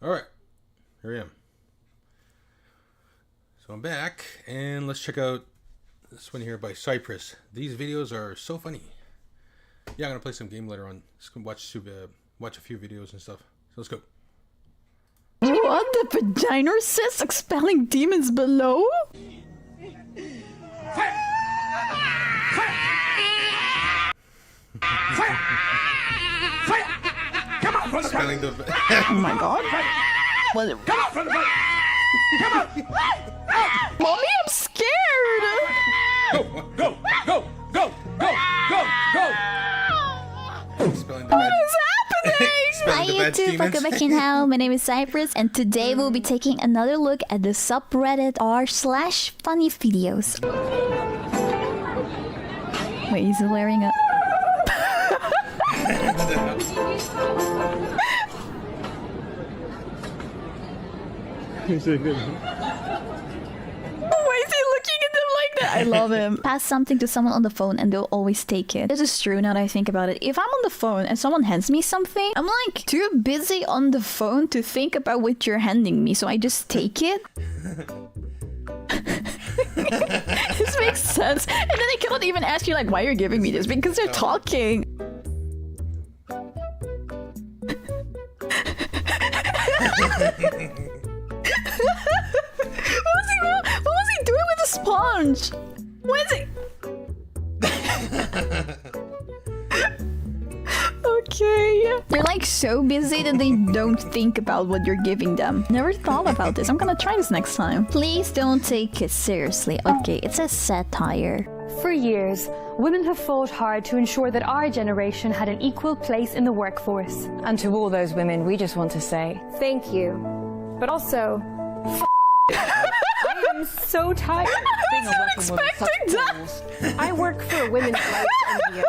Alright, here I am. So I'm back, and let's check out this one here by Cypress. These videos are so funny. Yeah, I'm gonna play some game later on. Just gonna watch a few videos and stuff. So let's go. What the vagina says expelling demons below? Spelling the Oh my god. What? Come on from the boat! Come on! Mommy, I'm scared! Go! Go! Go! Go! Go! Go! Go! Spelling the What is happening? Spelling the Hi bad YouTube, demons. welcome back in how. My name is Cypress, and today we'll be taking another look at the subreddit r/funny videos. Wait, he's wearing a... Why is he looking at them like that? I love him. Pass something to someone on the phone and they'll always take it. This is true now that I think about it. If I'm on the phone and someone hands me something, I'm like too busy on the phone to think about what you're handing me, so I just take it. This makes sense. And then they cannot even ask you like why you're giving me this because they're talking. What was he doing with the sponge? What is it? Okay. They're like so busy that they don't think about what you're giving them. Never thought about this. I'm gonna try this next time. Please don't take it seriously. Okay, it's a satire. For years, women have fought hard to ensure that our generation had an equal place in the workforce. And to all those women, we just want to say, Thank you. But also, I am so tired of being a working woman. Expecting that. I work for a women's rights NGO,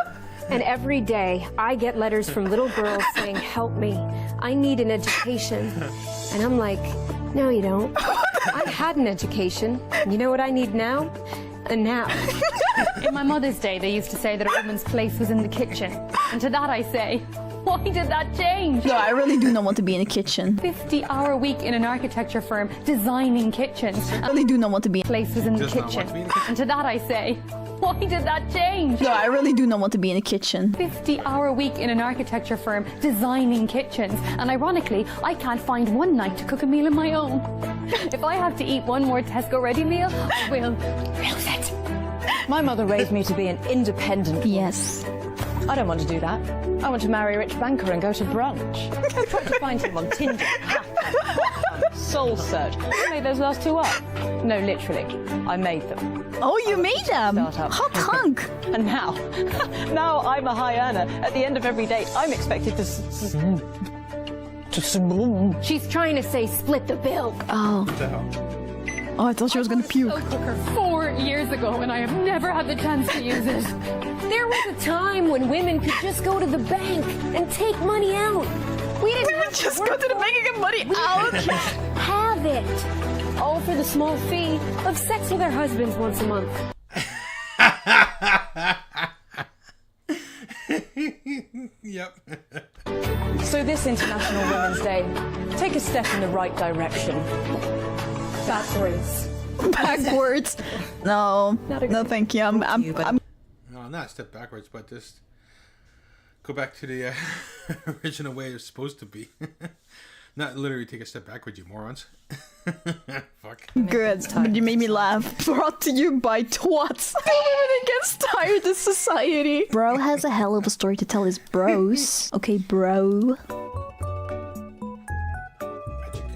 and every day I get letters from little girls saying, help me, I need an education. And I'm like, no you don't. I had an education. You know what I need now? A nap. In my mother's day, they used to say that a woman's place was in the kitchen. And to that I say, why did that change? No, I really do not want to be in the kitchen. 50-hour week in an architecture firm designing kitchens. I really do not want to be. Place was in the Does not want kitchen. to be in the kitchen. And to that I say, why did that change? No, I really do not want to be in the kitchen. 50-hour week in an architecture firm designing kitchens. And ironically, I can't find one night to cook a meal of my own. If I have to eat one more Tesco ready meal, I will lose it. my mother raised me to be an independent woman. Yes. I don't want to do that. I want to marry a rich banker and go to brunch. I tried to find him on Tinder, Happen, Soul Search. I made those last two up. No, literally. I made them. Oh, you made them. Startup. Hot hunk. And now, now I'm a high earner. At the end of every day, I'm expected to She's trying to say split the bill. Oh. Oh, I thought she was gonna puke. I took her 4 years ago and I have never had the chance to use it. There was a time when women could just go to the bank and take money out. We didn't have Just to go work to the bank and get money out. have it. All for the small fee of sex with our husbands once a month. Yep. So this International Women's Day, take a step in the right direction. Batteries. backwards. No, no, thank you. I'm No, not a step backwards, but just go back to the original way it's supposed to be. Not literally take a step backwards, you morons. Fuck. good. You made me laugh. Brought to you by twats. Women against tired of society. Bro has a hell of a story to tell his bros. Okay, bro.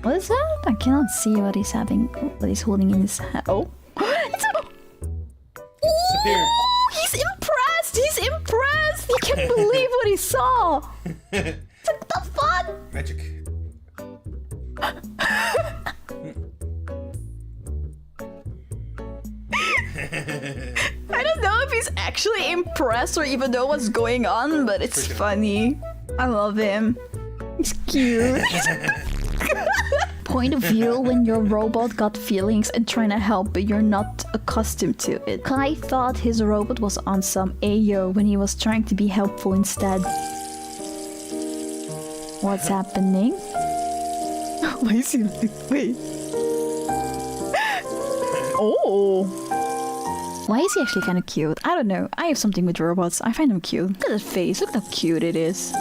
What is that? I cannot see what he's having. What he's holding in his hand. Oh, it's a. Disappeared. He's impressed. He's impressed. He can't believe what he saw. What the fuck? Magic. I don't know if he's actually impressed or even know what's going on, but it's funny. I love him. He's cute. Point of view when your robot got feelings and trying to help, but you're not accustomed to it. Kai thought his robot was on some Ayo when he was trying to be helpful instead. What's happening? Why is he like, wait. Oh. Why is he actually kind of cute? I don't know. I have something with robots. I find them cute. Look at his face. Look how cute it is.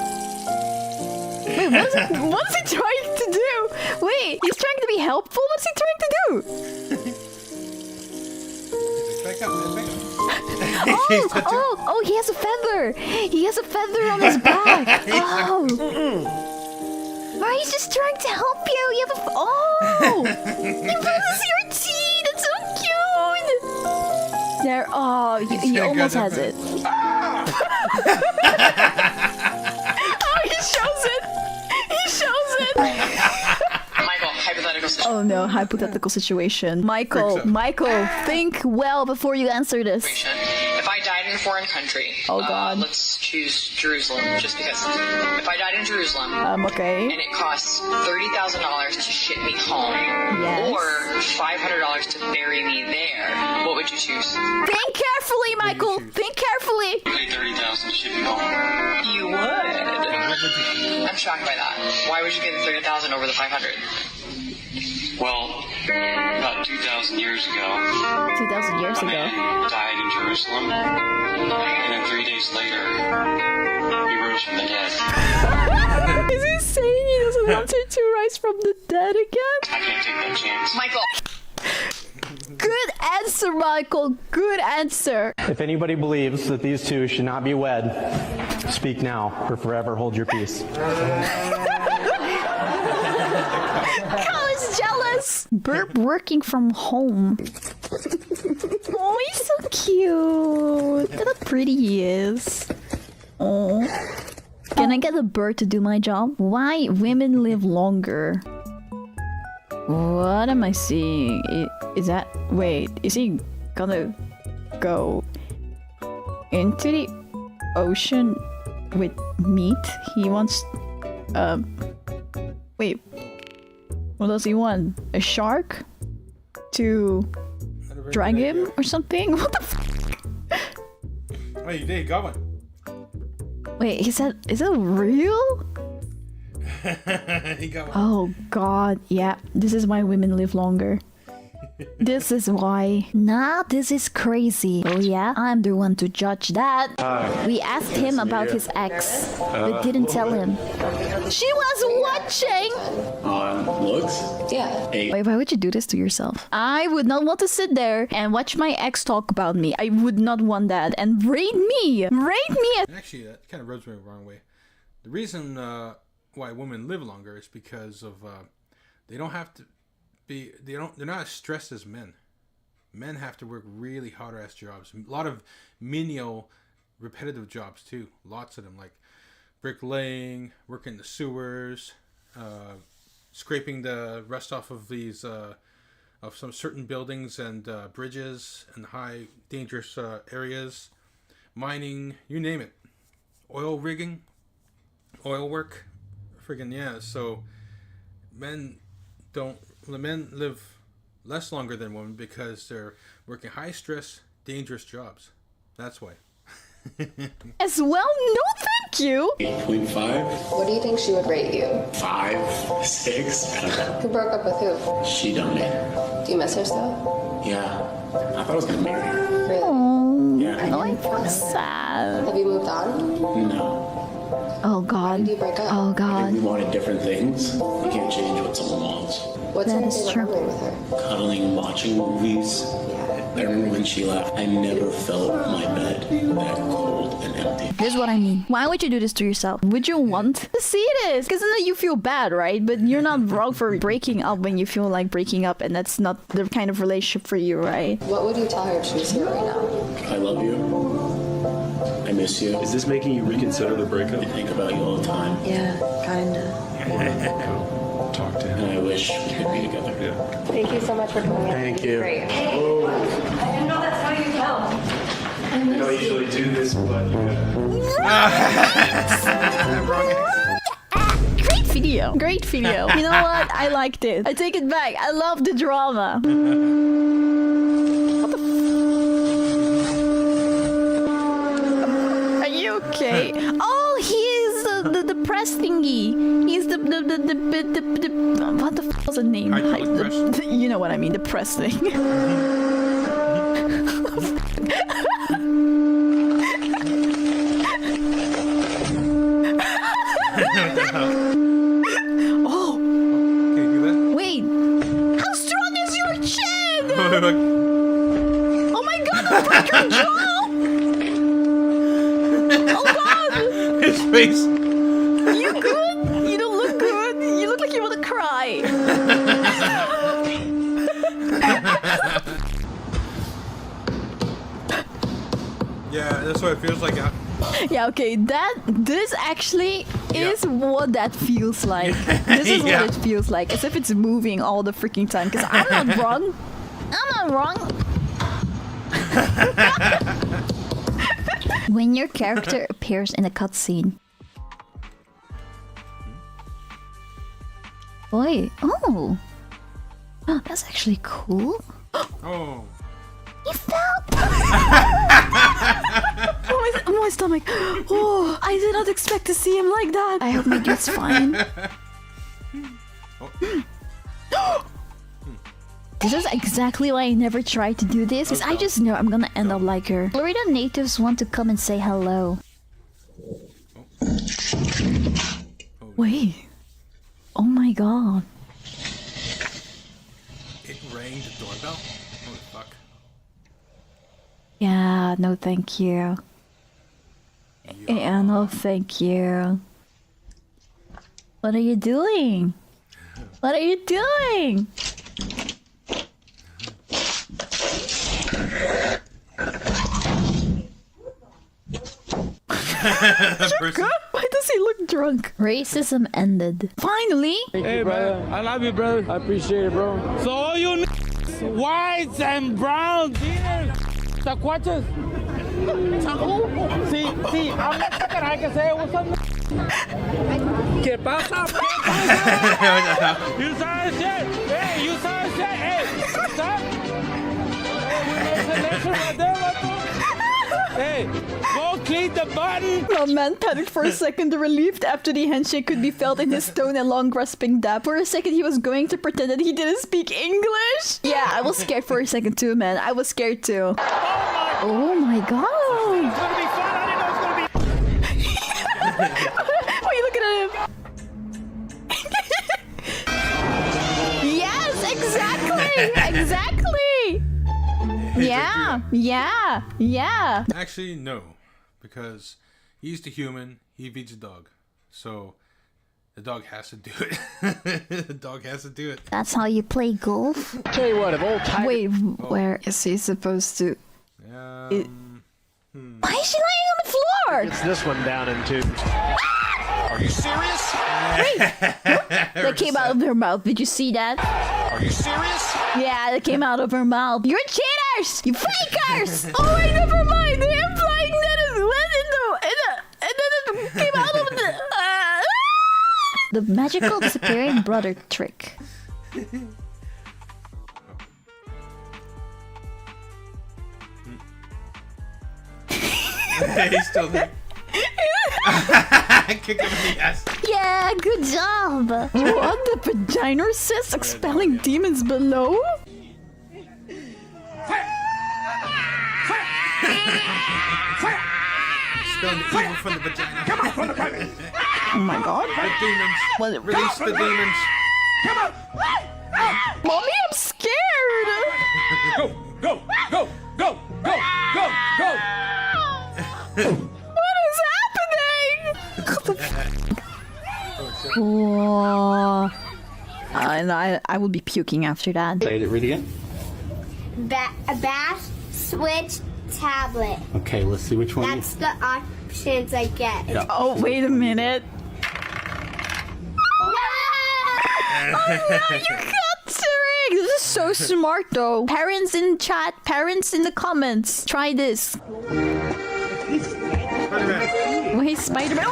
Wait, what is he trying to do? Wait, he's trying to be helpful? What's he trying to do? Back up, back up. Oh, he has a feather. He has a feather on his back. Oh. Why he's just trying to help you. You have a you brush your teeth. That's so cute. There. Oh, he almost has it. Oh, he shows it. He shows it. Michael, hypothetical situation. Oh no, hypothetical situation. Michael, think well before you answer this. If I died in a foreign country, Oh, God. let's choose Jerusalem, just because. If I died in Jerusalem, Okay. and it costs $30,000 to ship me home, Yes. or $500 to bury me there, what would you choose? Think carefully, Michael. Think carefully. Pay $30,000 to ship you home. You would. I'm shocked by that. Why would you pay the $30,000 over the $500? Well, about 2,000 years ago, 2,000 years a ago. man died in Jerusalem, and then 3 days later, he rose from the dead. Is he saying he doesn't want her to rise from the dead again? I can't take that chance. Michael. Good answer, Michael. Good answer. If anybody believes that these two should not be wed, speak now or forever hold your peace. I was jealous. Burp working from home. Oh, he's so cute. Look how pretty he is. Oh. Can I get a bird to do my job? Why women live longer? What am I seeing? Is that... Wait, is he gonna go into the ocean with meat? He wants... Wait. What does he want? A shark? To drag him or something? What the f***? Oh, you did. Got one. Wait, is that real? He got one. Oh god, yeah. This is why women live longer. This is why. Nah, this is crazy. Oh yeah? I'm the one to judge that. We asked him about his ex, but didn't tell him. She was watching! Looks? Yeah. Wait, why would you do this to yourself? I would not want to sit there and watch my ex talk about me. I would not want that. And rate me! Rate me! Actually, that kind of rubs me the wrong way. The reason why women live longer is because of they don't have to be. They're not as stressed as men. Men have to work really hard ass jobs. A lot of menial, repetitive jobs too. Lots of them, like bricklaying, working the sewers, scraping the rust off of these of some certain buildings and bridges and high dangerous areas, mining, you name it, oil rigging, oil work, friggin' yeah. So men live less longer than women because they're working high stress, dangerous jobs. That's why. As well? No, thank you! 8.5? What do you think she would rate you? 5? 6? I don't know. Who broke up with who? She done it. Do you miss her still? Yeah. I thought I was gonna marry her. Oh, Yeah. no, I feel sad. Have you moved on? No. Oh God. Did you break up? Oh I God. think we wanted different things. You can't change what someone wants. What's That your is favorite true. memory with her? Cuddling, watching movies. I remember when she left, I never felt my bed that cold and empty. Here's what I mean. Why would you do this to yourself? Would you want to see this? Because then you feel bad, right? But you're not wrong for breaking up when you feel like breaking up, and that's not the kind of relationship for you, right? What would you tell her if she was here right now? I love you. I miss you. Is this making you reconsider the breakup? I think about you all the time. Yeah, kinda. Talk to And him. I wish we could be together. Yeah. Thank you so much for coming in. Thank you. Great. I didn't know that's how you felt. I don't usually do this, but you Great video. Great video. You know what? I liked it. I take it back. I love the drama. What the Are you okay? Oh, he is the press thingy. He's the what the f was the name? Hydraulic press. You know what I mean, the press thing. Oh, Can you do that? wait. How strong is your chin? Oh my God, I'll break your jaw. Oh God. His face. You good? You don't look good. You look like you want to cry. Yeah, that's what it feels like. Yeah, okay, this actually is what that feels like. This is Yeah. what it feels like, as if it's moving all the freaking time. Because I'm not wrong. I'm not wrong. When your character appears in a cutscene. Boy, oh, that's actually cool. Oh. He fell. Oh, my stomach. Oh, I did not expect to see him like that. I hope my dude's fine. This is exactly why I never tried to do this, because I just know I'm gonna end up like her. Florida natives want to come and say hello. Wait. Oh my God. It rang the doorbell? Holy fuck. Yeah, no thank you. Yeah, no thank you. What are you doing? What are you doing? Person. Why does he look drunk? Racism ended. Finally! Hey, man, I love you, bro. I appreciate it, bro. So all you whites and browns, tacuaches. See, I'm not fucking, I can say what's up. ¿Qué pasa? You saw shit. Hey, you saw shit. Hey, stop. Hey, go click the button. The man panicked for a second, relieved after the handshake could be felt in his tone and long grasping dab. For a second, he was going to pretend that he didn't speak English. Yeah, I was scared for a second too, man. I was scared too. Oh my God. It's gonna be fun. I didn't know it's gonna be. Why are you looking at him? Yes, exactly. Exactly. Yeah. Actually, no. Because he's the human, he beats the dog. So the dog has to do it. The dog has to do it. That's how you play golf? Tell you what, if old tiger. Wait, where is he supposed to? Why is she laying on the floor? It's this one down in two. Are you serious? That came out of her mouth. Did you see that? Are you serious? Yeah, that came out of her mouth. You're cheaters! You fakers! Oh wait, never mind. The implying that it went and then it came out of the magical disappearing brother trick. He's still there. Kick him in the ass. Yeah, good job. What the vagina sis expelling demons below? expelling the evil from the vagina. Come on, from the baby. Oh my god. The demons. What? Release the demons. Come on. Mommy, I'm scared. Go, go, go, go, go, go, go. What is happening? Whoa. I would be puking after that. Say it, read again. A bash, switch, tablet. Okay, let's see which one. That's the options I get. Yeah. Oh, wait a minute. Oh no, you got Rick. This is so smart though. Parents in chat, parents in the comments, try this. Wait, Spider-Man.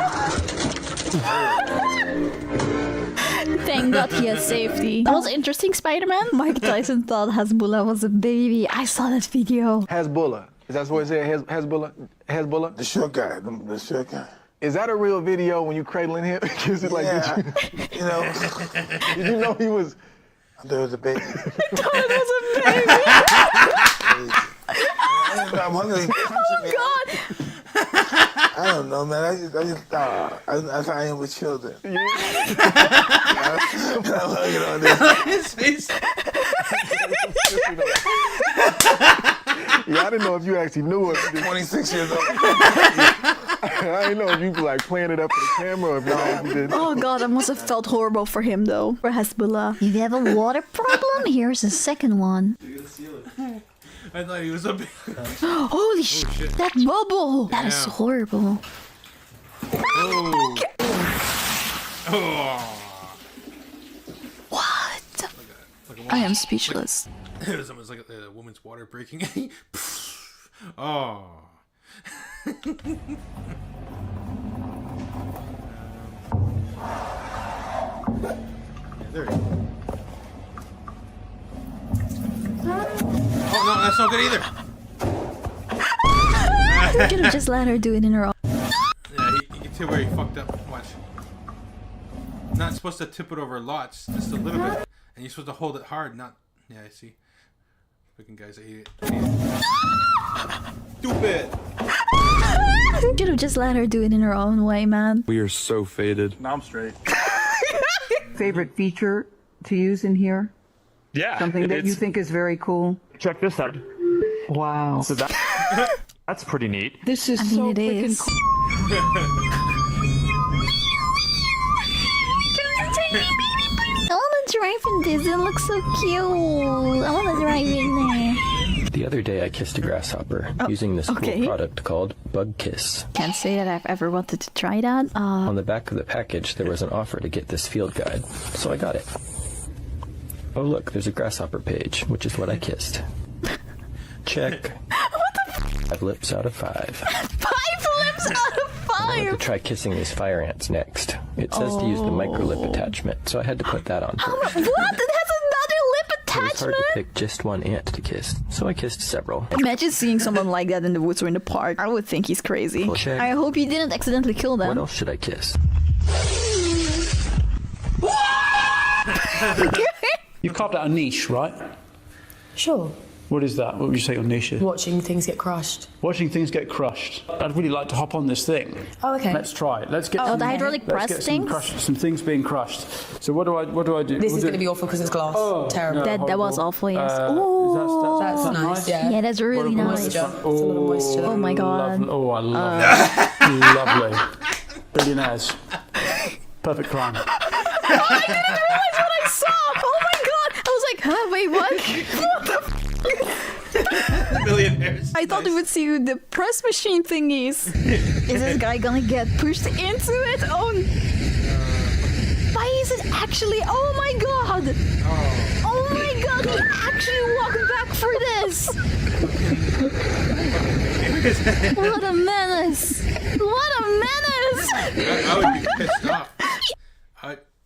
Thank God he has safety. That was interesting, Spider-Man. Mike Tyson thought Hezbollah was a baby. I saw that video. Hezbollah. Is that what it said? Hezbollah? Hezbollah? The short guy. The short guy. Is that a real video when you cradling him? Is it like, Yeah. you know, did you know he was... I thought it was a baby. Thought it was a baby. I'm hungry. Oh God. I don't know, man. I just that's how I am with children. I'm hugging on this. His face. Yeah, I didn't know if you actually knew it. 26 years old. I didn't know if you like playing it up for the camera or if you actually did. Oh God, I must have felt horrible for him though. For Hezbollah. If you have a water problem, here's a second one. I thought he was a big... Holy shit. That bubble. That is horrible. Oh. Oh. What? I am speechless. It was almost like a woman's water breaking. Oh. There we go. Oh no, that's not good either. You could have just let her do it in her own. Yeah, you can tell where he fucked up. Watch. Not supposed to tip it over lots, just a little bit. And you're supposed to hold it hard, not... Yeah, I see. Freaking guys, I hate it. Stupid! You could have just let her do it in her own way, man. We are so faded. Now I'm straight. Favorite feature to use in here? Yeah. Something that you think is very cool? Check this out. Wow. So that's pretty neat. This is I mean, so it freaking is. cool. I want to drive in this. It looks so cute. I want to drive in there. The other day I kissed a grasshopper using this cool product called Bug Kiss. Can't say that I've ever wanted to try that. On the back of the package there was an offer to get this field guide, so I got it. Oh look, there's a grasshopper page, which is what I kissed. Check. What the 5 lips out of 5. 5 lips out of 5! I wanted to try kissing these fire ants next. It says to use the micro lip attachment, so I had to put that on first. What? It has another lip It was hard attachment? to pick just one ant to kiss, so I kissed several. Imagine seeing someone like that in the woods or in the park. I would think he's crazy. Check. I hope you didn't accidentally kill them. What else should I kiss? You've carved out a niche, right? Sure. What is that? What would you say your niche is? Watching things get crushed. Watching things get crushed. I'd really like to hop on this thing. Oh, okay. Let's try it. Let's get the hydraulic press things? Some things being crushed. So what do I do? This is going to be awful because it's glass. Oh, terrible. no, That was awful, yes. That's nice, yeah. Yeah, that's really nice. Moisture. It's a lot of moisture. Oh my god. Oh, I love that. Lovely. Billionaires. Perfect crime. Oh, I didn't realize what I saw! Oh my god! I was like, huh, wait, what? What the Millionaires. I thought we would see the press machine thingies. Is this guy gonna get pushed into it? Oh. Why is it actually? Oh my god! Oh my god! He actually walked back for this. What a menace! What a menace! I would be pissed off.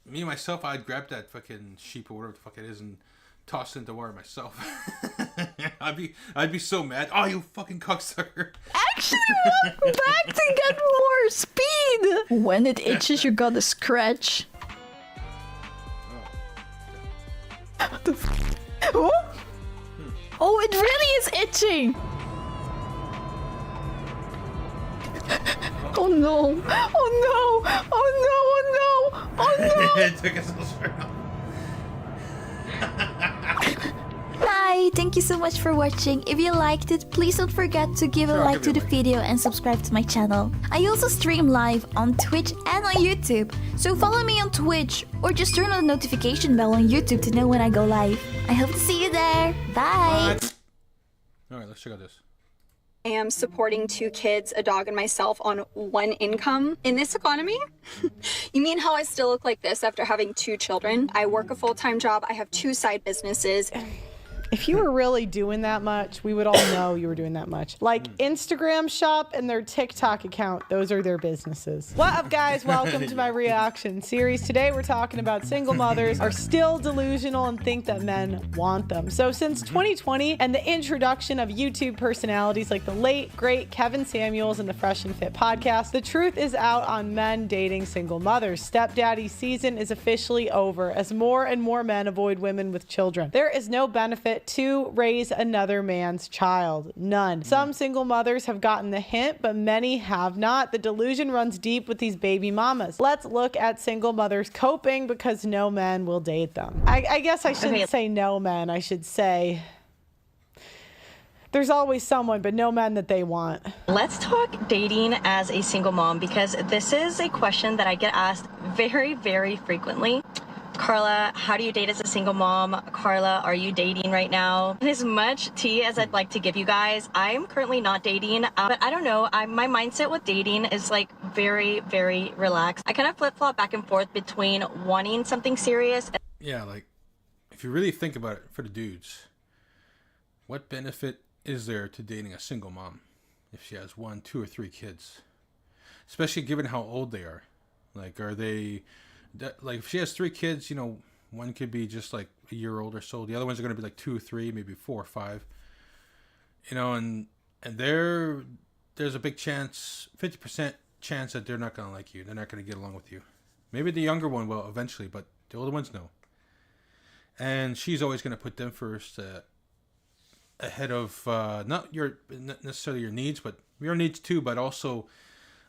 Me myself, I'd grab that fucking sheep or whatever the fuck it is and toss it into water myself. I'd be so mad. Oh, you fucking cocksucker! Actually walk back to get more speed. When it itches, you gotta scratch. What the f? Oh? Oh, it really is itching. Oh no! Oh no! Oh no! Oh no! Oh no! It took us a short. Hi, thank you so much for watching. If you liked it, please don't forget to give a like to the video and subscribe to my channel. I also stream live on Twitch and on YouTube, so follow me on Twitch or just turn on the notification bell on YouTube to know when I go live. I hope to see you there. Bye! Alright, let's check out this. I am supporting 2 kids, a dog, and myself on 1 income. In this economy? You mean how I still look like this after having 2 children? I work a full-time job. I have 2 side businesses. If you were really doing that much, we would all know you were doing that much. Like Instagram shop and their TikTok account, those are their businesses. What up, guys? Welcome to my reaction series. Today we're talking about single mothers are still delusional and think that men want them. So since 2020 and the introduction of YouTube personalities like the late, great Kevin Samuels and the Fresh and Fit podcast, the truth is out on men dating single mothers. Stepdaddy season is officially over as more and more men avoid women with children. There is no benefit to raise another man's child. None. Some single mothers have gotten the hint, but many have not. The delusion runs deep with these baby mamas. Let's look at single mothers coping because no men will date them. I guess I shouldn't say no men. I should say there's always someone, but no men that they want. Let's talk dating as a single mom, because this is a question that I get asked very, very frequently. Carla, how do you date as a single mom? Carla, are you dating right now? And as much tea as I'd like to give you guys, I'm currently not dating, but I don't know. My mindset with dating is like very, very relaxed. I kind of flip-flop back and forth between wanting something serious. Yeah, like, if you really think about it for the dudes, what benefit is there to dating a single mom if she has 1, 2, or 3 kids? Especially given how old they are. Like, are they... Like, if she has 3 kids, you know, one could be just like a year old or so. The other ones are going to be like 2 or 3, maybe 4 or 5. You know, and there's a big chance, 50% chance that they're not going to like you. They're not going to get along with you. Maybe the younger one will eventually, but the older ones, no. And she's always going to put them first, ahead of not necessarily your needs, but your needs too, but also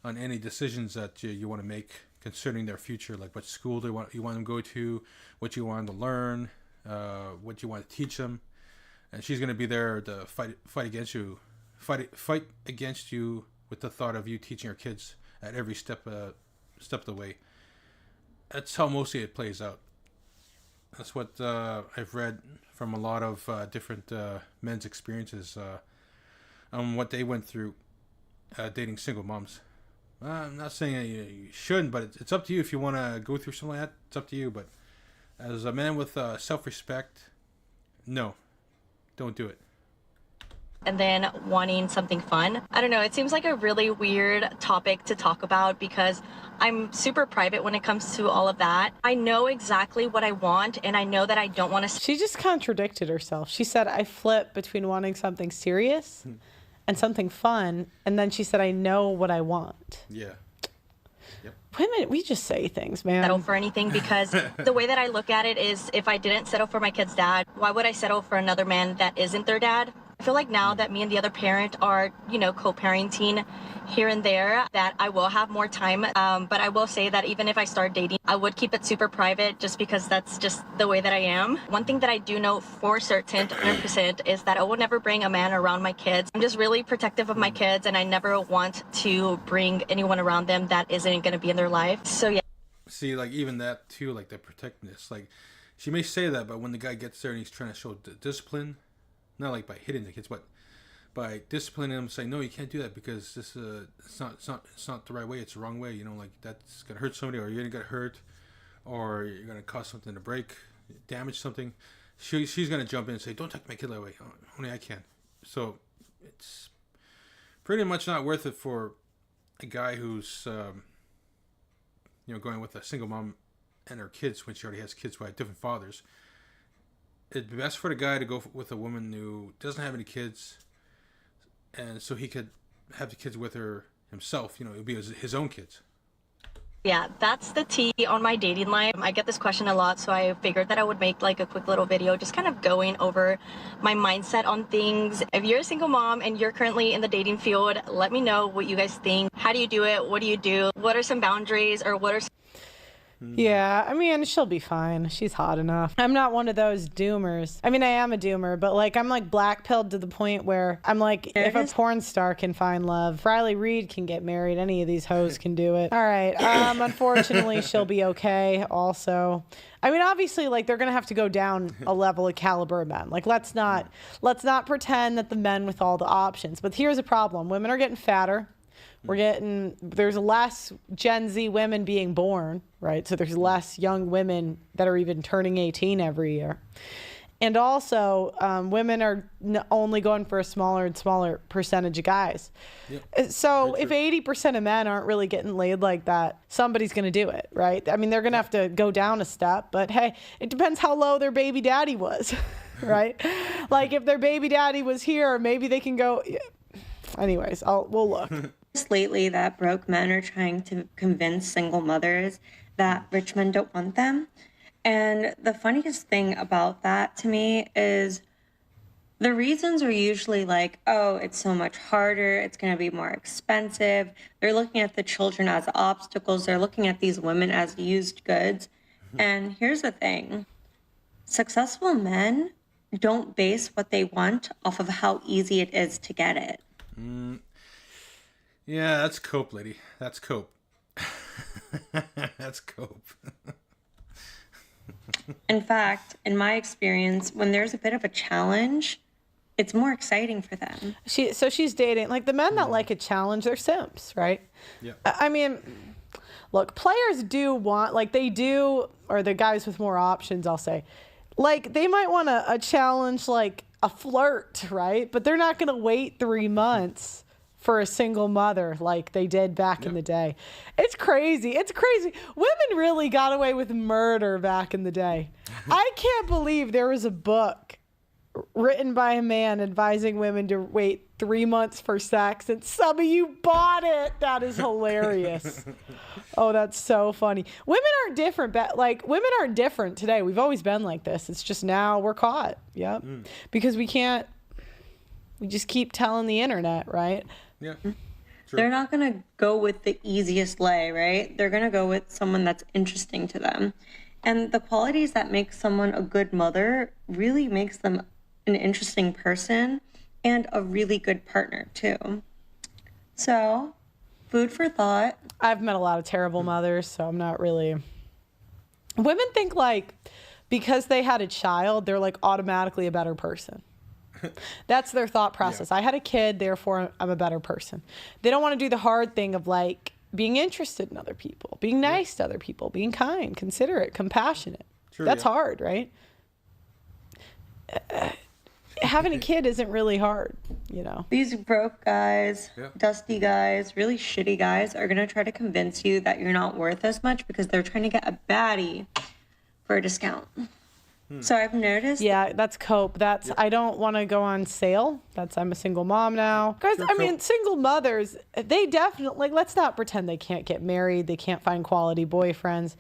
on any decisions that you want to make concerning their future, like what school you want them to go to, what you want them to learn, what you want to teach them. And she's going to be there to fight against you with the thought of you teaching your kids at every step of the way. That's how mostly it plays out. That's what I've read from a lot of different men's experiences on what they went through dating single moms. I'm not saying that you shouldn't, but it's up to you if you want to go through something like that. It's up to you. But as a man with self-respect, no, don't do it. And then wanting something fun. I don't know, it seems like a really weird topic to talk about because I'm super private when it comes to all of that. I know exactly what I want, and I know that I don't want to... She just contradicted herself. She said, I flip between wanting something serious and something fun, and then she said, I know what I want. Yeah. Yep. Women, we just say things, man. Settle for anything, because the way that I look at it is, if I didn't settle for my kid's dad, why would I settle for another man that isn't their dad? I feel like now that me and the other parent are, you know, co-parenting here and there, that I will have more time. But I will say that even if I start dating, I would keep it super private just because that's just the way that I am. One thing that I do know for certain, 100%, is that I will never bring a man around my kids. I'm just really protective of my kids, and I never want to bring anyone around them that isn't going to be in their life. So, yeah. See, like, even that, too, like, the protectiveness. Like, she may say that, but when the guy gets there and he's trying to show discipline, not like by hitting the kids, but by disciplining them, saying, no, you can't do that because this it's not the right way, it's the wrong way, you know, like that's gonna hurt somebody, or you're gonna get hurt, or you're gonna cause something to break, damage something. She's gonna jump in and say, don't take my kid that way, only I can. So it's pretty much not worth it for a guy who's you know, going with a single mom and her kids when she already has kids by different fathers. It'd be best for the guy to go with a woman who doesn't have any kids, and so he could have the kids with her himself. You know, it would be his own kids. Yeah, that's the tea on my dating life. I get this question a lot, so I figured that I would make like a quick little video just kind of going over my mindset on things. If you're a single mom and you're currently in the dating field, let me know what you guys think. How do you do it? What do you do? What are some boundaries, or what are Yeah, I mean, she'll be fine. She's hot enough. I'm not one of those doomers. I mean, I am a doomer, but like, I'm like black-pilled to the point where I'm like, if a porn star can find love, Riley Reid can get married. Any of these hoes can do it. All right. Unfortunately, she'll be okay also. I mean, obviously, like, they're going to have to go down a level of caliber of men. Like, let's not pretend that the men with all the options. But here's a problem. Women are getting fatter. There's less Gen Z women being born, right? So there's less young women that are even turning 18 every year. And also, women are only going for a smaller and smaller percentage of guys. Yep. So if 80% of men aren't really getting laid like that, somebody's going to do it, right? I mean, they're going to have to go down a step, but hey, it depends how low their baby daddy was, right? Like if their baby daddy was here, maybe they can go. Anyways, we'll look. Lately that broke men are trying to convince single mothers that rich men don't want them. And the funniest thing about that to me is the reasons are usually like, oh, it's so much harder, it's going to be more expensive. They're looking at the children as obstacles. They're looking at these women as used goods. And here's the thing. Successful men don't base what they want off of how easy it is to get it. Yeah, that's cope, lady. That's cope. That's cope. In fact, in my experience, when there's a bit of a challenge, it's more exciting for them. So she's dating, like the men that like a challenge, they're simps, right? Yeah. I mean, look, players do want, like they do, or the guys with more options, I'll say, like they might want a challenge like a flirt, right? But they're not going to wait 3 months for a single mother like they did back in the day. It's crazy. It's crazy. Women really got away with murder back in the day. I can't believe there was a book written by a man advising women to wait 3 months for sex, and some of you bought it. That is hilarious. Oh, that's so funny. Women aren't different. Women aren't different today. We've always been like this. It's just now we're caught. Yep. Because we just keep telling the internet, right? Yeah. They're not going to go with the easiest lay, right? They're going to go with someone that's interesting to them. And the qualities that make someone a good mother really makes them an interesting person and a really good partner too. So, food for thought. I've met a lot of terrible mothers, so I'm not really... Women think like because they had a child, they're like automatically a better person. That's their thought process. Yeah. I had a kid, therefore I'm a better person. They don't want to do the hard thing of like being interested in other people, being nice to other people, being kind, considerate, compassionate. True, that's hard, right? Having a kid isn't really hard, you know. These broke guys, dusty guys, really shitty guys are going to try to convince you that you're not worth as much because they're trying to get a baddie for a discount. So I've noticed. Yeah, that's cope. I don't want to go on sale. I'm a single mom now. Guys, I mean, single mothers, they definitely, like, let's not pretend they can't get married. They can't find quality boyfriends.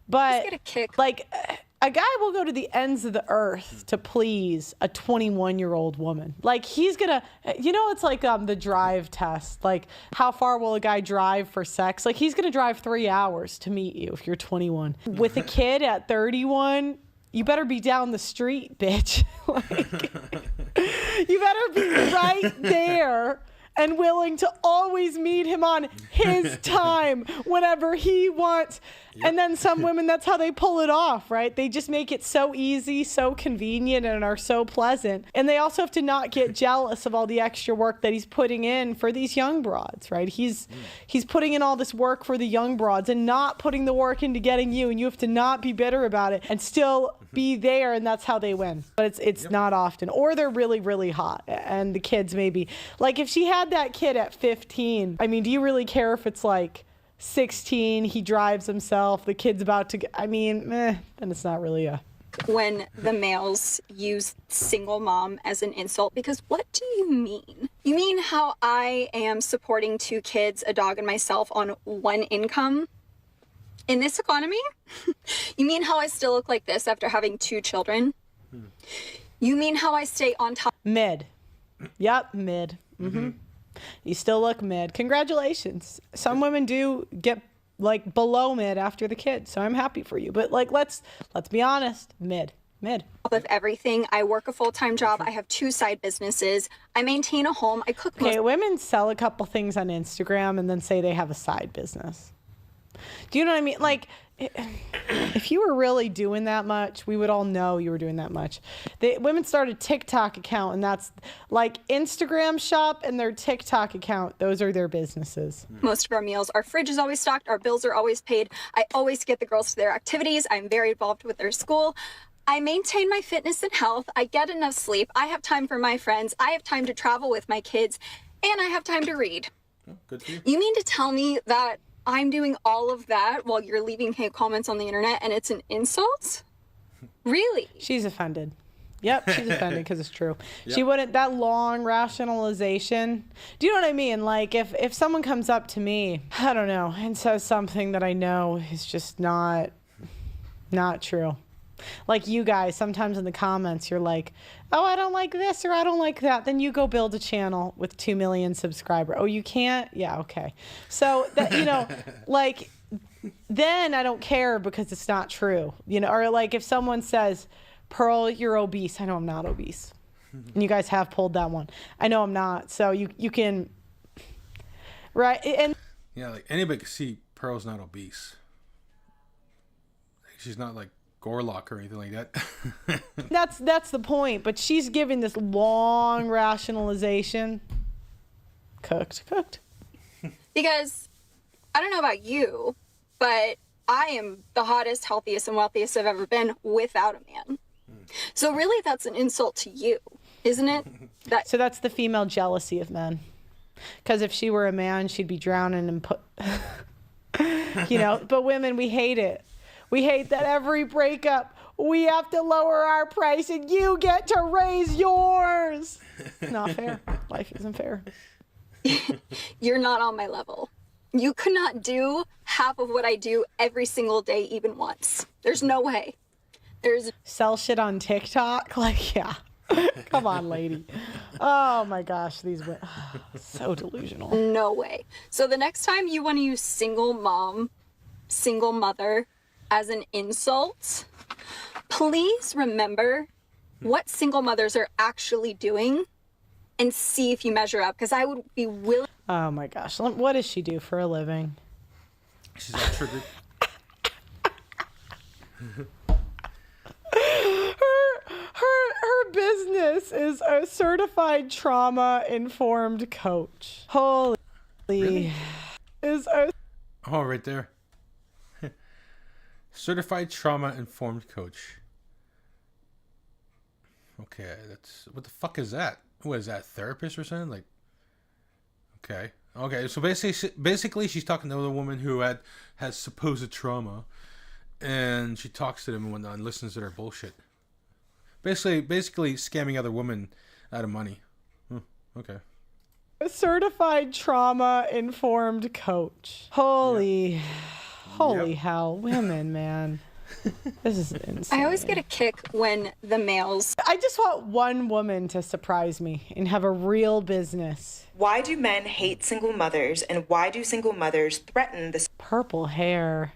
But get a kick. Like, a guy will go to the ends of the earth to please a 21-year-old woman. Like, he's going to, it's like the drive test. Like, how far will a guy drive for sex? Like, he's going to drive 3 hours to meet you if you're 21. With a kid at 31, you better be down the street, bitch. You better be right there and willing to always meet him on his time whenever he wants. And then some women, that's how they pull it off, right? They just make it so easy, so convenient, and are so pleasant. And they also have to not get jealous of all the extra work that he's putting in for these young broads, right? He's putting in all this work for the young broads and not putting the work into getting you, and you have to not be bitter about it and still be there, and that's how they win. But it's not often. Or they're really, really hot, and the kids maybe. Like, if she had that kid at 15, I mean, do you really care if it's like 16, he drives himself, the kid's about to get, I mean, then it's not really a... When the males use single mom as an insult, because what do you mean? You mean how I am supporting 2 kids, a dog, and myself on 1 income? In this economy? You mean how I still look like this after having 2 children? You mean how I stay on top? Mid. Yep, mid. Mm-hmm. You still look mid. Congratulations. Some women do get like below mid after the kid, so I'm happy for you. But like, let's be honest. Mid. Of everything. I work a full-time job. I have 2 side businesses. I maintain a home. I cook. Okay, women sell a couple things on Instagram and then say they have a side business. Do you know what I mean? Like, if you were really doing that much, we would all know you were doing that much. Women start a TikTok account, and that's like Instagram shop and their TikTok account. Those are their businesses. Most of our meals, our fridge is always stocked. Our bills are always paid. I always get the girls to their activities. I'm very involved with their school. I maintain my fitness and health. I get enough sleep. I have time for my friends. I have time to travel with my kids, and I have time to read. Oh, good for you. You mean to tell me that I'm doing all of that while you're leaving hate comments on the internet and it's an insult? Really? She's offended. Yep, she's offended because it's true. Yep. She wouldn't, that long rationalization. Do you know what I mean? Like if someone comes up to me, I don't know, and says something that I know is just not true. Like you guys, sometimes in the comments, you're like, oh, I don't like this or I don't like that. Then you go build a channel with 2 million subscribers. Oh, you can't? Yeah, okay. So, that, you know, like, then I don't care because it's not true. You know, or like if someone says, Pearl, you're obese. I know I'm not obese. And you guys have pulled that one. I know I'm not. So you can, right? And yeah, like anybody can see Pearl's not obese. She's not like Gorlock or anything like that. that's the point. But she's giving this long rationalization. Cooked. Because I don't know about you, but I am the hottest, healthiest, and wealthiest I've ever been without a man. So really, that's an insult to you, isn't it? So that's the female jealousy of men. Because if she were a man, she'd be drowning and put. You know. But women, we hate it. We hate that every breakup, we have to lower our price and you get to raise yours. Not fair. Life isn't fair. You're not on my level. You could not do half of what I do every single day, even once. There's no way. Sell shit on TikTok? Like, yeah. Come on, lady. Oh my gosh, these women. So delusional. No way. So the next time you want to use single mom, single mother, as an insult, please remember what single mothers are actually doing and see if you measure up, because I would be willing. Oh my gosh. What does she do for a living? She's all triggered. Her business is a certified trauma-informed coach. Holy. Really? Oh, right there. Certified trauma-informed coach. Okay, that's... What the fuck is that? What is that, therapist or something? Like... Okay, so basically she's talking to a woman who has supposed trauma, and she talks to them and whatnot and listens to their bullshit. Basically scamming other women out of money. Okay. A certified trauma-informed coach. Holy hell, women, man. This is insane. I always get a kick when the males... I just want one woman to surprise me and have a real business. Why do men hate single mothers, and why do single mothers threaten the purple hair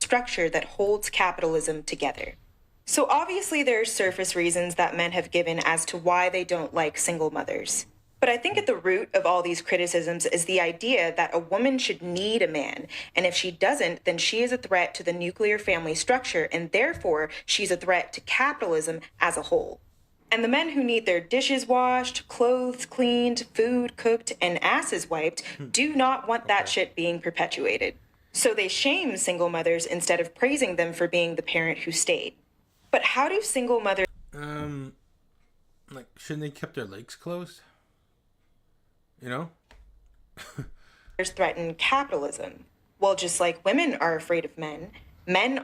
structure that holds capitalism together? So obviously there's surface reasons that men have given as to why they don't like single mothers. But I think at the root of all these criticisms is the idea that a woman should need a man, and if she doesn't, then she is a threat to the nuclear family structure, and therefore she's a threat to capitalism as a whole. And the men who need their dishes washed, clothes cleaned, food cooked, and asses wiped do not want that shit being perpetuated. So they shame single mothers instead of praising them for being the parent who stayed. But how do single mothers... Like, shouldn't they keep their legs closed? You know? threaten capitalism? Well, just like women are afraid of men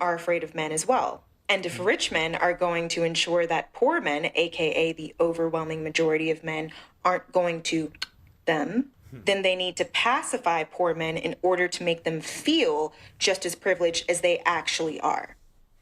are afraid of men as well. And if rich men are going to ensure that poor men, aka the overwhelming majority of men, aren't going to them, then they need to pacify poor men in order to make them feel just as privileged as they actually are.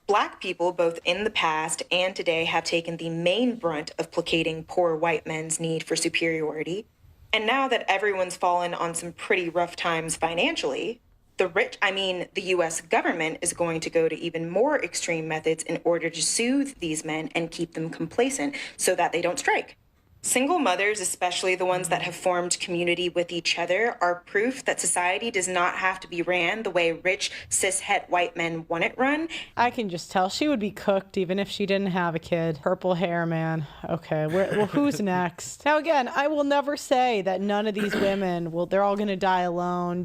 Black people, both in the past and today, have taken the main brunt of placating poor white men's need for superiority. And now that everyone's fallen on some pretty rough times financially, the US government is going to go to even more extreme methods in order to soothe these men and keep them complacent so that they don't strike. Single mothers, especially the ones that have formed community with each other, are proof that society does not have to be ran the way rich, cis-het white men want it run. I can just tell she would be cooked even if she didn't have a kid. Purple hair, man. Okay, well, who's next? Now, again, I will never say that none of these women, they're all going to die alone.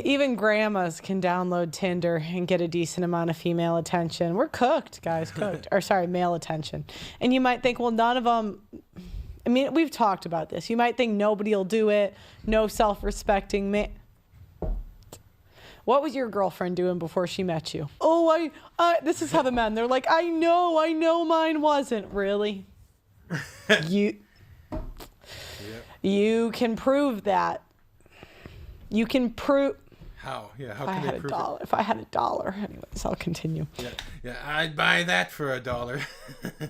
Even grandmas can download Tinder and get a decent amount of female attention. We're cooked, guys, cooked. Or sorry, male attention. And you might think, well, none of them, I mean, we've talked about this. You might think nobody will do it, no self-respecting man. What was your girlfriend doing before she met you? Oh, this is how the men, they're like, I know mine wasn't. Really? You can prove that. You can prove. How? Yeah, how if can I they had prove a dollar, If I had $1. Anyways, I'll continue. Yeah, I'd buy that for $1.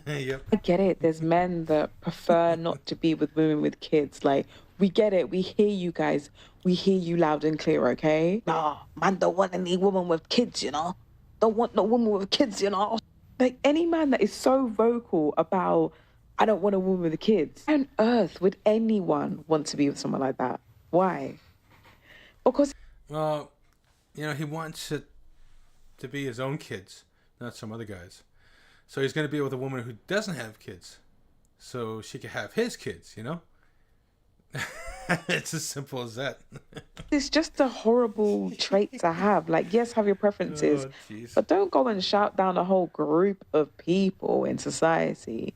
Yep. I get it. There's men that prefer not to be with women with kids. Like, we get it. We hear you guys. We hear you loud and clear, okay? Nah, man don't want any woman with kids, you know? Don't want no woman with kids, you know? Like, any man that is so vocal about, I don't want a woman with kids. Why on earth would anyone want to be with someone like that? Why? Because, well, he wants it to be his own kids, not some other guys. So he's going to be with a woman who doesn't have kids, so she can have his kids, It's as simple as that. it's just a horrible trait to have. Like, yes, have your preferences, but don't go and shout down a whole group of people in society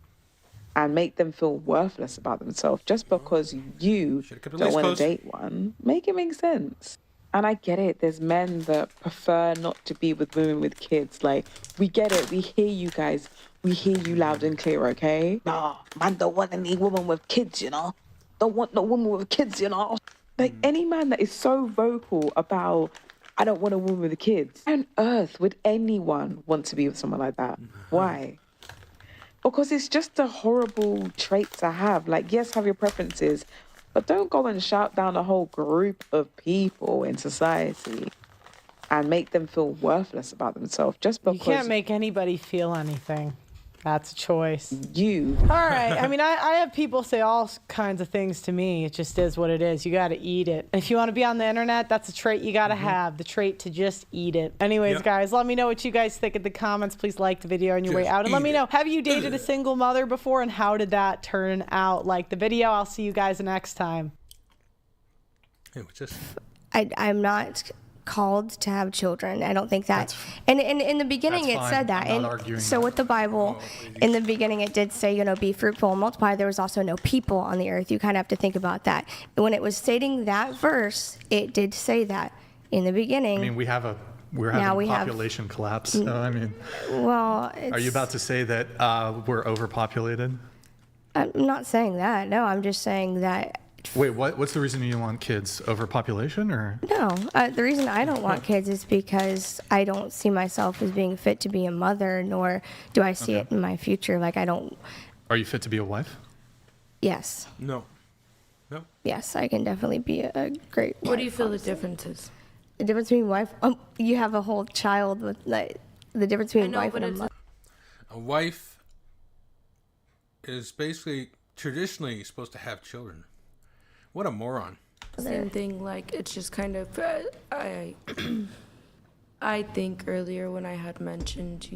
and make them feel worthless about themselves just because you don't want to date one. Make it make sense. And I get it. There's men that prefer not to be with women with kids. Like, we get it. We hear you guys. We hear you loud and clear, okay? Nah, man don't want any woman with kids, you know? Don't want no woman with kids, you know? Like, any man that is so vocal about, I don't want a woman with kids. Why on earth would anyone want to be with someone like that? Why? Because it's just a horrible trait to have. Like, yes, have your preferences, but don't go and shout down a whole group of people in society and make them feel worthless about themselves just because... You can't make anybody feel anything. That's a choice. You. All right. I mean, I have people say all kinds of things to me. It just is what it is. You got to eat it. If you want to be on the internet, that's a trait you got to have. The trait to just eat it. Anyways, guys, let me know what you guys think in the comments. Please like the video on your way out. And let me know, have you dated a single mother before? And how did that turn out? Like the video. I'll see you guys next time. Hey, what's this? I'm not called to have children. I don't think that. And in the beginning it said that. And so with the Bible, in the beginning it did say, be fruitful and multiply. There was also no people on the earth. You kind of have to think about that. And when it was stating that verse, it did say that in the beginning. I mean, we're having population collapse. So, I mean, well, are you about to say that we're overpopulated? I'm not saying that. No, I'm just saying that. Wait, what's the reason you want kids? Overpopulation, or? No, the reason I don't want kids is because I don't see myself as being fit to be a mother, nor do I see it in my future. Like, I don't. Are you fit to be a wife? Yes. No. Yes, I can definitely be a great wife. What do you feel the difference is? The difference between wife, you have a whole child with, like, the difference between wife and a mother. A wife is basically traditionally supposed to have children. What a moron. Same thing, like, it's just kind of, I think earlier when I had mentioned,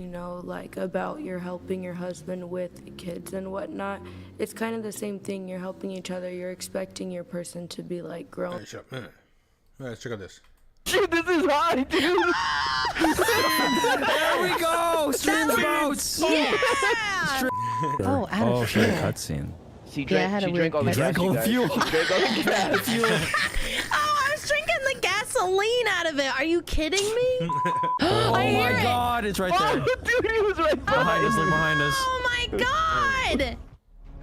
like, about you're helping your husband with kids and whatnot, it's kind of the same thing. You're helping each other. You're expecting your person to be, like, grown. Hey, shut up. Let's check out this. Shit, this is hot, dude. There we go. Streams boats. Yeah. Oh, out of shit, cutscene. She drank all the fuel. She drank all the gas. I was drinking the gasoline out of it. Are you kidding me? Oh my god, it's right there. Dude, he was right behind us. Look behind us. Oh my God!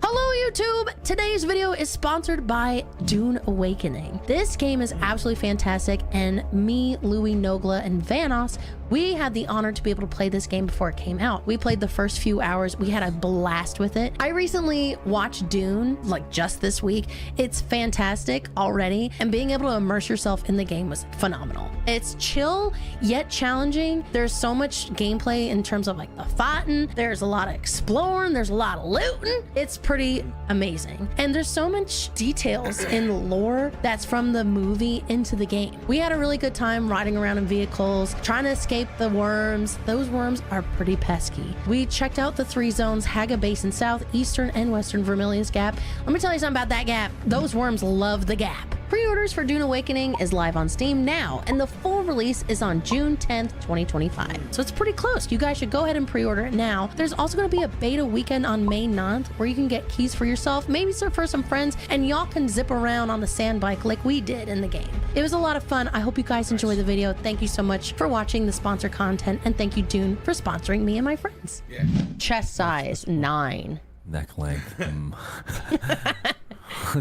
Hello YouTube! Today's video is sponsored by Dune Awakening. This game is absolutely fantastic, and me, Louis, Nogla, and Vanos, we had the honor to be able to play this game before it came out. We played the first few hours. We had a blast with it. I recently watched Dune, like just this week. It's fantastic already, and being able to immerse yourself in the game was phenomenal. It's chill, yet challenging. There's so much gameplay in terms of like the fighting. There's a lot of exploring. There's a lot of looting. It's pretty amazing. And there's so much details in the lore that's from the movie into the game. We had a really good time riding around in vehicles, trying to escape the worms. Those worms are pretty pesky. We checked out the 3 zones: Haga Basin South, Eastern and Western Vermilius Gap. Let me tell you something about that gap. Those worms love the gap. Pre-orders for Dune Awakening is live on Steam now, and the full release is on June 10th, 2025. So it's pretty close. You guys should go ahead and pre-order it now. There's also going to be a beta weekend on May 9th where you can get keys for yourself, maybe for some friends, and y'all can zip around on the sand bike like we did in the game. It was a lot of fun. I hope you guys enjoy the video. Thank you so much for watching the sponsor content, and thank you, Dune, for sponsoring me and my friends. Yeah. Chest size 9. Neck length.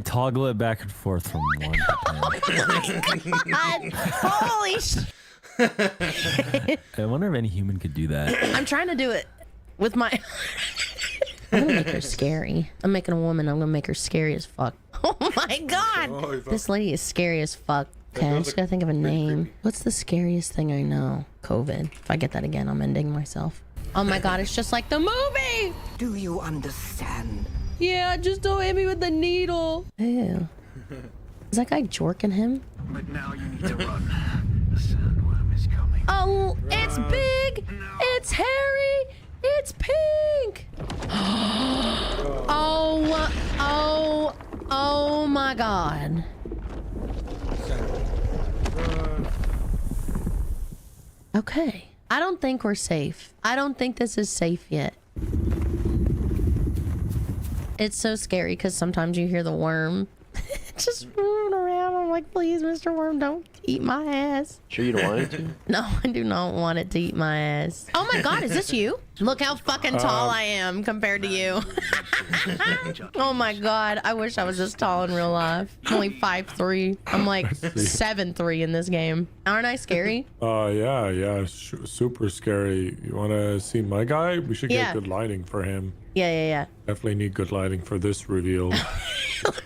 Toggle it back and forth from 1 to 10. Oh my God! Holy sh! I wonder if any human could do that. I'm trying to do it with my... I'm gonna make her scary. I'm making a woman. I'm gonna make her scary as fuck. Oh my God! This lady is scary as fuck. Okay, I just gotta think of a name. What's the scariest thing I know? COVID. If I get that again, I'm ending myself. Oh my God, it's just like the movie! Do you understand? Yeah, just don't hit me with the needle. Ew. Is that guy jorking him? But now you need to run. The sandworm is coming. Oh, it's big! It's hairy! It's pink! Oh my God. Okay. I don't think we're safe. I don't think this is safe yet. It's so scary because sometimes you hear the worm just moving around. I'm like, please, Mr. Worm, don't eat my ass. Sure you don't want it to? No, I do not want it to eat my ass. Oh my God, is this you? Look how fucking tall I am compared to you. Oh my God, I wish I was this tall in real life. I'm only 5'3". I'm like 7'3" in this game. Aren't I scary? Yeah, super scary. You want to see my guy? We should get good lighting for him. Yeah. Definitely need good lighting for this reveal.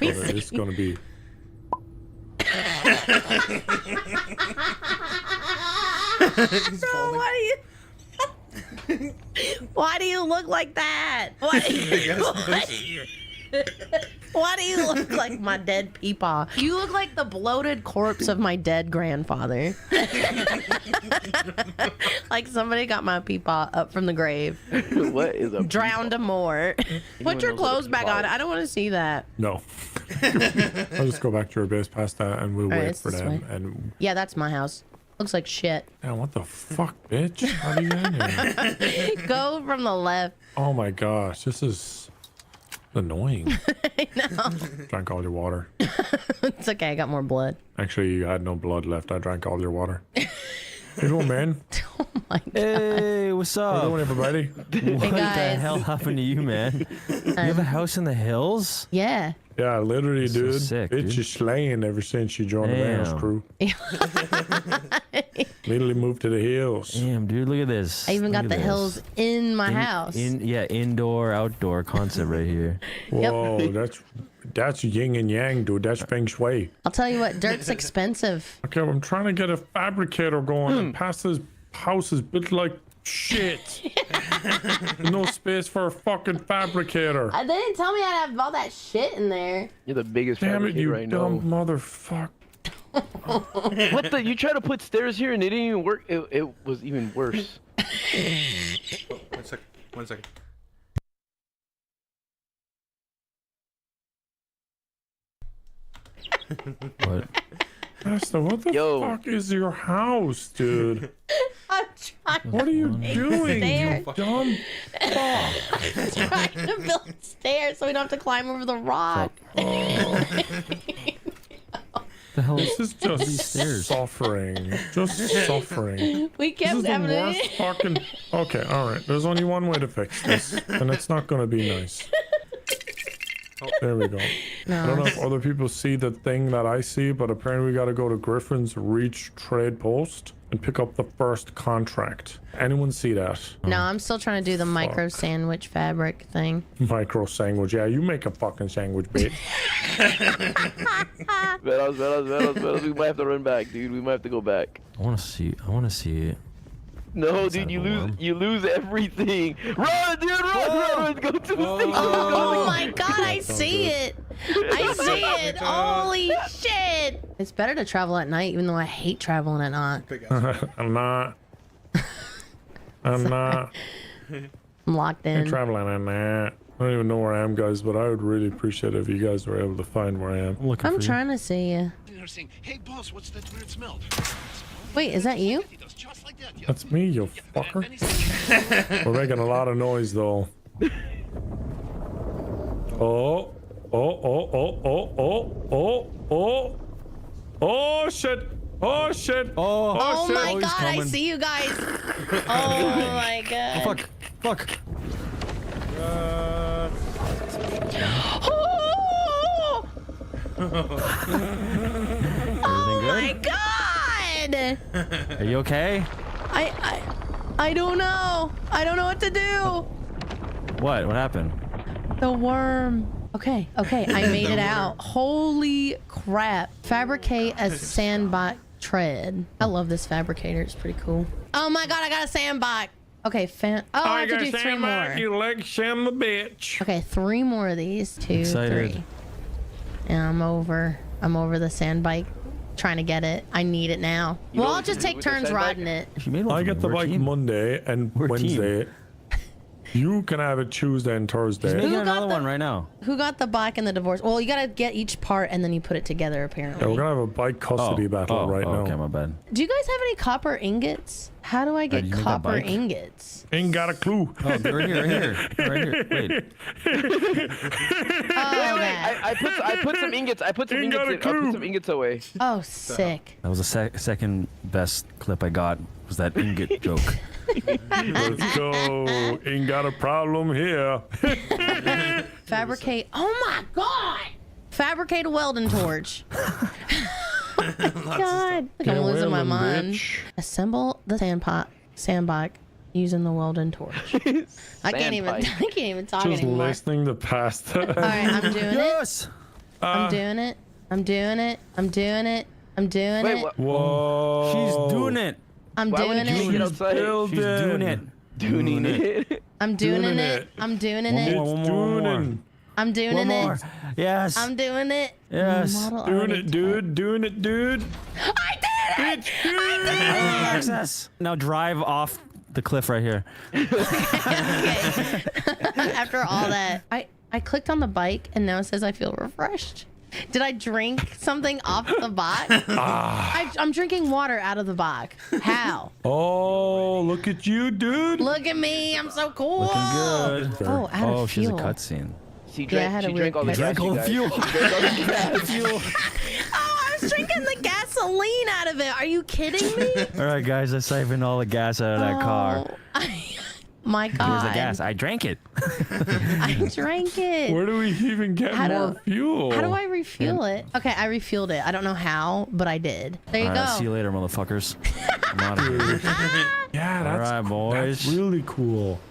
It's gonna be. Bro, why do you look like that? Why do you look like my dead peepaw? You look like the bloated corpse of my dead grandfather. Like somebody got my peepaw up from the grave. What is a drowned him more. Put your clothes back on. I don't want to see that. No. I'll just go back to our base past that and we'll wait for them. Way. And yeah, that's my house. Looks like shit. Damn, what the fuck, bitch? How do you get in here? Go from the left. Oh my gosh, this is annoying. I know. Drank all your water. It's okay, I got more blood. Actually, you had no blood left. I drank all your water. Hey, little man. Oh my God. Hey, what's up? How you doing, everybody? What the hell happened to you, man? You have a house in the hills? Yeah. Yeah, literally, That's so dude. sick, Bitch dude. is slaying ever since you joined the Vans crew. Literally moved to the hills. Damn, dude, look at this. I even got the hills in my house. Indoor, outdoor concept right here. Whoa, that's yin and yang, dude. That's feng shui. I'll tell you what, dirt's expensive. Okay, I'm trying to get a fabricator going, and past this house is built like shit. There's no space for a fucking fabricator. They didn't tell me I'd have all that shit in there. You're the biggest Damn it, fabricator you I know. dumb motherfucker. What the? You tried to put stairs here and it didn't even work. It was even worse. One second. What? Master, what the fuck is your house, dude? I'm trying. What are you doing, you Stairs. dumb fuck? I'm trying to build stairs so we don't have to climb over the rock. The hell? This is just suffering. Just suffering. We kept This is the having worst it. fucking. Okay, all right. There's only one way to fix this, and it's not gonna be nice. There we go. I don't know if other people see the thing that I see, but apparently we gotta go to Griffin's Reach Trade Post and pick up the first contract. Anyone see that? No, I'm still trying to do the micro sandwich fabric thing. Micro sandwich. Yeah, you make a fucking sandwich, bitch. Veros, we might have to run back, dude. We might have to go back. I want to see it. No, dude, you lose everything. Run, dude, run. Go to the station. Oh my god, I see it. I see it. Holy shit. It's better to travel at night, even though I hate traveling at night. I'm not. I'm not. I'm locked in. I'm traveling at night. I don't even know where I am, guys, but I would really appreciate it if you guys were able to find where I am. I'm trying to see you. Hey, boss, what's that weird smell? Wait, is that you? That's me, you fucker. We're making a lot of noise, though. Oh shit! Oh shit! Oh shit! my god, I see you guys. Oh my god. Fuck. Oh my god! Are you okay? I don't know. I don't know what to do. What happened? The worm. Okay, I made it out. Holy crap. Fabricate a sandbot tread. I love this fabricator. It's pretty cool. Oh my god, I got a sandbot. Okay, I have to do 3 more. You like Sam the bitch. Okay, 3 more of these. 2, Excited. 3. And I'm over the sand bike. Trying to get it. I need it now. Well, I'll just take turns riding it. I get the bike Monday and Wednesday. You can have it Tuesday and Thursday. He's making another one right now. Who got the bike and the divorce? Well, you gotta get each part and then you put it together, apparently. Yeah, we're gonna have a bike custody battle right now. Okay, my bad. Do you guys have any copper ingots? How do I get copper ingots? Ain't got a clue. Oh, right here. Wait. I put some ingots. I put some ingots away. Oh, sick. That was the second best clip I got. Was that ingot joke? Let's go. Ain't got a problem here. Fabricate. Oh my god! Fabricate a welding torch. Oh my god! I'm losing my mind. Assemble the sandbot using the welding torch. I can't even talk Just anymore. listening to pasta. All right, I'm doing yes. I'm doing it. I'm doing it. I'm doing it. I'm doing it. Whoa. She's doing it. I'm doing it. She's doing it. Doing it. I'm doing it. I'm doing it. One more. I'm doing One it. more. Yes. I'm doing it. Yes. Doing it, dude. Doing it, dude. I did it! I did it! Access. Now drive off the cliff right here. After all that, I clicked on the bike and now it says I feel refreshed. Did I drink something off the bike? I'm drinking water out of the bike. How? Oh, look at you, dude. Look at me. I'm so cool. Looking good. Oh, out of she's a fuel. cutscene. She drank all the fuel. Oh, I was drinking the gasoline out of it. Are you kidding me? All right, guys, I siphoned all the gas out of that car. My God. Here's the gas. I drank it. I drank it. Where do we even get more fuel? How do I refuel it? Okay, I refueled it. I don't know how, but I did. There you All go. right, see you later, motherfuckers. I'm out of here. Yeah, that's, all right, boys. That's really cool.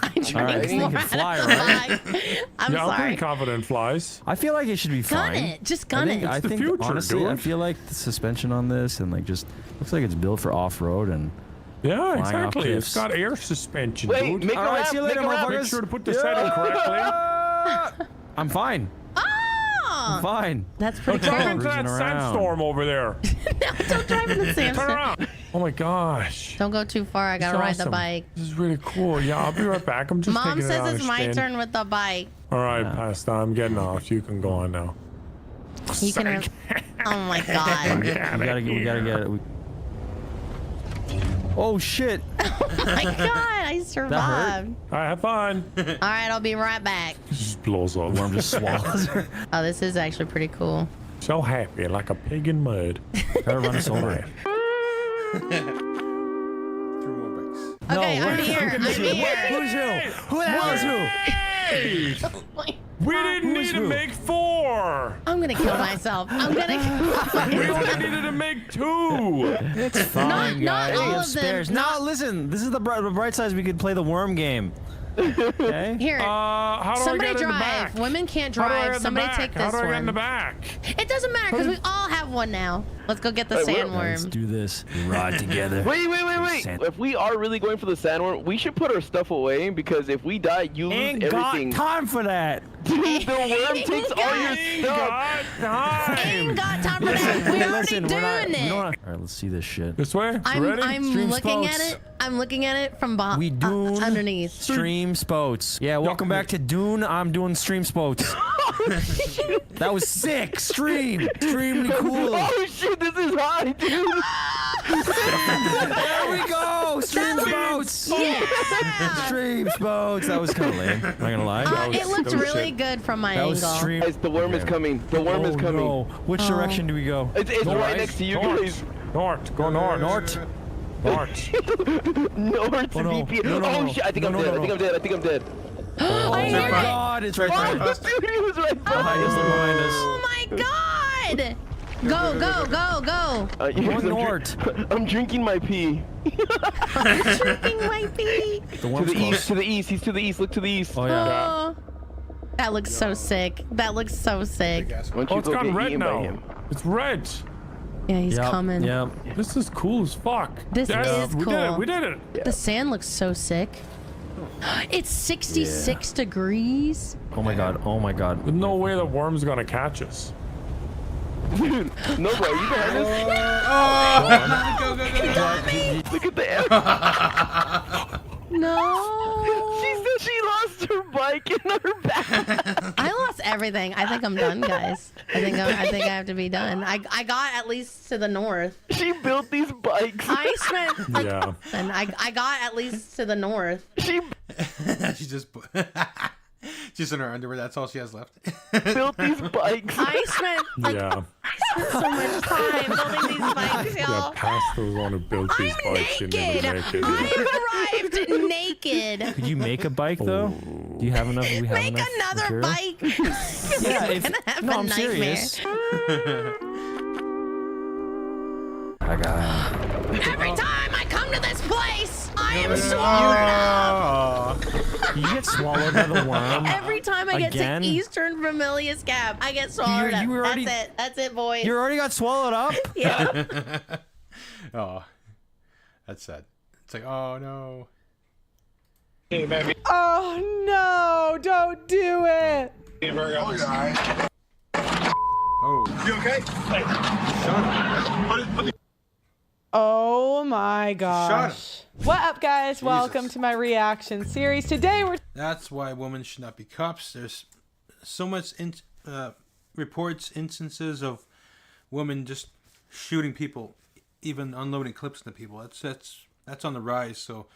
I drank all right, you more can out of fly, the right? bike. I'm yeah, I'm sorry. pretty confident flies. I feel like it should be Gun fine. it. Just gun it. I It's the think future, honestly, dude. I feel like the suspension on this and like just looks like it's built for off-road and Yeah, flying off exactly. It's cliffs. got air suspension, Wait, dude. make a All right, lap, see you later, make a lap. Make motherfuckers. sure to put the setting correctly. I'm fine. I'm fine. That's pretty Drive cool. into that Cruising around. sandstorm over there. Don't drive in the Turn Samsung. around. Oh my gosh. Don't go too far. I gotta This is ride the awesome. bike. This is really cool. Yeah, I'll be right back. I'm just Mom taking it on says a it's my spin. turn with the bike. All right, Pasta, I'm getting off. You can go on now. You can have... Oh my God. We gotta get it. Oh shit! Oh my God, I survived. All right, have fun. All right, I'll be right back. Just blows up. Worm just swallows her. Oh, this is actually pretty cool. So happy, like a pig in mud. Gotta run us over. Okay, I'm here. I'm here. Who's who? Who the hell is who? We didn't need to make 4. I'm gonna kill myself. I'm gonna kill myself. We only needed to make 2. It's fine, Not guys. all We have of them. spares. No, listen. This is the bright side. We could play the worm game. Okay. Here, how do somebody I get in the drive. back? Women can't How do I get drive. in the Somebody back? take this How do I get in the one. back? It doesn't matter because we all have one now. Let's go get the Let's sandworm. do this. We ride together. Wait. If we are really going for the sandworm, we should put our stuff away because if we die, you lose Ain't everything. got time for that. Dude, the worm takes all your stuff. Ain't got time for that. We're already doing it. All right, let's see this shit. This way. I'm Stream looking spots. at it. I'm looking at it from behind. We Dune underneath. Stream spots. Yeah, welcome back to Dune. I'm doing stream spots. That was sick. Extremely cool. Oh shit, this is high, dude. There we go. Stream spots. Yeah. Stream spots. That was kind of lame. Not gonna lie. It looked really good from my That angle. was stream. Guys, the worm is coming. The worm is coming. No. Which direction do we go? It's right next to you guys. North. Go north. North. North VP. No, Oh shit, I think I'm dead. I think I'm dead. Oh my god, it's right behind us. Dude, he was right Behind us, look behind us. Oh my god! Go. We're going north. I'm drinking my pee. Drinking my pee. The worm's close. To the east. He's to the east. Look to the east. Oh yeah. Oh, that looks so sick. That looks so sick. Why don't Oh, you it's go gone get red eaten by now. him? It's red. Yeah, he's coming. Yep. This is cool as fuck. This Yes, is we cool. did it. We did it. The sand looks so sick. It's 66 degrees. Oh my god. Oh my god. There's no way the worm's gonna catch us. Dude, no, bro, you behind us? Go. Look at the No. She said she lost her bike in her back. I lost everything. I think I'm done, guys. I think I have to be done. I got at least to the north. She built these bikes. I spent like, Yeah. and I got at least to the north. She She's just in her underwear. That's all she has left. built these bikes. I spent like Yeah. so much time building these bikes, Yeah, y'all. Pastor's one who built these bikes. You never Naked. make it. I arrived naked. Could you make a bike though? Do you have enough? We have Make enough another material? bike. Yeah, I'm gonna have a I'm nightmare. serious. I got Every time I come to this place, I am swallowed up. You get swallowed by the worm. Every time I get Again? to Eastern Familius Gap, I get swallowed up. you were already- That's it, boys. You already got swallowed up? Yeah. Oh, that's sad. It's like, oh no. Hey, baby. Oh no! Don't do it. Oh. You okay? Oh my gosh. What up, guys? Welcome to my reaction series. Today we're That's why women should not be cops. There's so much reports, instances of women just shooting people, even unloading clips into people. That's on the rise. So,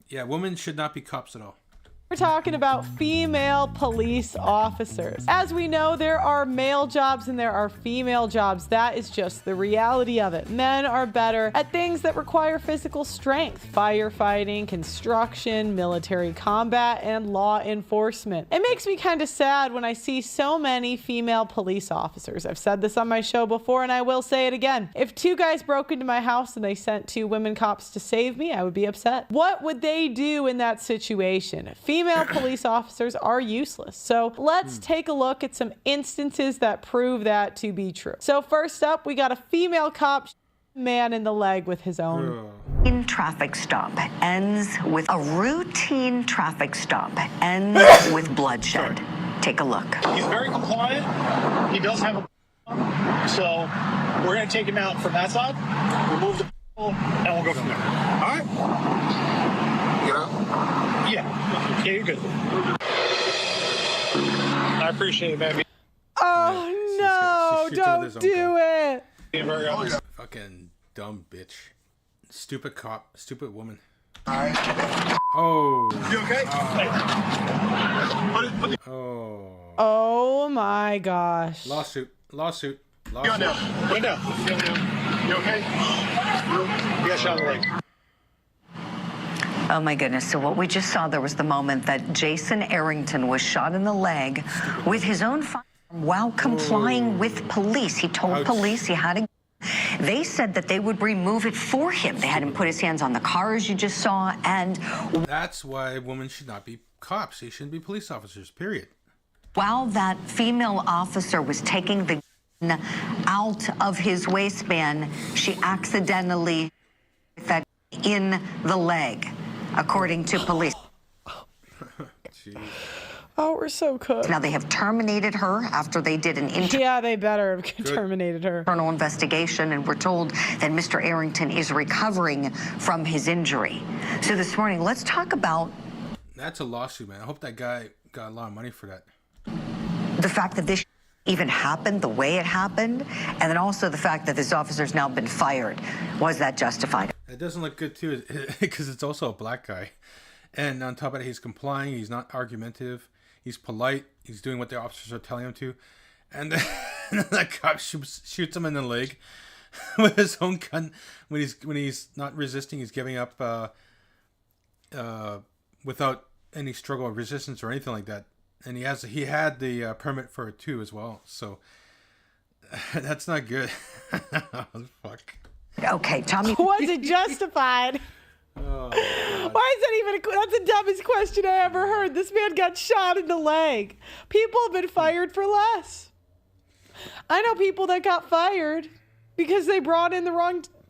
yeah, women should not be cops at all. talking about female police officers. As we know, there are male jobs and there are female jobs. That is just the reality of it. Men are better at things that require physical strength: firefighting, construction, military combat, and law enforcement. It makes me kind of sad when I see so many female police officers. I've said this on my show before and I will say it again. If two guys broke into my house and they sent 2 women cops to save me, I would be upset. What would they do in that situation? Female police officers are useless. So let's take a look at some instances that prove that to be true. So first up, we got a female cop man in the leg with his own. Traffic stop ends with a routine traffic stop ends with bloodshed. Take a look. He's very compliant. He does have a so we're going to take him out from that side, remove the and we'll go from there. All right? Get out? Yeah, you're good. I appreciate it, baby. Oh no, don't do it. Fucking dumb bitch. Stupid cop. Stupid woman. Oh. You okay? Oh. Oh my gosh. Lawsuit. Lawsuit. Go down. Go down. You okay? You got shot in the leg. Oh my goodness. So what we just saw there was the moment that Jason Arrington was shot in the leg with his own firearm while complying with police. He told police he had to. They said that they would remove it for him. They had him put his hands on the car, as you just saw, and that's why women should not be cops. They shouldn't be police officers, period. While that female officer was taking the gun out of his waistband, she accidentally put that in the leg, according to police. Oh, we're so cooked. Now, they have terminated her after they did an Yeah, they better have terminated her. Internal investigation, and we're told that Mr. Arrington is recovering from his injury. So this morning, let's talk about... That's a lawsuit, man. I hope that guy got a lot of money for that. The fact that this even happened the way it happened, and then also the fact that this officer's now been fired. Was that justified? It doesn't look good, too, because it's also a black guy. And on top of it, he's complying. He's not argumentative. He's polite. He's doing what the officers are telling him to. And then that cop shoots him in the leg with his own gun. When he's not resisting, he's giving up without any struggle or resistance or anything like that. And he had the permit for it too as well. So that's not good. Fuck. Okay, Tommy. Was it justified? Oh, why is that even that's the dumbest question I ever heard. This man got shot in the leg. People have been fired for less. I know people that got fired because they brought in the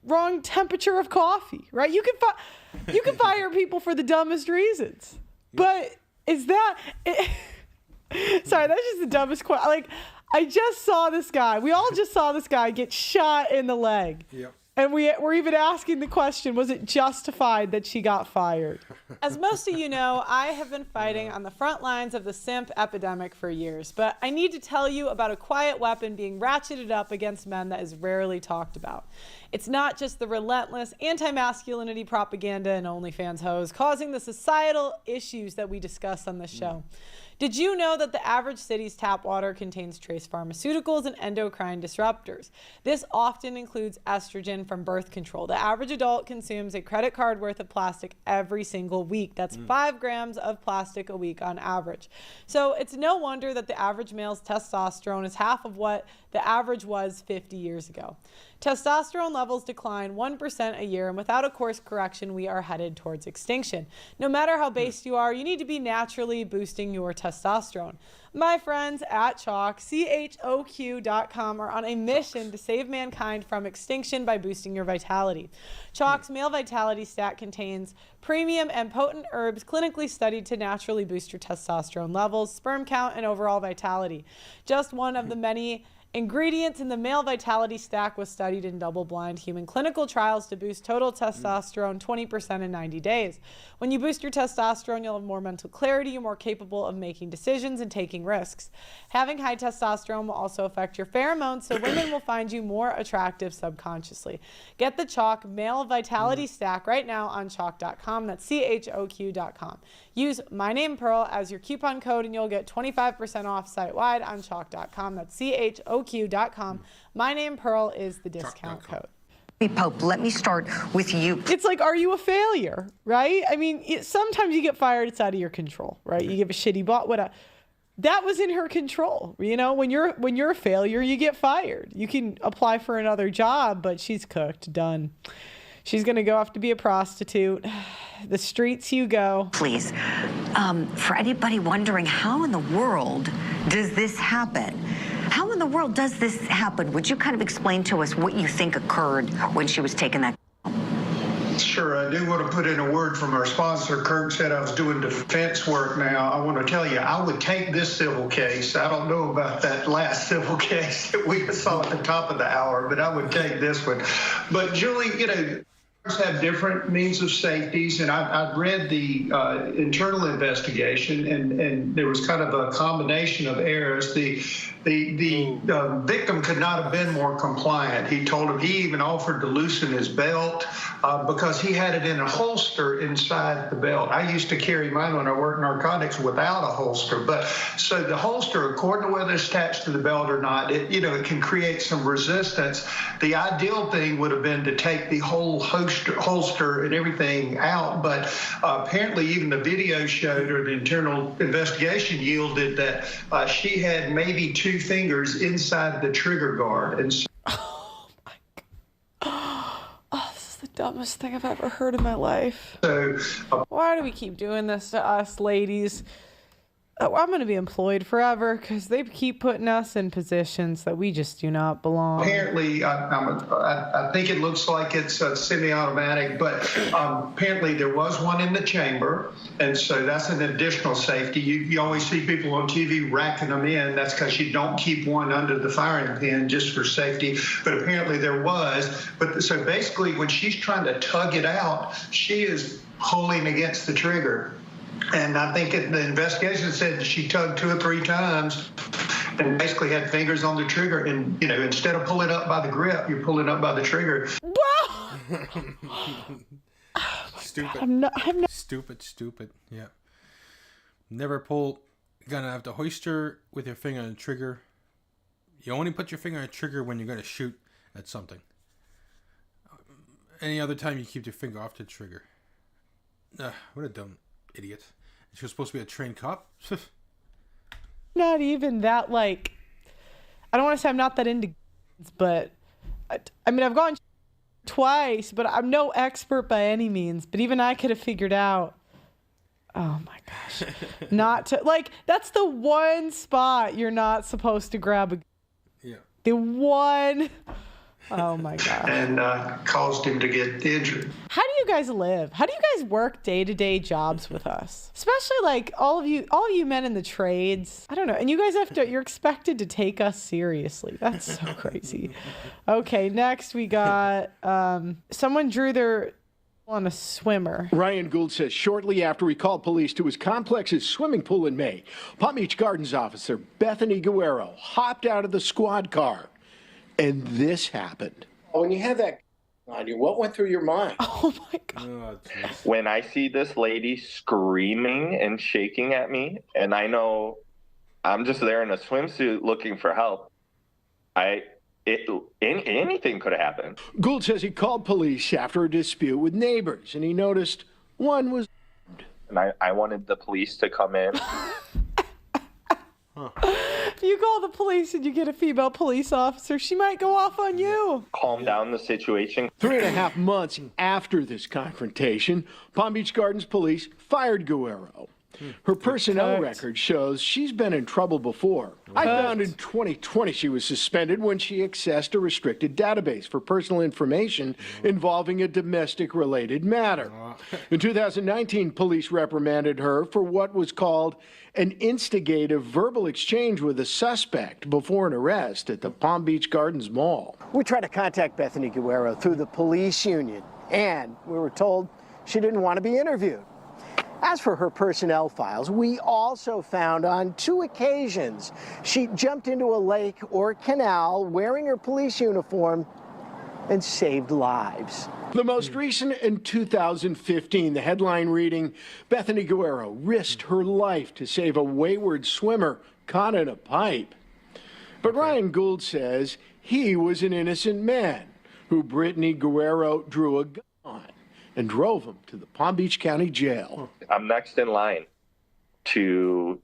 wrong temperature of coffee, right? You can fire people for the dumbest reasons. But is that sorry, that's just the dumbest question. Like, I just saw this guy. We all just saw this guy get shot in the leg. Yep. And we're even asking the question, was it justified that she got fired? As most of you know, I have been fighting on the front lines of the simp epidemic for years, but I need to tell you about a quiet weapon being ratcheted up against men that is rarely talked about. It's not just the relentless anti-masculinity propaganda and OnlyFans hoes causing the societal issues that we discuss on this show. Did you know that the average city's tap water contains trace pharmaceuticals and endocrine disruptors? This often includes estrogen from birth control. The average adult consumes a credit card worth of plastic every single week. That's 5 grams of plastic a week on average. So it's no wonder that the average male's testosterone is half of what the average was 50 years ago. Testosterone levels decline 1% a year, and without a course correction, we are headed towards extinction. No matter how based you are, you need to be naturally boosting your testosterone. My friends at Chalk, CHOQ.com, are on a mission to save mankind from extinction by boosting your vitality. Chalk's Male Vitality Stack contains premium and potent herbs clinically studied to naturally boost your testosterone levels, sperm count, and overall vitality. Just one of the many ingredients in the Male Vitality Stack was studied in double-blind human clinical trials to boost total testosterone 20% in 90 days. When you boost your testosterone, you'll have more mental clarity, you're more capable of making decisions and taking risks. Having high testosterone will also affect your pheromones, so women will find you more attractive subconsciously. Get the Chalk Male Vitality Stack right now on Chalk.com. That's CHOQ.com. Use my name Pearl as your coupon code and you'll get 25% off site-wide on Chalk.com. That's CHOQ.com. My name Pearl is the discount code. Pope, let me start with you. It's like, are you a failure, right? I mean, sometimes you get fired, it's out of your control, right? You give a shitty boss, whatever. That was in her control. You know, when you're a failure, you get fired. You can apply for another job, but she's cooked, done. She's going to go off to be a prostitute. The streets you go. Please, for anybody wondering how in the world does this happen? How in the world does this happen? Would you kind of explain to us what you think occurred when she was taking that? Sure, I do want to put in a word from our sponsor. Kirk said I was doing defense work now. I want to tell you, I would take this civil case. I don't know about that last civil case that we saw at the top of the hour, but I would take this one. But Julie, you know, have different means of safeties, and I've read the internal investigation, and there was kind of a combination of errors. The victim could not have been more compliant. He told him, he even offered to loosen his belt because he had it in a holster inside the belt. I used to carry mine when I worked narcotics without a holster, but so the holster, according to whether it's attached to the belt or not, it can create some resistance. The ideal thing would have been to take the whole holster and everything out, but apparently even the video showed, or the internal investigation yielded, that she had maybe 2 fingers inside the trigger guard. And so this is the dumbest thing I've ever heard in my life. So, why do we keep doing this to us, ladies? I'm going to be employed forever because they keep putting us in positions that we just do not belong. Apparently, I think it looks like it's semi-automatic, but apparently there was one in the chamber, and so that's an additional safety. You always see people on TV racking them in. That's because you don't keep one under the firing pin just for safety, but apparently there was. But so basically, when she's trying to tug it out, she is pulling against the trigger. And I think the investigation said that she tugged 2 or 3 times and basically had fingers on the trigger. And, instead of pulling up by the grip, you're pulling up by the trigger. Stupid. I'm not. Stupid. Yeah. Never pull. You're going to have to hoister with your finger on the trigger. You only put your finger on the trigger when you're going to shoot at something. Any other time, you keep your finger off the trigger. What a dumb idiot. She was supposed to be a trained cop. Not even that, I don't want to say I'm not that into, but I mean, I've gone twice, but I'm no expert by any means. But even I could have figured out, oh my gosh, not to, that's the one spot you're not supposed to grab a. Yeah. The one. Oh my God. And caused him to get injured. How do you guys live? How do you guys work day-to-day jobs with us? Especially all of you men in the trades. I don't know. And you guys you're expected to take us seriously. That's so crazy. Okay, next we got someone drew their on a swimmer. Ryan Gould says shortly after he called police to his complex's swimming pool in May, Palm Beach Gardens officer Bethany Guerrero hopped out of the squad car. And this happened. When you have that on you, what went through your mind? Oh my God. When I see this lady screaming and shaking at me, and I know I'm just there in a swimsuit looking for help, anything could have happened. Gould says he called police after a dispute with neighbors, and he noticed one was armed. And I wanted the police to come in. If you call the police and you get a female police officer, she might go off on you. Calm down the situation. 3.5 months after this confrontation, Palm Beach Gardens police fired Guerrero. Her personnel record shows she's been in trouble before. I found in 2020 she was suspended when she accessed a restricted database for personal information involving a domestic-related matter. In 2019, police reprimanded her for what was called an instigative verbal exchange with a suspect before an arrest at the Palm Beach Gardens Mall. We tried to contact Bethany Guerrero through the police union, and we were told she didn't want to be interviewed. As for her personnel files, we also found on 2 occasions she jumped into a lake or canal wearing her police uniform and saved lives. The most recent in 2015, the headline reading, Bethany Guerrero risked her life to save a wayward swimmer caught in a pipe. But Ryan Gould says he was an innocent man who Brittany Guerrero drew a gun on and drove him to the Palm Beach County Jail. I'm next in line to,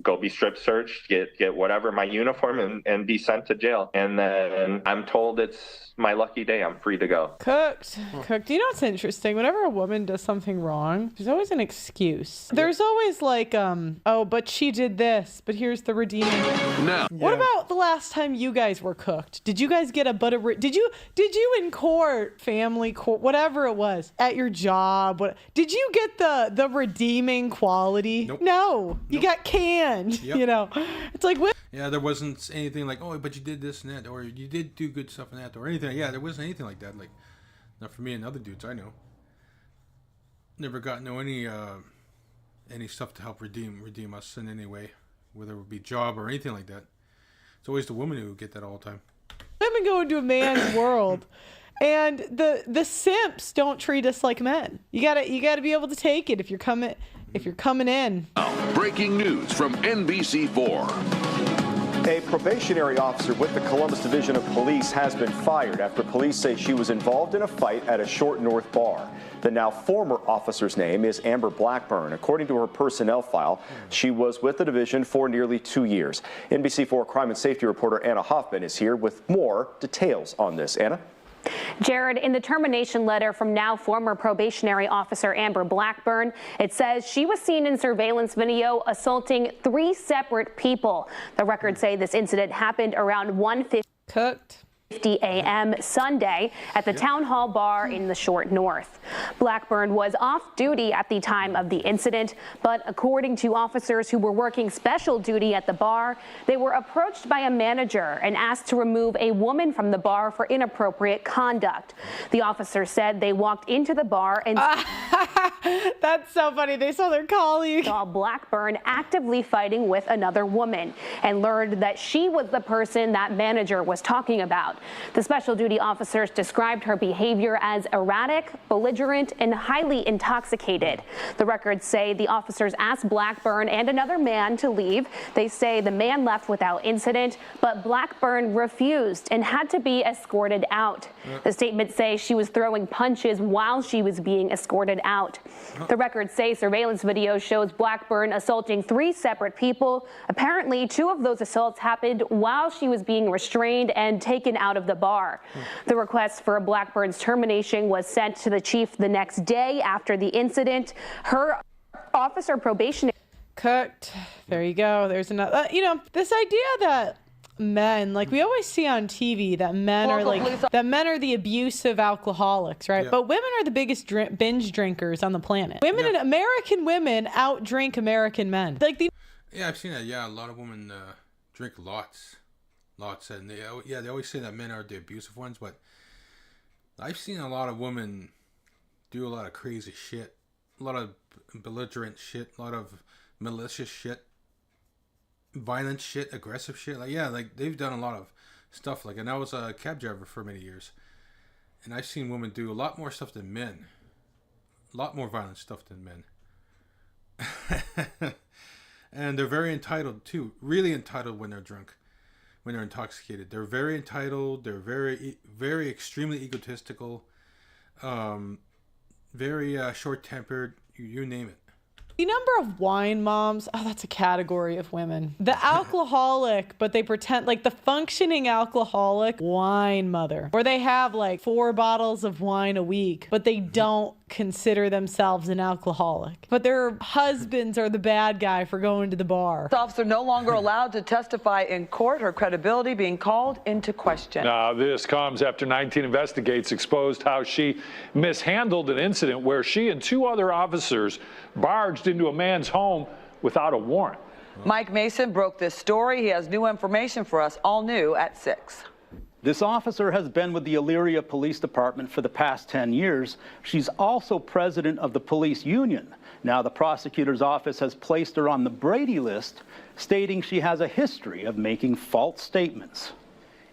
go be strip searched, get whatever, my uniform, and be sent to jail. And then I'm told it's my lucky day. I'm free to go. Cooked. Do you know what's interesting? Whenever a woman does something wrong, there's always an excuse. There's always but she did this, but here's the redeeming. No. What about the last time you guys were cooked? Did you guys get did you in court, family court, whatever it was, at your job? Did you get the redeeming quality? Nope. No. You got canned. Yep. It's like, yeah, there wasn't anything like, oh, but you did this and that, or you did do good stuff and that, or anything. Yeah, there wasn't anything like that. Not for me and other dudes I know. Never got any stuff to help redeem us in any way, whether it would be job or anything like that. It's always the women who get that all the time. Women go into a man's world, and the simps don't treat us like men. You gotta be able to take it if you're coming in. Breaking news from NBC4. A probationary officer with the Columbus Division of Police has been fired after police say she was involved in a fight at a Short North bar. The now former officer's name is Amber Blackburn. According to her personnel file, she was with the division for nearly 2 years. NBC4 crime and safety reporter Anna Hoffman is here with more details on this. Anna? Jared, in the termination letter from now former probationary officer Amber Blackburn, it says she was seen in surveillance video assaulting 3 separate people. The records say this incident happened around 1:50 a.m. Sunday at the Town Hall Bar in the Short North. Blackburn was off duty at the time of the incident, but according to officers who were working special duty at the bar, they were approached by a manager and asked to remove a woman from the bar for inappropriate conduct. The officers said they walked into the bar and that's so funny. They saw their colleague. Saw Blackburn actively fighting with another woman and learned that she was the person that manager was talking about. The special duty officers described her behavior as erratic, belligerent, and highly intoxicated. The records say the officers asked Blackburn and another man to leave. They say the man left without incident, but Blackburn refused and had to be escorted out. The statements say she was throwing punches while she was being escorted out. The records say surveillance video shows Blackburn assaulting 3 separate people. Apparently, 2 of those assaults happened while she was being restrained and taken out of the bar. The request for Blackburn's termination was sent to the chief the next day after the incident. Her officer probation cooked. There you go. There's another. This idea that men, like we always see on TV, that men are the abusive alcoholics, right? Yeah. But women are the biggest binge drinkers on the planet. American women outdrink American men. Yeah, I've seen that. Yeah, a lot of women drink lots, and they always say that men are the abusive ones, but I've seen a lot of women do a lot of crazy shit, a lot of belligerent shit, a lot of malicious shit, violent shit, aggressive shit. Like they've done a lot of stuff. And I was a cab driver for many years, and I've seen women do a lot more stuff than men, a lot more violent stuff than men. And they're very entitled too, really entitled when they're drunk, when they're intoxicated. They're very entitled. They're very, very extremely egotistical, very short-tempered. You name it. The number of wine moms, that's a category of women. The alcoholic, but they pretend like the functioning alcoholic wine mother, where they have 4 bottles of wine a week, but they don't consider themselves an alcoholic. But their husbands are the bad guy for going to the bar. The officer no longer allowed to testify in court, her credibility being called into question. Now, this comes after 19 Investigates exposed how she mishandled an incident where she and 2 other officers barged into a man's home without a warrant. Mike Mason broke this story. He has new information for us, all new at 6. This officer has been with the Elyria Police Department for the past 10 years. She's also president of the police union. Now the prosecutor's office has placed her on the Brady list, stating she has a history of making false statements.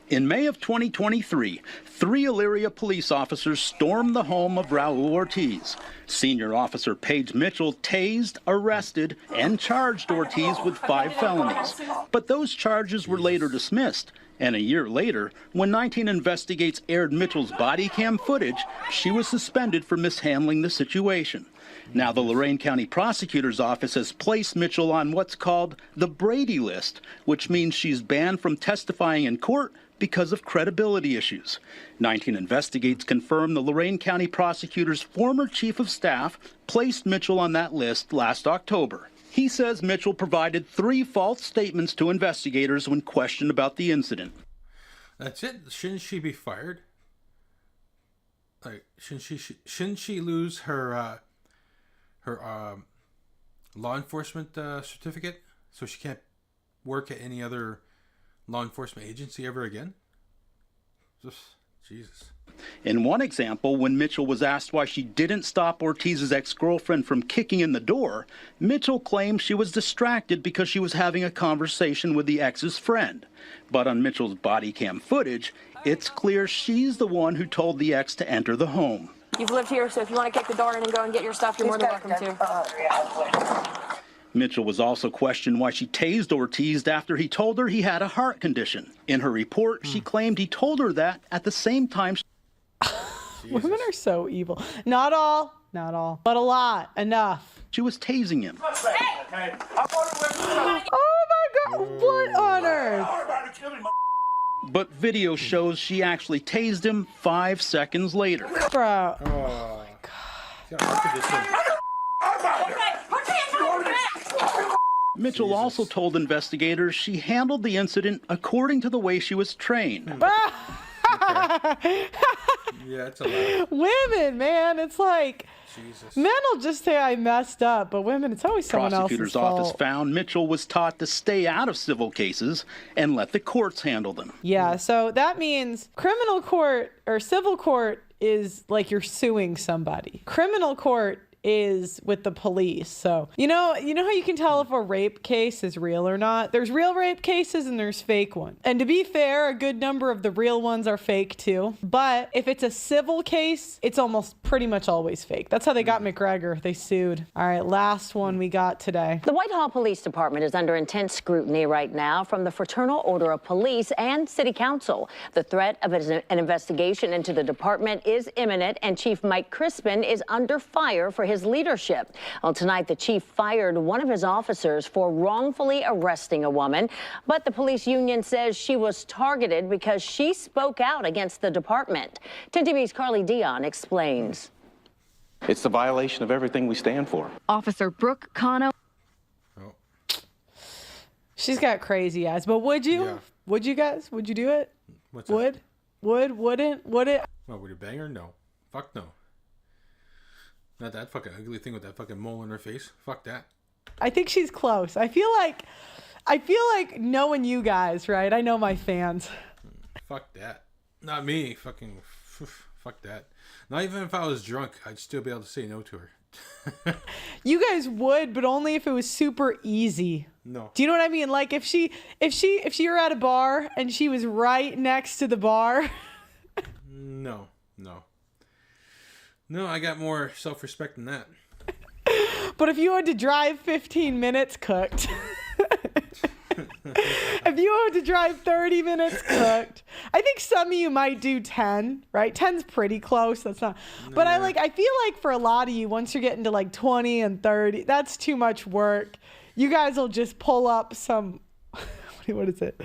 In May of 2023, 3 Elyria police officers stormed the home of Raul Ortiz. Senior Officer Paige Mitchell tased, arrested, and charged Ortiz with 5 felonies. But those charges were later dismissed. And a year later, when 19 Investigates aired Mitchell's body cam footage, she was suspended for mishandling the situation. Now the Lorain County Prosecutor's Office has placed Mitchell on what's called the Brady list, which means she's banned from testifying in court because of credibility issues. 19 Investigates confirmed the Lorain County Prosecutor's former chief of staff placed Mitchell on that list last October. He says Mitchell provided 3 false statements to investigators when questioned about the incident. That's it? Shouldn't she be fired? Shouldn't she lose her law enforcement certificate, so she can't work at any other law enforcement agency ever again? Jesus. In one example, when Mitchell was asked why she didn't stop Ortiz's ex-girlfriend from kicking in the door, Mitchell claimed she was distracted because she was having a conversation with the ex's friend. But on Mitchell's body cam footage, it's clear she's the one who told the ex to enter the home. You've lived here, so if you want to kick the door in and go and get your stuff, you're more than welcome to. Mitchell was also questioned why she tased Ortiz after he told her he had a heart condition. In her report, she claimed he told her that at the same time. Women are so evil. Not all, but a lot. Enough. She was tasing him. Oh my God, what on earth? But video shows she actually tased him 5 seconds later. Bro. Oh my God. Mitchell also told investigators she handled the incident according to the way she was trained. Yeah, it's a lot. Women, man, it's like Jesus. Men will just say I messed up, but women, it's always someone else's Prosecutor's fault. office found Mitchell was taught to stay out of civil cases and let the courts handle them. Yeah, so that means criminal court or civil court is like you're suing somebody. Criminal court is with the police. So, you know how you can tell if a rape case is real or not? There's real rape cases and there's fake ones. And to be fair, a good number of the real ones are fake too. But if it's a civil case, it's almost pretty much always fake. That's how they got McGregor. They sued. All right, last one we got today. The Whitehall Police Department is under intense scrutiny right now from the Fraternal Order of Police and City Council. The threat of an investigation into the department is imminent, and Chief Mike Crispin is under fire for his leadership. Well, tonight the chief fired one of his officers for wrongfully arresting a woman, but the police union says she was targeted because she spoke out against the department. 10 TV's Carly Dion explains. It's the violation of everything we stand for. Officer Brooke Cano. She's got crazy eyes, but would you? Yeah. Would you guys? Would you do it? What's would? That? Wouldn't? Would it? Well, would you bang her? No. Fuck no. Not that fucking ugly thing with that fucking mole in her face. Fuck that. I think she's close. I feel like knowing you guys, right? I know my fans. Fuck that. Not me. Fucking fuck that. Not even if I was drunk, I'd still be able to say no to her. You guys would, but only if it was super easy. No. Do you know what I mean? Like if she were at a bar and she was right next to the bar. No. No, I got more self-respect than that. But if you had to drive 15 minutes cooked. If you had to drive 30 minutes cooked. I think some of you might do 10, right? 10's pretty close. That's not. But I feel like for a lot of you, once you're getting to like 20 and 30, that's too much work. You guys will just pull up some, what is it?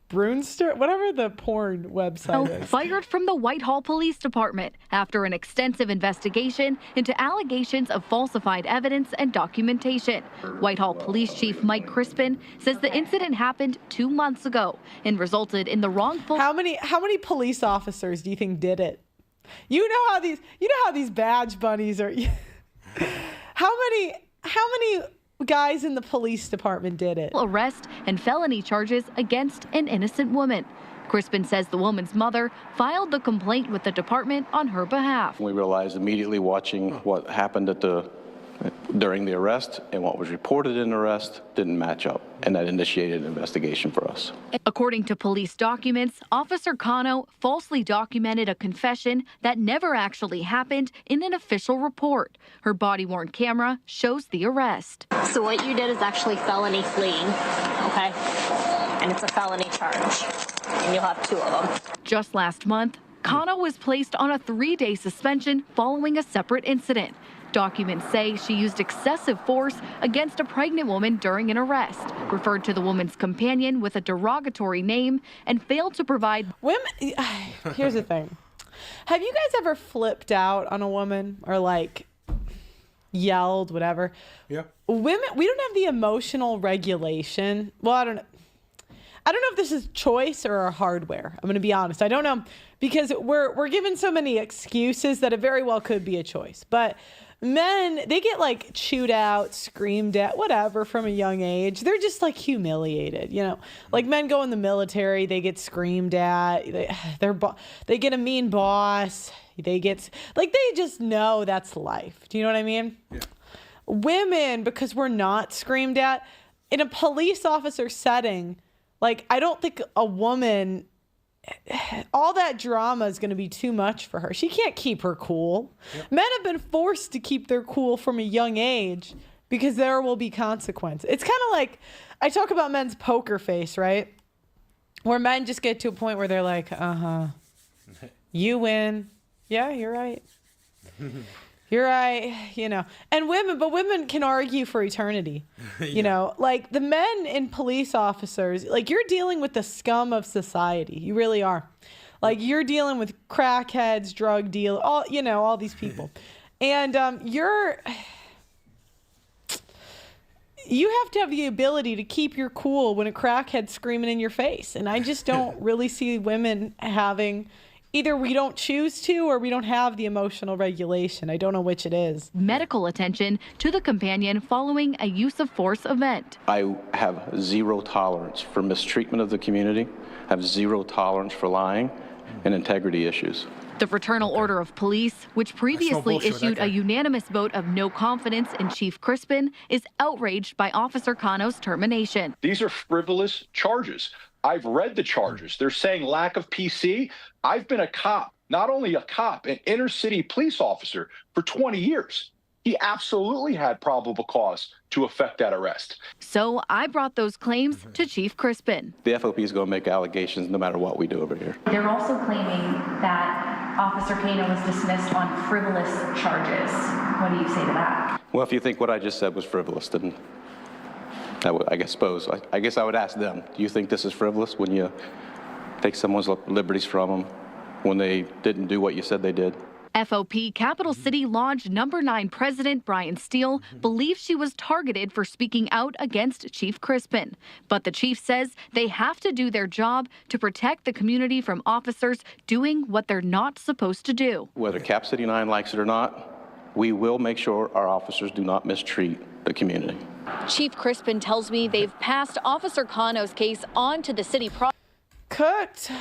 Brunster, whatever the porn website is. Fired from the Whitehall Police Department after an extensive investigation into allegations of falsified evidence and documentation. Whitehall Police Chief Mike Crispin says the incident happened 2 months ago and resulted in the wrongful. How many police officers do you think did it? You know how these badge bunnies are. How many guys in the police department did it? Arrest and felony charges against an innocent woman. Crispin says the woman's mother filed the complaint with the department on her behalf. We realized immediately watching what happened during the arrest and what was reported in the arrest didn't match up, and that initiated an investigation for us. According to police documents, Officer Cano falsely documented a confession that never actually happened in an official report. Her body-worn camera shows the arrest. So what you did is actually felony fleeing, okay? And it's a felony charge, and you'll have 2 of them. Just last month, Cano was placed on a 3-day suspension following a separate incident. Documents say she used excessive force against a pregnant woman during an arrest, referred to the woman's companion with a derogatory name, and failed to provide. Women, here's the thing. Have you guys ever flipped out on a woman or like yelled, whatever? Yeah. Women, we don't have the emotional regulation. Well, I don't know if this is choice or hardware. I'm going to be honest. I don't know, because we're given so many excuses that it very well could be a choice. But men, they get like chewed out, screamed at, whatever from a young age. They're just like humiliated, you know. Like men go in the military, they get screamed at. They get a mean boss. They just know that's life. Do you know what I mean? Yeah. Women, because we're not screamed at in a police officer setting, like I don't think a woman, all that drama is going to be too much for her. She can't keep her cool. Yep. Men have been forced to keep their cool from a young age because there will be consequence. It's kind of like, I talk about men's poker face, right? Where men just get to a point where they're like, you win. Yeah, you're right. You're right, you know. And women can argue for eternity. Yeah. You know, like the men in police officers, like you're dealing with the scum of society. You really are. Like you're dealing with crackheads, drug dealers, all these people. And you have to have the ability to keep your cool when a crackhead's screaming in your face. And I just don't really see women having. Either we don't choose to or we don't have the emotional regulation. I don't know which it is. Medical attention to the companion following a use of force event. I have zero tolerance for mistreatment of the community. I have zero tolerance for lying and integrity issues. The Fraternal Order of Police, which previously issued a unanimous vote of no confidence in Chief Crispin, is outraged by Officer Cano's termination. These are frivolous charges. I've read the charges. They're saying lack of PC. I've been a cop, not only a cop, an inner city police officer for 20 years. He absolutely had probable cause to effect that arrest. So I brought those claims to Chief Crispin. The FOP is going to make allegations no matter what we do over here. They're also claiming that Officer Cano was dismissed on frivolous charges. What do you say to that? Well, if you think what I just said was frivolous, then I guess I would ask them, do you think this is frivolous when you take someone's liberties from them when they didn't do what you said they did? FOP Capital City Lodge No. 9 President Brian Steele believes she was targeted for speaking out against Chief Crispin. But the chief says they have to do their job to protect the community from officers doing what they're not supposed to do. Whether Cap City 9 likes it or not, we will make sure our officers do not mistreat the community. Chief Crispin tells me they've passed Officer Cano's case on to the city cooked.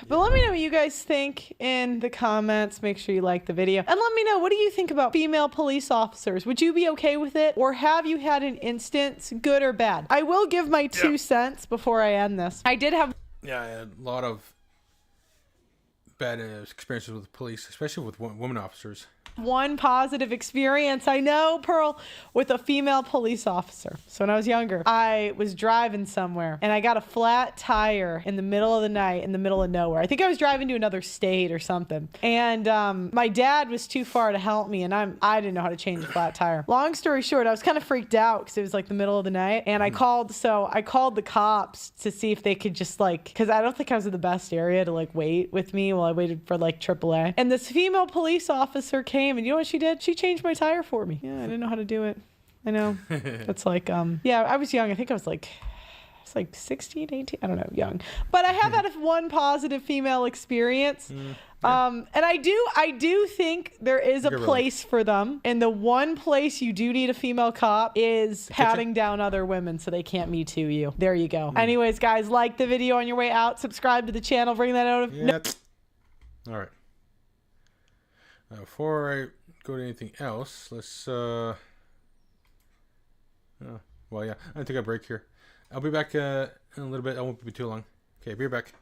But let me know what you guys think in the comments. Make sure you like the video. And let me know, what do you think about female police officers? Would you be okay with it? Or have you had an instance, good or bad? I will give my 2 cents before I end this. I did have... Yeah, I had a lot of bad experiences with police, especially with women officers. One positive experience, I know, Pearl, with a female police officer. So when I was younger, I was driving somewhere and I got a flat tire in the middle of the night in the middle of nowhere. I think I was driving to another state or something. And my dad was too far to help me, and I didn't know how to change a flat tire. Long story short, I was kind of freaked out because it was like the middle of the night, and I called the cops to see if they could just because I don't think I was in the best area to wait with me while I waited for AAA. And this female police officer came, and you know what she did? She changed my tire for me. Yeah, I didn't know how to do it. I know. It's yeah, I was young. I think I was 16, 18. I don't know, young. But I have had one positive female experience. And I do think there is a place for them. And the one place you do need a female cop is patting down other women so they can't Me Too you. There you go. Anyways, guys, like the video on your way out. Subscribe to the channel. Ring that notification. All right. Before I go to anything else, let's well, yeah, I'm gonna take a break here. I'll be back in a little bit. I won't be too long. Okay, be right back.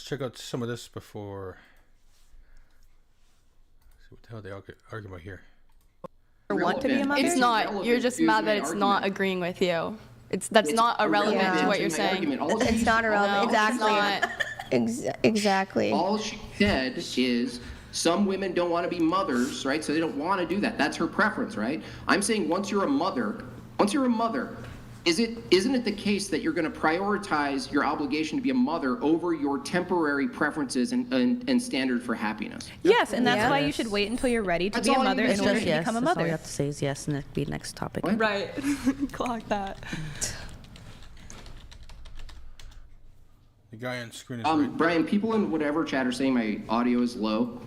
check out some of this before. Let's see what the hell they argue about here. Want to be a mother? It's not. You're just mad that it's not agreeing with you. That's not irrelevant to what you're saying. It's not irrelevant. Exactly. All she said is some women don't want to be mothers, right? So they don't want to do that. That's her preference, right? I'm saying once you're a mother, isn't it the case that you're going to prioritize your obligation to be a mother over your temporary preferences and standard for happiness? Yes, and that's why you should wait until you're ready to be a mother in order to become a mother. All you have to say is yes, and it'd be next topic. Right. Clock that. The guy on screen is Brian, people in whatever chat are saying my audio is low.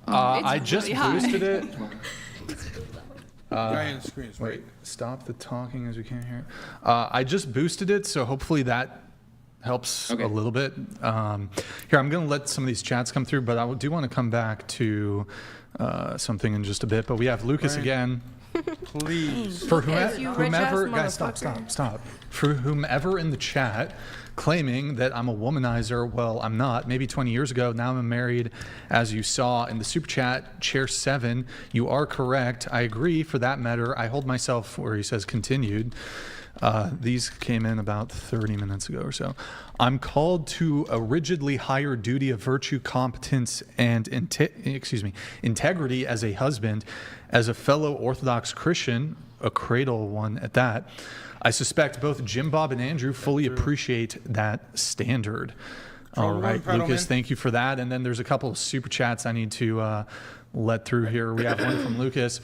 I just boosted it. Guy on the screen is wait, stop the talking as we can't hear it. I just boosted it, so hopefully that helps a little bit. Here, I'm going to let some of these chats come through, but I do want to come back to something in just a bit. But we have Lucas again. Please. For whomever, guys, stop. For whomever in the chat claiming that I'm a womanizer, well, I'm not. Maybe 20 years ago, now I'm married, as you saw in the super chat, Chair 7. You are correct. I agree. For that matter, I hold myself where he says continued. These came in about 30 minutes ago or so. I'm called to a rigidly higher duty of virtue, competence, and integrity as a husband, as a fellow Orthodox Christian, a cradle one at that. I suspect both Jim Bob and Andrew fully appreciate that standard. All right, Lucas, thank you for that. And then there's a couple of super chats I need to let through here. We have one from Lucas.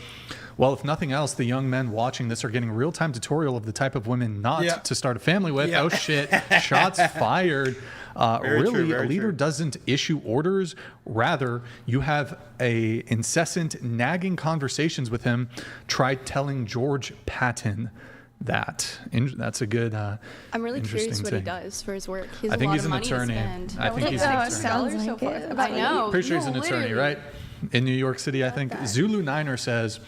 Well, if nothing else, the young men watching this are getting a real-time tutorial of the type of women not to start a family with. Oh, shit. Shots fired. Really, a leader doesn't issue orders. Rather, you have a incessant, nagging conversations with him. Try telling George Patton that. That's a good, I'm really curious what he does for his work. I think he's an attorney. I think he's an attorney. I know. Pretty sure he's an attorney, right? In New York City, I think. Zulu Niner says,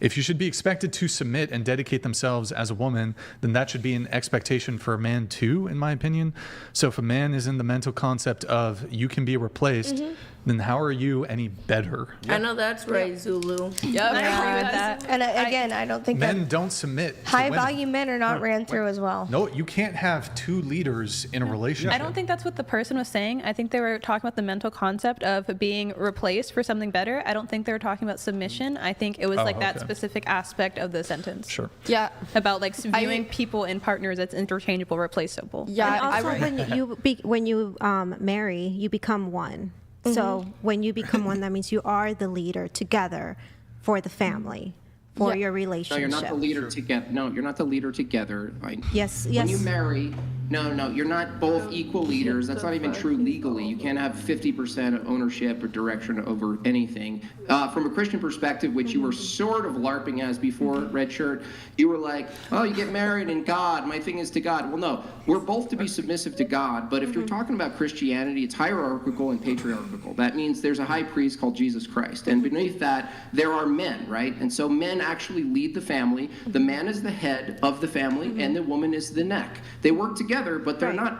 if you should be expected to submit and dedicate themselves as a woman, then that should be an expectation for a man too, in my opinion. So if a man is in the mental concept of you can be replaced, then how are you any better? I know that's right, Zulu. Yep, I agree with that. And again, I don't think men don't submit. High value men are not ran through as well. No, you can't have two leaders in a relationship. I don't think that's what the person was saying. I think they were talking about the mental concept of being replaced for something better. I don't think they were talking about submission. I think it was that specific aspect of the sentence. Sure. Yeah. About like viewing people and partners as interchangeable, replaceable. Yeah. And also when you marry, you become one. So when you become one, that means you are the leader together for the family, for your relationship. No, you're not the leader together. No, you're not the leader together. Yes. When you marry, no, you're not both equal leaders. That's not even true legally. You can't have 50% ownership or direction over anything. From a Christian perspective, which you were sort of LARPing as before, Red Shirt, you were like, oh, you get married and God, my thing is to God. Well, no, we're both to be submissive to God, but if you're talking about Christianity, it's hierarchical and patriarchal. That means there's a high priest called Jesus Christ, and beneath that, there are men, right? And so men actually lead the family. The man is the head of the family, and the woman is the neck. They work together, but they're not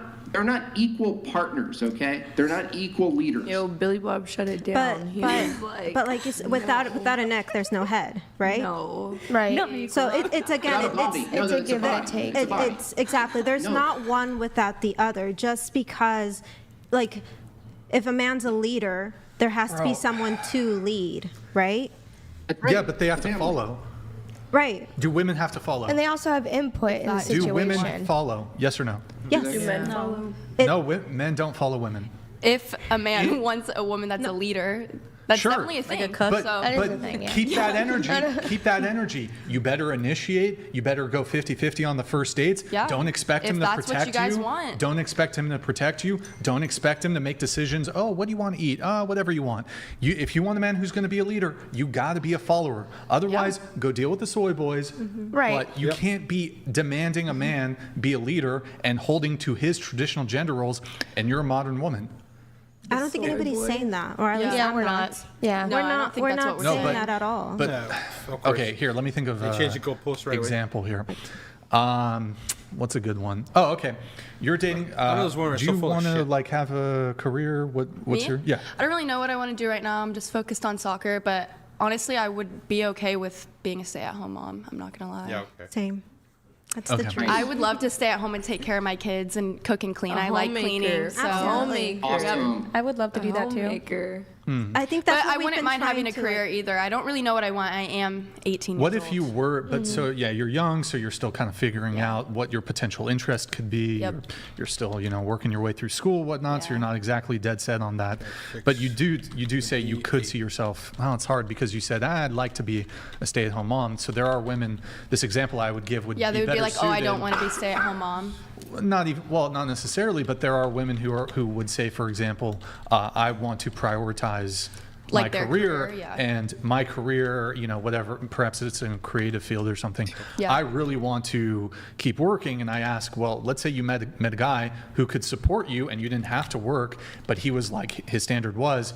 equal partners, okay? They're not equal leaders. Yo, Billy Bob shut it down. But like without a neck, there's no head, right? No. Right. No. So it's a give and take. It's exactly. There's not one without the other. Just because, like, if a man's a leader, there has to be someone to lead, right? Yeah, but they have to follow. Right. Do women have to follow? And they also have input in the situation. Do women follow? Yes or no? Yes. Do men follow? No, men don't follow women. If a man wants a woman that's a leader, that's definitely a thing. Like but keep that energy. Keep that energy. You better initiate. You better go 50-50 on the first dates. Yeah. Don't expect him to protect you. If that's what you guys want. Don't expect him to protect you. Don't expect him to make decisions. Oh, what do you want to eat? Whatever you want. If you want a man who's going to be a leader, you got to be a follower. Otherwise, go deal with the soy boys. Right. But you can't be demanding a man be a leader and holding to his traditional gender roles, and you're a modern woman. I don't think anybody's saying that, or at least we're not. Yeah, No, we're not saying that at all. But okay, here, let me think of They changed the goalpost right example away. here. What's a good one? Oh, okay. You're dating. those women are do so you full of want to shit. like have a career? What's Me? your yeah? I don't really know what I want to do right now. I'm just focused on soccer, but honestly, I would be okay with being a stay-at-home mom. I'm not gonna lie. Yeah. Okay. Same. That's Okay. the truth. I would love to stay at home and take care of my kids and cook and clean. I like cleaning, so Absolutely. Awesome. I would love to do that too. Homemaker. I think that's But what I we've wouldn't been mind having a trying to, career either. I don't really know what I want. I am 18 What years if you old. were? But so Mm-hmm. yeah, you're young, so you're still kind of figuring out what your potential interest could be. Yep. You're still working your way through school, whatnot. So you're not exactly dead set on that. But you do say you could see yourself. Well, it's hard because you said I'd like to be a stay-at-home mom. So there are women. This example I would give would Yeah, be they would be better like, oh, I don't suited- want to be stay-at-home mom. Not even not necessarily, but there are women who would say, for example, I want to prioritize my Like their career, career, yeah. and my career, whatever, perhaps it's in a creative field or something. Yeah. I really want to keep working, and I ask, well, let's say you met a guy who could support you and you didn't have to work, but he was like, his standard was,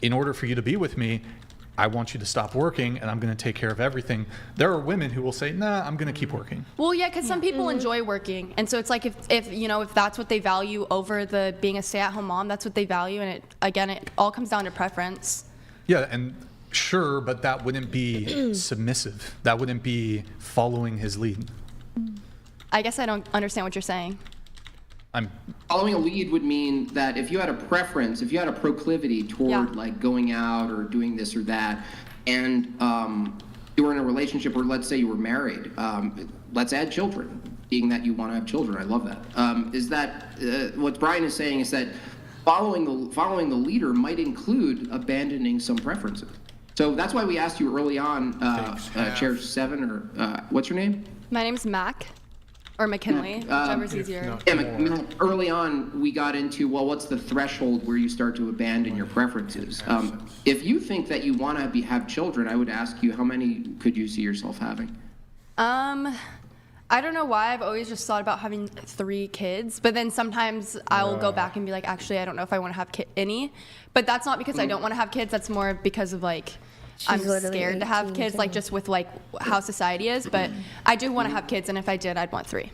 in order for you to be with me, I want you to stop working and I'm going to take care of everything. There are women who will say, nah, I'm going to keep working. Well, yeah, because some people enjoy working, and so it's like if that's what they value over the being a stay-at-home mom, that's what they value, and it all comes down to preference. Yeah, and sure, but that wouldn't be submissive. That wouldn't be following his lead. I guess I don't understand what you're saying. Following a lead would mean that if you had a preference, if you had a proclivity toward like going out or doing this or that, and you were in a relationship, or let's say you were married, let's add children, being that you want to have children. I love that. Is that what Brian is saying is that following the leader might include abandoning some preferences. So that's why we asked you early on, Chair 7, or what's your name? My name's Mac. Or McKinley, whichever's easier. Yeah, early on, we got into, well, what's the threshold where you start to abandon your preferences? If you think that you want to have children, I would ask you, how many could you see yourself having? I don't know why. I've always just thought about having 3 kids, but then sometimes I'll go back and be like, actually, I don't know if I want to have any. But that's not because I don't want to have kids. That's more because of like, I'm scared to have kids, like just with like how society is. But I do want to have kids, and if I did, I'd want 3.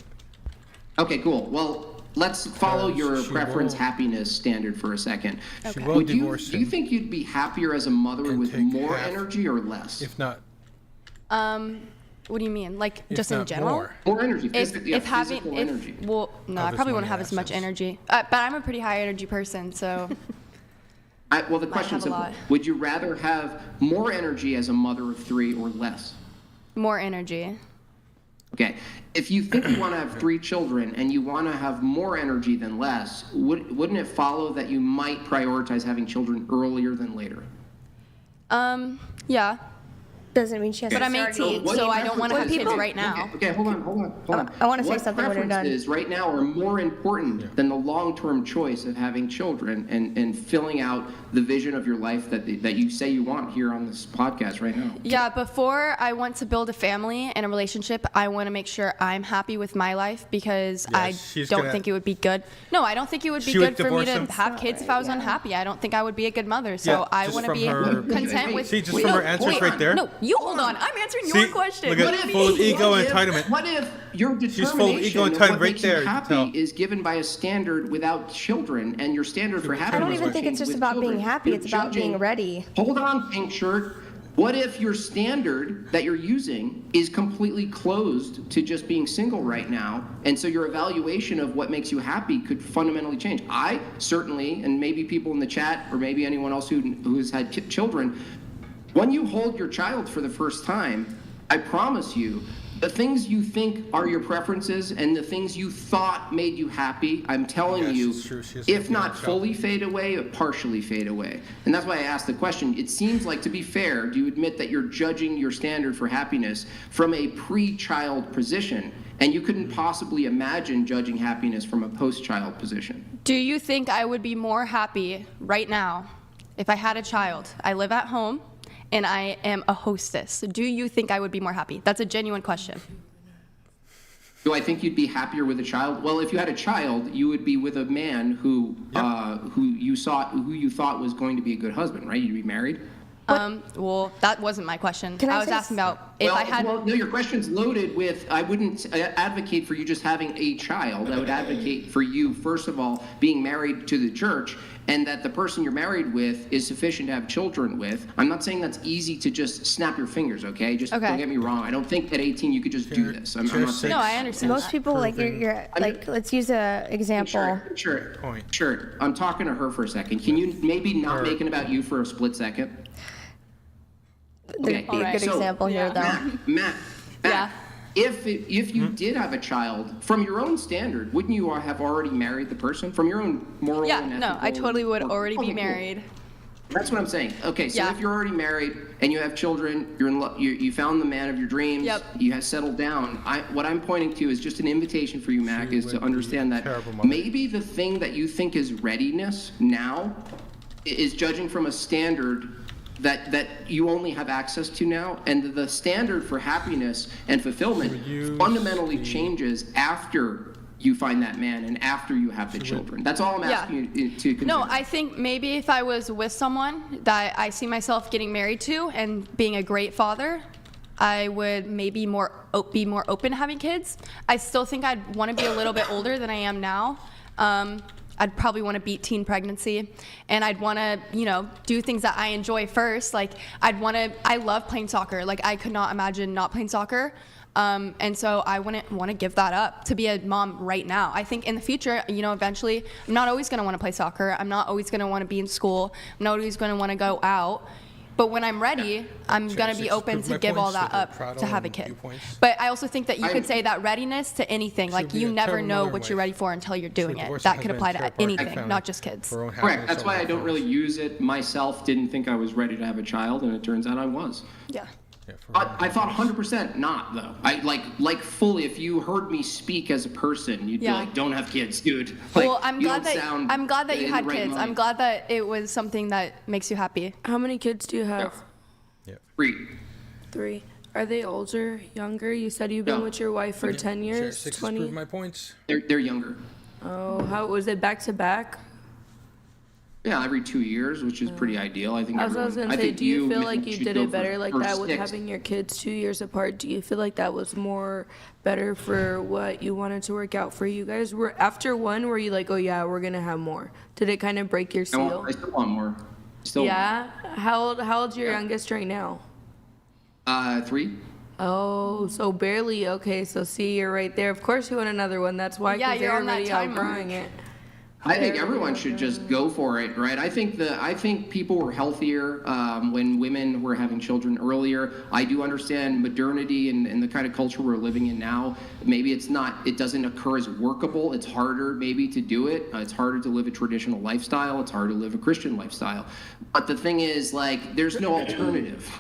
Okay, cool. Well, let's follow your preference happiness standard for a second. Okay. Do you think you'd be happier as a mother with more energy or less? If not, what do you mean? Like If just in not general? More energy. Physical energy. Well, no, I probably wouldn't have as much energy. But I'm a pretty high energy person, so. Well, the question's have a simple. lot. Would you rather have more energy as a mother of 3 or less? More energy. Okay. If you think you want to have 3 children and you want to have more energy than less, wouldn't it follow that you might prioritize having children earlier than later? Yeah. Doesn't mean she has But to I'm start 18, so I don't want to have kids right now. Okay, hold on. I want to say something when you're done. Preferences right now are more important than the long-term choice of having children and filling out the vision of your life that you say you want here on this podcast right now. Yeah, before I want to build a family and a relationship, I want to make sure I'm happy with my life because I don't think it would be good. No, I don't think it would be good for me to have kids if I was unhappy. I don't think I would be a good mother. So I want to be content with. See, just from her answers right there. No, you hold on. I'm answering your question. Look at full of ego and entitlement. What if your She's full of ego determination and of entitlement what right makes there. you happy is given by a standard without children, and your standard for happiness? I don't even think it's just about being happy. It's about being ready. Hold on, pink shirt. What if your standard that you're using is completely closed to just being single right now, and so your evaluation of what makes you happy could fundamentally change? I certainly, and maybe people in the chat, or maybe anyone else who has had children, when you hold your child for the first time, I promise you, the things you think are your preferences and the things you thought made you happy, I'm telling you, if not fully fade away, partially fade away. And that's why I asked the question. It seems like, to be fair, do you admit that you're judging your standard for happiness from a pre-child position, and you couldn't possibly imagine judging happiness from a post-child position? Do you think I would be more happy right now if I had a child? I live at home. And I am a hostess. Do you think I would be more happy? That's a genuine question. Do I think you'd be happier with a child? Well, if you had a child, you would be with a man who you thought was going to be a good husband, right? You'd be married. Well, that wasn't my question. Can I I was say asking about if I had. Well, no, your question's loaded with, I wouldn't advocate for you just having a child. I would advocate for you, first of all, being married to the church, and that the person you're married with is sufficient to have children with. I'm not saying that's easy to just snap your fingers, okay? Just don't get me wrong. I don't think at 18 you could just do this. I'm not saying. No, I understand. Most people, like, you're like, let's use a example. Sure. I'm talking to her for a second. Can you maybe not make it about you for a split second? There'd be a good example here, though. Matt, if you did have a child, from your own standard, wouldn't you have already married the person? From your own moral and ethical... no, I totally would already be married. That's what I'm saying. Okay, so if you're already married and you have children, you're in love, you found the man of your dreams, you have settled down. What I'm pointing to is just an invitation for you, Mac, is to understand that maybe the thing that you think is readiness now is judging from a standard that you only have access to now, and the standard for happiness and fulfillment fundamentally changes after you find that man and after you have the children. That's all I'm asking you to consider. No, I think maybe if I was with someone that I see myself getting married to and being a great father, I would maybe be more open to having kids. I still think I'd want to be a little bit older than I am now. I'd probably want to beat teen pregnancy, and I'd want to, do things that I enjoy first. Like, I love playing soccer. Like, I could not imagine not playing soccer. And so I wouldn't want to give that up to be a mom right now. I think in the future, eventually, I'm not always going to want to play soccer. I'm not always going to want to be in school. I'm not always going to want to go out. But when I'm ready, I'm going to be open to give all that up to have a kid. But I also think that you could say that readiness to anything. Like, you never know what you're ready for until you're doing it. That could apply to anything, not just kids. Correct. That's why I don't really use it myself. Didn't think I was ready to have a child, and it turns out I was. Yeah. I thought 100% not, though. I like fully. If you heard me speak as a person, you'd be like, "Don't have kids, dude." Like, well, I'm glad that you had kids. I'm glad that it was something that makes you happy. How many kids do you have? Yeah. 3. Are they older, younger? You said you've been with your wife for 10 years, 20. Prove my points. They're younger. Oh, how was it back to back? Yeah, every 2 years, which is pretty ideal. I think. I was gonna say, do you feel like you did it better like that with having your kids 2 years apart? Do you feel like that was more better for what you wanted to work out for you guys? After one, were you like, oh yeah, we're gonna have more? Did it kind of break your seal? I still want more. Yeah. How old's your youngest right now? 3. Oh, so barely. Okay, so see, you're right there. Of course you want another one. That's why. Yeah, you're on that time outgrowing it. I think everyone should just go for it, right? I think people were healthier when women were having children earlier. I do understand modernity and the kind of culture we're living in now. Maybe it doesn't occur as workable. It's harder maybe to do it. It's harder to live a traditional lifestyle. It's harder to live a Christian lifestyle. But the thing is, like, there's no alternative.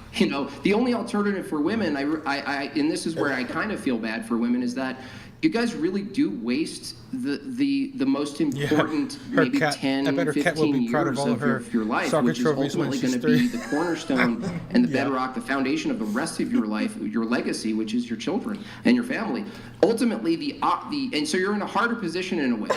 The only alternative for women, and this is where I kind of feel bad for women, is that you guys really do waste the most important maybe 10, 15 years of your life, which is ultimately going to be the cornerstone and the bedrock, the foundation of the rest of your life, your legacy, which is your children and your family. Ultimately, and so you're in a harder position in a way.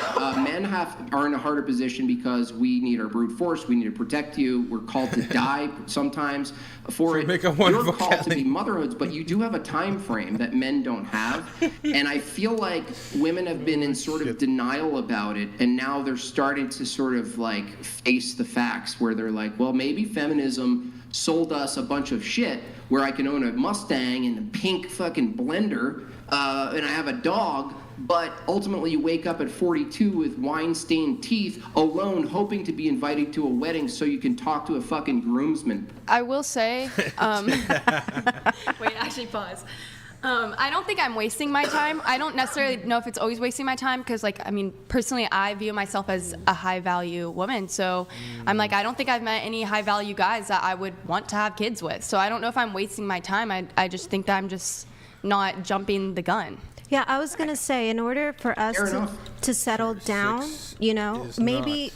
Men are in a harder position because we need our brute force. We need to protect you. We're called to die sometimes for it. You're called to be motherhoods, but you do have a time frame that men don't have. And I feel like women have been in sort of denial about it, and now they're starting to sort of like face the facts where they're like, well, maybe feminism sold us a bunch of shit where I can own a Mustang and a pink fucking blender and I have a dog, but ultimately you wake up at 42 with wine-stained teeth, alone, hoping to be invited to a wedding so you can talk to a fucking groomsman. I will say, wait, actually pause. I don't think I'm wasting my time. I don't necessarily know if it's always wasting my time because, personally, I view myself as a high-value woman. So I'm like, I don't think I've met any high-value guys that I would want to have kids with. So I don't know if I'm wasting my time. I just think that I'm just not jumping the gun. Yeah, I was going to say, in order for us to settle down, maybe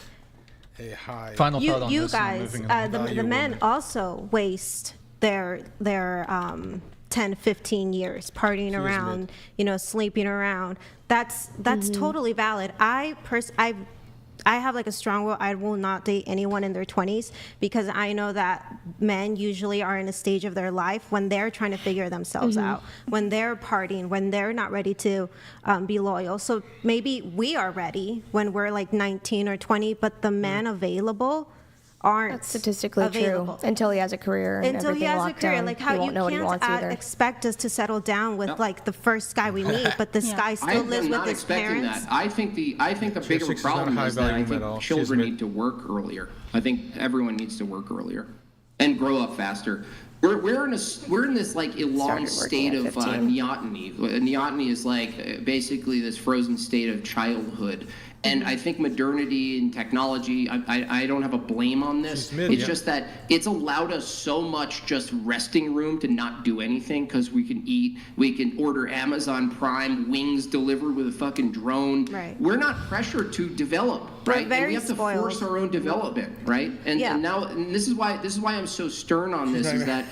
a high. Final thought on this, guys, the men also waste their 10, 15 years partying around, sleeping around. That's totally valid. I I have like a strong will. I will not date anyone in their 20s because I know that men usually are in a stage of their life when they're trying to figure themselves out, when they're partying, when they're not ready to be loyal. So maybe we are ready when we're like 19 or 20, but the men available aren't That's statistically available. true until he has a career and Until he everything has a locked career, down. like how he won't you know what he wants can't either. expect us to settle down with like the first guy we meet, but this guy still lives I'm with not his expecting parents. that. I think the bigger 6 is problem not a is that I high volume at all. think She's children mid. need to work earlier. I think everyone needs to work earlier and grow up faster. We're in this like elonged state of neoteny. Neoteny is like basically this frozen state of childhood. And I think modernity and technology, I don't have a blame on this. It's just that it's allowed us so much just resting room to not do anything because we can eat, we can order Amazon Prime wings delivered with a fucking drone. Right. We're not pressured to develop, right? And we have to force our own development, right? And now, and this is why I'm so stern on this, is that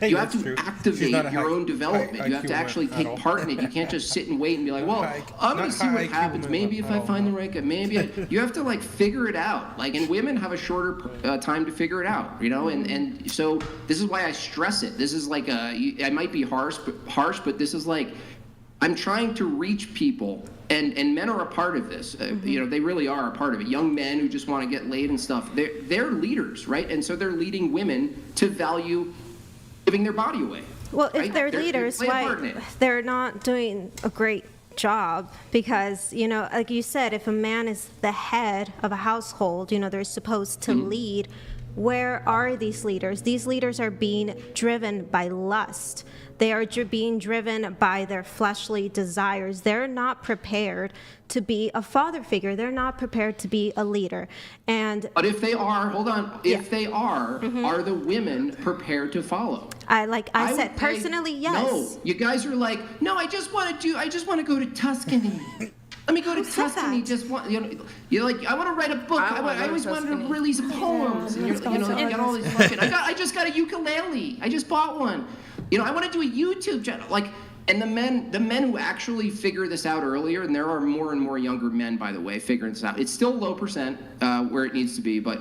you have to activate your own development. You have to actually take part in it. You can't just sit and wait and be like, well, I'm gonna see what happens. Maybe if I find the right guy, maybe you have to like figure it out. Like, and women have a shorter time to figure it out, you know. And so this is why I stress it. This is like I might be harsh, but this is like I'm trying to reach people. And men are a part of this. You know, they really are a part of it. Young men who just want to get laid and stuff. They're leaders, right? And so they're leading women to value giving their body away. Well, if right? they're leaders, they play a part in why it. they're not doing a great job? Because, you know, like you said, if a man is the head of a household, you know, they're supposed to lead. Where are these leaders? These leaders are being driven by lust. They are being driven by their fleshly desires. They're not prepared to be a father figure. They're not prepared to be a leader. And But if they are, hold on, if they are the women prepared to follow? I would said, say, personally, yes. No, you guys are like, no, I just want to go to Tuscany. Let me go to Tuscany. You're like, I want to write a book. I always wanted to release poems. And you get all these fucking. I just got a ukulele. I just bought one. You know, I want to do a YouTube channel. Like, and the men who actually figure this out earlier, and there are more and more younger men, by the way, figuring this out. It's still low percent where it needs to be, but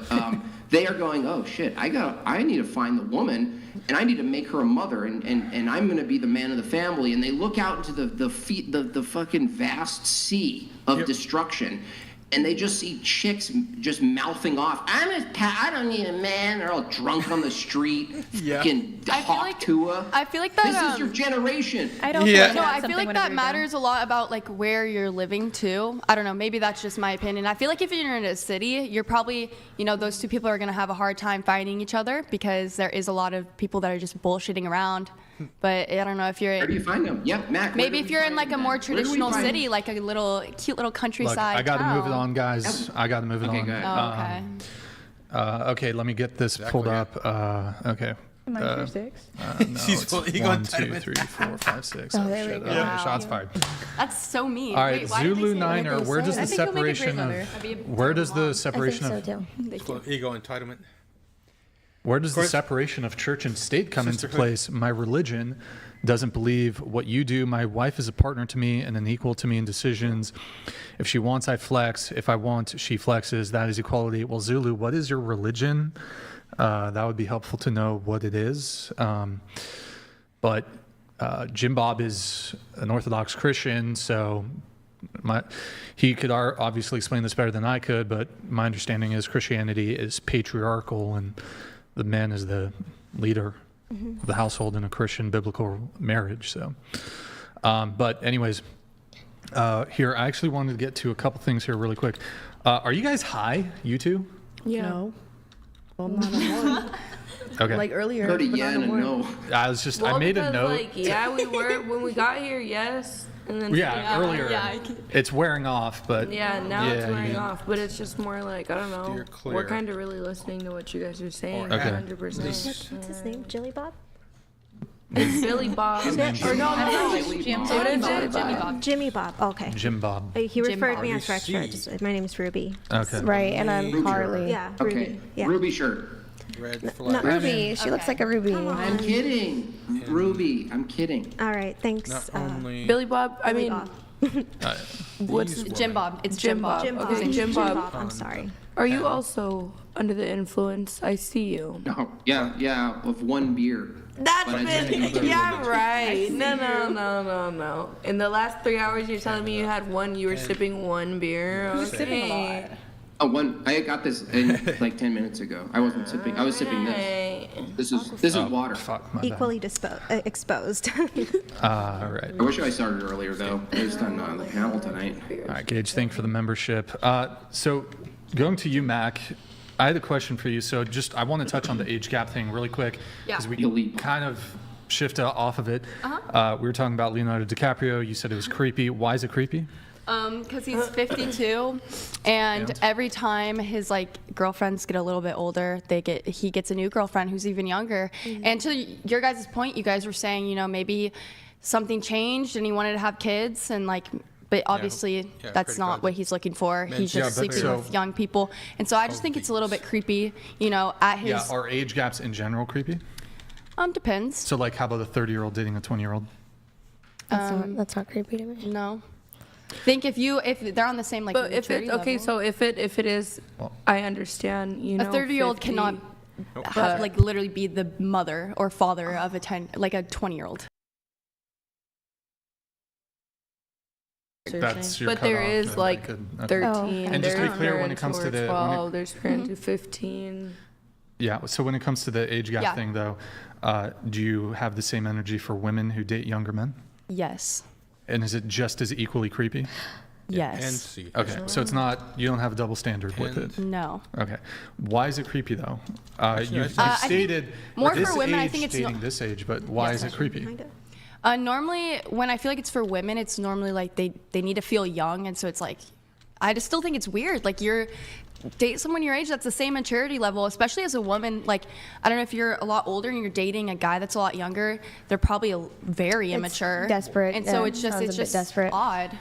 they are going, oh shit, I need to find the woman, and I need to make her a mother, and I'm going to be the man of the family. And they look out into the fucking vast sea of destruction. And they just see chicks just mouthing off. I don't need a man. They're all drunk on the street. Fucking hawk Tua. I feel like that. This is your generation. I don't. No, I feel like that matters a lot about like where you're living too. I don't know. Maybe that's just my opinion. I feel like if you're in a city, you're probably, you know, those two people are gonna have a hard time finding each other because there is a lot of people that are just bullshitting around. But I don't know if you're. Where do you find them? Yeah, Mac. Maybe if you're in like a more traditional city, like a cute little countryside. Look, I got to town. move it on, guys. I got to move it on. Good. Okay, let me get this pulled up. Okay. Am I your 6? No, it's 1, 2, 3, 4, 5, 6. Oh, there we go. Okay, shots fired. That's so mean. All right, Wait, why did they Zulu say Niner. that? Where does the I think you'll make a great separation mother. of where does the separation I of think so too. It's called ego entitlement. where does the separation of church and state come into place? My religion doesn't believe what you do. My wife is a partner to me and an equal to me in decisions. If she wants, I flex. If I want, she flexes. That is equality. Well, Zulu, what is your religion? That would be helpful to know what it is. But Jim Bob is an Orthodox Christian, so he could obviously explain this better than I could, but my understanding is Christianity is patriarchal and the man is the leader of the household in a Christian biblical marriage. So, but anyways, here, I actually wanted to get to a couple things here really quick. Are you guys high, you two? Yeah. No. Well, not anymore. Okay. Like earlier. Heard a but yeah not and a anymore. no. I made a note. Like, yeah, we were when we got here, yes. And then earlier. It's wearing off, but now it's wearing off. But it's just more like, I don't know. Steer clear. We're kind of really listening to what you guys are saying. Okay. 100%. What's his name? Jilly Bob? It's Billy Bob. Or no, What is it? Jimmy Bob. Jimmy Bob. Okay. Jim Bob. He referred me Bob. as Rexford. My name is Ruby. Okay. Right, and I'm Ruby. Carly. Yeah, Okay. Ruby. Yeah. Ruby shirt. Red No, flag. Ruby. She looks like a ruby. I'm kidding. Ruby, I'm kidding. All right, thanks. Not only Billy Bob. I mean, What's Jim Bob? It's Jim Bob. Okay, Jim Bob. I'm sorry. Are you also under the influence? I see you. No, yeah, of one beer. That's But I been, drank yeah, right. No. In the last 3 hours, you're telling me you had one, you were sipping one beer. Okay. Oh, one. I got this in like 10 minutes ago. I wasn't sipping. I was sipping this. This is water. Equally exposed. All right. I wish I started earlier though, based on the panel tonight. All right, Gage, thank you for the membership. So going to you, Mac, I had a question for you. So I want to touch on the age gap thing really quick because we kind of shift off of it. We were talking about Leonardo DiCaprio. You said it was creepy. Why is it creepy? Because he's 52, and every time his girlfriends get a little bit older, he gets a new girlfriend who's even younger. And to your guys' point, you guys were saying, maybe something changed and he wanted to have kids, and but obviously that's not what he's looking for. He's just sleeping with young people, and so I just think it's a little bit creepy, at his. Yeah, are age gaps in general creepy? Depends. So how about a 30-year-old dating a 20-year-old? That's not creepy to me. No. Think if they're on the same But if it level. so if it is, I understand. A 30-year-old cannot literally be the mother or father of a 20-year-old. That's your but there cutoff, is then. 13. And just to there's be clear, when it comes to the 12, there's parent to 15. Yeah. So when it comes to the age gap thing, though, do you have the same energy for women who date younger men? Yes. And is it just as equally creepy? Yes. Okay. So it's not. You don't have a double standard with it. No. Okay. Why is it creepy though? You stated more this for women. Age, I think it's dating this age, but why is it creepy? Normally, when I feel like it's for women, it's normally they need to feel young, and so it's I just still think it's weird. You're date someone your age that's the same maturity level, especially as a woman. I don't know if you're a lot older and you're dating a guy that's a lot younger, they're probably very immature. Desperate. And so it's just desperate. odd.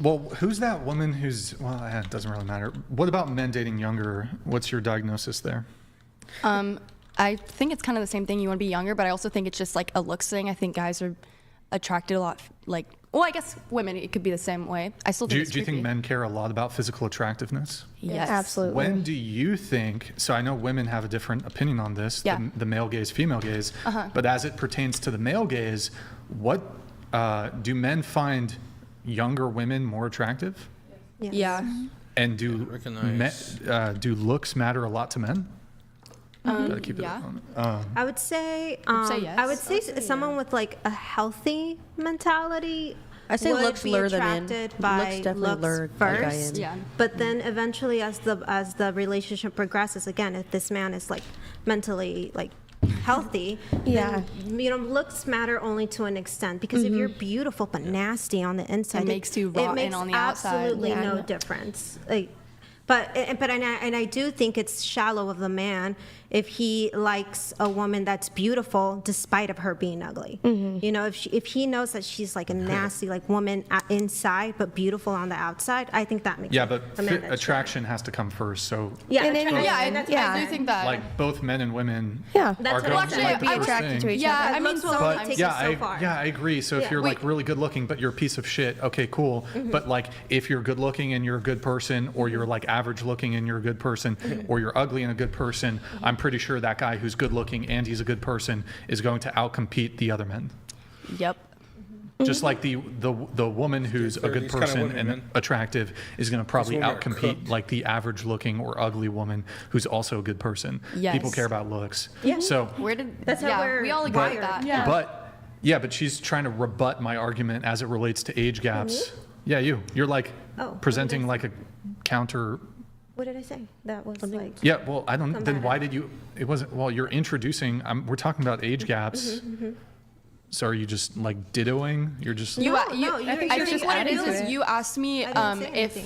Well, who's that woman who's? Well, it doesn't really matter. What about men dating younger? What's your diagnosis there? I think it's kind of the same thing. You want to be younger, but I also think it's just a looks thing. I think guys are attracted a lot. Well, I guess women, it could be the same way. I still think Do you think men care a lot about physical attractiveness? Yes. Absolutely. When do you think, so I know women have a different opinion on this, the male gaze, female gaze, but as it pertains to the male gaze, what do men find younger women more attractive? Yes. Yeah. And do looks matter a lot to men? Yeah. I would say yes. I would say someone with a healthy mentality. I say would looks be lure them in. attracted by Looks definitely lure a guy first, in. Yeah. but then eventually, as the relationship progresses, again, if this man is mentally healthy, then, looks matter only to an extent, because if you're beautiful but nasty on the inside, It makes you rotten on the outside. absolutely Yeah, no difference. But I do think it's shallow of the man if he likes a woman that's beautiful despite of her being ugly. If he knows that she's a nasty woman inside but beautiful on the outside, I think that makes But a man that's attraction has to come first. So I do think that. both men and women are going to be attracted to each other. I mean, I agree. So if you're really good looking but you're a piece of shit, okay, cool. But if you're good looking and you're a good person, or you're average looking and you're a good person, or you're ugly and a good person, I'm pretty sure that guy who's good looking and he's a good person is going to outcompete the other men. Yep. Just like the woman who's a good person and attractive is going to probably outcompete the average looking or ugly woman who's also a good person. Yes. People care about looks. Yeah. So we all agree with that. Yeah. But she's trying to rebut my argument as it relates to age gaps. Yeah, you're presenting a counter. What did I say? That was Yeah, well, I don't. Then why did you? It wasn't. Well, you're introducing. We're talking about age gaps. So are you just dittoing? You're just. I think what it is you asked me if.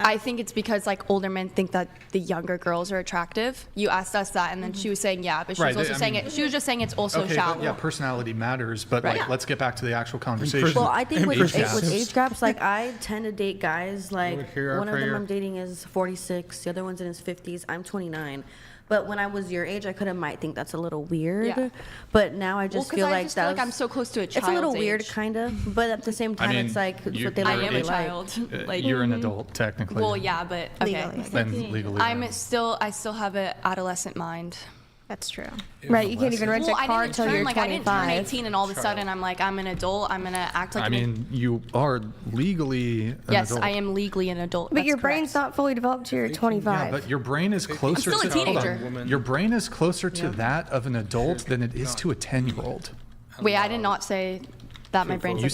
I think it's because older men think that the younger girls are attractive. You asked us that, and then she was saying but she was also saying it. She was just saying it's also shallow. Yeah, personality matters, but let's get back to the actual conversation. Well, I think with age gaps, I tend to date guys one of them I'm dating is 46, the other one's in his 50s. I'm 29. But when I was your age, I could have might think that's a little weird. Yeah. But now I just feel like feel like I'm so close to a child's It's a little age. weird, kind of. But at the same time, it's like it's what they I really am a like. child. Like, You're an adult, technically. Well, yeah, but okay. Then legally. I still have an adolescent mind. That's true. Right, you can't even rent a I car didn't till turn, you're like, I didn't 25. turn 18 and all of a sudden I'm like, I'm an adult. I'm going to act like I mean, you are legally an Yes, adult. I am legally an adult. But That's your correct. brain's not fully developed till you're 25. Yeah, but your brain is closer still a to hold on. teenager. Your brain is closer to that of an adult than it is to a 10-year-old. Wait, I did not say that my brain's You like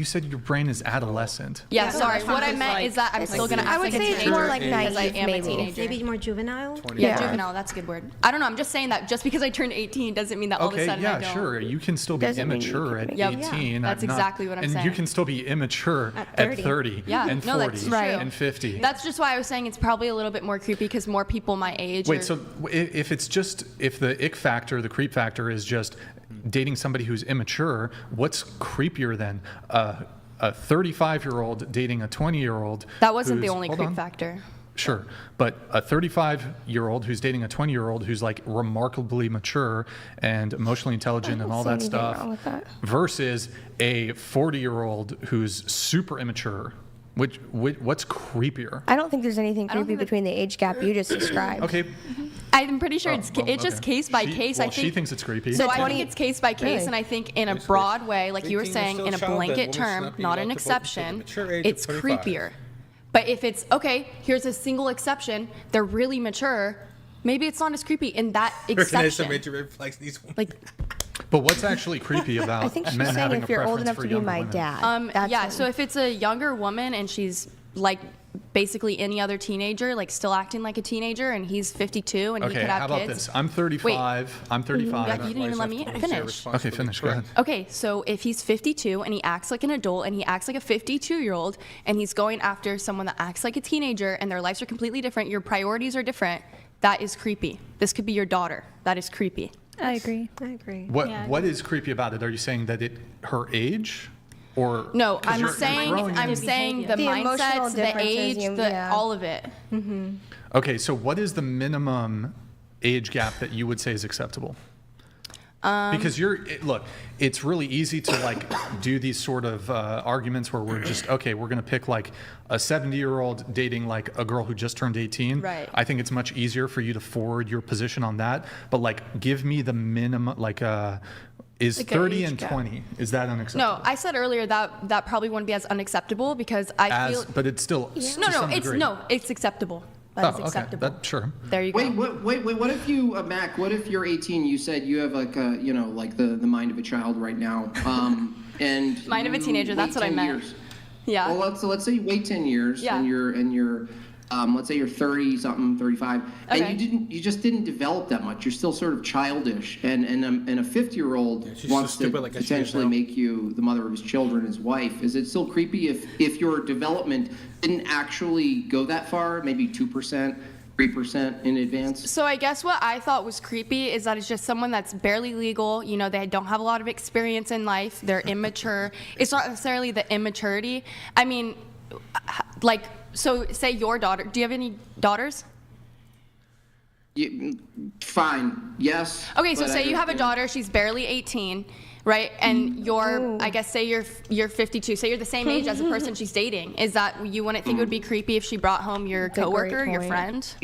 said your brain is adolescent. Yeah, sorry. What I meant is that I'm still going to act like a teenager. I would say it's more like because I naive, am a maybe. teenager. Maybe more juvenile. Yeah, juvenile. That's a good word. I don't know. I'm just saying that just because I turned 18 doesn't mean that all of a Okay, sudden I yeah, don't. sure. You can still be Doesn't mean you immature can at be- Yep. 18. Yeah, that's I'm not- exactly what I'm and saying. you can still be immature at 30 Yeah, and no, 40 that's true. and 50. That's just why I was saying it's probably a little bit more creepy because more people my age. Wait, so if the ick factor, the creep factor is just dating somebody who's immature, what's creepier than a 35-year-old dating a 20-year-old? That wasn't the who's- only hold creep on. factor. Sure, but a 35-year-old who's dating a 20-year-old who's like remarkably mature and emotionally intelligent and all that see anything stuff wrong with that. versus a 40-year-old who's super immature. What's creepier? I don't think there's anything creepy between the age gap you just described. Okay. I'm pretty sure it's well, just okay. case by She- case. well, I think she thinks it's creepy. So The I 20 think it's case by case, Really? and I think in a broad way, like you were 18 is saying, still in a a child, then blanket women should term, not be not allowed an to vote until the exception, mature age of it's 25. creepier. But if it's okay, here's a single exception. They're really mature. Maybe it's not as creepy in that Recognize some exception. major red flags in these women. Like, But what's actually creepy about I think she's men saying having if a you're old preference enough for to be younger my women? dad. That's yeah. when- So if it's a younger woman and she's like basically any other teenager, like still acting like a teenager, and he's 52 and he Okay, could have how about kids. this? I'm 35. I'm 35. Yeah, you didn't even let me finish. Okay, finish. Go ahead. Okay, so if he's 52 and he acts like an adult and he acts like a 52-year-old and he's going after someone that acts like a teenager and their lives are completely different, your priorities are different, that is creepy. This could be your daughter. That is creepy. I agree. I agree. What is creepy about it? Are you saying that her age, or No, 'cause I'm you're saying growing in- the emotional mindsets, the differences, age, yeah. all of it. Okay, so what is the minimum age gap that you would say is acceptable? Because look, it's really easy to like do these sort of arguments where we're just we're going to pick like a 70-year-old dating like a girl who just turned 18. Right. I think it's much easier for you to forward your position on that. But like, give me the minimum. Is Like a 30 age and gap. 20 is that unacceptable? No, I said earlier that probably wouldn't be as unacceptable because I feel But it's still to some degree. it's acceptable. That is okay. acceptable. Sure. There you go. Wait. What if you, Mac? What if you're 18? You said you have like a, like the mind of a child right now, and Mind of a you teenager, wait that's what I 10 meant. years. Yeah. Well, let's say you wait 10 years, Yeah. and you're let's say you're 30 something, 35, Okay. and you just didn't develop that much. You're still sort of childish, and a 50-year-old she's wants so to stupid like I should potentially know. make you the mother of his children, his wife. Is it still creepy if your development didn't actually go that far, maybe 2%? 3% in advance? So I guess what I thought was creepy is that it's just someone that's barely legal. They don't have a lot of experience in life. They're immature. It's not necessarily the immaturity. I mean, so say your daughter. Do you have any daughters? Fine. Yes. Okay, so but say I you have a don't- daughter. She's barely 18, right? And I guess say you're 52. Say you're the same age as the person she's dating. Is that you wouldn't think it would be creepy if she brought home your That's a great coworker, your point. friend?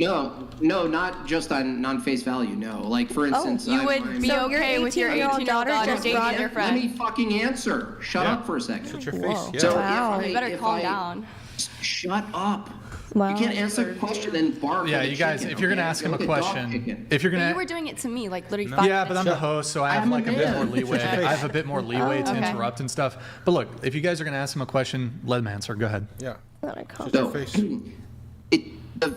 No, not just on face value. No, like for instance, You would be So your okay with your 18-year-old 18-year-old daughter just dating brought- your Let friend? me fucking answer. Shut up for a second. Shut your face. Yeah. So Wow. if I, You better if calm I- down. Shut up. Wow. You can't answer the question and bark. Yeah, at a you guys, chicken, if you're gonna okay? ask him a Like dog question, kicking. if you're But you gonna were doing it to me like literally 5 yeah, but I'm the host, so I have I'm like a the bit more man. leeway. I have a bit more leeway to okay. interrupt and stuff. But look, if you guys are gonna ask him a question, let him answer. Go ahead. Yeah. Not a Shut So, your face.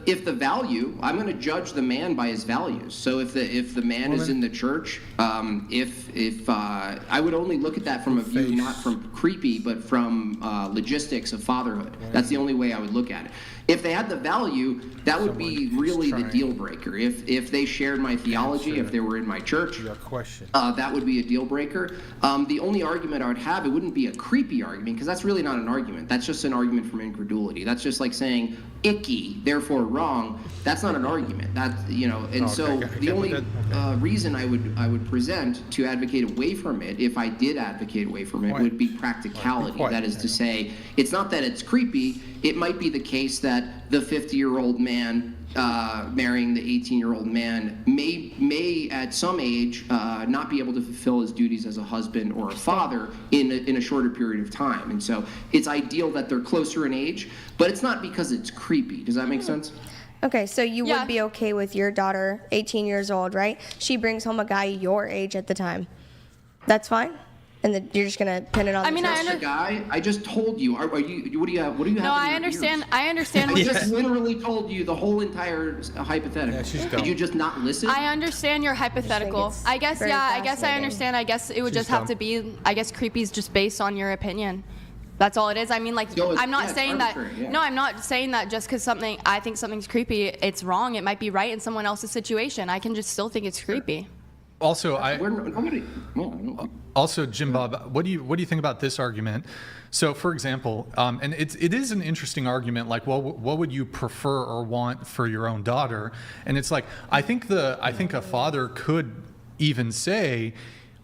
if the value, I'm going to judge the man by his values. So if the man is in the church, if I would only look at that from a view not from creepy, but from logistics of fatherhood. That's the only way I would look at it. If they had the value, that would be really the deal breaker. If they shared my theology, if they were in my church, that would be a deal breaker. The only argument I would have, it wouldn't be a creepy argument, because that's really not an argument. That's just an argument from incredulity. That's just like saying icky, therefore therefore wrong. That's not an argument. The only reason I would present to advocate away from it, if I did advocate away from it, would be practicality. That is to say, it's not that it's creepy. It might be the case that the 50-year-old man marrying the 18-year-old man may at some age not be able to fulfill his duties as a husband or a father in a shorter period of time. And so it's ideal that they're closer in age, but it's not because it's creepy. Does that make sense? Okay, so you would be okay with your daughter, 18 years old, right? She brings home a guy your age at the time. That's fine? And then you're just gonna pin it on the guy. I just told you. What do you have? No, I understand. I understand. I just literally told you the whole entire hypothetical. Did you just not listen? I understand your hypothetical. I guess I understand. I guess it would just have to be. I guess creepy is just based on your opinion. That's all it is. I mean, like, I'm not saying that. Yeah. No, I'm not saying that just because I think something's creepy, it's wrong. It might be right in someone else's situation. I can just still think it's creepy. Also, Jim Bob, what do you think about this argument? So, for example, and it is an interesting argument. Like, well, what would you prefer or want for your own daughter? And it's like, I think a father could even say,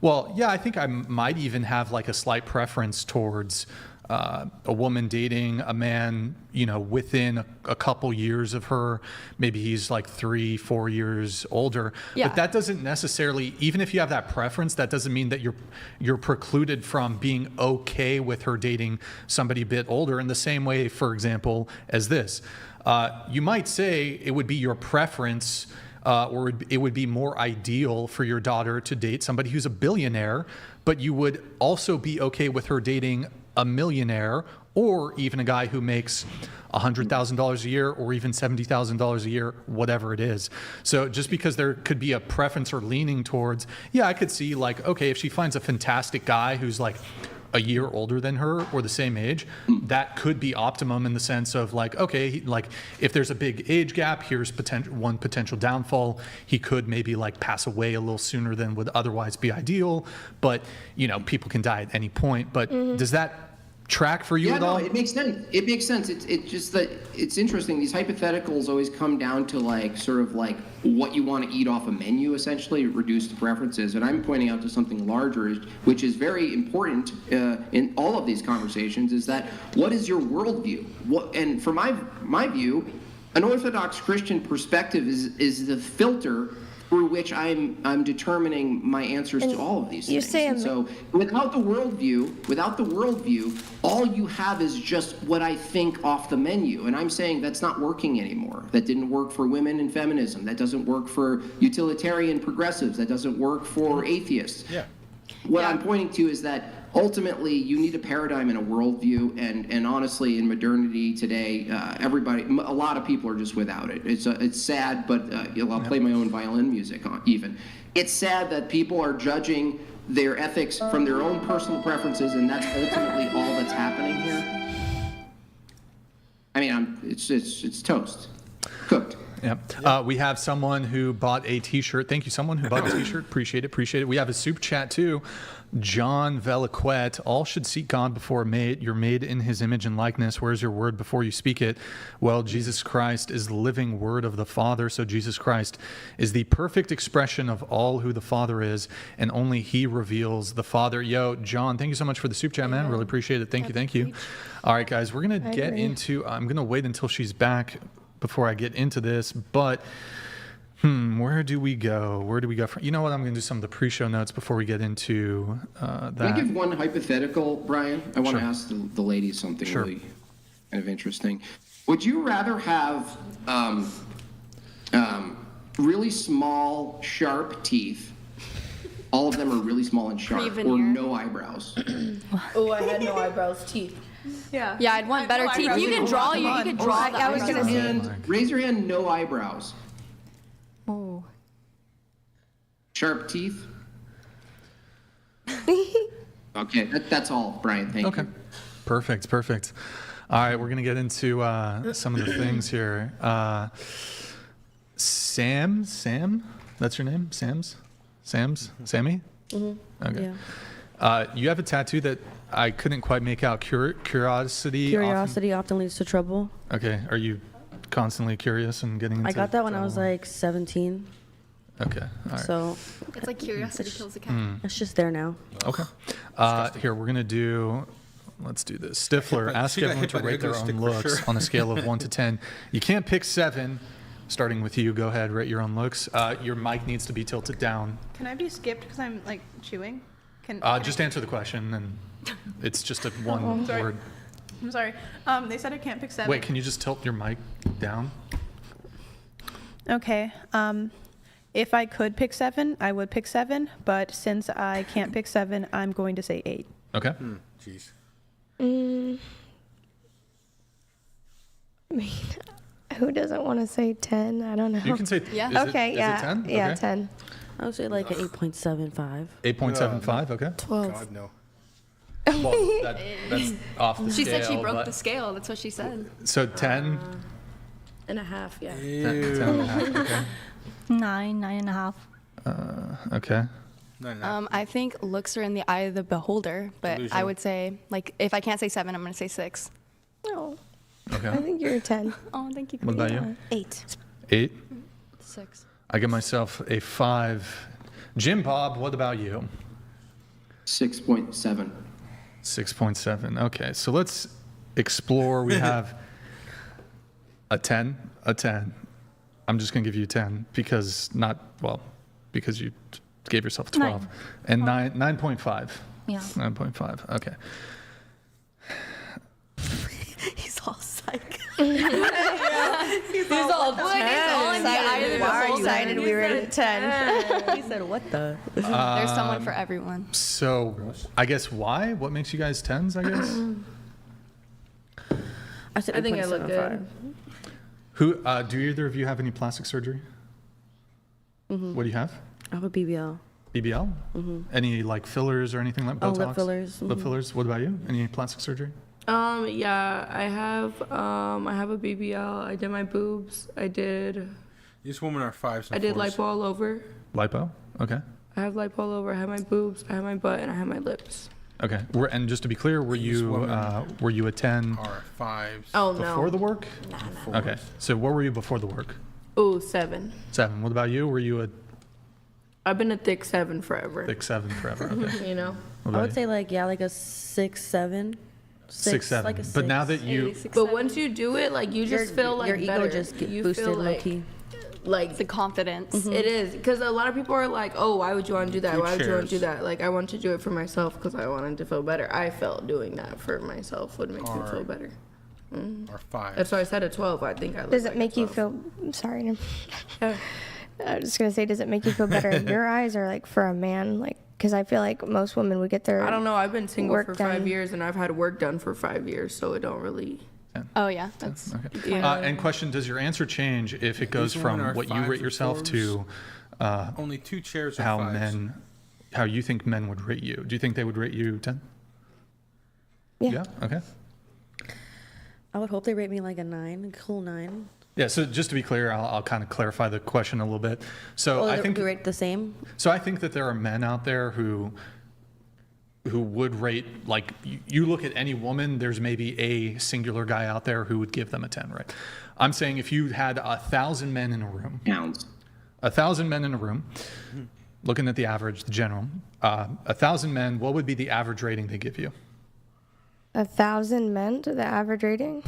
well, yeah, I think I might even have like a slight preference towards a woman dating a man, within a couple years of her. Maybe he's like 3-4 years older. Yeah. But that doesn't necessarily, even if you have that preference, that doesn't mean that you're precluded from being okay with her dating somebody a bit older. In the same way, for example, as this, you might say it would be your preference. Or it would be more ideal for your daughter to date somebody who's a billionaire, but you would also be okay with her dating a millionaire or even a guy who makes $100,000 a year or even $70,000 a year, whatever it is. So just because there could be a preference or leaning towards, I could see like, okay, if she finds a fantastic guy who's like a year older than her or the same age, that could be optimum in the sense of like, okay, like if there's a big age gap, here's one potential downfall. He could maybe like pass away a little sooner than would otherwise be ideal, but people can die at any point. But does that track for you at all? It makes sense. It makes sense. It's just that it's interesting. These hypotheticals always come down to like sort of like what you want to eat off a menu, essentially, reduced to preferences. And I'm pointing out to something larger, which is very important in all of these conversations, is that what is your worldview? And from my view, an Orthodox Christian perspective is the filter through which I'm determining my answers to all of these things. So without the worldview, all you have is just what I think off the menu. And I'm saying that's not working anymore. That didn't work for women in feminism. That doesn't work for utilitarian progressives. That doesn't work for atheists. Yeah. What I'm pointing to is that ultimately you need a paradigm and a worldview, and honestly in modernity today, a lot of people are just without it. It's sad, but I'll play my own violin music even. It's sad that people are judging their ethics from their own personal preferences, and that's ultimately all that's happening here. I mean, it's toast, cooked. Yep. We have someone who bought a t-shirt. Thank you, someone who bought a t-shirt. Appreciate it. We have a super chat too. John Veliquette, all should seek God before you're made in his image and likeness. Where's your word before you speak it? Well, Jesus Christ is the living word of the Father. So Jesus Christ is the perfect expression of all who the Father is, and only he reveals the Father. Yo, John, thank you so much for the super chat, man. Really appreciate it. Thank you. All right, guys, we're going to get into, I'm going to wait until she's back before I get into this, but where do we go? You know what? I'm going to do some of the pre-show notes before we get into that. Can I give one hypothetical, Brian? I want to ask the ladies something really kind of interesting. Would you rather have really small, sharp teeth? All of them are really small and sharp, or no eyebrows? Oh, I had no eyebrows, teeth. Yeah, I'd want better teeth. You can draw. You can draw. I was gonna say. Raise your hand. No eyebrows. Oh. Sharp teeth. Okay, that's all, Brian. Thank you. Perfect. All right, we're gonna get into some of the things here. Sam, that's your name? Sammy? Mm-hmm. Okay. Yeah. You have a tattoo that I couldn't quite make out. Curiosity often leads to trouble. Okay. Are you constantly curious and getting into I got that when I was drama? like 17. Okay, all right. So It's like curiosity kills the cat. it's just there now. Okay. Here, we're going to do, let's do this. Stifler, ask She got everyone hit to by the rate their igloo own stick for looks sure. on a scale of 1 to 10. You can't pick 7. Starting with you, go ahead, rate your own looks. Your mic needs to be tilted down. Can I be skipped because I'm like chewing? Can Just answer the question, and it's just a one I'm sorry. word. I'm sorry. They said I can't pick 7. Wait, can you just tilt your mic down? Okay. If I could pick 7, I would pick 7. But since I can't pick 7, I'm going to say 8. Okay. Jeez. I mean, who doesn't want to say 10? I don't know. You can say, Yeah. is Okay, it, yeah. Is it 10? Yeah, Okay. 10. I would say like an 8.75. 8.75, okay. 12. God, no. Well, that's off the She scale. said she broke but- the scale. That's what she said. So 10? And a half, yeah. 10 and a half, okay. 9, 9.5. Okay. I think looks are in the eye of the beholder, but I Delusional. would say, like, if I can't say 7, I'm going to say 6. No, Okay. I think you're a 10. Oh, thank you. What about you? 8. 8? 6. I give myself a 5. Jim Bob, what about you? 6.7. 6.7. Okay, so let's explore. We have a 10, a 10. I'm just going to give you 10 because because you gave yourself a 12. 9. And 9.5. Yeah. 9.5. Okay. He's all psych. He's all Excited. Why are you excited we were at 10? He said, what the? There's someone for everyone. So I guess why? What makes you guys 10s, I guess? I said I think I look 8.75. Who do either of you have any plastic surgery? What do you have? I have a BBL. BBL? Any like fillers or anything like Botox? lip fillers. Lip fillers. What about you? Any plastic surgery? Yeah, I have a BBL. I did my boobs. These women are 5s and I did 4s. lipo all over. Lipo? Okay. I have lipo all over. I have my boobs. I have my butt, and I have my lips. Okay. And just to be clear, were you a 10 Are 5s. Oh before the work? Nah. Okay. So what were you before the work? Ooh, 7. 7. What about you? Were you a I've been a thick 7 forever. thick 7 forever? Okay. You know. What I about would you? say like, yeah, like a 6, 7. 6, 7. Like a But now 6. that you But once you do it, like you just feel like your ego better. just get You boosted feel low like, key. like The confidence. it is because a lot of people are like, "Oh, why would you want to do that? Two Why would you want to do chairs. that?" Like I want to do it for myself because I wanted to feel better. I felt doing that for myself would make me Are- feel better. Are 5s. That's why I said a 12. I think I look Does like it a make you 12. feel... Sorry. I was just going to say, does it make you feel better in your eyes or like for a man? Like, because I feel like most women would get their... I don't know. I've been single work for 5 done. years and I've had work done for 5 years, so it don't really. Oh, yeah. That's Okay. Yeah. And question, does your answer change if it goes These women from are what you 5s rate or yourself to Only 2 chairs are how 5s. how you think men would rate you? Do you think they would rate you 10? Yeah. Okay. I would hope they rate me like a 9, a cool 9. Yeah. So just to be clear, I'll kind of clarify the question a little bit. So I think we rate the same. So I think that there are men out there who would rate, like, you look at any woman, there's maybe a singular guy out there who would give them a 10, right? I'm saying if you had 1,000 men in a room, 1,000 men in a room, looking at the average, the general, 1,000 men, what would be the average rating they give you? 1,000 men to the average rating?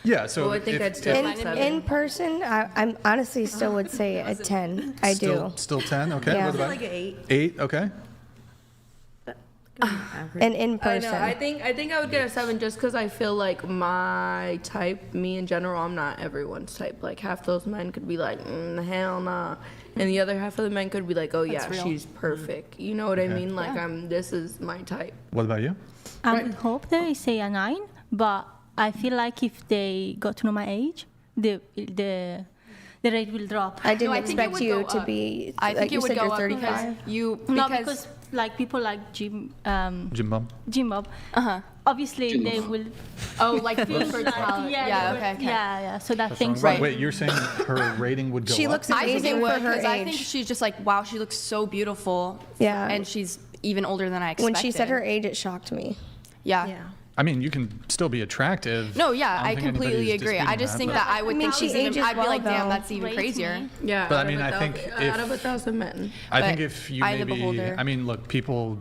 Yeah, so Well, I think I'd still find it In person, I'm honestly still would say a 10. I do. Still 10, okay. Yeah. What about Like an 8. 8, okay. And in I person. know. I think I would get a 7 just because I feel like my type, me in general, I'm not everyone's type. Like half those men could be like, hell nah, and the other half of the men could be like, oh yeah, real. she's perfect. You know what I Okay. mean? Like this is my type. What about you? I would hope they say a 9, but I feel like if they got to know my age, the rate will drop. I didn't No, I think it expect would you go to up. be, I like think you it would said go you're up 35. No, because like people like Jim Bob, obviously they will. Oh, like food for talent. Yeah, okay. yeah. So that things Right. Wait, you're saying her rating would go She up? looks I think amazing it for would her because I think age. she's just like, wow, she looks so beautiful. Yeah. And she's even older than I expected. When she said her age, it shocked me. Yeah. I mean, you can still be attractive. No, yeah, don't I think completely anybody's agree. I disputing just think but- that I would think she's even. I'd be like, damn, that's even Way to crazier. me. Yeah. But I out of mean, a I thou- think out if- of 1,000 men. I But think if you eye of the maybe, beholder. I mean, look, people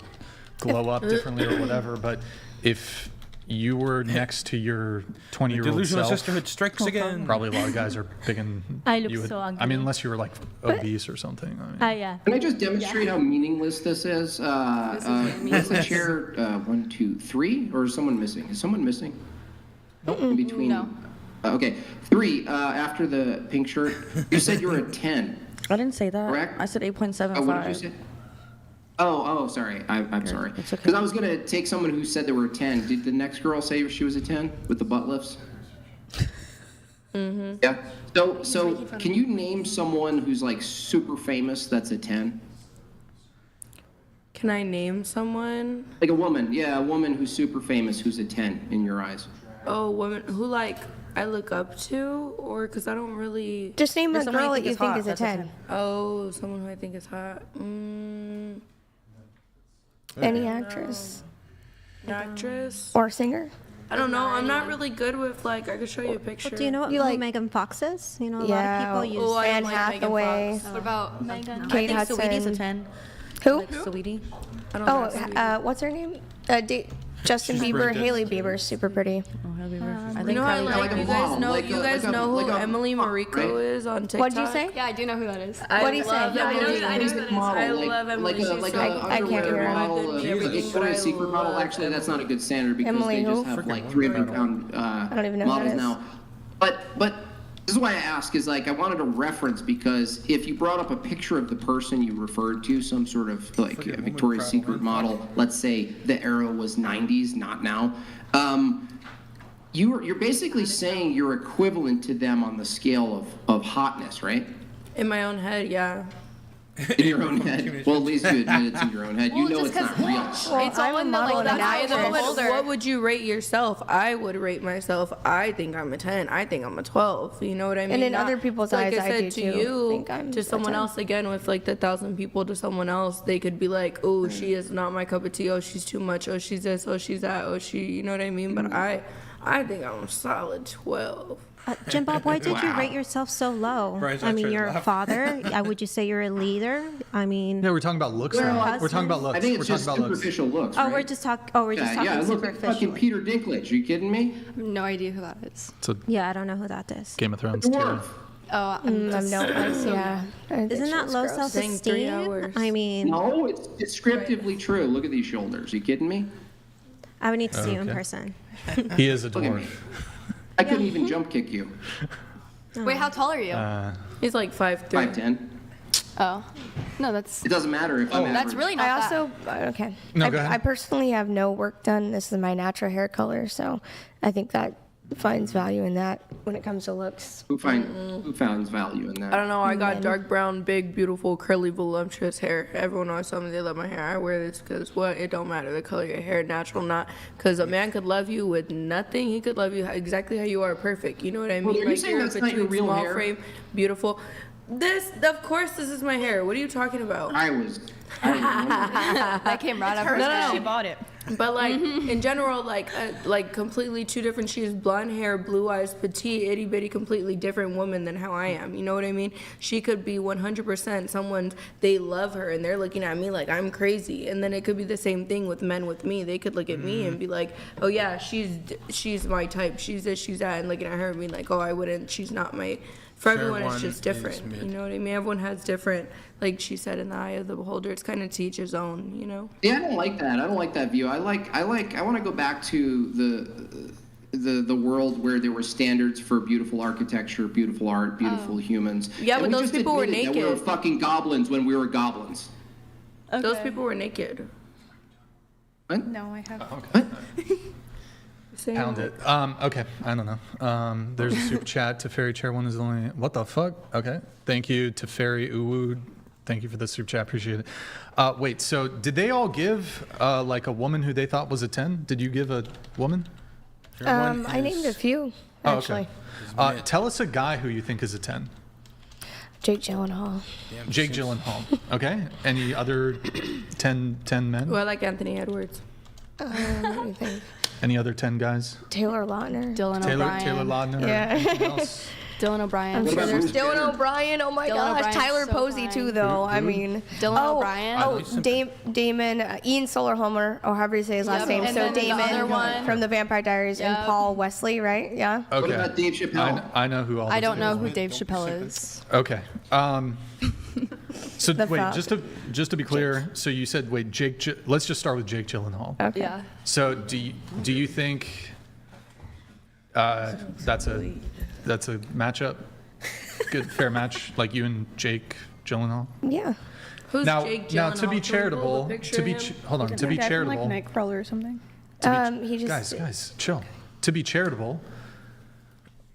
glow up differently or whatever, but if you were next to your 20-year-old Delusional self, sisterhood strikes again. probably a lot of guys are picking. I look you would, so ugly. I mean, unless you were like obese or something. I mean. Yeah. Can I just demonstrate how meaningless this is? What's the chair? 1, 2, 3, or is someone missing? Is someone missing? In between. No. Okay, 3. After the pink shirt, you said you were a 10. I didn't say that. Correct? I said 8.75. What did you say? Oh, sorry. I'm sorry. It's okay. Because I was gonna take someone who said they were a 10. Did the next girl say she was a 10 with the butt lifts? Mm-hmm. Yeah. So can you name someone who's like super famous that's a 10? Can I name someone? Like a woman, yeah, a woman who's super famous who's a 10 in your eyes. Oh, women who like I look up to, or because I don't really. Just name a someone girl you that you think think is is a hot, that's a 10. Oh, someone who I think is hot. Any actress An actress. or singer. I don't know. I'm not really good with like. I could show you a picture. Do you know what You like- Megan Fox is? You know, a Yeah. lot of people use. Oh, I Anne don't like Megan Hathaway. Fox. What about Megan. Kate I think Hudson. Sweetie's a 10. Who? Like Sweetie. I don't know. Oh, what's her name? Justin She's Bieber, pretty good. Haley Bieber, super pretty. Oh, Hailey Bieber. I You think know, I Kylie like. like a You guys mom, know. like You a- guys like a- know like who a- Emily Mariko right? is on TikTok. What'd you say? Yeah, I do know who that is. What'd he say? love Yeah, Emily. like a music model, I like, love Emily. like a, She's like so a I can't underwear hear her. model, Everything, but Victoria's I Secret model. love Actually, that's not a good standard because Emily they just who? have like 300-pound I don't even know who models that is. now. But this is why I ask is like I wanted a reference because if you brought up a picture of the person you referred to, some sort of like a Victoria's Secret model, let's say the era was 90s, not now. You're basically saying you're equivalent to them on the scale of hotness, right? In my own head, yeah. In your own head. Well, at least you admit it's in your own head. You know it's not real. Well, It's all I'm a in the, model like, and an the eye of the actress. beholder. What would you rate yourself? I would rate myself. I think I'm a 10. I think I'm a 12. You know what I mean? And in Not- other people's like eyes, I I said do to too you, think I'm to a someone 10. else again with like the 1,000 people to someone else, they could be like, oh, she is not my cup of tea. Oh, she's too much. Oh, she's this. Oh, she's that. Oh, she. You know what I mean? But I think I'm a solid 12. Jim Bob, why did you rate yourself so low? Brian's I not mean, trying to you're a laugh. father. Would you say you're a leader? I mean, Yeah, we're talking about looks Well, now. We're talking about looks. I think we're it's talking just about looks. superficial looks. oh, right? we're just talking. Oh, we're just talking yeah, look at superficial. fucking Peter Dinklage. Are you kidding me? I have no idea who that is. It's a Yeah, I don't know who that is. Game of Thrones Dwarf. tier. Oh, I'm no, yeah. I think Isn't she that was low gross. self-esteem? hours. I mean, No, it's descriptively true. Look at these shoulders. Are you kidding me? I would need to see you in Okay. person. He is a Look at me. dwarf. I couldn't even jump kick you. Wait, how tall are you? He's like 5'3". 5'10". Oh, no, that's It doesn't matter if I'm that's average. really not I that. also okay. No, go ahead. I personally have no work done. This is my natural hair color, so I think that finds value in that when it comes to looks. Who finds value in that? I don't know. I got dark brown, big, beautiful, curly, voluptuous hair. Everyone always tells me they love my hair. I wear this because what? It don't matter the color of your hair, natural, not. Because a man could love you with nothing. He could love you exactly how you are, perfect. You know what I mean? Well, are you like saying you're that's not your petite, real small hair? frame, beautiful. Of course, this is my hair. What are you talking about? I was. That came right up her No. She bought it. But like in general, like completely two different. She's blonde hair, blue eyes, petite, itty bitty, completely different woman than how I am. You know what I mean? She could be 100% someone they love her and they're looking at me like I'm crazy. And then it could be the same thing with men with me. They could look at me and be like, oh yeah, she's my type. She's this, she's that, and looking at her and being like, oh I wouldn't. She's not my. For everyone, it's just different. You know what I mean? Everyone has different, like she said, in the eye of the beholder. It's kind of to each his own, you know? Yeah, I don't like that. I don't like that view. I want to go back to the world where there were standards for beautiful architecture, beautiful art, beautiful humans. Yeah, And but we those just people were admitted that we were naked. fucking goblins when we were goblins. Those people were naked. What? No, I have. Okay. Saying Pound that. it. Okay, I don't know. There's a super chat. Teferi Chair 1 is only. What the fuck? Okay. Thank you, Teferi Uwood. Thank you for the super chat. Appreciate it. Wait, so did they all give like a woman who they thought was a 10? Did you give a woman? I named a few, actually. Oh, okay. Tell us a guy who you think is a 10. Jake Gyllenhaal. Jake Gyllenhaal. Okay. Any other 10 men? Well, I like Anthony Edwards. Let me think. Any other 10 guys? Taylor Lautner. Dylan O'Brien. Taylor Lautner. Yeah. Anything else? Dylan O'Brien. I'm What sure about there's Bruce Dylan Jenner? O'Brien. Oh my Dylan gosh. O'Brien's Tyler so Posey fine. too, though. I mean, Dylan O'Brien. Damon, Ian Solarholmer, or however you say his last name. And So then the other Damon one. from the Vampire Diaries and Yep. Paul Wesley, right? Yeah. Okay. What about Dave Chappelle? I know who all I those don't know guys who are. Dave Chappelle is. Okay. So The wait, Falcon. just to be clear, so you said let's just start with Jake Gyllenhaal. Okay. Yeah. So do you think that's a matchup? Good fair match, like you and Jake Gyllenhaal? Yeah. Who's Now, Jake now Gyllenhaal? to be Can we roll a charitable, picture to be of him? hold on, to be charitable, like Nightcrawler or something. He just guys, chill. To be charitable,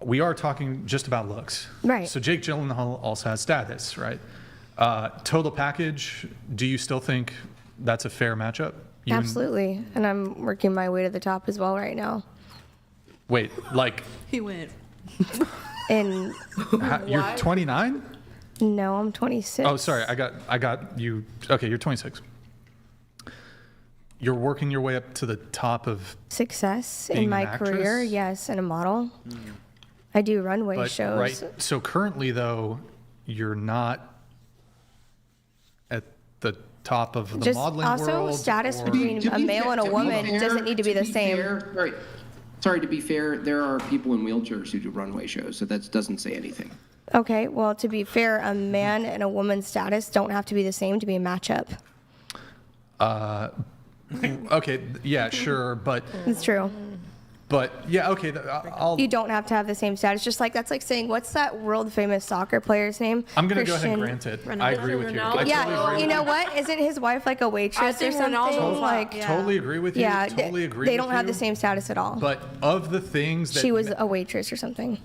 we are talking just about looks. Right. So Jake Gyllenhaal also has status, right? Total package, do you still think that's a fair matchup? You and- Absolutely. And I'm working my way to the top as well right now. wait, like, He went. And you're 29? no, I'm 26. Oh, sorry, I got you. Okay, you're 26. You're working your way up to the top of, Success Being in my an actress? career, yes, and a model. I do runway but shows. right. So currently, though, you're not at the top of the Just modeling also world. status or- between a male and a woman doesn't need to be the same. Sorry, to be fair, there are people in wheelchairs who do runway shows, so that doesn't say anything. Okay, well, to be fair, a man and a woman's status don't have to be the same to be a matchup. Okay, yeah, sure, but It's true. yeah, okay. I'll. You don't have to have the same status. Just like that's like saying, what's that world famous soccer player's name? I'm gonna go ahead and Christian- grant it. I agree with you. I totally Yeah, agree you with know what? Isn't his wife like a waitress or think something? Ronaldo's Like, Totally agree with you. yeah, Totally agree. they with don't have you. the same status at all. But of the things that She was a waitress or something.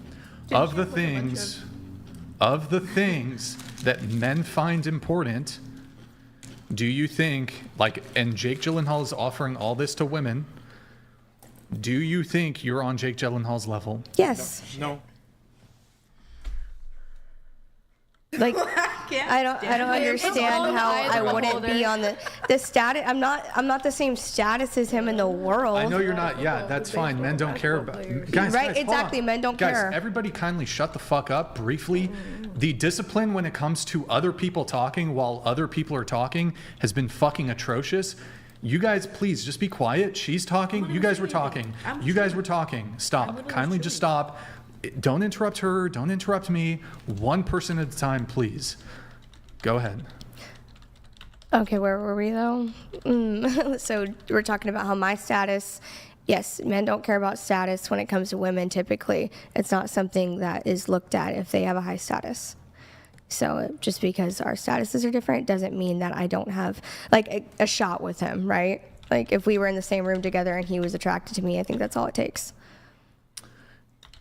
of the things that men find important, do you think, like, and Jake Gyllenhaal is offering all this to women, do you think you're on Jake Gyllenhaal's level? Yes. No. Like I don't understand how I wouldn't be on the status. I'm not the same status as him in the world. I know you're not. Yeah, that's fine. Men don't care about guys. Right, guys, hold exactly, on. men don't guys, care. Everybody kindly shut the fuck up briefly. The discipline when it comes to other people talking while other people are talking has been fucking atrocious. You guys, please just be quiet. She's talking. You guys were talking. You guys were talking. Stop. Kindly just stop. Don't interrupt her. Don't interrupt me. One person at a time, please. Go ahead. Okay, where were we though? So we're talking about how my status. Yes, men don't care about status when it comes to women. Typically, it's not something that is looked at if they have a high status. So just because our statuses are different doesn't mean that I don't have like a shot with him, right? Like if we were in the same room together and he was attracted to me, I think that's all it takes.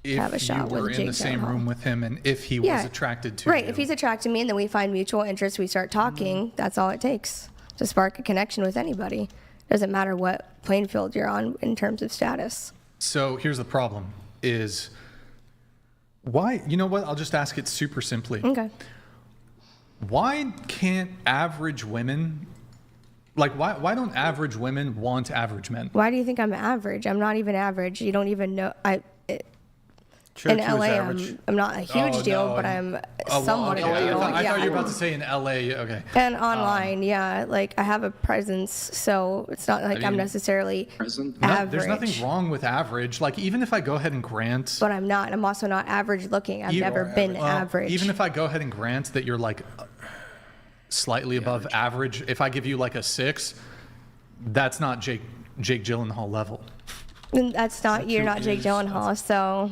If Have a shot you were with in the Jake same Gyllenhaal. room with him and if he was attracted to right. you. If he's attracted to me and then we find mutual interest, we start talking, that's all it takes to spark a connection with anybody. Doesn't matter what playing field you're on in terms of status. So here's the problem is why, you know what? I'll just ask it super simply. Okay. Why can't average women, like why don't average women want average men? Why do you think I'm average? I'm not even average. You don't even know. In LA, I'm not a huge deal, but I'm somewhat of a deal. I thought you were Yeah. about to say in LA. Okay. And online, yeah, like I have a presence, so it's not like I'm necessarily average. There's nothing wrong with average. Like even if I go ahead and grant, But I'm not. I'm also not average looking. I've never been average. Even if I go ahead and grant that you're like slightly above average, if I give you like a 6, that's not Jake Gyllenhaal level. And that's not. You're not Jake Gyllenhaal, so.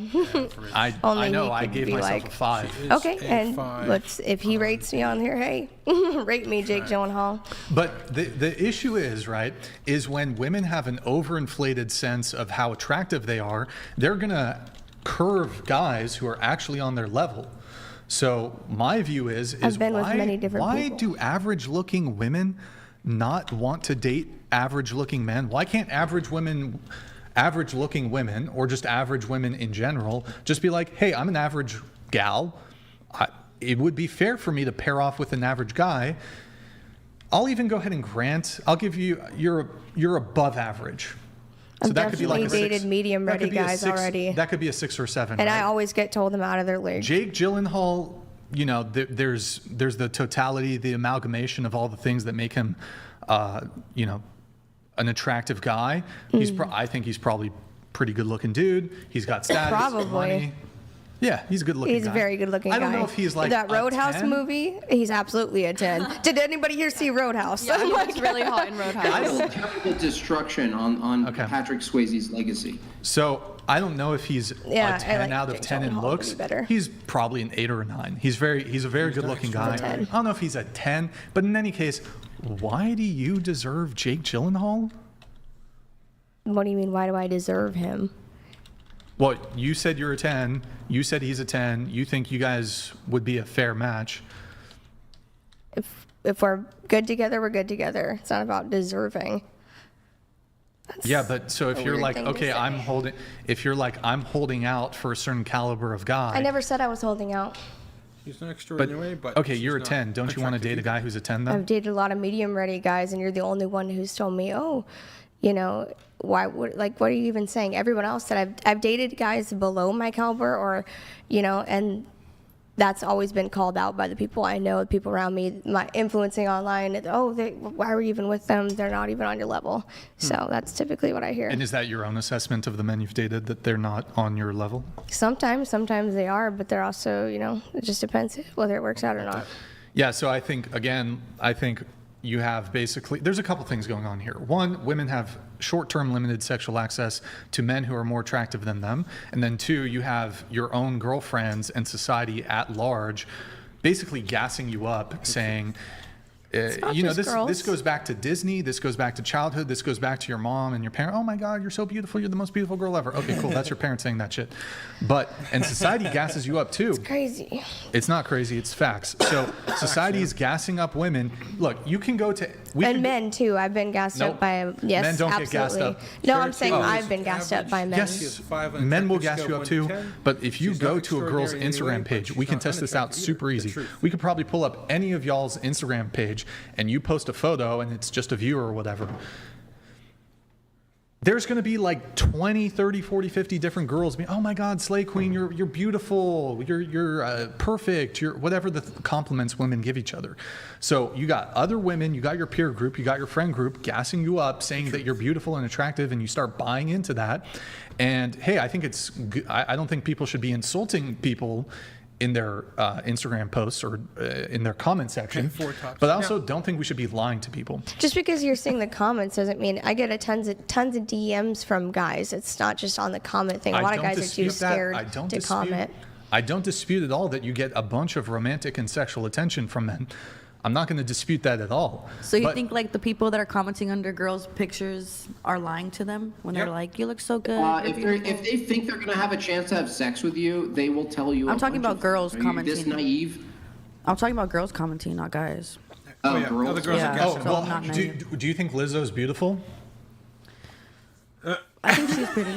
I Only know. he I could gave be myself like- a 5. Okay, and let's. If he rates me on here, hey, rate me, Jake Gyllenhaal. But the issue is, right, is when women have an overinflated sense of how attractive they are, they're going to curve guys who are actually on their level. So my view is I've been with why, many different why people. do average looking women not want to date average looking men? Why can't average looking women or just average women in general just be like, hey, I'm an average gal. It would be fair for me to pair off with an average guy. I'll even go ahead and grant, I'll give you, you're above average. So I've that could be like definitely dated medium-ready guys already. That could be a 6 or 7. And right? I always get told them out of their league. Jake Gyllenhaal, you know, there's the totality, the amalgamation of all the things that make him, you know, an attractive guy. I think he's probably pretty good-looking dude. He's got status, Probably. money. Yeah, he's a good-looking guy. He's a very good-looking guy. I don't know if he's like that a Roadhouse 10. movie. He's absolutely a 10. Did anybody here see Roadhouse? Yeah, he looks really hot in Roadhouse. That's terrible destruction on Patrick Swayze's legacy. So I don't know if he's Yeah, a 10 I like out of Jake 10 in Gyllenhaal looks. better. He's probably an 8 or a 9. He's a very good-looking guy. 10. I don't know if he's a 10, but in any case, why do you deserve Jake Gyllenhaal? What do you mean? Why do I deserve him? Well, you said you're a 10. You said he's a 10. You think you guys would be a fair match. If we're good together, we're good together. It's not about deserving. Yeah, but so if a you're weird like, thing to okay, say. if you're like, I'm holding out for a certain caliber of guy. I never said I was holding out. She's not extraordinary, but okay, she's you're a not 10. Don't you want to date a guy who's a 10 then? I've dated a lot of medium-ready guys, and you're the only one who's told me, oh, you know, what are you even saying? Everyone else that I've dated guys below my caliber, or, you know, and that's always been called out by the people I know, the people around me, my influencing online. Why are you even with them? They're not even on your level. So that's typically what I hear. And is that your own assessment of the men you've dated, that they're not on your level? Sometimes they are, but they're also, you know, it just depends whether it works out or not. Yeah, so I think you have basically, there's a couple things going on here. One, women have short-term limited sexual access to men who are more attractive than them. And then 2, you have your own girlfriends and society at large basically gassing you up, saying, you know, this goes back to Disney, this goes back to childhood, this goes back to your mom and your parent. Oh my God, you're so beautiful, you're the most beautiful girl ever. Okay, cool, that's your parents saying that shit. And society gasses you up too. It's crazy. It's not crazy, it's facts. So society is gassing up women. Look, you can go to... men too. I've been gassed up by, yes, men don't absolutely. get gassed up. No, I'm saying I've been gassed up by men. Yes, men will gas you up too, but if you go to a girl's Instagram page, we can test this out super easy. We could probably pull up any of y'all's Instagram page and you post a photo and it's just a view or whatever. There's going to be like 20, 30, 40, 50 different girls being, oh my God, Slay Queen, you're beautiful, you're perfect, you're whatever the compliments women give each other. So you got other women, you got your peer group, you got your friend group gassing you up, saying that you're beautiful and attractive, and you start buying into that. And hey, I think I don't think people should be insulting people in their Instagram posts or in their comment section. But I also don't think we should be lying to people. Just because you're seeing the comments doesn't mean I get tons of DMs from guys. It's not just on the comment thing. A lot of guys are too scared to comment. I don't dispute at all that you get a bunch of romantic and sexual attention from men. I'm not going to dispute that at all. So you think like the people that are commenting under girls' pictures are lying to them when they're like, "You look so good." If they think they're gonna have a chance to have sex with you, they will tell you. I'm talking about girls commenting. Are you this naive? I'm talking about girls commenting, not guys. Girls. Other girls are gassing well, not do you think Lizzo's beautiful? I think she's pretty.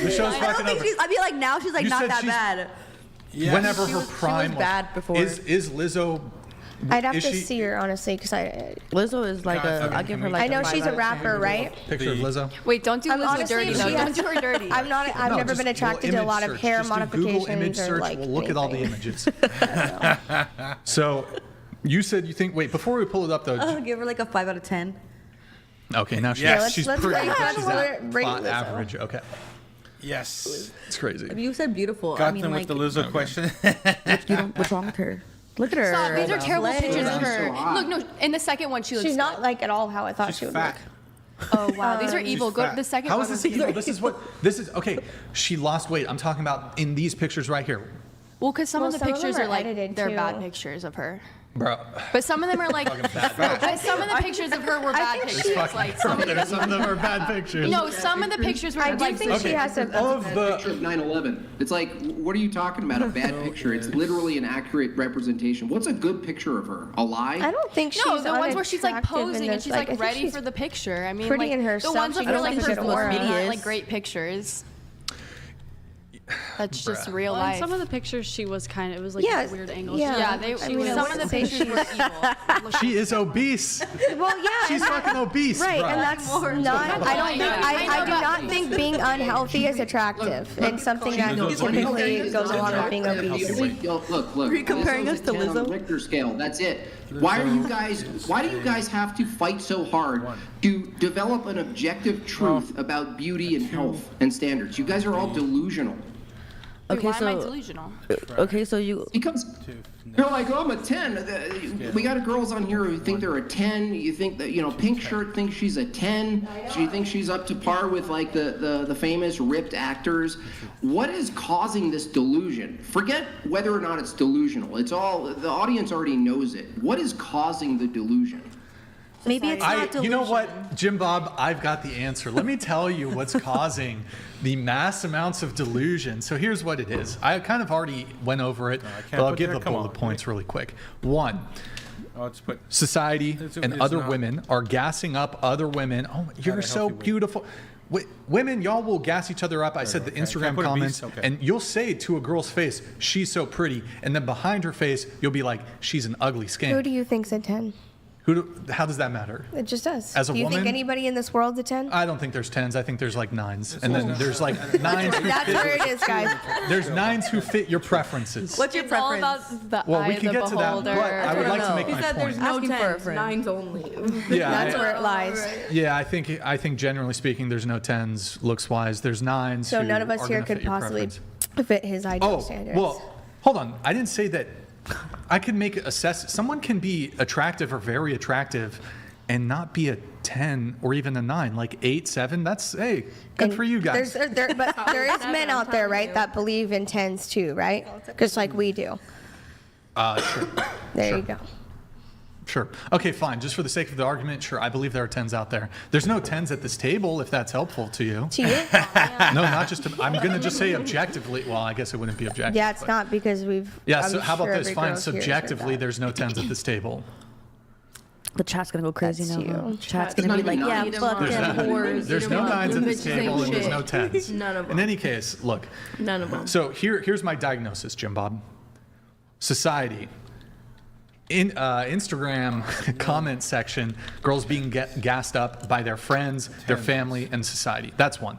The show's fucking over. I mean, like now she's like You not said that she's- bad. Yeah. Whenever She her was prime bad before. Is Lizzo? I'd have is to she- see her honestly, because Lizzo is like I'll give her like. I know a 5 she's out a of 10. rapper, right? Picture of Lizzo. Wait, don't do Lizzo honestly, dirty though. she Don't has- do her dirty. I've No, never been attracted to a lot of hair Just do Google image modifications or search. like We'll look at all the anything. images. So, you said you think. Wait, before we pull it up though. I'll give her like a 5 out of 10. Okay, now she's let's pretty. rate She's Lizzo. at average. Okay, Yes. it's crazy. I mean, you said beautiful. Got I mean, them like, with the Lizzo question. what's wrong with her? Look at her. Stop. These are terrible Slay. pictures of her. So hot. Look, no. In the second one, she looks. She's not like at all how I thought She's she would fat. look. Oh wow, these are evil. Go to the second How one. is this was evil? evil. This is okay. She lost weight. I'm talking about in these pictures right here, Well, because some of the some of them pictures are are like edited, they're too. bad pictures of her. bro. But some of them are like. But some of the pictures of her were bad pictures. Like some of Some of them are bad pictures. No, some of the pictures were I do like. think she has a. Picture of 9/11. It's like, what are you talking about? A bad picture? It's literally an accurate representation. What's a good picture of her? A lie? I don't think she's No, the ones where she's like unattractive posing and and she's I like think ready she's for the picture. I mean, pretty like, in the herself. ones She of her does like have a good personal aura. media, like great pictures. That's just real Well, in life. some of the pictures, she was kind of, it was like Yeah, a weird angle. yeah. Some of the pictures were evil. She is obese. Well, yeah. She's fucking obese. Right, bro. and that's not. I don't think. I do not think being unhealthy is attractive, and something that typically goes along with being obese. Look. Are you comparing us to Lizzo? On the Lizzo? Richter scale. That's it. Why do you guys have to fight so hard to develop an objective truth about beauty and health and standards? You guys are all delusional. Okay, Why so am I delusional? Okay, so you because you're like, oh, I'm a 10. We got girls on here who think they're a 10. You think that Pink Shirt thinks she's a 10. She thinks she's up to par with like the famous ripped actors. What is causing this delusion? Forget whether or not it's delusional. It's all the audience already knows it. What is causing the delusion? Maybe it's not delusion. You know what, Jim Bob, I've got the answer. Let me tell you what's causing the mass amounts of delusion. So here's what it is. I kind of already went over it, but I'll give the bullet points really quick. One, society and other women are gassing up other women. Oh, you're so beautiful. Women, y'all will gas each other up. I said the Instagram comments, and you'll say to a girl's face, she's so pretty. And then behind her face, you'll be like, she's an ugly skank. Who do you think's a 10? How does that matter? It just does. As a do you woman, think anybody in this world's a 10? I don't think there's 10s. I think there's like 9s. And then there's like 9s who That's fit. where it is, guys. There's 9s who fit your preferences. What's your preference? All about the Well, eye we of can the get to that, beholder. but I would like to make He my said there's point. no Asking for a 10s, friend. 9s only. Yeah, That's where it lies. Yeah, I think generally speaking, there's no 10s looks wise. There's 9s. So who none of us are here gonna could fit your possibly preference. fit his ideal standards. Well, hold on. I didn't say that. I could someone can be attractive or very attractive and not be a 10 or even a 9, like 8, 7. That's, hey, good for you guys. But there is men out there, right, that believe in 10s too, right? Just like we do. Sure. There you go. Sure. Okay, fine. Just for the sake of the argument, sure, I believe there are 10s out there. There's no 10s at this table, if that's helpful to you. To you? No, not just I'm going to just say objectively. Well, I guess it wouldn't be objective. Yeah, it's not because we've. Yeah, I'm so how about sure this? every Fine. girl's here has heard Subjectively, that. there's no 10s at this table. The chat's gonna go crazy That's now. you. Huh? Chat's gonna be like, yeah, fuck them whores. There's no 9s at this Bitches ain't table, and there's shit. no 10s. None of them. In any case, look. None of them. So here's my diagnosis, Jim Bob. Society. In Instagram comment section, girls being gassed up by their friends, their family, and society. That's one.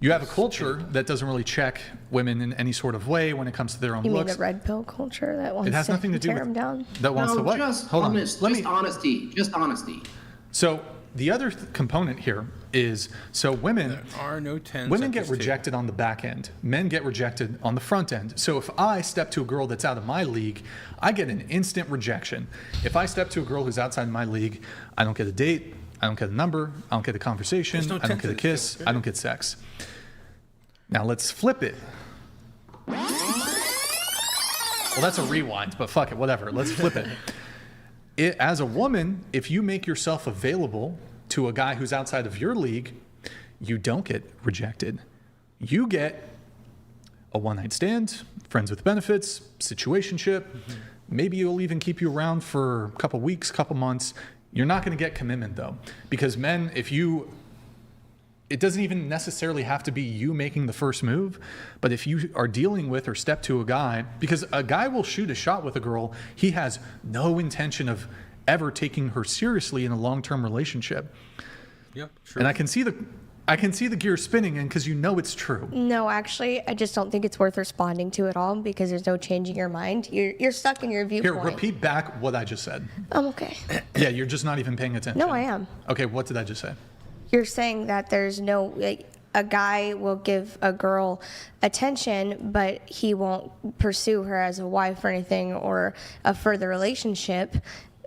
You have a culture that doesn't really check women in any sort of way when it comes to their own You mean looks. the red pill culture that wants It has nothing to do tear with them down? that wants to what? Just Hold honest, on. just honesty. Just honesty. So the other component here is women. There are no 10s. Women at get this rejected on the back end. Men get rejected on the front end. So if I step to a girl that's out of my league, I get an instant rejection. If I step to a girl who's outside my league, I don't get a date, I don't get a number, I don't get a conversation, There's no I don't 10s get a at this kiss, table, I don't get sex. Now let's flip it. Well, that's a rewind, but fuck it, whatever. Let's flip it. As a woman, if you make yourself available to a guy who's outside of your league, you don't get rejected. You get a one-night stand, friends with benefits, situationship. Maybe you'll even keep you around for a couple weeks, couple months. You're not going to get commitment though, because men, it doesn't even necessarily have to be you making the first move, but if you are dealing with or step to a guy, because a guy will shoot a shot with a girl, he has no intention of ever taking her seriously in a long-term relationship. Yep, true. And I can see the gears spinning, and because you know it's true. No, actually, I just don't think it's worth responding to at all because there's no changing your mind. You're stuck in your viewpoint. Here, repeat back what I just said. I'm okay. Yeah, you're just not even paying attention. No, I am. Okay, what did I just say? You're saying that there's no, a guy will give a girl attention, but he won't pursue her as a wife or anything or a further relationship.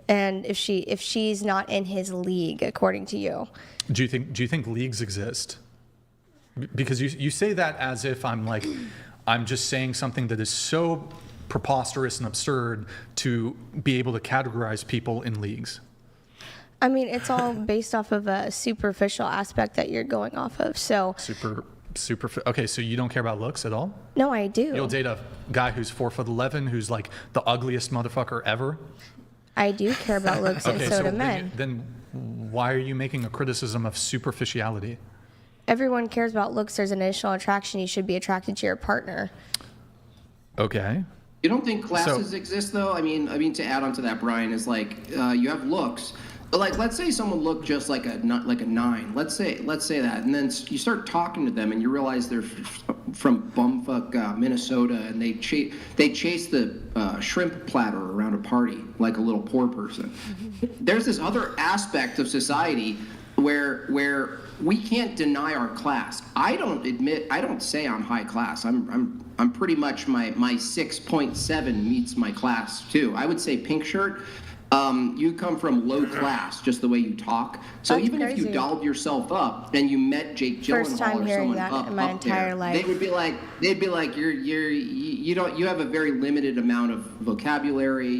And if she's not in his league, according to you. Do you think leagues exist? Because you say that as if I'm just saying something that is so preposterous and absurd to be able to categorize people in leagues. I mean, it's all based off of a superficial aspect that you're going off of. So Okay, so you don't care about looks at all? No, I do. You'll date a guy who's 4'11", who's like the ugliest motherfucker ever? I do care about looks, and so do men. Then why are you making a criticism of superficiality? everyone cares about looks. There's initial attraction. You should be attracted to your partner. Okay. You don't think classes exist though? I mean, to add on to that, Brian, is like you have looks. Like, let's say someone looked just like a 9. Let's say that, and then you start talking to them, and you realize they're from bumfuck Minnesota, and they chase the shrimp platter around a party like a little poor person. There's this other aspect of society where we can't deny our class. I don't say I'm high class. I'm pretty much my 6.7 meets my class too. I would say pink shirt. You come from low class, just the way you talk. So That's even crazy. if you dolled yourself up and you met Jake First Gyllenhaal time or hearing someone that up in my entire there, life. they'd be like, you have a very limited amount of vocabulary.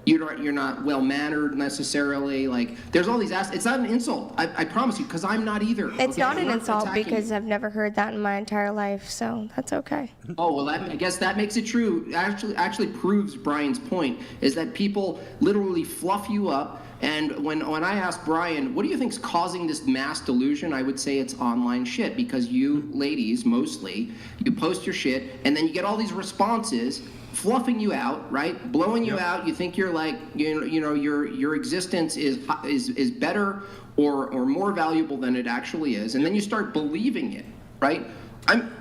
You're not well mannered necessarily. Like there's all these it's not an insult. I promise you, because I'm not either. It's okay? not I'm an insult attacking because you. I've never heard that in my entire life, so that's okay. Oh, well, I guess that makes it true. Actually proves Brian's point, is that people literally fluff you up. And when I asked Brian, what do you think's causing this mass delusion? I would say it's online shit, because you ladies, mostly, you post your shit, and then you get all these responses fluffing you out, right? Blowing you out. You think you're like, you know, your existence is better or more valuable than it actually is. And then you start believing it, right?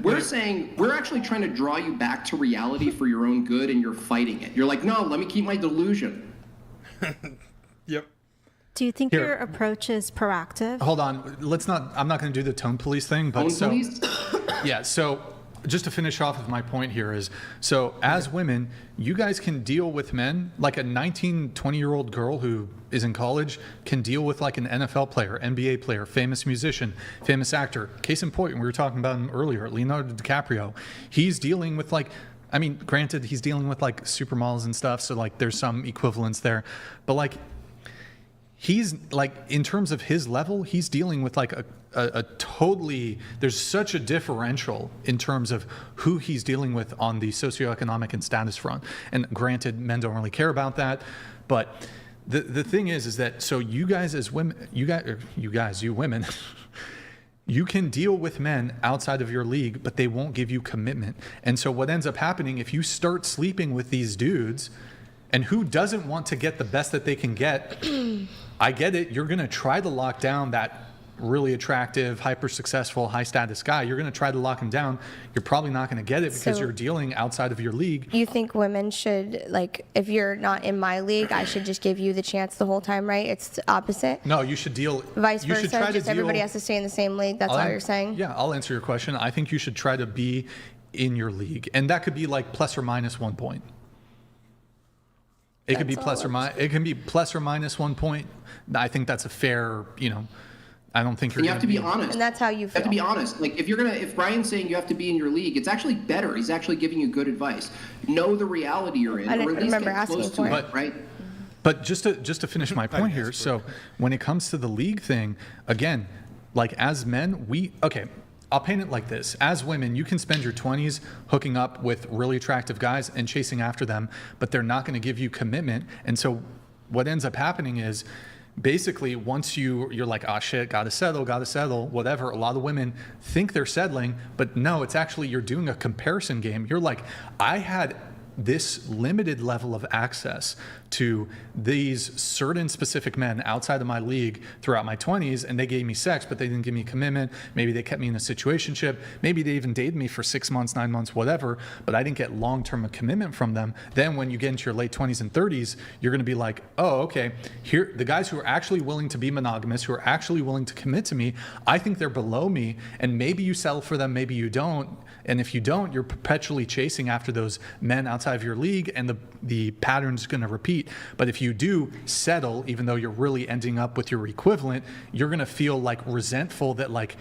We're actually trying to draw you back to reality for your own good, and you're fighting it. You're like, no, let me keep my delusion. Yep. Do you think Here. your approach is proactive? Hold on. I'm not going to do the tone police thing, but Tone police? Yeah, so just to finish off with my point here is, so as women, you guys can deal with men like a 19, 20-year-old girl who is in college can deal with like an NFL player, NBA player, famous musician, famous actor. Case in point, we were talking about him earlier, Leonardo DiCaprio. He's dealing with like, I mean, granted, he's dealing with like supermodels and stuff, so like there's some equivalence there, but like, he's like, in terms of his level, he's dealing with like a totally, there's such a differential in terms of who he's dealing with on the socioeconomic and status front. And granted, men don't really care about that, but the thing is that, so you guys as women, you women, you can deal with men outside of your league, but they won't give you commitment. And so what ends up happening, if you start sleeping with these dudes, and who doesn't want to get the best that they can get? I get it. You're going to try to lock down that really attractive, hyper successful, high status guy. You're going to try to lock him down. You're probably not going to get it because So- you're dealing outside of your league. You think women should, like, if you're not in my league, I should just give you the chance the whole time, right? It's the opposite. No, you should deal. Vice you should versa, try to just deal, everybody has to stay in the same league. That's all you're saying? Yeah, I'll answer your question. I think you should try to be in your league. And that could be like plus or minus 1 point. It could be plus or minus. It can be plus or minus 1 point. I think that's a fair. I don't think you're. And you have to be honest. And that's how you You feel. have to be honest. Like if Brian's saying you have to be in your league, it's actually better. He's actually giving you good advice. Know the reality you're in, I or didn't at least remember get asking close for to it. it, right? But just to finish my point here, so when it comes to the league thing, again, like as men, I'll paint it like this. As women, you can spend your 20s hooking up with really attractive guys and chasing after them, but they're not going to give you commitment. And so what ends up happening is basically once you're like, oh shit, gotta settle, whatever. A lot of women think they're settling, but no, it's actually you're doing a comparison game. You're like, I had this limited level of access to these certain specific men outside of my league throughout my 20s, and they gave me sex, but they didn't give me commitment. Maybe they kept me in a situationship. Maybe they even dated me for 6 months, 9 months, whatever, but I didn't get long-term commitment from them. Then when you get into your late 20s and 30s, you're going to be like, oh, okay, here, the guys who are actually willing to be monogamous, who are actually willing to commit to me, I think they're below me, and maybe you settle for them, maybe you don't. And if you don't, you're perpetually chasing after those men outside of your league, and the pattern's going to repeat. But if you do settle, even though you're really ending up with your equivalent, you're going to feel like resentful that like,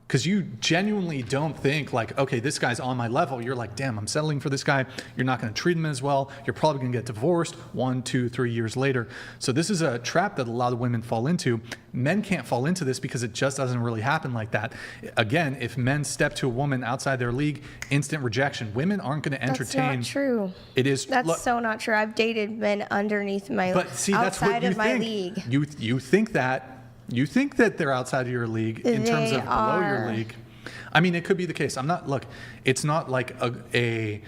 because you genuinely don't think like, okay, this guy's on my level. You're like, damn, I'm settling for this guy. You're not going to treat him as well. You're probably going to get divorced 1, 2, 3 years later. So this is a trap that a lot of women fall into. Men can't fall into this because it just doesn't really happen like that. Again, if men step to a woman outside their league, instant rejection. Women aren't going to entertain. That's not true. It is. That's so not true. I've dated men underneath my, But see, that's what outside you of my think. league. You think that. You think that they're outside of your league in terms of below your league. I mean, it could be the case. It's not like a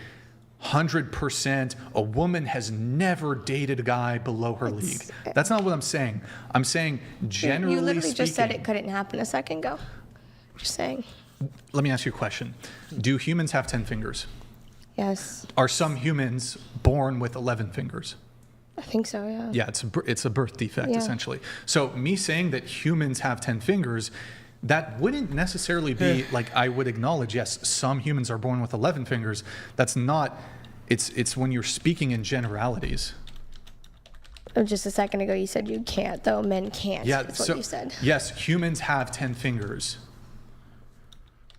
100% a woman has never dated a guy below her league. That's not what I'm saying. I'm saying generally You literally speaking, just said it couldn't happen a second ago. Just saying. Let me ask you a question. Do humans have 10 fingers? Yes. Are some humans born with 11 fingers? I think so, yeah. Yeah, it's a birth defect, essentially. So me saying that humans have 10 fingers, that wouldn't necessarily be like, I would acknowledge, yes, some humans are born with 11 fingers. That's not, it's when you're speaking in generalities. Just a second ago, you said you can't, though. Men can't. Yeah, That's what you said. Yes, humans have 10 fingers.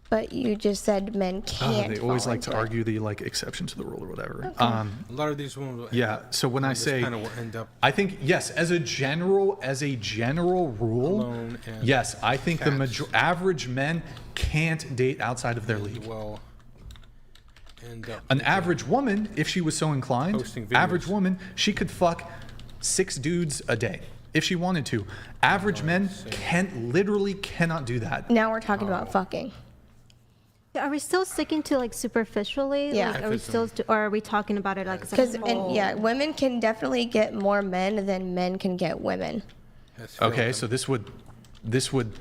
But you just said men can't. They always like to argue the exception to the rule or whatever. Okay. A lot of these women. So when I say, kind of end up I think yes, as a general rule, alone and yes, I think the average men can't date outside of their league. Well, end up an average woman, if she was so inclined, average woman, she could fuck 6 dudes a day if she wanted to. Average men literally cannot do that. Now we're talking about fucking. Are we still sticking to like superficially? Yeah. Like, are we still, or are we talking about it like as a Because whole? women can definitely get more men than men can get women. Okay, so this would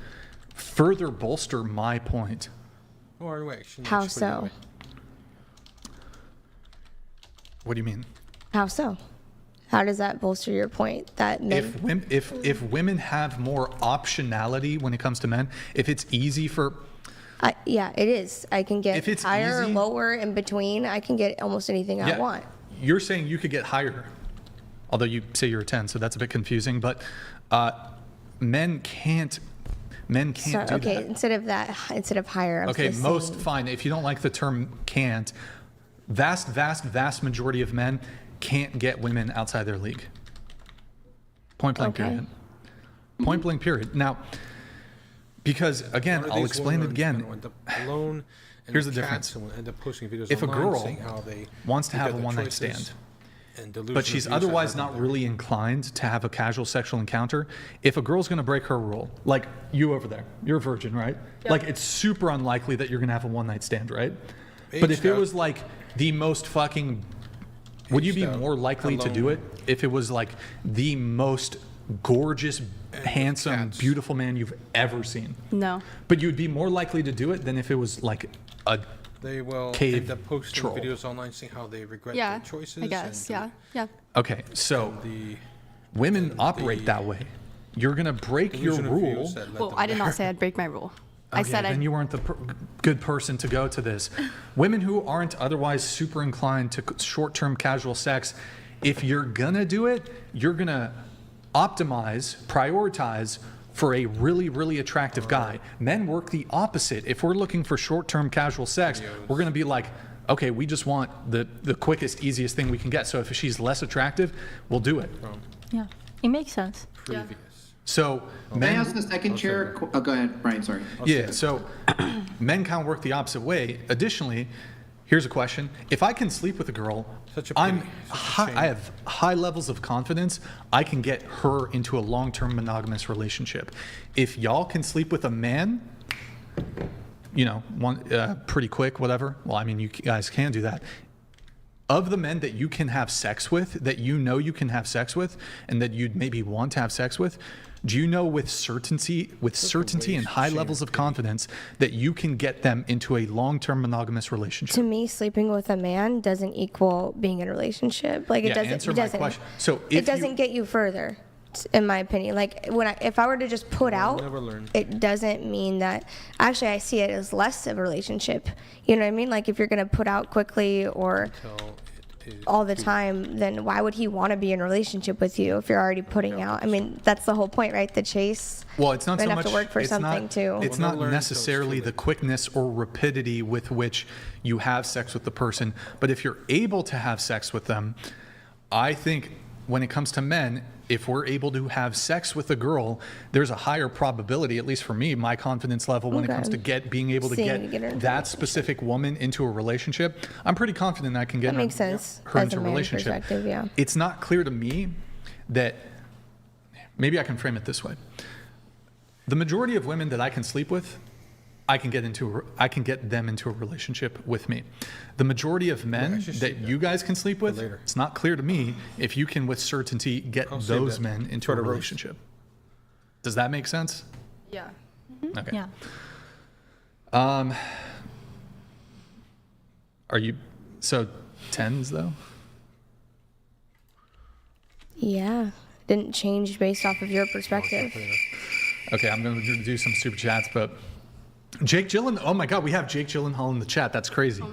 further bolster my point. Or wait, How so? What do you mean? How so? How does that bolster your point that men? If women have more optionality when it comes to men, if it's easy for yeah, it is. I can get If it's higher, easy- lower, in between. I can get almost anything I want. You're saying you could get higher, although you say you're a 10, so that's a bit confusing. But men can't. Men can't do okay, that. instead of higher. I was Okay, just most saying- fine. If you don't like the term "can't," vast majority of men can't get women outside their league. Point blank. Okay. Period. Point blank. Period. Now. Because again, I'll explain it again. Alone, Here's the difference. End up posting videos If a online girl saying how they wants to look have at a their one-night choices stand, but she's otherwise not really inclined to have a casual sexual encounter, if a girl's going to break her rule, like you over there, you're a virgin, right? Yep. Like it's super unlikely that you're going to have a one-night stand, right? But if it was like the most fucking, would you be more likely to do it if it was like the most gorgeous, handsome, beautiful man you've ever seen? No. But you'd be more likely to do it than if it was like a They will cave end up posting troll. videos online saying how they regret Yeah, their choices. I guess. and Yeah. Okay, so women operate that way. You're gonna break your rule. Well, I did not say I'd break my rule. I said then you weren't the good person to go to this. Women who aren't otherwise super inclined to short-term casual sex, if you're gonna do it, you're gonna optimize, prioritize for a really, really attractive guy. Men work the opposite. If we're looking for short-term casual sex, we're gonna be like, okay, we just want the quickest, easiest thing we can get. So if she's less attractive, we'll do it. Yeah, it makes sense. So Can I ask the second chair? Oh, go ahead, Brian. Sorry. Yeah, so men kind of work the opposite way. Additionally, here's a question. If I can sleep with a girl, I have high levels of confidence I can get her into a long-term monogamous relationship. If y'all can sleep with a man, pretty quick, whatever. Well, I mean, you guys can do that. Of the men that you can have sex with, that you know you can have sex with, and that you'd maybe want to have sex with, do you know with certainty and high levels of confidence that you can get them into a long-term monogamous relationship? To me, sleeping with a man doesn't equal being in a relationship. Like it doesn't. Answer it my doesn't. question. So it doesn't get you further, in my opinion. Like if I were to just put out, it doesn't mean that. Actually, I see it as less of a relationship. You know what I mean? Like if you're gonna put out quickly or all the time, then why would he want to be in a relationship with you if you're already putting out? I mean, that's the whole point, right? The chase. Well, it's not so much. Have to work for something too. It's not necessarily the quickness or rapidity with which you have sex with the person, but if you're able to have sex with them, I think when it comes to men, if we're able to have sex with a girl, there's a higher probability, at least for me, my confidence level when it comes to being able to get that specific woman into a relationship. I'm pretty confident I can get that makes sense her as into a a man relationship. perspective, yeah. It's not clear to me that, maybe I can frame it this way. The majority of women that I can sleep with, I can get them into a relationship with me. The majority of men that you guys can sleep with, it's not clear to me if you can with certainty get those men into a relationship. Does that make sense? Yeah. Okay. Yeah. Are you so 10s though? Yeah. Didn't change based off of your perspective. Okay, I'm going to do some super chats, but Jake Gyllenhaal. Oh my God, we have Jake Gyllenhaal in the chat. That's crazy.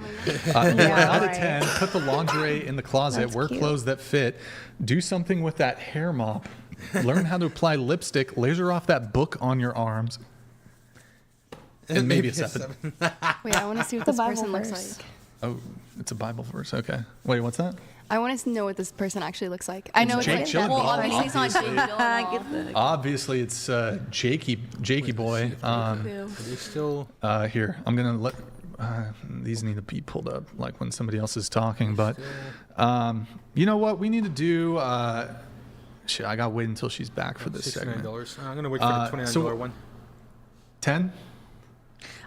Out of 10, put the lingerie in the closet. Wear clothes that fit. Do something with that hair mop. Learn how to apply lipstick. Laser off that book on your arms. And maybe a 7. Wait, I want to see what this person looks like. Oh, it's a Bible verse. Okay. Wait, what's that? I want to know what this person actually looks like. I know it's Jake like, Gyllenhaal. well, obviously it's not Jake Gyllenhaal. Obviously, it's Jakey boy. They still here. I'm gonna let these need to be pulled up, like when somebody else is talking. But you know what? We need to do. Shit, I gotta wait until she's back for this segment. $69. I'm gonna wait for the $29 one. 10.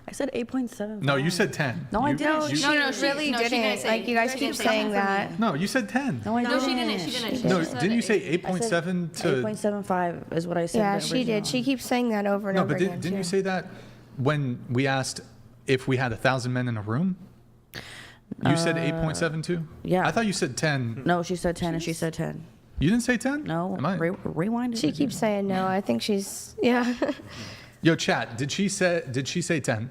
I said 8.7. No, you said 10. No, I didn't. No, she really didn't. Like, you guys keep saying that. No, you said 10. No, I didn't. No, she didn't. She didn't. No, didn't you say 8.7 to? 8.75 is what I said. Yeah, she did. She keeps saying that over and No, over but again. didn't you say that when we asked if we had 1,000 men in a room? You said 8.72? Yeah. I thought you said 10. No, she said 10 and she said 10. You didn't say 10? No. Am I? Rewind it. She keeps saying no. I think she's, yeah. Yo, chat, did she say 10?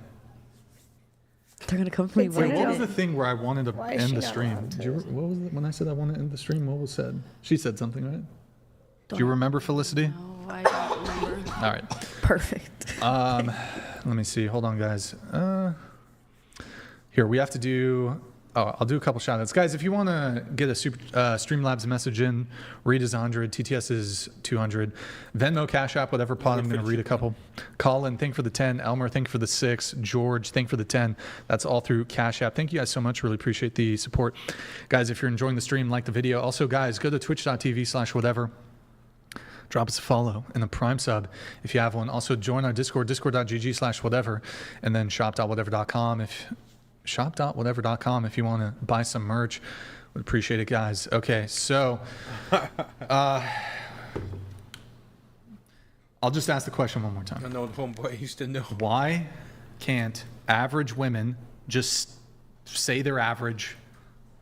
They're going to come for me. Wait, what was the thing where I wanted to Why is end she the not stream? allowed to? What was it when I said I wanted to end the stream? What was said? She said something, right? Do you remember, Felicity? No, I don't remember. All right. Perfect. Let me see. Hold on, guys. Here, we have to do... Oh, I'll do a couple shout outs. Guys, if you want to get a super Streamlabs message in, Reed is 100, TTS is 200, Venmo, Cash App, whatever pod, I'm going to read a couple. Colin, thank for the 10. Elmer, thank for the 6. George, thank for the 10. That's all through Cash App. Thank you guys so much. Really appreciate the support. Guys, if you're enjoying the stream, like the video. Also, guys, go to twitch.tv/whatever. Drop us a follow and a Prime sub if you have one. Also, join our Discord, discord.gg/whatever, and then shop.whatever.com shop.whatever.com if you want to buy some merch. Would appreciate it, guys. Okay, so I'll just ask the question one more time. I know the homeboy used to know. Why can't average women just say they're average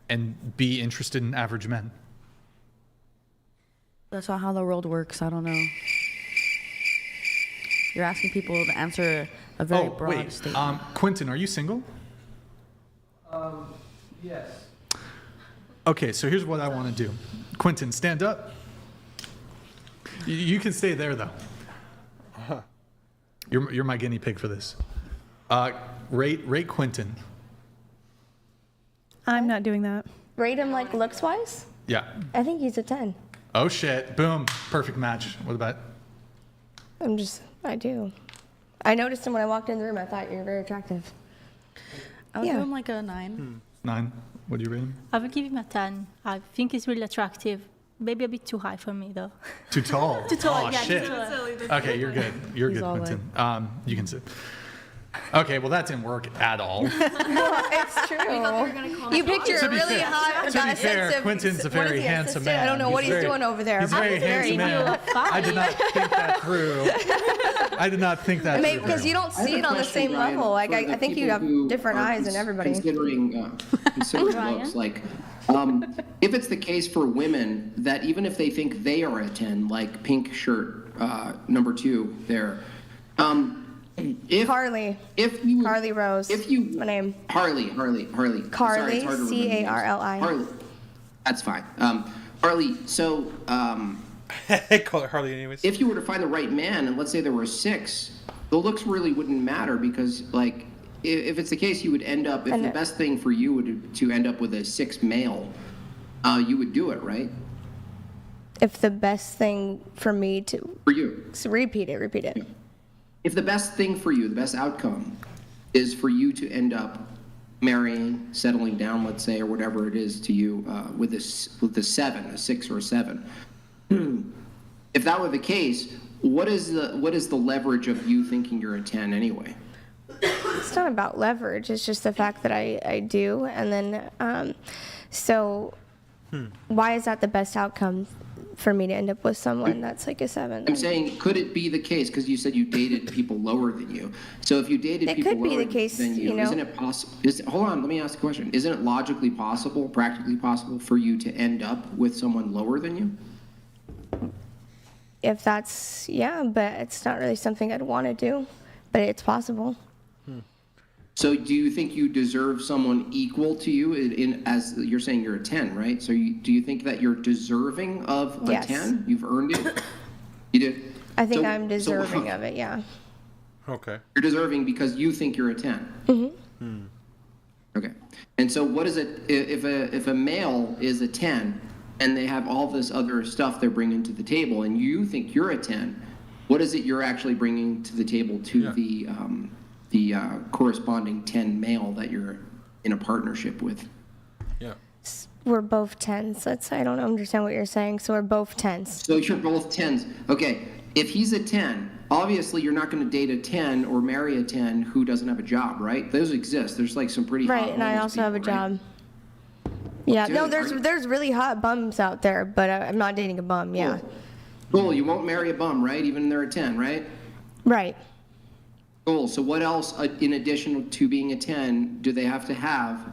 and be interested in average men? That's not how the world works. I don't know. You're asking people to answer a very broad statement. Quentin, are you single? Yes. Okay, so here's what I want to do. Quentin, stand up. You can stay there, though. You're my guinea pig for this. Rate Quentin. I'm not doing that. Rate him like looks-wise? Yeah. I think he's a 10. Oh, shit. Boom. Perfect match. What about? I do. I noticed him when I walked in the room. I thought you were very attractive. I would give him like a 9. 9. What do you rate him? I would give him a 10. I think he's really attractive. Maybe a bit too high for me, though. Too tall? Too tall, oh, yeah. Shit. Too tall. Okay, you're good. You're He's good, all Quentin. You can sit. Okay, well, that didn't work at all. It's true. You picture a really hot To be fair, Quentin's a very handsome man. I don't know what he's doing over there. He's a very handsome man. I did not think that through. I did not think that through. Because you don't see it on the same level. Like I think you have different eyes than everybody. Considering looks, like, if it's the case for women that even if they think they are a 10, like pink shirt, number 2 there. Carly Rose. If you my name. Harley. Carly, Sorry, it's hard to remember names. Carli. Harley. That's fine. Harley. So. I call it Harley anyways. If you were to find the right man, and let's say there were 6, the looks really wouldn't matter because, like, if it's the case, you would end up. If the best thing for you would to end up with a 6 male, you would do it, right? If the best thing for me to. For you. So repeat it. Yeah. If the best thing for you, the best outcome, is for you to end up marrying, settling down, let's say, or whatever it is to you, with a 7, a 6 or a 7. If that were the case, what is the leverage of you thinking you're a 10 anyway? It's not about leverage. It's just the fact that I do. And then, why is that the best outcome for me to end up with someone that's like a 7? I'm saying, could it be the case, because you said you dated people lower than you. So if you dated It people could be lower the case, than you, you know. isn't it possible? Hold on, let me ask a question. Isn't it logically possible, practically possible for you to end up with someone lower than you? If that's, yeah, but it's not really something I'd want to do, but it's possible. So do you think you deserve someone equal to you as you're saying you're a 10, right? So do you think that you're deserving of a Yes. 10? You've earned it? You did? I think I'm deserving of it, yeah. Okay. You're deserving because you think you're a 10. Mm-hmm. Okay. And so what is it, if a male is a 10 and they have all this other stuff they're bringing to the table and you think you're a 10, what is it you're actually bringing to the table to the corresponding 10 male that you're in a partnership with? Yeah. We're both 10s. I don't understand what you're saying. So we're both 10s. So you're both 10s. Okay. If he's a 10, obviously you're not going to date a 10 or marry a 10 who doesn't have a job, right? Those exist. There's like some pretty hot Right, and I homeless also have a people, right? job. Yeah, Dude, no, there's really hot bums out there, but I'm not dating a bum, yeah. Cool. You won't marry a bum, right? Even if they're a 10, right? Right. Cool. So what else, in addition to being a 10, do they have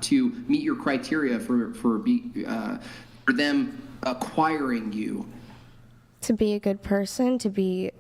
to meet your criteria for them acquiring you? To be a good person, to be,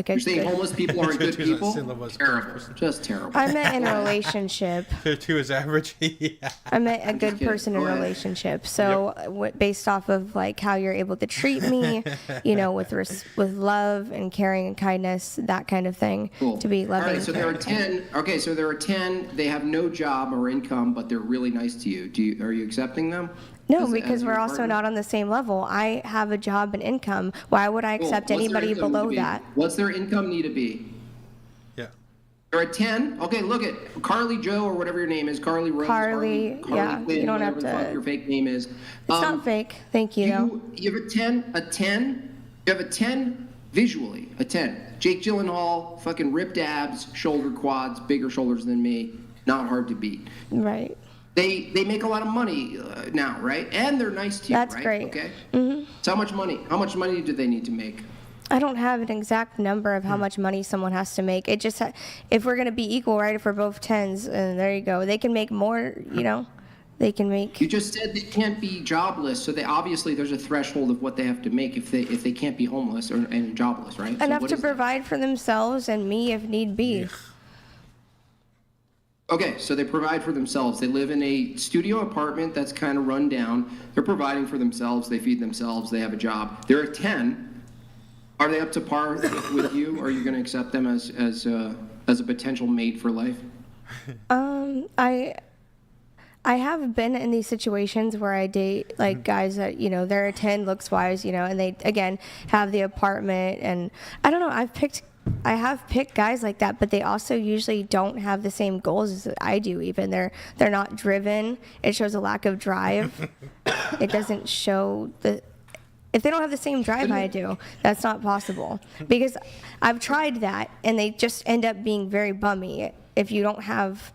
You're saying homeless people aren't good people? Terrible. Terrible. Just terrible. I meant in a relationship. 2 is average. Yeah. I met a good person in a relationship. So based off of like how you're able to treat me, with love and caring and kindness, that kind of thing, to be loving. All right, so there are 10. Okay, so there are 10. They have no job or income, but they're really nice to you. Are you accepting them? No, because we're also not on the same level. I have a job and income. Why would I accept anybody below that? What's their income need to be? Yeah. They're at 10? Okay, look at Carly Joe or whatever your name is. Carly Rose. Carly, yeah. Quinn, You don't have whatever the fuck to. your fake name is. It's not fake. Thank you. You have a 10? You have a 10 visually. A 10. Jake Gyllenhaal, fucking ripped abs, shoulder quads, bigger shoulders than me. Not hard to beat. Right. They make a lot of money now, right? And they're nice to you, That's right? great. Okay. Mm-hmm. So how much money do they need to make? I don't have an exact number of how much money someone has to make. It just, if we're going to be equal, right, if we're both 10s, and there you go. They can make more, they can make. You just said they can't be jobless, so there's a threshold of what they have to make if they can't be homeless and jobless, right? Enough to provide for themselves and me if need be. Yeah. Okay, so they provide for themselves. They live in a studio apartment that's kind of run down. They're providing for themselves. They feed themselves. They have a job. They're a 10. Are they up to par with you? Or are you going to accept them as a potential mate for life? I have been in these situations where I date like guys that they're a 10 looks wise, and they again have the apartment, and I don't know. I have picked guys like that, but they also usually don't have the same goals as I do. Even they're not driven. It shows a lack of drive. It doesn't show if they don't have the same drive I do, that's not possible. Because I've tried that, and they just end up being very bummy. If you don't have,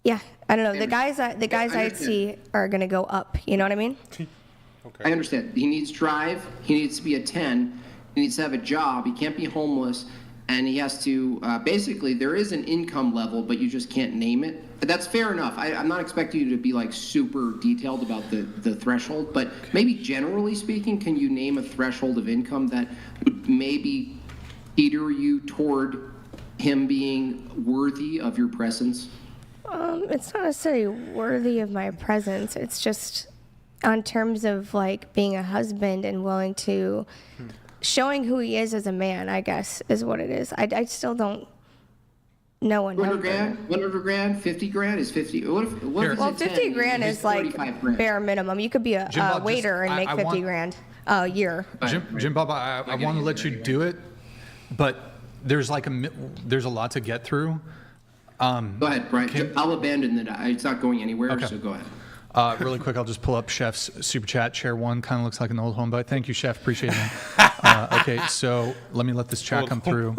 I don't know. The guys I'd see are gonna go up. You know what I mean? Okay. I understand. He needs drive. He needs to be a 10. He needs to have a job. He can't be homeless, and he has to basically there is an income level, but you just can't name it. But that's fair enough. I'm not expecting you to be like super detailed about the threshold, but maybe generally speaking, can you name a threshold of income that would maybe teeter you toward him being worthy of your presence? It's not necessarily worthy of my presence. It's just on terms of like being a husband and willing to. Showing who he is as a man, I guess, is what it is. I still don't know a number. 100 grand, 50 grand is 50. What if well, 50 grand is like bare minimum. You could be a waiter and make 50 grand a year. Jim Bob, I want to let you do it, but there's a lot to get through. Go ahead, Brian. I'll abandon it. It's not going anywhere, so go ahead. Really quick, I'll just pull up Chef's super chat. Chair 1 kind of looks like an old homeboy. Thank you, Chef. Appreciate it. Okay, so let me let this chat come through.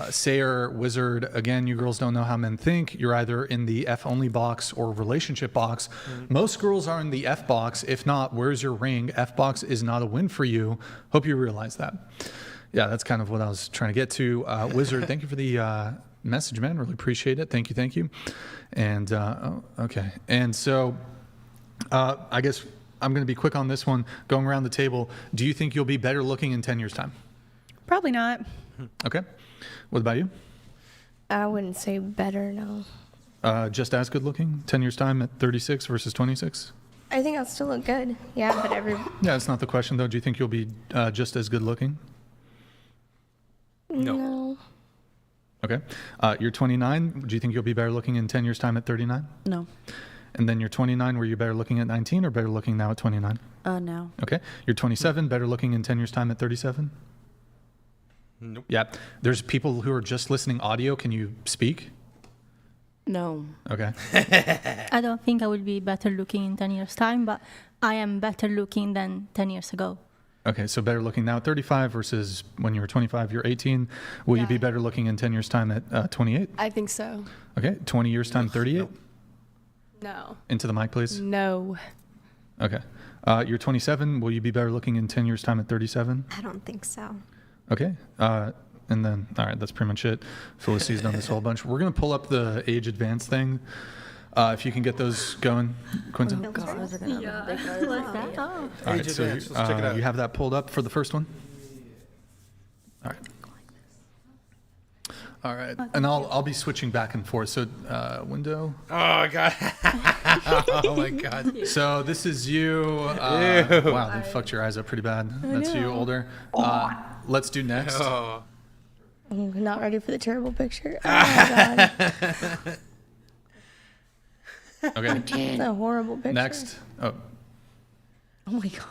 Sayer Wizard, again, you girls don't know how men think. You're either in the F only box or relationship box. Most girls are in the F box. If not, where's your ring? F box is not a win for you. Hope you realize that. Yeah, that's kind of what I was trying to get to. Wizard, thank you for the message, man. Really appreciate it. Thank you. And okay. And so I guess I'm going to be quick on this one. Going around the table, do you think you'll be better looking in 10 years' time? Probably not. Okay. What about you? I wouldn't say better, no. Just as good looking 10 years' time at 36 versus 26? I think I'll still look good. Yeah, but Yeah, that's not the question, though. Do you think you'll be just as good looking? No. Okay. You're 29. Do you think you'll be better looking in 10 years' time at 39? No. And then you're 29. Were you better looking at 19 or better looking now at 29? No. Okay. You're 27. Better looking in 10 years' time at 37? Nope. Yeah. There's people who are just listening audio. Can you speak? No. Okay. I don't think I will be better looking in 10 years' time, but I am better looking than 10 years ago. Okay, so better looking now at 35 versus when you were 25, you're 18. Will you be better looking in 10 years' time at 28? I think so. Okay, 20 years' time, 38? No. Into the mic, please. No. Okay. You're 27. Will you be better looking in 10 years' time at 37? I don't think so. Okay. And then, all right, that's pretty much it. Felicity's done this whole bunch. We're going to pull up the age advance thing. If you can get those going, Quentin. Oh, God. What's that? Oh. All right, so Let's check it out. you have that pulled up for the first one? All right. All right, and I'll be switching back and forth. So window. Oh God. Oh my God. So this is you. Ew. Wow, they fucked your eyes up pretty bad. That's you, older. Let's do next. Oh. I'm not ready for the terrible picture. Oh my God. Okay. It's a horrible picture. Next. Oh. Oh my God.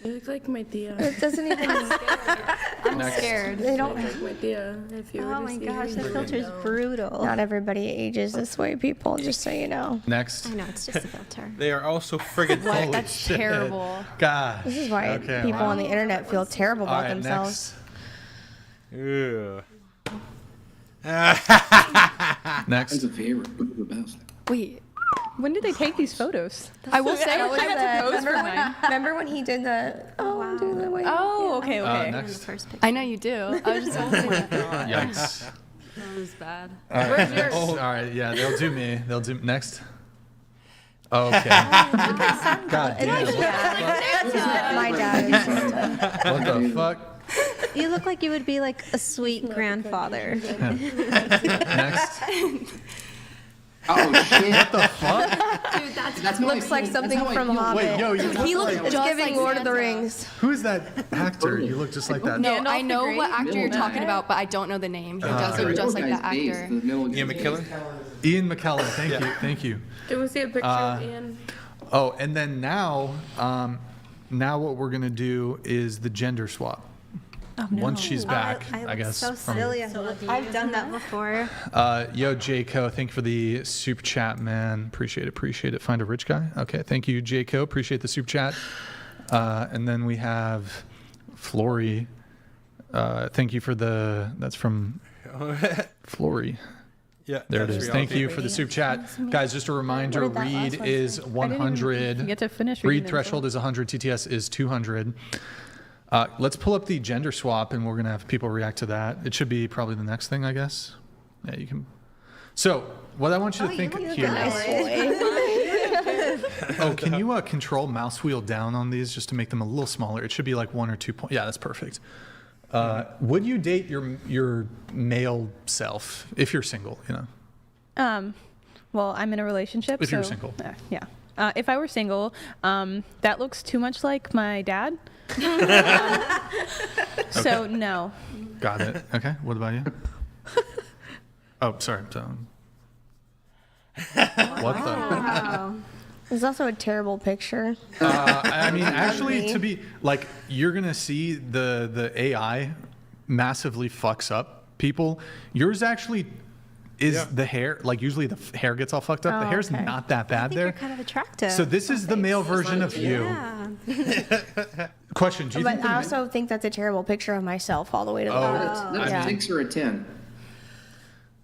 You look like my Thea. It doesn't even. I'm Next. scared. They don't. Like my Thea. If you were Oh to my see gosh, her, that filter's brutal. Not everybody ages this way, people. Just so you know. Next. I know, it's just a filter. They are also friggin' What? holy That's shit. terrible. God. This is why people on the internet feel terrible All about right, themselves. Ew. Next. That's a favorite. The best. Wait. When did they take these photos? I will say That was I had to pose for mine. Remember when he did the? Oh, do the way. Oh, okay, okay. Next. I know you do. I was just Yikes. That was bad. All right, Where's next. yours? All right, yeah, they'll do me. They'll do next. Okay. God damn. My dad is Santa. What the fuck? You look like you would be like a sweet grandfather. Next. Oh shit! What the fuck? Dude, That's how I Looks like feel- something that's how I from feel. Hobbit. Wait, yo, you He look looks like, It's just giving like Lord of the Santa. Rings. who is that actor? You look just like that. No, Gandalf I the know Great? what actor you're Middle talking guy. about, but I don't know the name. He does right. look just like Guy's the face, actor. the middle Ian guy's McKellen. Ian McKellen. Thank you. Can we see a picture of Ian? Oh, and then now what we're gonna do is the gender swap. Oh, no. Once she's back, I I look guess. so from- silly. I've done that before. Yo, Jayco, thank you for the super chat, man. Appreciate it. Find a rich guy. Okay, thank you, Jayco. Appreciate the super chat. And then we have Flory. Thank you for that's from Flory. Yeah. There it that's is. real. Thank you for the super chat. Guys, just a reminder, What did that last read one is say? I didn't 100. even get to finish reading Read them, threshold so- is 100. TTS is 200. Let's pull up the gender swap, and we're going to have people react to that. It should be probably the next thing, I guess. Yeah, you can. So, what I want you to think here. Oh, can you control mouse wheel down on these just to make them a little smaller? It should be like 1 or 2 points. Yeah, that's perfect. Would you date your male self if you're single? You know. Well, I'm in a relationship. If you're so- single. Yeah. If I were single, that looks too much like my dad. So no. Got it. Okay. What about you? Oh, sorry. What the? Wow. It's also a terrible picture. I mean, actually, to be like, you're gonna see the AI massively fucks up people. Yours actually is the hair. Like usually the hair gets all fucked up. The hair's not that bad there. You're kind of attractive. So this is the male version of you. Yeah. Question: do you But think I also think that's a terrible picture of myself all the way to the bottom. That's Yeah. 6 or a 10.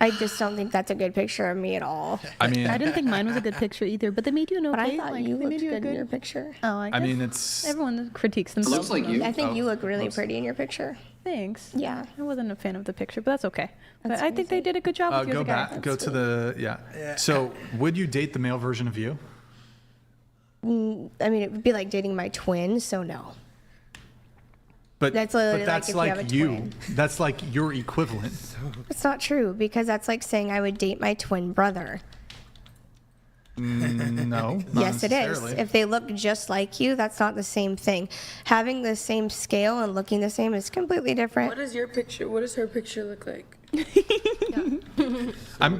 I just don't think that's a good picture of me at all. I mean, I didn't think mine was a good picture either, but they made you an okay. But I thought like, you they looked made you a good in your picture. Oh, I mean, guess it's everyone critiques themselves. looks like you. I think you look really Looks- pretty in your picture. Thanks. Yeah. I wasn't a fan of the picture, but that's okay. That's but I think they did a good job with you as go a guy. back. Go to the So would you date the male version of you? I mean, it would be like dating my twin, so no. But That's literally that's like if you have a you. twin. That's like your equivalent. It's not true because that's like saying I would date my twin brother. No. Not Yes, it is. necessarily. If they look just like you, that's not the same thing. Having the same scale and looking the same is completely different. What does your picture? What does her picture look like?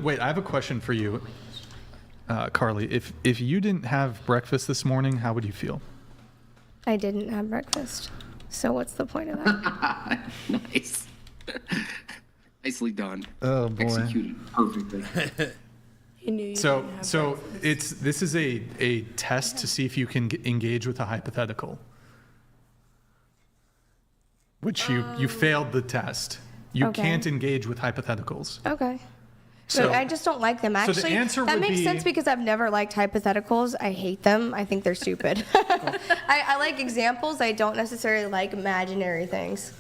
Wait, I have a question for you, Carly. If you didn't have breakfast this morning, how would you feel? I didn't have breakfast. So what's the point of that? Nice. Nicely done. Oh boy. Executed perfectly. So this is a test to see if you can engage with a hypothetical. Which you failed the test. You Okay. can't engage with hypotheticals. Okay. So- But I just don't like them. so the Actually, answer that would makes be- sense because I've never liked hypotheticals. I hate them. I think they're stupid. I like examples. I don't necessarily like imaginary things.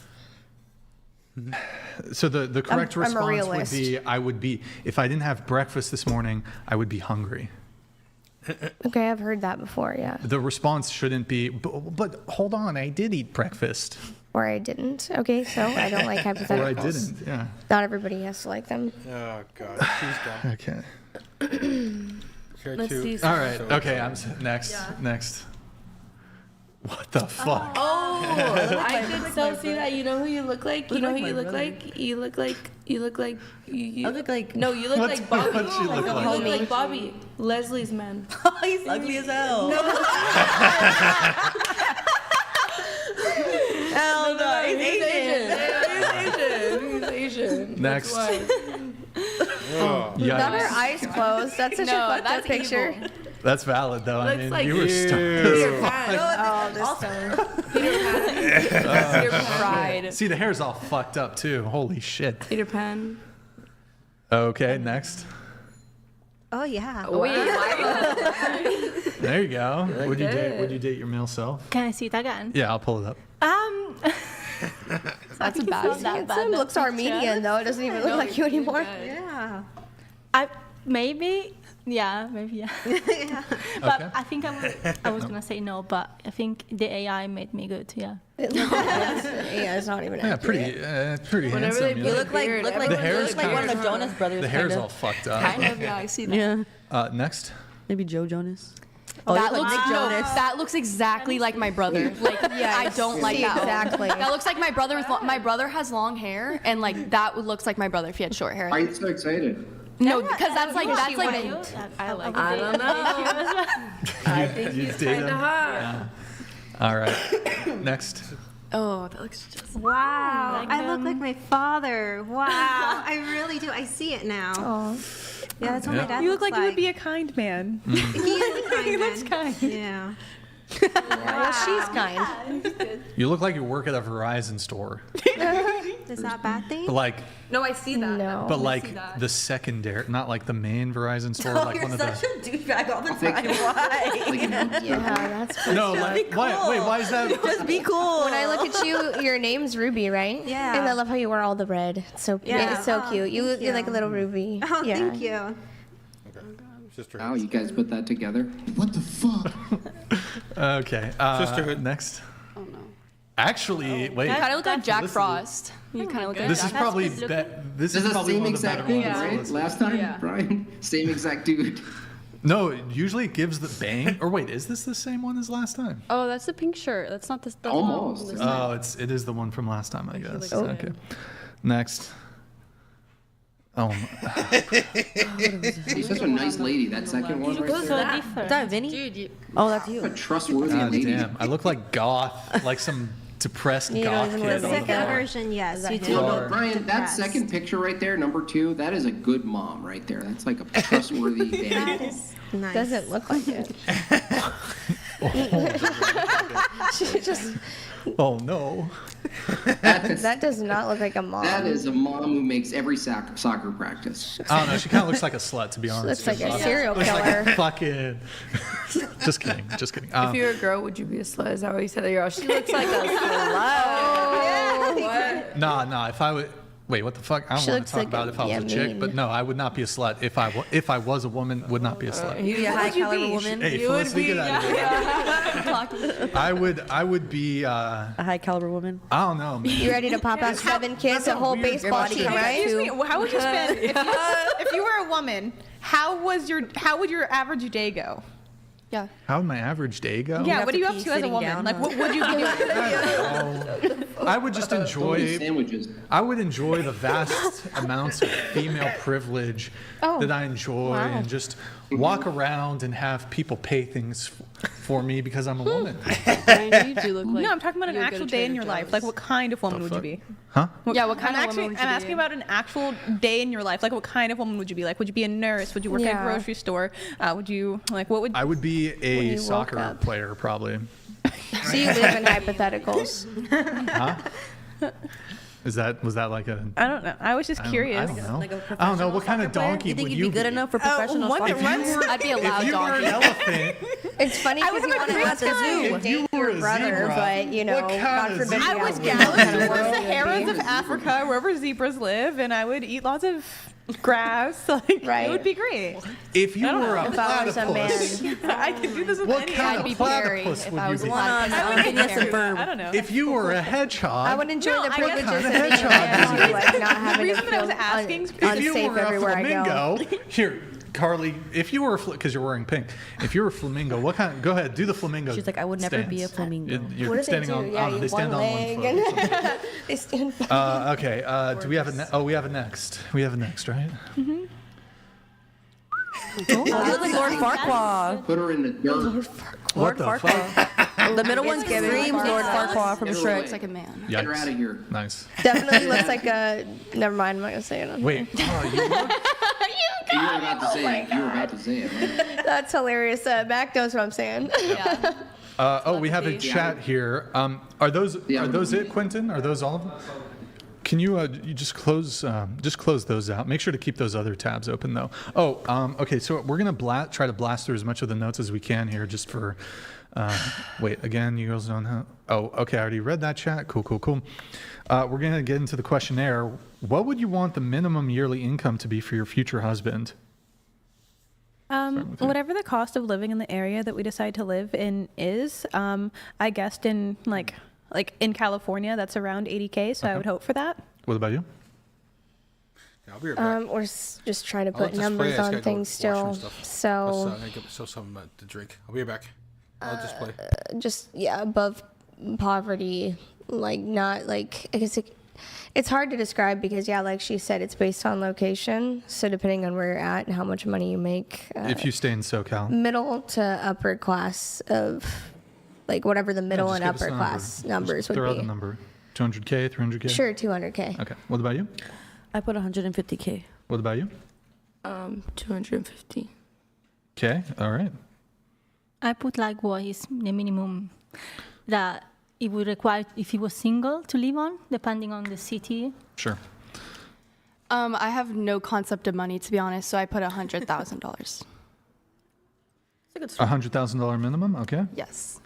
So the correct I'm a response realist. would be if I didn't have breakfast this morning, I would be hungry. Okay, I've heard that before, yeah. The response shouldn't be, but hold on, I did eat breakfast. Or I didn't. Okay, so I don't like hypotheticals. Or I didn't, yeah. Not everybody has to like them. Oh God, she's done. Okay. Let's see All right. So- Okay. Next. Next. What the fuck? Oh, I could so see that. You know who you look like? You know who you look like? You look like. You look like. I look like. No, you look like Bobby. what'd she look like? You look like Bobby. Leslie's man. He's ugly as hell. Hell no, he's Asian. He's Asian. Next. Oh. Not her Yikes. eyes closed. That's such a fucked up picture. evil. That's valid though. I Looks mean, like you were Peter stuck. Pan. Oh, this Peter Pan. Pride. See, the hair's all fucked up too. Holy shit. Peter Pan. Okay. Next. Oh yeah. There you go. look Would you date? good. Would you date your male self? Can I see it again? Yeah, I'll pull it up. That's a bad. He's handsome. Looks Armenian though. It doesn't even look like you anymore. Yeah. Maybe. Yeah, maybe yeah. But Okay. I think I was gonna say no, but I think the AI made me good. Yeah. Yeah, it's not even. Yeah, pretty Whenever they handsome. You look like Weird. look like The you hair's look like one of the kinda- Jonas Brothers. The hair's kinda. all fucked up. Kind of. Yeah, I see that. Yeah. Next. Maybe Joe Jonas. Oh, That you look looks like Nick Jonas. that looks exactly like my brother. Like I don't like See, that. exactly. That looks like my brother. My brother has long hair, and like that looks like my brother if he had short hair. Why are you so excited? No, because that's like I like I don't know. I think You he's date kind him? of hot. All right. Next. Oh, that looks just. Wow. Like I look them. like my father. Wow. I really do. I see it now. Oh. Yeah, that's what my dad You look looks like you would be a kind man. He is a kind He looks man. kind. Yeah. Well, she's kind. You look like you work at a Verizon store, Is that a bad thing? but like, No, I see that. No. but I see like that. the secondary, not like the main Verizon store, Oh, like you're one of such the. a douchebag all the time. Why? Yeah, that's. No, like Be why? Wait, cool. why is that? Just be cool. When I look at you, your name's Ruby, right? Yeah. And I love how you wear all the red. It's so Yeah. it's so Oh, cute. You thank look you're like a you. little Ruby. Oh, yeah. thank you. Wow, you guys put that together? What the fuck? Okay. Sisterhood. Next. Oh no. Actually, wait. You kind of look like Jack Listen. Frost. You kind of look like This Jack is probably That's this This is is the probably same one of the exact better thing, ones. right? Let's- Last time, Yeah. Brian? Same exact dude. No, usually it gives the bang. Or wait, is this the same one as last time? Oh, that's the pink shirt. That's not this. That's Almost. Oh, it is the one from last time, I guess. Okay. Next. Oh, She's such a nice lady, that second one right Who's there. that? Is that Vinny? Dude, oh, that's you. A trustworthy God lady. damn. I look like goth, like some depressed You goth don't even kid. live on the second floor. version, yes. You do Well, look Brian, that depressed. second picture right there, number 2, that is a good mom right there. That's like a trustworthy That dad. is nice. Doesn't look like it. She just. Oh no. That does not look like a mom. That is a mom who makes every soccer practice. I don't know. She kind of looks like a slut, to be honest. looks like a serial Looks like killer. a fucking. Just kidding. Just kidding. If you were a girl, would you be a slut? Is that what you said? That you're all, she looks like a slut. Nah. If I would. Wait, what the fuck? I don't She want looks to talk like about a- if I was yeah, a chick, mean. but no, I would not be a slut. If I was a woman, would not be a slut. You'd be a high caliber woman. Hey, You would Felicity, be. get out of here. I would be. A high caliber woman. I don't know, man. You ready to pop out 7 kids, a whole baseball team, right? Excuse me. How would you spend if you were a woman? How would your average day go? Yeah. How would my average day go? Yeah. What are you up pee to as a sitting woman? down, Like, huh? what would you be doing? I would just enjoy sandwiches. I would enjoy the vast amounts of female privilege that I enjoy, and just walk around and have people pay things for me because I'm a woman. Brian, you do look like No, I'm talking about an you're actual good day at in your life. Like, what kind of woman would you be? Huh? Yeah, what kind I'm of woman would you I'm be? asking about an actual day in your life. Like, what kind of woman would you be? Like, would you be a nurse? Would you work at a Yeah. grocery store? Would you what would? I would be you a woke soccer up. player, probably. So you live in hypotheticals. Huh? Was that like a? I don't know. I was just curious. I don't know. Like a I don't know. What kind of professional soccer player? donkey You think would you'd you be good enough for professional one soccer? that runs- I'd be a If loud you were an donkey. elephant, It's funny I would because you have want a to great have the time. zoo If you date were your a brother, zebra, but you know, what kind God of forbid. zebra I would would gallop you through be? the Saharas of Africa, wherever zebras live, and I would eat lots of grass. Like, Right. it would be great. if you were a If I was a platypus, man. I could do this with what any kind I'd be of Perry platypus if would I you was a be? platypus. I I would would be be Perry. Perry. I don't know. If you were a hedgehog, I would enjoy No, the I guess- privileges What of kind being of a hedgehog man, is like not The having to reason that I feel was asking is if you unsafe were a everywhere I go. flamingo, here, Carly, if you were because you're wearing pink, if you were a flamingo, what kind? Go ahead, do the flamingo. She's like, I would never be a stance. flamingo. You're What do they standing do? on. Yeah, I don't know, you they stand one on leg one foot. and they stand. Okay. Do we have a? We have a next. We have a next, right? You look like Lord Farquaad. Put her in the dirt. What the fuck? Farquaad. The middle one giving screams like Lord Farquaad. Farquaad from Get her Shrek. Looks like a man. Get her Yikes. out of here. Nice. Definitely looks like a. Never mind. I'm not gonna say it. On Wait. Oh, you look, You were about to say it. You were about to say it. Right? That's hilarious. Mac knows what I'm saying. oh, we have a chat here. Are those it, Quentin? Are those all of them? Can you you just close those out? Make sure to keep those other tabs open though. Oh, okay. So we're gonna try to blast through as much of the notes as we can here, just for. Wait, again, you girls don't know. Oh, okay. I already read that chat. Cool. We're gonna get into the questionnaire. What would you want the minimum yearly income to be for your future husband? Whatever the cost of living in the area that we decide to live in is, I guessed in like in California, that's around 80K. So I would hope for that. What about you? Yeah, I'll be right back. We're just trying to I'll let put this numbers play. I just on gotta go things wash some still. stuff. So Let's get myself something to drink. I'll be right back. I'll just play. just above poverty, like not like I guess it's hard to describe because like she said, it's based on location. So depending on where you're at and how much money you make, If you stay in SoCal. middle to upper class of like whatever the middle just and give us a upper number. class numbers Just would throw out be. a number. 200K, 300K. Sure, 200K. Okay. What about you? I put 150K. What about you? 250. Okay. All right. I put like what is the minimum that it would require if he was single to live on, depending on the city. Sure. I have no concept of money, to be honest, so I put $100,000. $100,000 minimum. Okay. Yes.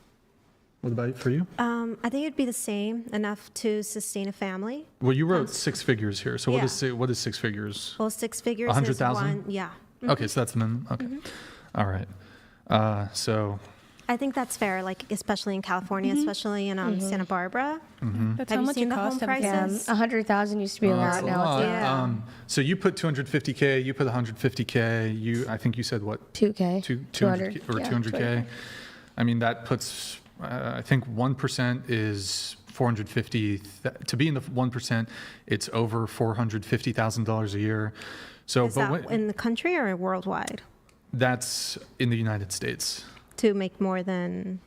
What about for you? I think it'd be the same, enough to sustain a family. Well, you wrote 6 figures here. So Yeah. what is 6 figures? Well, 6 figures is 100,000? one. Yeah. Okay, so that's the minimum. Okay. All right. So. I think that's fair, like especially in California, especially in Santa Barbara. That's Have how you much seen it the home costs every year. prices? 100,000 used to be a That's lot. a Now lot. it's Yeah. So you put 250K. You put 150K. I think you said what? 2K. 200 or yeah, 200K. I mean that puts. I think 1% is 450. To be in the 1%, it's over $450,000 a year. So, Is that in the country or worldwide? that's in the United States. To make more than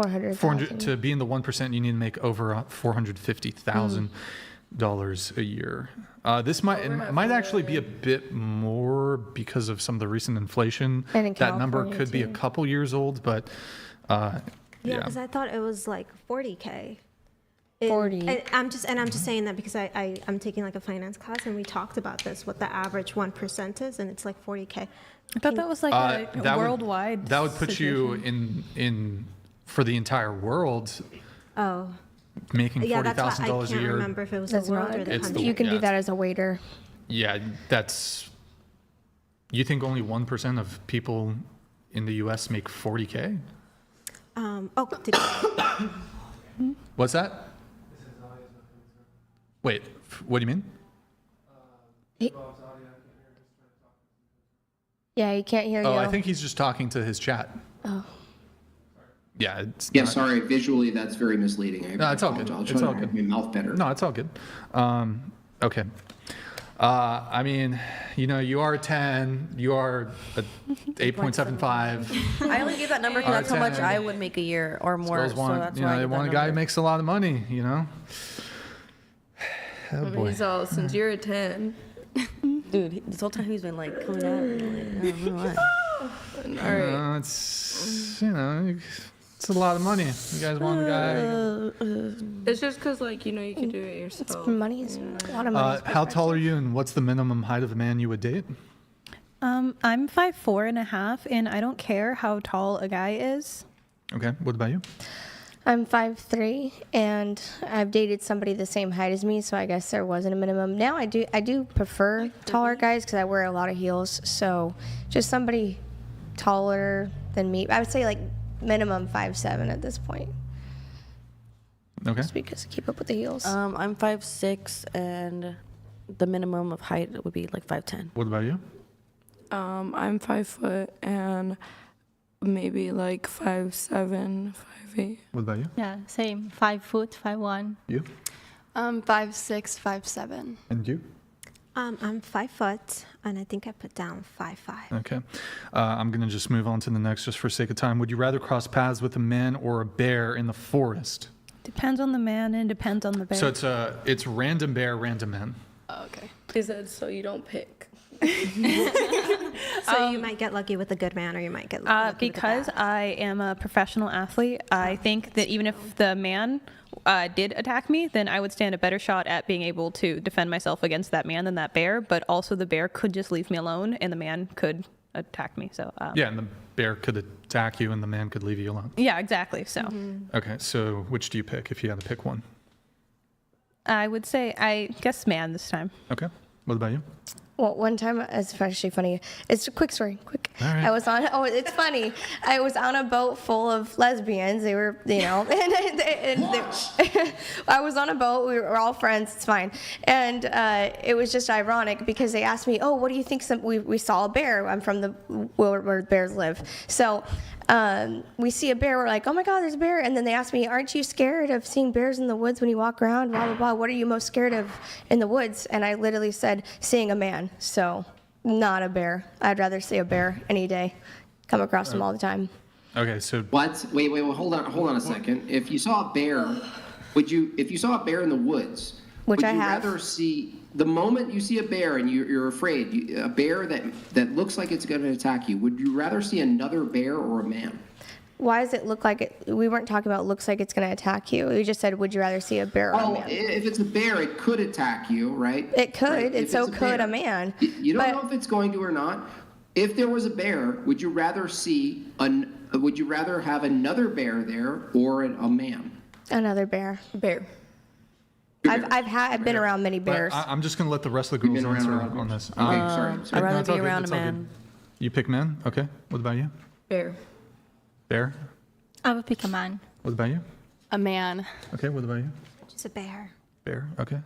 400,000. To be in the 1%, you need to make over $450,000 a year. This might actually be a bit more because of some of the recent inflation. And in that number California, could be a too. couple years old, but Yeah, because I thought it was like 40K. 40. I'm just saying that because I'm taking like a finance class and we talked about this, what the average 1% is, and it's like 40K. I thought that was like a worldwide. That would put you in for the entire world. Oh. Making Yeah, that's why $40,000 a I can't year. remember if it was That's the world not. or the It's country. You can do yeah. that as a waiter. Yeah, that's. You think only 1% of people in the U.S. make 40K? What's that? Wait, what do you mean? Yeah, he can't hear you. Oh, I think he's just talking to his chat. Oh. Yeah, it's Yeah, not- sorry. Visually, that's very misleading. No, it's all good. I'll It's try all to good. make my mouth better. No, it's all good. Okay. I mean, you are a 10. You are a 8.75. I only gave that number because that's how much R10. I would make a year or more. Girls So want, that's why I they gave want a that guy who number. makes a lot of money. Oh I boy. mean, so since you're a 10. Dude, this whole time he's been like coming at me. Like, I don't know why. All right. It's it's a lot of money. You guys want a guy? It's just because, like, you can do it yourself. Money is a lot of money. How tall are you, and what's the minimum height of a man you would date? I'm 5'4.5", and I don't care how tall a guy is. Okay. What about you? I'm 5'3", and I've dated somebody the same height as me, so I guess there wasn't a minimum. Now I do prefer taller guys because I wear a lot of heels. So just somebody taller than me. I would say like minimum 5'7" at this point. Okay. Just because I keep up with the heels. I'm 5'6", and the minimum of height would be like 5'10". What about you? I'm 5 foot and maybe like 5'7", 5'8". What about you? Yeah, same. 5 foot, 5'1". You? 5'6", 5'7". And you? I'm 5 foot, and I think I put down 5'5". Okay. I'm going to just move on to the next just for sake of time. Would you rather cross paths with a man or a bear in the forest? Depends on the man and depends on the bear. So it's random bear, random man. Oh, okay. He said, so you don't pick. So you might get lucky with a good man, or you might get lucky with a because bad. I am a professional athlete, I think that even if the man did attack me, then I would stand a better shot at being able to defend myself against that man than that bear. But also the bear could just leave me alone, and the man could attack me. So Yeah, and the bear could attack you, and the man could leave you alone. yeah, exactly. So Okay, so which do you pick if you had to pick one? I would say, I guess man this time. Okay. What about you? Well, one time, it's actually funny. It's a quick story, quick. All right. I was on, it's funny. I was on a boat full of lesbians. They were, I was on a boat. We were all friends. It's fine. And it was just ironic because they asked me, oh, what do you think? We saw a bear. I'm from where bears live. So we see a bear. We're like, oh my God, there's a bear. And then they asked me, aren't you scared of seeing bears in the woods when you walk around? Blah, blah, blah. What are you most scared of in the woods? And I literally said, seeing a man. So not a bear. I'd rather see a bear any day. Come across them all the time. Okay, so What? Wait, hold on a second. If you saw a bear, if you saw a bear in the woods, Which would I you have. rather see, the moment you see a bear and you're afraid, a bear that looks like it's going to attack you, would you rather see another bear or a man? Why does it look like it? We weren't talking about looks like it's going to attack you. We just said, would you rather see a bear or a Oh, man? if it's a bear, it could attack you, right? It could, Right. and If so it's could bear. a man. You don't But- know if it's going to or not. If there was a bear, would you rather would you rather have another bear there or a man? Another bear. Bear. I've been around many bears. I'm just going to let the rest of the girls been around answer a lot of on bears. this. Okay, sorry. I'd rather it's all be good, around a it's all good. man. You pick men? Okay. What about you? Bear. Bear? I would pick a man. What about you? A man. Okay, what about you? Just a bear. Bear, okay.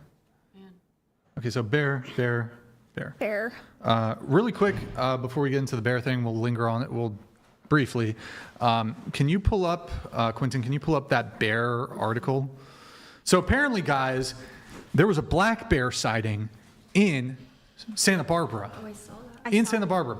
Okay, so bear. Bear. Really quick, before we get into the bear thing, we'll linger on it. We'll briefly. Can you pull up, Quentin, can you pull up that bear article? So apparently, guys, there was a black bear sighting in Santa Barbara. Oh, I saw that. In Santa Barbara.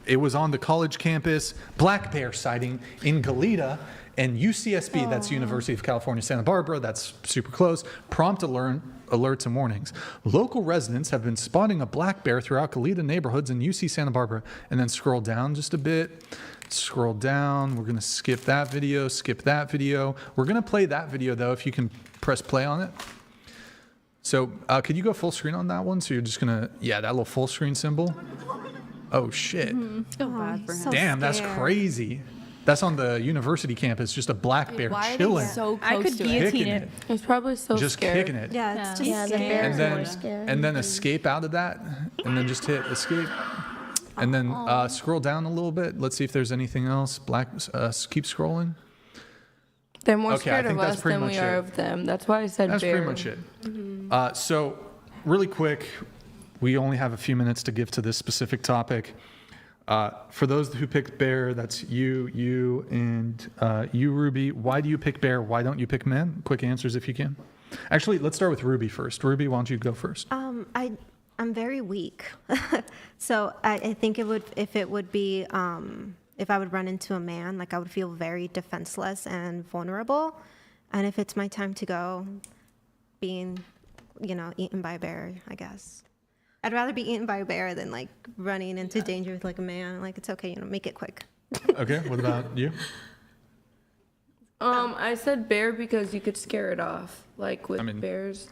It was on the college campus. Black bear sighting in Goleta. And UCSB, that's University of California, Santa Barbara, that's super close, prompt alerts and warnings. Local residents have been spotting a black bear throughout Goleta neighborhoods in UC Santa Barbara. And then scroll down just a bit. Scroll down. We're going to skip that video, We're going to play that video, though, if you can press play on it. So could you go full screen on that one? So you're just going to, that little full screen symbol. Oh, shit. So bad for him. Damn, that's crazy. That's on the university campus, just a black bear chilling. So I could guillotine it. It's probably so just scared. kicking it. Yeah, it's just the bears are scary. And then escape out of that, and then just hit escape. And then scroll down a little bit. Let's see if there's anything else. Keep scrolling. They're more scared of us than we are of them. That's why I said That's bear. pretty much it. So really quick, we only have a few minutes to give to this specific topic. For those who picked bear, that's you, and you, Ruby. Why do you pick bear? Why don't you pick men? Quick answers if you can. Actually, let's start with Ruby first. Ruby, why don't you go first? I'm very weak. So I think if I would run into a man, like I would feel very defenseless and vulnerable. And if it's my time to go, being, eaten by a bear, I guess. I'd rather be eaten by a bear than like running into danger with like a man. Like it's okay, make it quick. Okay, what about you? I said bear because you could scare it off. Like with bears,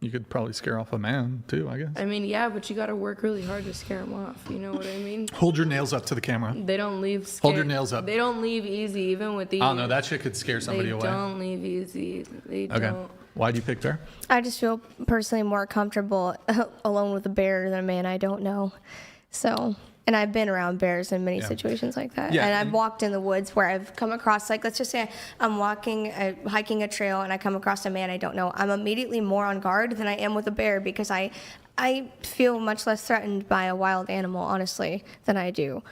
You could probably scare off a man too, I guess. I mean, yeah, but you got to work really hard to scare them off. You know what I mean? Hold your nails up to the camera. They don't leave scared. Hold your nails up. They don't leave easy, even with these. Oh no, that shit could scare somebody away. They don't leave easy. They don't. Why do you pick bear? I just feel personally more comfortable alone with a bear than a man I don't know. So, and I've been around bears in many situations like that. Yeah, and I've walked in the woods where I've come across, like, let's just say I'm hiking a trail and I come across a man I don't know. I'm immediately more on guard than I am with a bear because I feel much less threatened by a wild animal, honestly, than I do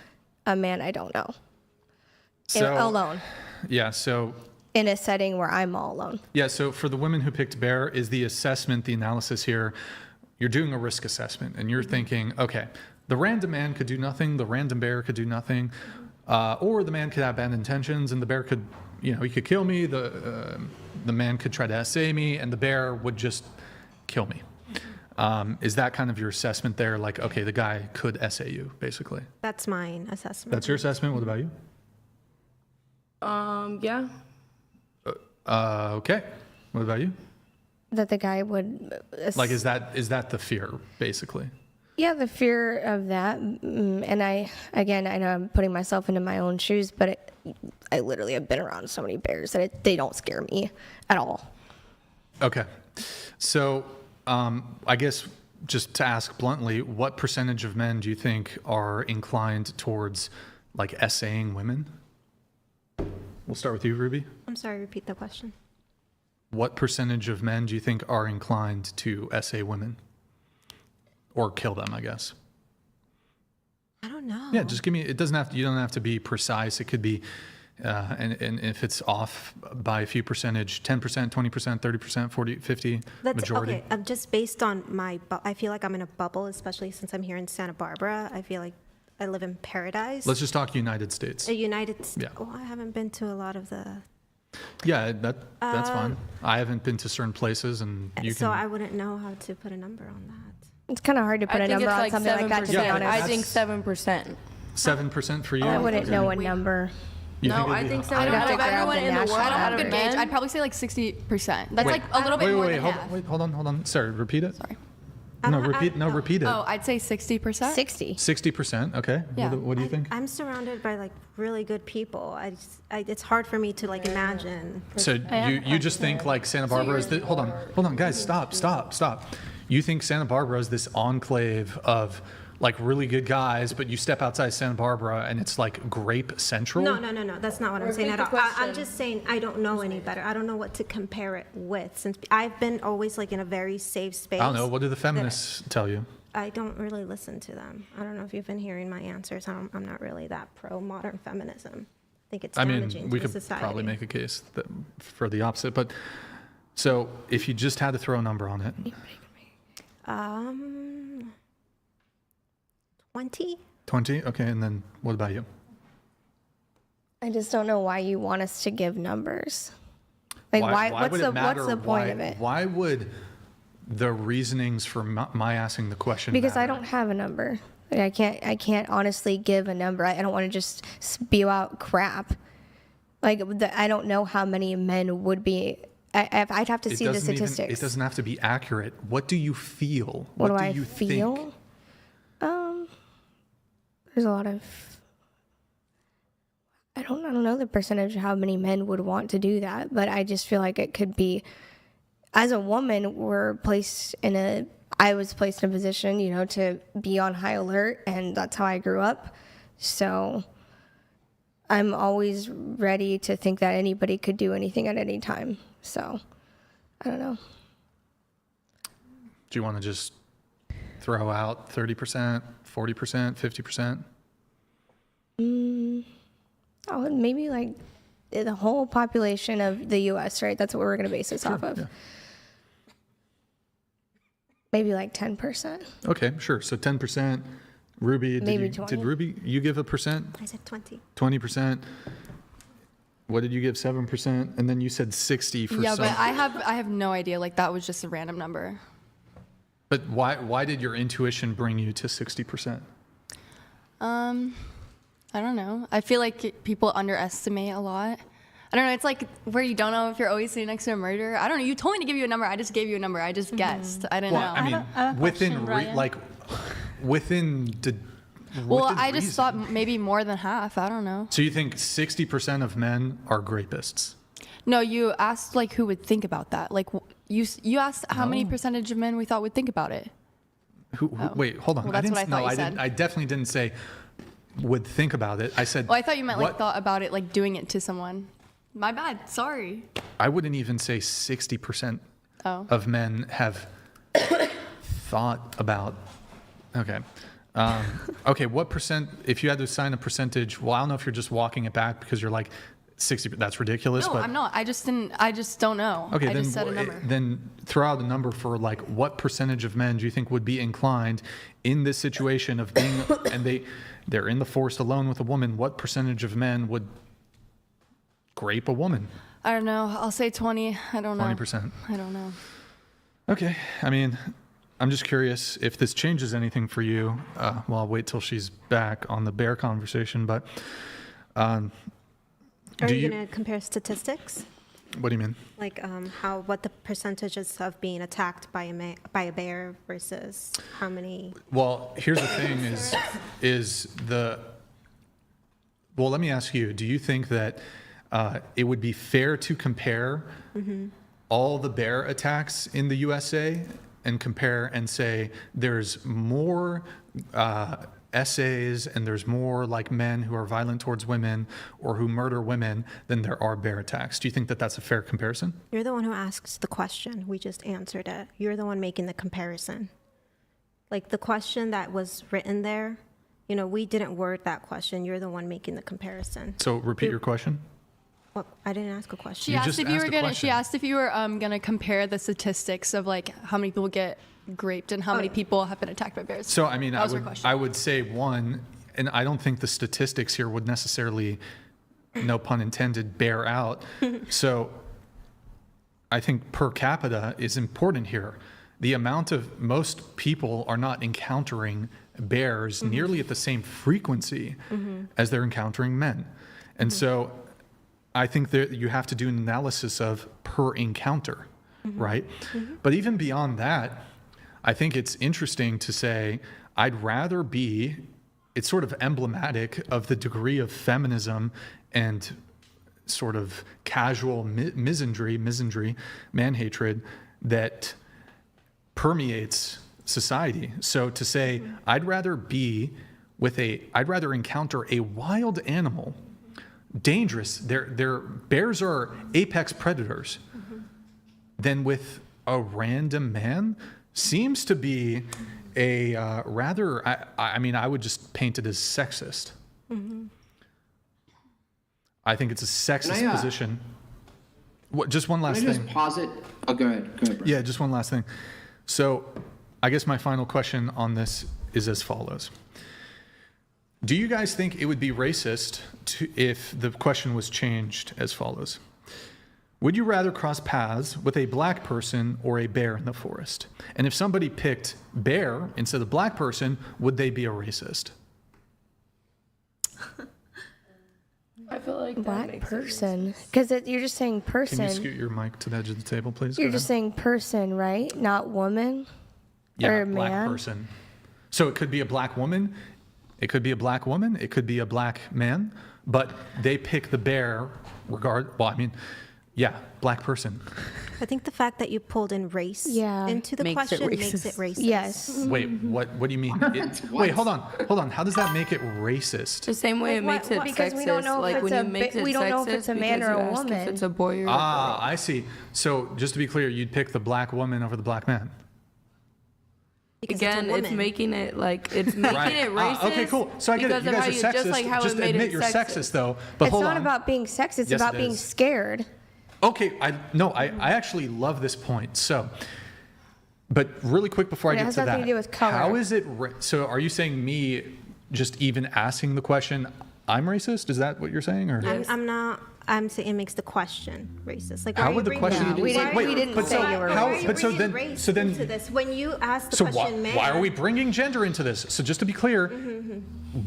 a man I don't know. Alone. Yeah, so in a setting where I'm all alone. Yeah, so for the women who picked bear, is the assessment, the analysis here, you're doing a risk assessment and you're thinking, okay, the random man could do nothing, the random bear could do nothing, or the man could have bad intentions and the bear could, he could kill me, the man could try to essay me, and the bear would just kill me. Is that kind of your assessment there? Like, okay, the guy could essay you, basically. That's my assessment. That's your assessment? What about you? Yeah. Okay. What about you? That the guy would... Like, is that the fear, basically? Yeah, the fear of that. And I know I'm putting myself into my own shoes, but I literally have been around so many bears that they don't scare me at all. Okay. So I guess just to ask bluntly, what percentage of men do you think are inclined towards like essaying women? We'll start with you, Ruby. I'm sorry, repeat the question. What percentage of men do you think are inclined to essay women? Or kill them, I guess. I don't know. Yeah, just give me, you don't have to be precise. It could be, and if it's off by a few percentage, 10%, 20%, 30%, 40, 50, majority. Okay, just based on I feel like I'm in a bubble, especially since I'm here in Santa Barbara. I feel like I live in paradise. Let's just talk United States. United States. Yeah. Oh, I haven't been to a lot of the... Yeah, that's fine. I haven't been to certain places, and you so I wouldn't know how to put a number on that. It's kind of hard to put a number on something like that, to be honest. I think 7%. 7% for you? I wouldn't know a number. I think 7%. Out of everyone in the world, I don't have a good men. gauge. I'd probably say like 60%. That's like a little bit more than half. Hold on. Sorry, repeat it. Sorry. Repeat it. Oh, I'd say 60%. 60%, okay. Yeah. What do you think? I'm surrounded by like really good people. It's hard for me to like imagine. So you just think like Santa Barbara is the, hold on, guys, stop. You think Santa Barbara is this enclave of like really good guys, but you step outside Santa Barbara and it's like grape central? No. That's not what I'm saying at all. I'm just saying I don't know any better. I don't know what to compare it with, since I've been always like in a very safe space. I don't know. What do the feminists tell you? I don't really listen to them. I don't know if you've been hearing my answers. I'm not really that pro modern feminism. I think it's damaging we to could society. probably make a case for the opposite. But so if you just had to throw a number on it. 20. 20? Okay, and then what about you? I just don't know why you want us to give numbers. Like, what's the point of it? Why would the reasonings for my asking the question Because matter? I don't have a number. Like, I can't honestly give a number. I don't want to just spew out crap. Like, I don't know how many men would be. I'd have to see the statistics. It doesn't have to be accurate. What do you feel? What do you I feel? think? There's a lot of. I don't know the percentage of how many men would want to do that, but I just feel like it could be. As a woman, I was placed in a position, to be on high alert, and that's how I grew up. So I'm always ready to think that anybody could do anything at any time. So I don't know. Do you want to just throw out 30%, 40%, 50%? Maybe like the whole population of the U.S., right? That's what we're going to base this off of. Yeah. Maybe like 10%. Okay, sure. So 10%. Ruby, Maybe 20. Did Ruby, you give a percent? I said 20. 20%. What did you give? 7%, and then you said 60 for Yeah, some. but I have no idea. Like that was just a random number. But why did your intuition bring you to 60%? I don't know. I feel like people underestimate a lot. I don't know. It's like where you don't know if you're always sitting next to a murderer. I don't know. You told me to give you a number. I just gave you a number. I just guessed. I didn't know. I mean, within the. Well, I just thought maybe more than half. I don't know. So you think 60% of men are rapists? No, you asked like who would think about that. Like you asked how many percentage of men we thought would think about it. Wait, hold on. Well, that's what I thought you said. I definitely didn't say would think about it. I said. Well, I thought you meant like thought about it, like doing it to someone. My bad. Sorry. I wouldn't even say 60% of men have thought about. Okay. Okay. What percent? If you had to assign a percentage, well, I don't know if you're just walking it back because you're like 60. That's ridiculous. No, but, I'm not. I just don't know. Okay. I just said a number. Then throw out a number for like what percentage of men do you think would be inclined in this situation of being and they're in the forest alone with a woman? What percentage of men would grape a woman? I don't know. I'll say 20. I don't know. 20%. I don't know. Okay. I mean, I'm just curious if this changes anything for you. Well, I'll wait till she's back on the bear conversation. But are you going to compare statistics? What do you mean? Like what the percentages of being attacked by a bear versus how many? Well, here's the thing: well, let me ask you. Do you think that it would be fair to compare all the bear attacks in the USA and compare and say there's more essays and there's more like men who are violent towards women or who murder women than there are bear attacks? Do you think that that's a fair comparison? You're the one who asks the question. We just answered it. You're the one making the comparison. Like the question that was written there, we didn't word that question. You're the one making the comparison. So repeat your question. Well, I didn't ask a question. She asked if you were gonna compare the statistics of like how many people get raped and how many people have been attacked by bears. So I mean, That I would say one, and I don't think the statistics here would necessarily, no pun intended, bear out. So I think per capita is important here. The amount of most people are not encountering bears nearly at the same frequency as they're encountering men. And so I think that you have to do an analysis of per encounter, right? But even beyond that, I think it's interesting to say, I'd rather be, it's sort of emblematic of the degree of feminism and sort of casual misandry, man-hatred that permeates society. So to say, I'd rather encounter a wild animal, dangerous, bears are apex predators, than with a random man seems to be a rather, I would just paint it as sexist. I think it's a sexist position. Just one last thing. Just posit? Oh, go ahead. Go ahead, Brett. Yeah, just one last thing. So I guess my final question on this is as follows. Do you guys think it would be racist if the question was changed as follows? Would you rather cross paths with a black person or a bear in the forest? And if somebody picked bear instead of black person, would they be a racist? I feel like that Black makes person. Because you're just saying person. Can you scoot your mic to the edge of the table, please? You're Go just ahead. saying person, right? Not woman? Yeah, or black man? person. So it could be a black woman. It could be a black woman. It could be a black man. But they pick the bear black person. I think the fact that you pulled in race into the Makes it question racist. makes it racist. Yes. Wait, what do you mean? Wait, hold on. How does that make it racist? The same way it makes it because sexist. we don't know if like it's when a you make it we don't know if it's a sexist man because or you a ask woman. If it's a boy or a girl. I see. So just to be clear, you'd pick the black woman over the black man. Again, it's making it like it's making Right. it racist. Okay, cool. So I get it. because You of guys how are you- sexist. Just like how Just it made admit it you're sexist. sexist, though. But It's hold not on. about being sexist. It's Yes, about it being is. scared. Okay, I actually love this point. So, but really quick before I It get has to nothing that, to do with color. how is it? So, are you saying me just even asking the question, I'm racist? Is that what you're saying, or? I'm not. I'm saying it makes the question racist. Like, How why are would you the bringing- question? we didn't, wait, we didn't but say so you were how? racist. But so Bringing then, race so then, into this. When you ask the so question, man, why are we bringing gender into this? So just to be clear,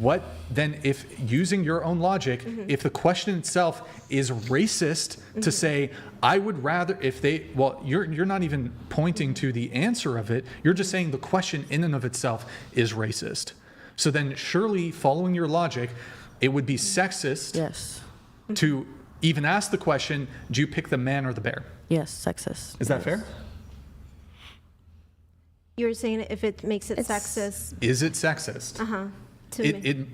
what then? If using your own logic, if the question itself is racist, to say I would rather if they you're not even pointing to the answer of it. You're just saying the question in and of itself is racist. So then, surely, following your logic, it would be sexist. Yes. To even ask the question, do you pick the man or the bear? Yes, sexist. Is that fair? you're saying if it makes it sexist. Is it sexist? To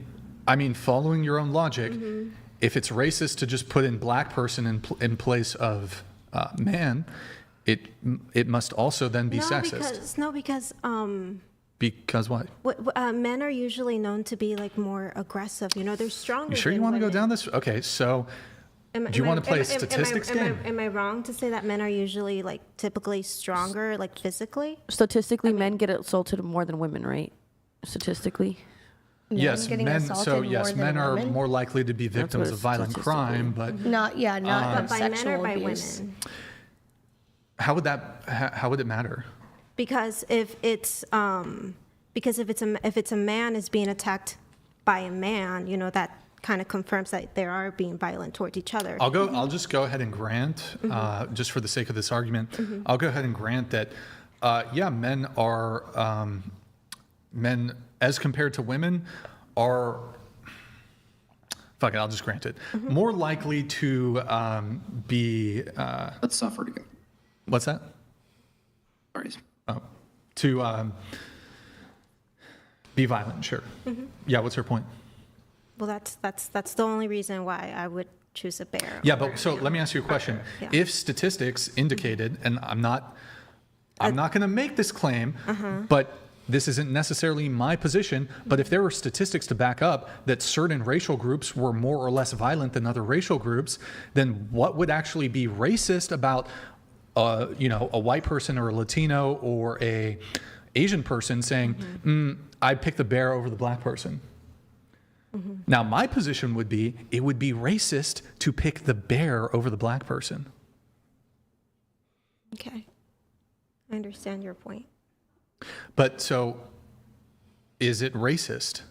I mean, following your own logic, if it's racist to just put in black person in place of man, it must also then be sexist. Because what? Men are usually known to be like more aggressive. You know, they're stronger. You sure you want to go down this? Okay, so do you want to play a statistics game? Am I wrong to say that men are usually like typically stronger, like physically? Statistically, men get assaulted more than women, right? Statistically. Yes, men. So yes, men are more likely to be victims of violent crime, but But by men or by abuse. women? how would it matter? Because if it's a man is being attacked by a man, you know, that kind of confirms that they are being violent towards each other. I'll just go ahead and grant, just for the sake of this argument, I'll go ahead and grant that, men are men as compared to women are. Fuck it, I'll just grant it. More likely to be. Let's suffer together. What's that? Sorry. Oh, to be violent. Sure. Yeah. What's her point? Well, that's the only reason why I would choose a bear. Yeah, but so let me ask you a question. Yeah. If statistics indicated, and I'm not going to make this claim, but this isn't necessarily my position, but if there were statistics to back up that certain racial groups were more or less violent than other racial groups, then what would actually be racist about, a white person or a Latino or a Asian person saying, I'd pick the bear over the black person? Now, my position would be, it would be racist to pick the bear over the black person. Okay. I understand your point. But so, is it racist?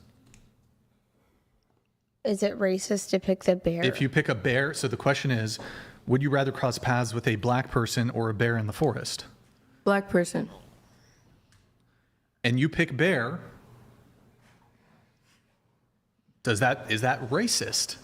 Is it racist to pick the bear? If you pick a bear, so the question is, would you rather cross paths with a black person or a bear in the forest? Black person. And you pick bear, is that racist?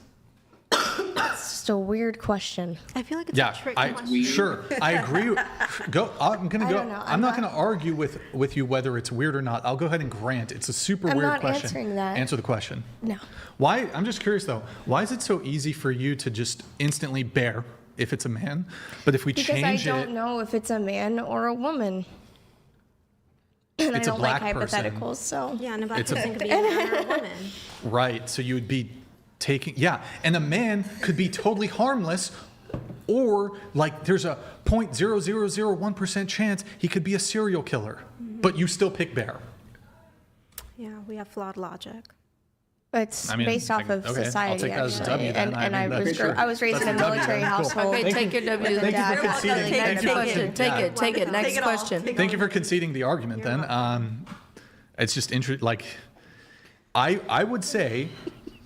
It's just a weird question. I feel like it's Yeah, a trick question. sure, I agree. I'm gonna I go. don't know. I'm not gonna argue with you whether it's weird or not. I'll go ahead and grant it's a super I'm weird not question. answering that. Answer the question. No. Why? I'm just curious though. Why is it so easy for you to just instantly bear if it's a man, but if we Because I change don't it, know if it's a man or a woman. And It's I a don't like black person. hypotheticals, so. Yeah, and a black It's a- person could be a man or a woman. right? So you would be taking, and a man could be totally harmless, or like there's a 0.0001% chance he could be a serial killer, but you still pick bear. Yeah, we have flawed logic. It's based off of okay, society. I'll take that as a actually. W then. And I mean, I was raised in a military household. Okay, take your W. Thank you for conceding. Take it. Next question. Thank you for conceding the argument then. It's just interesting. Like, I would say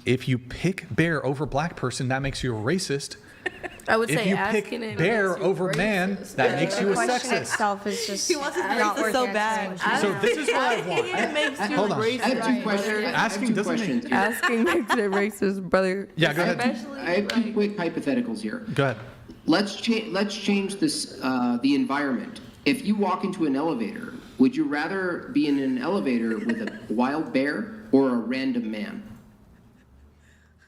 if you pick bear over black person, that makes you a racist. I would if say you asking pick it bear over man, that makes you a The question sexist. itself is just He wants to not racist worth so the bad. explanation. So this is what I want. It makes you Hold on. racist. I have two questions. Asking doesn't make. Asking makes it racist, brother. Yeah, go ahead. I have two quick hypotheticals here. Go ahead. Let's change this the environment. If you walk into an elevator, would you rather be in an elevator with a wild bear or a random man?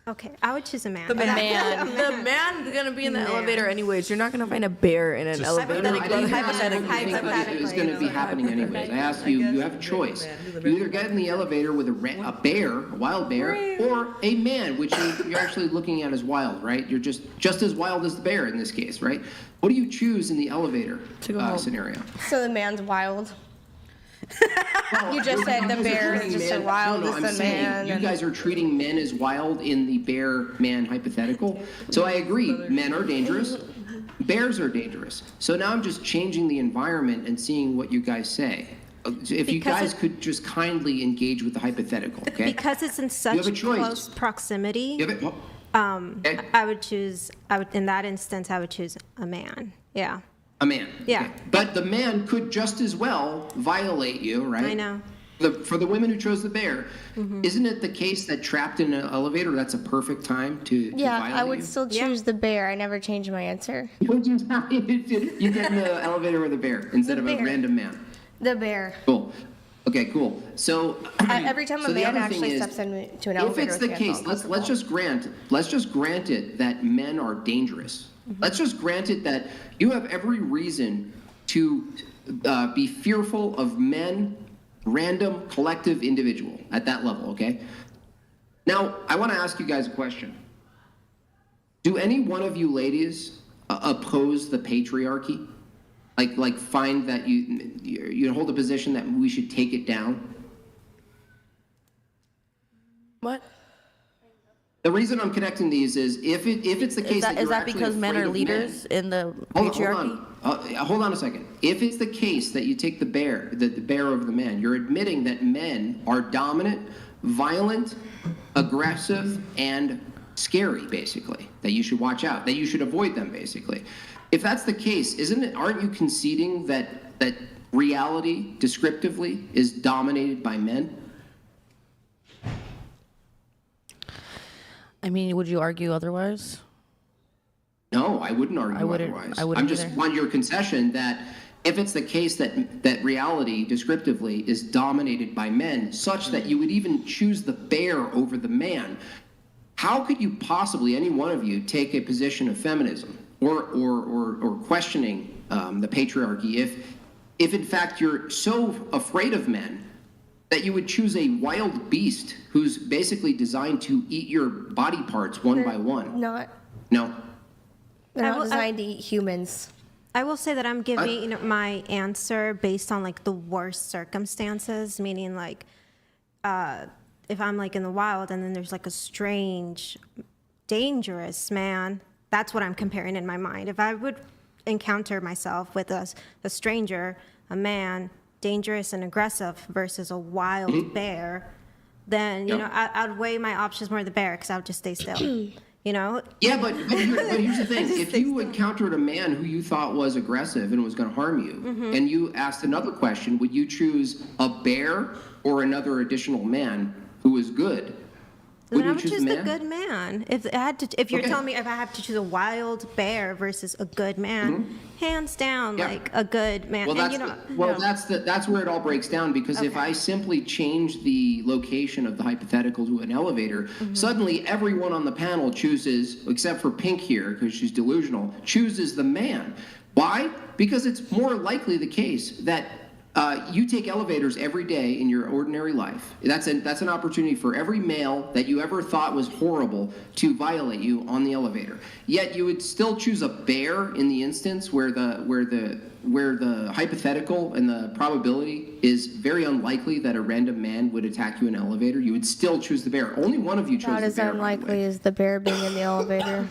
Okay, I would choose a man. The man's gonna be in the elevator anyways. You're not gonna find a bear in an elevator. It's going to be happening anyways. I asked you, you have a choice. You either get in the elevator with a bear, a wild bear, or a man, which you're actually looking at as wild, right? You're just as wild as the bear in this case, right? What do you choose in the elevator scenario? So the man's wild. You just said the bear is just as wild as the man. You guys are treating men as wild in the bear-man hypothetical. So I agree, men are dangerous, bears are dangerous. So now I'm just changing the environment and seeing what you guys say. If you guys could just kindly engage with the hypothetical, okay? Because it's in such close proximity, I would choose, in that instance, I would choose a man. Yeah. A man. Yeah. Okay. But the man could just as well violate you, right? I know. For the women who chose the bear, isn't it the case that trapped in an elevator, that's a perfect time to violate I would you? still choose the bear. I never change my answer. You get in the elevator with a bear instead of a random man. The bear. Cool. Okay, cool. So every time a man actually steps into an elevator, if it's the case, let's just grant it that men are dangerous. Let's just grant it that you have every reason to be fearful of men, random, collective, individual at that level, okay? Now, I want to ask you guys a question. Do any one of you ladies oppose the patriarchy? Like find that you hold a position that we should take it down? What? The reason I'm connecting these is if it's the case is that because men are leaders in the patriarchy? Hold on a second. If it's the case that you take the bear over the man, you're admitting that men are dominant, violent, aggressive, and scary, basically. That you should watch out. That you should avoid them, basically. If that's the case, aren't you conceding that reality, descriptively, is dominated by men? I mean, would you argue otherwise? No, I wouldn't argue otherwise. I'm just on your concession that if it's the case that reality, descriptively, is dominated by men, such that you would even choose the bear over the man, how could you possibly, any one of you, take a position of feminism or questioning the patriarchy if in fact you're so afraid of men that you would choose a wild beast who's basically designed to eat your body parts one by one? No. They're not designed to eat humans. I will say that I'm giving my answer based on like the worst circumstances, meaning like if I'm like in the wild and then there's like a strange, dangerous man, that's what I'm comparing in my mind. If I would encounter myself with a stranger, a man, dangerous and aggressive versus a wild bear, then I'd weigh my options more the bear because I would just stay still. Yeah, but here's the thing. If you encountered a man who you thought was aggressive and was going to harm you, and you asked another question, would you choose a bear or another additional man who was good? Then I would choose the good man. If you're telling me if I have to choose a wild bear versus a good man, hands down, like a good man. Well, that's where it all breaks down, because if I simply change the location of the hypothetical to an elevator, suddenly everyone on the panel chooses, except for Pink here, because she's delusional, chooses the man. Why? Because it's more likely the case that you take elevators every day in your ordinary life. That's an opportunity for every male that you ever thought was horrible to violate you on the elevator. Yet you would still choose a bear in the instance where the the hypothetical and the probability is very unlikely that a random man would attack you in an elevator, you would still choose the bear. Only one of you chose Not the as bear. unlikely as the bear being in the elevator.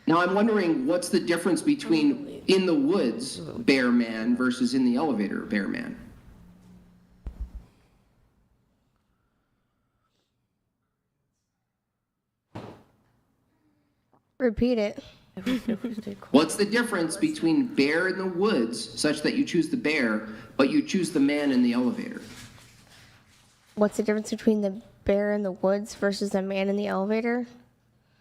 Now I'm wondering what's the difference between in the woods bear man versus in the elevator bear man? Repeat it. What's the difference between bear in the woods such that you choose the bear, but you choose the man in the elevator? What's the difference between the bear in the woods versus the man in the elevator?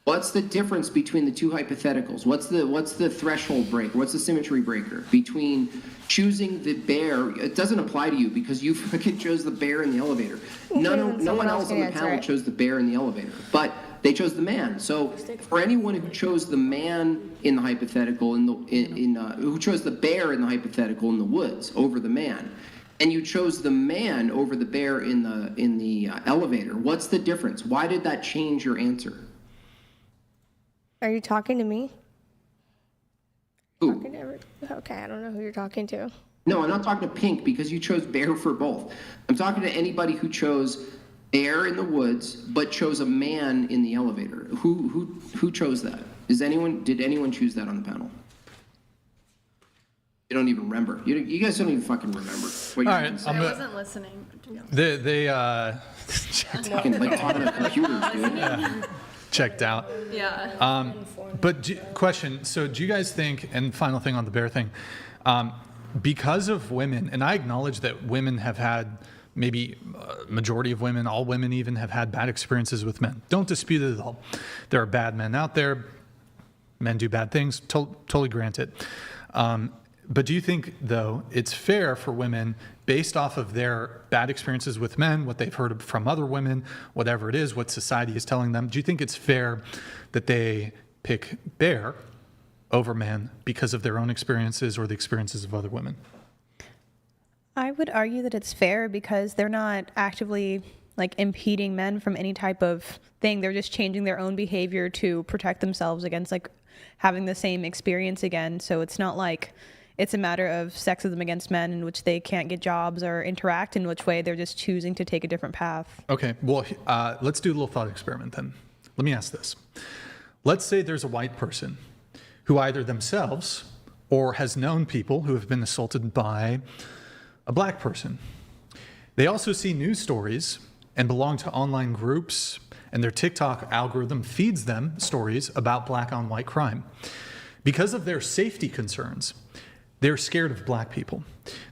What's the difference between the two hypotheticals? What's the threshold break? What's the symmetry breaker between choosing the bear? It doesn't apply to you because you fucking chose the bear in the elevator. No one else on the panel chose the bear in the elevator, but they chose the man. So for anyone who chose the man in the hypothetical, who chose the bear in the hypothetical in the woods over the man, and you chose the man over the bear in the elevator, what's the difference? Why did that change your answer? Are you talking to me? Who? Okay, I don't know who you're talking to. No, I'm not talking to Pink because you chose bear for both. I'm talking to anybody who chose bear in the woods but chose a man in the elevator. Who chose that? Did anyone choose that on the panel? You don't even remember. You guys don't even fucking remember. What All right, I wasn't listening. They fucking like talking to computers, dude. Yeah. Checked out. Yeah. But question, so do you guys think, and final thing on the bear thing, because of women, and I acknowledge that women have had, maybe majority of women, all women even, have had bad experiences with men. Don't dispute it at all. There are bad men out there. Men do bad things. Totally grant it. But do you think, though, it's fair for women, based off of their bad experiences with men, what they've heard from other women, whatever it is, what society is telling them, do you think it's fair that they pick bear over man because of their own experiences or the experiences of other women? I would argue that it's fair because they're not actively impeding men from any type of thing. They're just changing their own behavior to protect themselves against having the same experience again. So it's not like it's a matter of sexism against men in which they can't get jobs or interact, in which way they're just choosing to take a different path. Okay, well, let's do a little thought experiment then. Let me ask this. Let's say there's a white person who either themselves or has known people who have been assaulted by a black person. They also see news stories and belong to online groups, and their TikTok algorithm feeds them stories about black on white crime. Because of their safety concerns, they're scared of black people.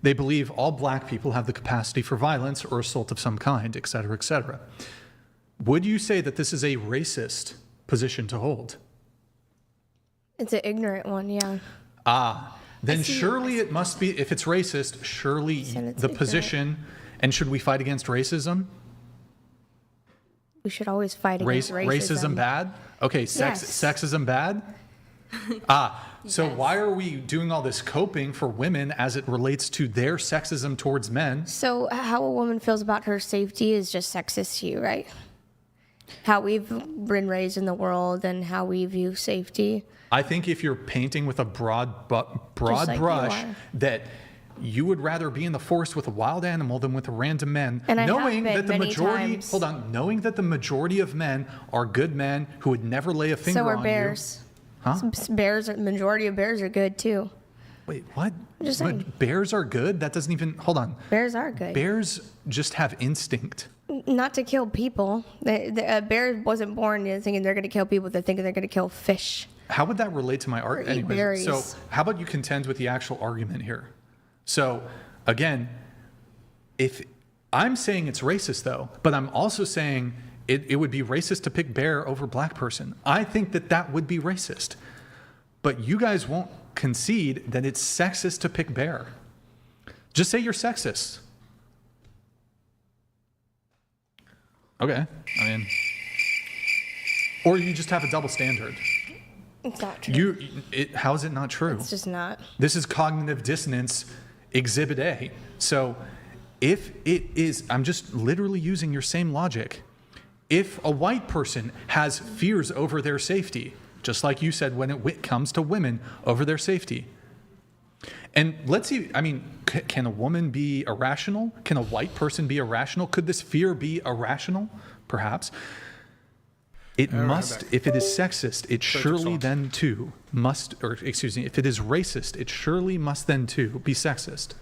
They believe all black people have the capacity for violence or assault of some kind, et cetera, et cetera. Would you say that this is a racist position to hold? It's an ignorant one, yeah. Then surely it must be, if it's racist, surely the position, and should we fight against racism? We should always fight against racism. Racism bad? Okay, sexism bad? So why are we doing all this coping for women as it relates to their sexism towards men? So how a woman feels about her safety is just sexist to you, right? How we've been raised in the world and how we view safety. I think if you're painting with a broad brush that you would rather be in the forest with a wild animal than with a random man, and knowing that the majority of men are good men who would never lay a finger on you. So are bears. Huh? Majority of bears are good too. Wait, what? Just saying. Bears are good? That doesn't even, hold on. Bears are good. Bears just have instinct. Not to kill people. A bear wasn't born thinking they're going to kill people. They're thinking they're going to kill fish. How would that relate to my argument? Anyways, so how about you contend with the actual argument here? So again, if I'm saying it's racist though, but I'm also saying it would be racist to pick bear over black person. I think that would be racist. But you guys won't concede that it's sexist to pick bear. Just say you're sexist. Okay, I mean, or you just have a double standard. It's not true. How is it not true? It's just not. This is cognitive dissonance exhibit A. So if it is, I'm just literally using your same logic. If a white person has fears over their safety, just like you said when it comes to women over their safety, And let's see, I mean, can a woman be irrational? Can a white person be irrational? Could this fear be irrational? Perhaps. It must, if it is sexist, it surely then too must, or excuse me, if it is racist, it surely must then too be sexist.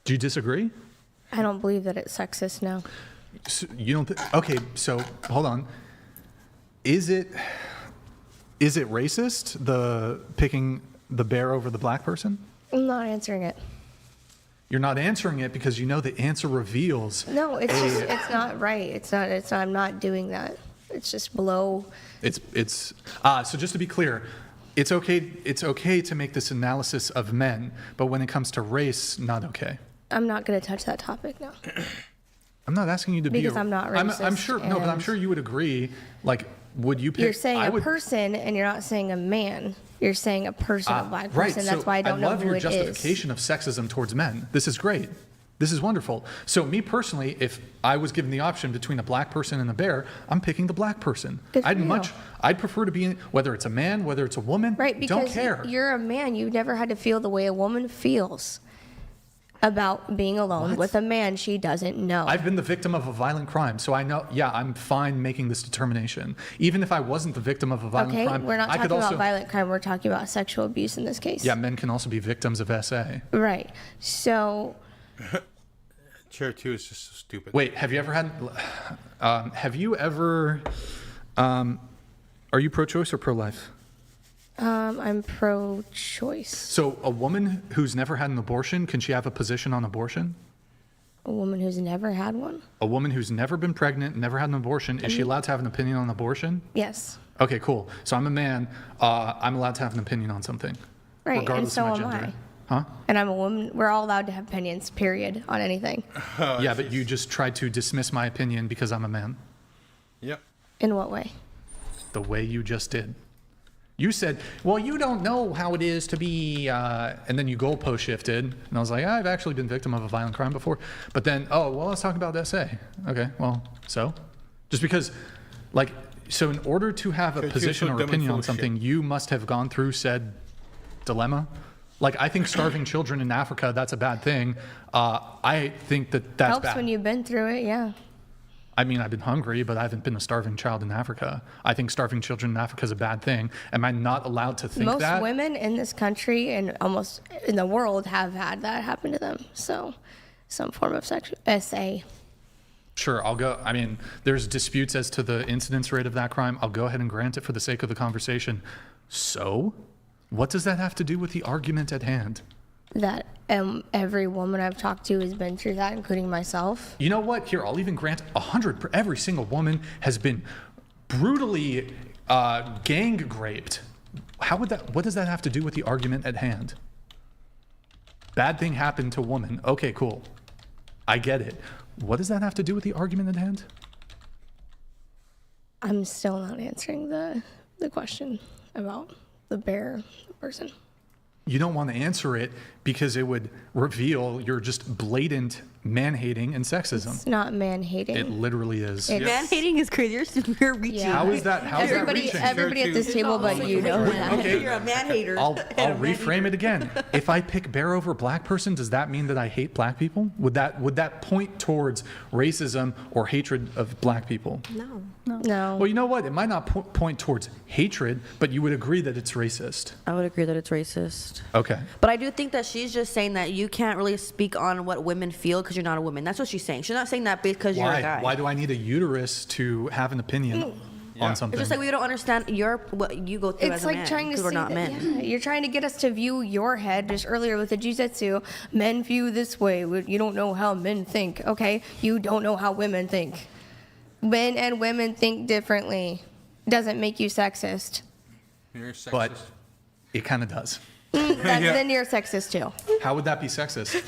Do you disagree? I don't believe that it's sexist, no. So you don't okay, so hold on. Is it racist, the picking the bear over the black person? I'm not answering it. You're not answering it because you know the answer reveals. No, it's not right. It's not, I'm not doing that. It's just below. So just to be clear, it's okay to make this analysis of men, but when it comes to race, not okay. I'm not going to touch that topic now. I'm not asking you to be because I'm not racist. I'm sure no, but I'm sure you would agree. Like, would you pick? You're saying person, and you're not saying a man. You're saying a person, a black person. Right. That's why I don't know who it is. I love your justification of sexism towards men. This is great. This is wonderful. So me personally, if I was given the option between a black person and a bear, I'm picking the black person. I'd prefer to be whether it's a man, whether it's a woman. Right, because don't care. You're a man. You've never had to feel the way a woman feels about being alone with a man she doesn't know. I've been the victim of a violent crime, so I know, yeah, I'm fine making this determination. Even if I wasn't the victim of a violent crime, Okay, we're not talking about violent crime, we're talking about sexual abuse in this case. Yeah, men can also be victims of SA. Right, so... Chair 2 is just so stupid. Wait, have you ever had, are you pro-choice or pro-life? I'm pro-choice. So a woman who's never had an abortion, can she have a position on abortion? A woman who's never had one? A woman who's never been pregnant, never had an abortion, is she allowed to have an opinion on abortion? Yes. Okay, cool. So I'm a man, I'm allowed to have an opinion on something. Right, regardless and so of my am gender. I. Huh? And I'm a woman. We're all allowed to have opinions, period, on anything. Yeah, but you just tried to dismiss my opinion because I'm a man. Yep. In what way? The way you just did. You said, well, you don't know how it is to be, and then you goalpost shifted. And I was like, I've actually been victim of a violent crime before. But then, oh, well, let's talk about SA. Okay, well, so? Just because, like, so in order to have a position or opinion on something, you must have gone through said dilemma. Like, I think starving children in Africa, that's a bad thing. I think that's Helps bad. when you've been through it, yeah. I mean, I've been hungry, but I haven't been a starving child in Africa. I think starving children in Africa is a bad thing. Am I not allowed to think that? Most women in this country and almost in the world have had that happen to them. So, some form of sexual SA. Sure, I'll go. I mean, there's disputes as to the incidence rate of that crime. I'll go ahead and grant it for the sake of the conversation. So, what does that have to do with the argument at hand? That every woman I've talked to has been through that, including myself. You know what? Here, I'll even grant 100. Every single woman has been brutally gang raped. What does that have to do with the argument at hand? Bad thing happened to woman. Okay, cool. I get it. What does that have to do with the argument at hand? I'm still not answering the question about the bear person. You don't want to answer it because it would reveal your just blatant man-hating and sexism. It's not man-hating. It literally is. Man-hating is crazy. You're reaching. Yeah. How is that? How is that reaching? Everybody at this table but you know that. Okay. You're a man-hater. I'll reframe it again. If I pick bear over black person, does that mean that I hate black people? Would that point towards racism or hatred of black people? No. Well, you know what? It might not point towards hatred, but you would agree that it's racist. I would agree that it's racist. Okay. But I do think that she's just saying that you can't really speak on what women feel because you're not a woman. That's what she's saying. She's not saying that because you're a guy. Why do I need a uterus to have an opinion on something? It's just like we don't understand what you go through as It's a like man. trying to because we're say not that, men. yeah, you're trying to get us to view your head. Just earlier with the jujitsu, men view this way. You don't know how men think. Okay, you don't know how women think. Men and women think differently. Doesn't make you sexist. You're sexist. But it kind of does. Then you're sexist too. How would that be sexist?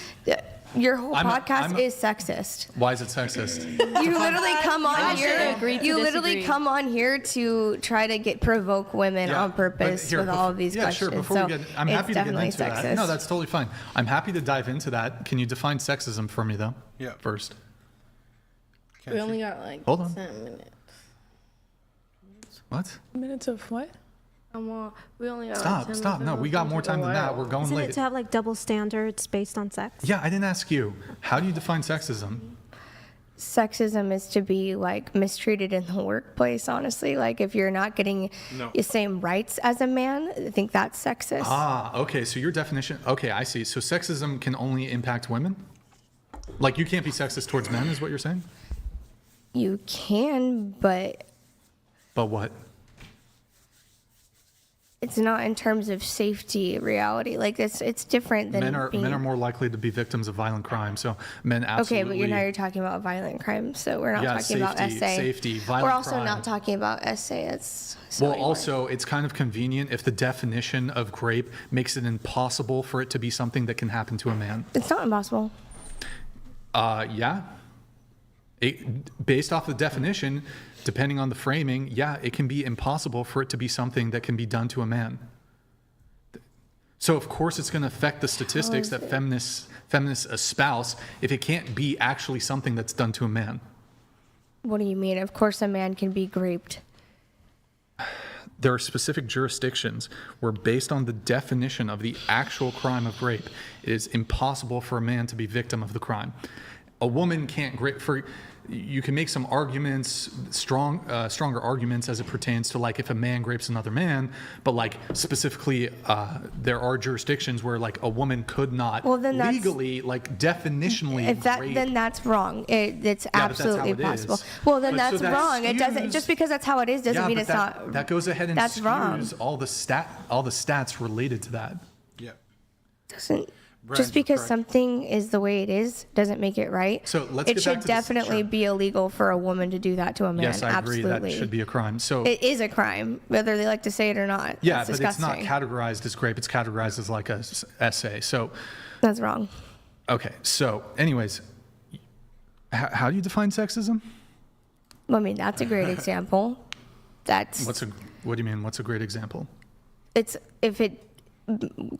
Your whole podcast is sexist. Why is it sexist? You literally come on here. agree to You literally disagree. come on here to try to provoke women on purpose with all of these questions. Sure. Before so we get, I'm it's happy to get definitely into sexist. that. No, that's totally fine. I'm happy to dive into that. Can you define sexism for me, though? Yeah. First. We only got like Hold on. 10 minutes. What? Minutes of what? We only got Stop. No, we got more time than that. We're going Isn't late. it to have like double standards based on sex? Yeah, I didn't ask you. How do you define sexism? Sexism is to be like mistreated in the workplace, honestly. Like if you're not getting the same rights as a man, I think that's sexist. Ah, okay. So your definition, okay, I see. So sexism can only impact women? Like you can't be sexist towards men is what you're saying? You can, but But what? it's not in terms of safety reality. Like it's different than Men are more likely to be victims of violent crime. So men absolutely. Okay, but you're talking about violent crime, so we're not talking safety, about SA. Safety, violent We're also crime. not talking about SA. It's so Well, anymore. also, it's kind of convenient if the definition of grape makes it impossible for it to be something that can happen to a man. It's not impossible. Yeah. Based off the definition, depending on the framing, yeah, it can be impossible for it to be something that can be done to a man. So of course it's going to affect the statistics that feminists espouse if it can't be actually something that's done to a man. What do you mean? Of course a man can be raped. There are specific jurisdictions where, based on the definition of the actual crime of rape, it is impossible for a man to be victim of the crime. A woman can't rape. You can make some arguments, stronger arguments as it pertains to like if a man rapes another man, but like specifically, there are jurisdictions where like a woman could not legally, like definitionally. Then that's wrong. It's absolutely possible. Well, then that's wrong. It doesn't just because that's how it is doesn't mean it's not. That goes ahead and that's wrong. all the stats related to that. Yeah. Doesn't. Just because something is the way it is doesn't make it right. So let's it should definitely be illegal for a woman to do that to a man. Yes, I agree. Absolutely. That should be a crime. So it is a crime, whether they like to say it or not. Yeah, That's but disgusting. it's not categorized as grape. It's categorized as like a essay. So that's wrong. Okay. So, anyways, how do you define sexism? I mean, that's a great example. What do you mean? What's a great example? It's if it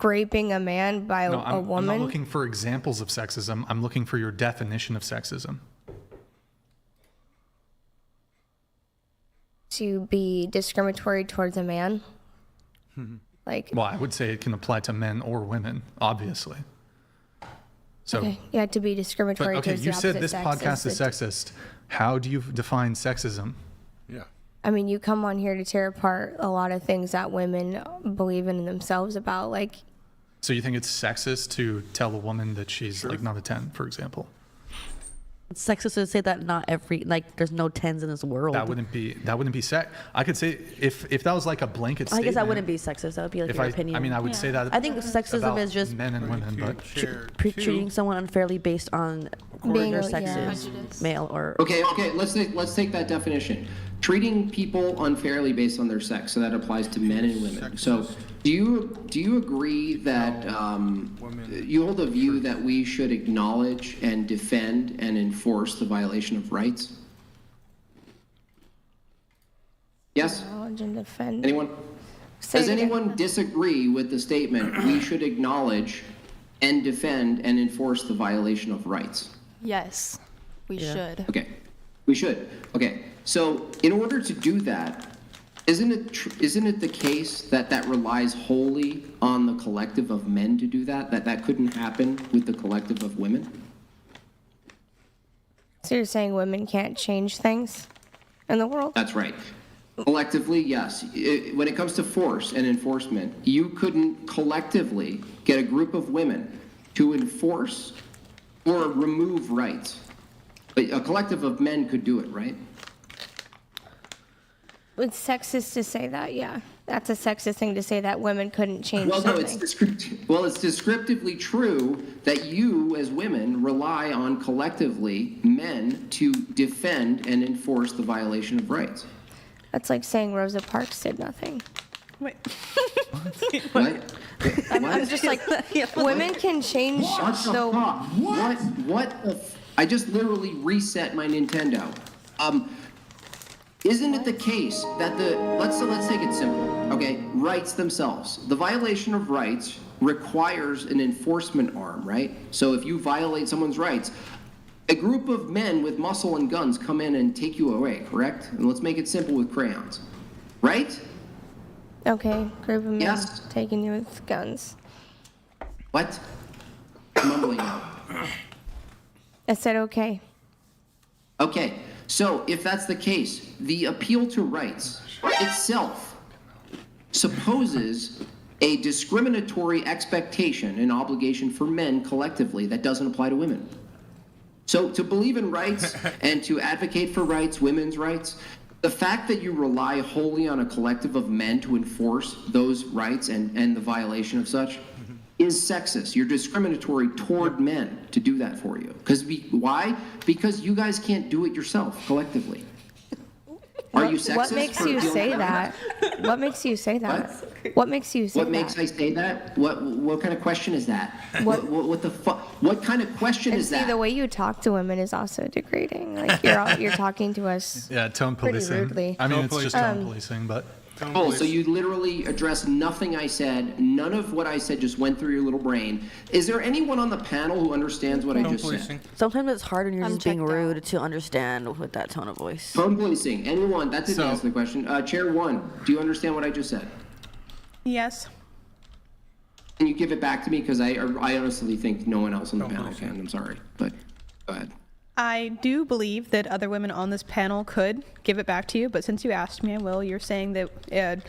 raping a man by a woman. I'm not looking for examples of sexism. I'm looking for your definition of sexism. To be discriminatory towards a man. Well, I would say it can apply to men or women, obviously. So, okay. Yeah, to be discriminatory towards the opposite sex. You said this podcast is sexist. How do you define sexism? Yeah. I mean, you come on here to tear apart a lot of things that women believe in themselves about, like. So you think it's sexist to tell a woman that she's like not a 10, for example? It's sexist to say that not every there's no 10s in this world. That wouldn't be sex. I could say if that was like a blanket statement. I guess that wouldn't be sexist. That would be like your opinion. I mean, I would say that. I think sexism is just men and women, but treating someone unfairly based on their sex is male or. Okay. Let's take that definition. Treating people unfairly based on their sex. So that applies to men and women. So do you agree that you hold a view that we should acknowledge and defend and enforce the violation of rights? Yes? Acknowledge and defend. Anyone? Does anyone disagree with the statement, we should acknowledge and defend and enforce the violation of rights? Yes, we should. Okay, we should. Okay, so in order to do that, isn't it the case that relies wholly on the collective of men to do that? That couldn't happen with the collective of women? So you're saying women can't change things in the world? That's right. Collectively, yes. When it comes to force and enforcement, you couldn't collectively get a group of women to enforce or remove rights. But a collective of men could do it, right? It's sexist to say that, yeah. That's a sexist thing to say that women couldn't change Well, something. no, it's descriptively true that you, as women, rely on collectively men to defend and enforce the violation of rights. That's like saying Rosa Parks did nothing. Wait. What? I'm just like, women can change. So what? I just literally reset my Nintendo. Isn't it the case that let's take it simple, okay? Rights themselves. The violation of rights requires an enforcement arm, right? So if you violate someone's rights, a group of men with muscle and guns come in and take you away, correct? And let's make it simple with crayons, right? Okay, group of men Yes. taking you with guns. What? Mumbling now. I said okay. Okay, so if that's the case, the appeal to rights itself supposes a discriminatory expectation and obligation for men collectively that doesn't apply to women. So to believe in rights and to advocate for rights, women's rights, the fact that you rely wholly on a collective of men to enforce those rights and the violation of such is sexist. You're discriminatory toward men to do that for you. Why? Because you guys can't do it yourself collectively. Are you sexist? What makes for you feeling say that? What makes you say that? What makes you say What that? makes I say that? What kind of question is that? What the fuck? What kind of question And is see, that? the way you talk to women is also degrading. Like you're talking to us. Yeah, tone pretty policing. rudely. I mean, it's just tone policing, but. Cool. So you literally addressed nothing I said. None of what I said just went through your little brain. Is there anyone on the panel who understands what I just said? Sometimes it's hard when you're just being rude to understand with that tone of voice. Tone policing. Anyone? That didn't answer the question. Chair 1, do you understand what I just said? Yes. Can you give it back to me? Because I honestly think no one else on the panel can. I'm sorry. But go ahead. I do believe that other women on this panel could give it back to you, but since you asked me, I will. You're saying that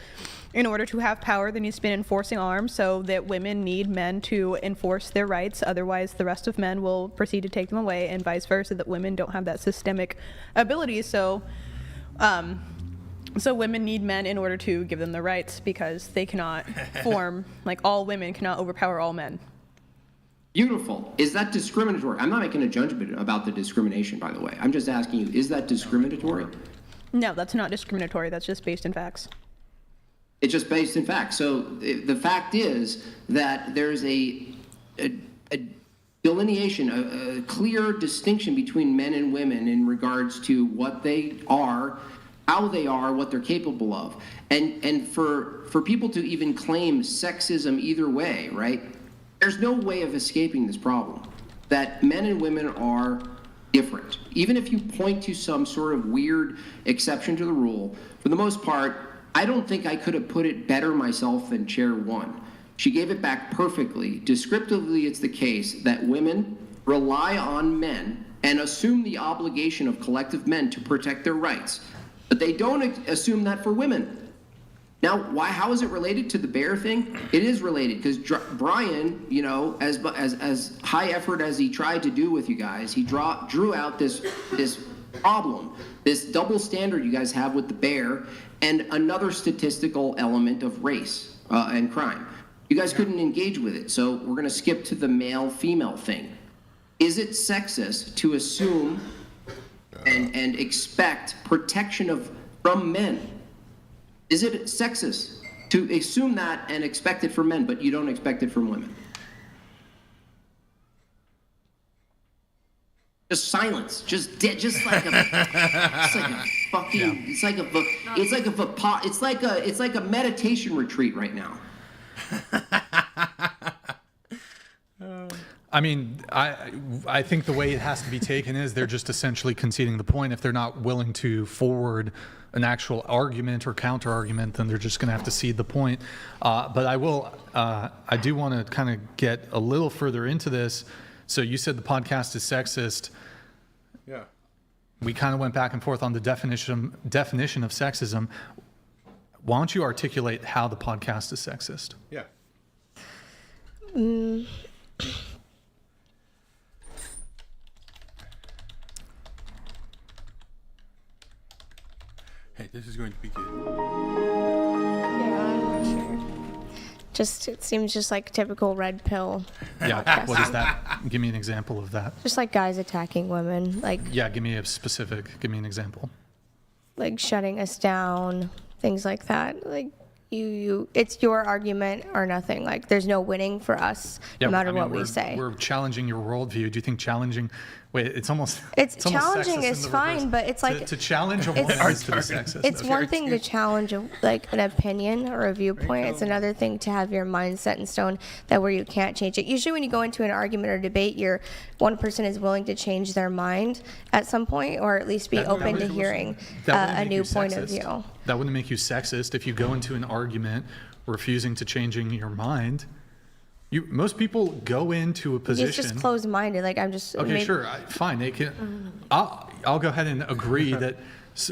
in order to have power, there needs to be an enforcing arm, so that women need men to enforce their rights. Otherwise, the rest of men will proceed to take them away, and vice versa, that women don't have that systemic ability. So women need men in order to give them the rights, because they cannot form, like all women cannot overpower all men. Beautiful. Is that discriminatory? I'm not making a judgment about the discrimination, by the way. I'm just asking you, is that discriminatory? No, that's not discriminatory. That's just based in facts. It's just based in facts. So the fact is that there's a delineation, a clear distinction between men and women in regards to what they are, how they are, what they're capable of. And for people to even claim sexism either way, right? There's no way of escaping this problem, that men and women are different. Even if you point to some sort of weird exception to the rule, for the most part, I don't think I could have put it better myself than Chair 1. She gave it back perfectly. Descriptively, it's the case that women rely on men and assume the obligation of collective men to protect their rights. But they don't assume that for women. Now, how is it related to the bear thing? It is related, because Brian, you know, as high effort as he tried to do with you guys, he drew out this problem, this double standard you guys have with the bear, and another statistical element of race and crime. You guys couldn't engage with it, so we're going to skip to the male-female thing. Is it sexist to assume and expect protection from men? Is it sexist to assume that and expect it from men, but you don't expect it from women? Just silence. Just like a meditation retreat right now. I mean, I think the way it has to be taken is they're just essentially conceding the point. If they're not willing to forward an actual argument or counter argument, then they're just going to have to cede the point. But I do want to kind of get a little further into this. So you said the podcast is sexist. Yeah. We kind of went back and forth on the definition of sexism. Why don't you articulate how the podcast is sexist? Yeah. Hey, this is going to be good. Yeah, I'm not sure. It seems just like typical red pill. Yeah, what is that? Give me an example of that. Just like guys attacking women, like give me an example. Like shutting us down, things like that. Like it's your argument or nothing. Like there's no winning for us, no matter what we say. We're challenging your worldview. Do you think challenging? Wait, it's almost challenging is fine, but it's like to challenge a woman is to be sexist. It's one thing to challenge an opinion or a viewpoint. It's another thing to have your mind set in stone where you can't change it. Usually, when you go into an argument or debate, one person is willing to change their mind at some point, or at least be open to hearing a new point of view. That wouldn't make you sexist if you go into an argument refusing to changing your mind. Most people go into a position. It's just closed-minded. Like I'm just. Okay, sure, fine. They can. I'll go ahead and agree that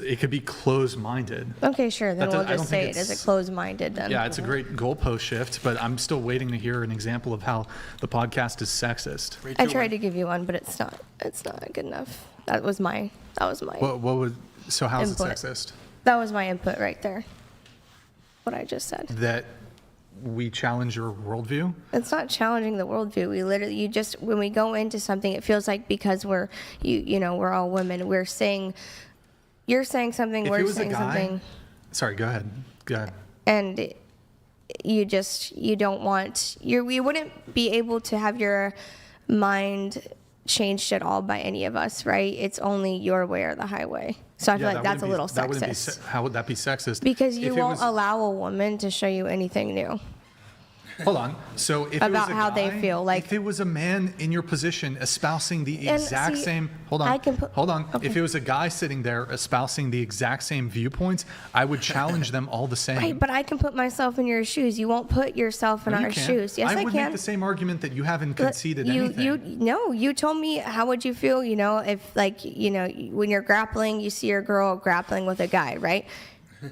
it could be closed-minded. Okay, sure. Then we'll just say it as a closed-minded. Then. Yeah, it's a great goalpost shift, but I'm still waiting to hear an example of how the podcast is sexist. I tried to give you one, but it's not. It's not good enough. That was my. What would? So how's input. it sexist? That was my input right there. What I just said. That we challenge your worldview? It's not challenging the worldview. We literally, when we go into something, it feels like because we're all women, you're saying something, we're saying something. Sorry, go ahead. And you wouldn't be able to have your mind changed at all by any of us, right? It's only your way or the highway. So I feel like that's a little sexist. How would that be sexist? Because you won't allow a woman to show you anything new. Hold on. So if about it was how they feel, like if it was a man in your position espousing the exact same, hold on. Okay. If it was a guy sitting there espousing the exact same viewpoints, I would challenge them all the same. Right, but I can put myself in your shoes. You won't put yourself in our shoes. Yes, I can. I would make the same argument that you haven't conceded anything. You told me how would you feel, if when you're grappling, you see your girl grappling with a guy, right?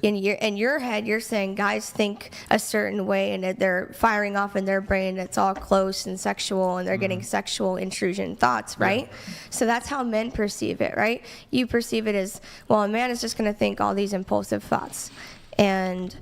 In your head, you're saying guys think a certain way and that they're firing off in their brain. It's all close and sexual, and they're getting sexual intrusion thoughts, right? Yeah. So that's how men perceive it, right? You perceive it as, well, a man is just going to think all these impulsive thoughts, and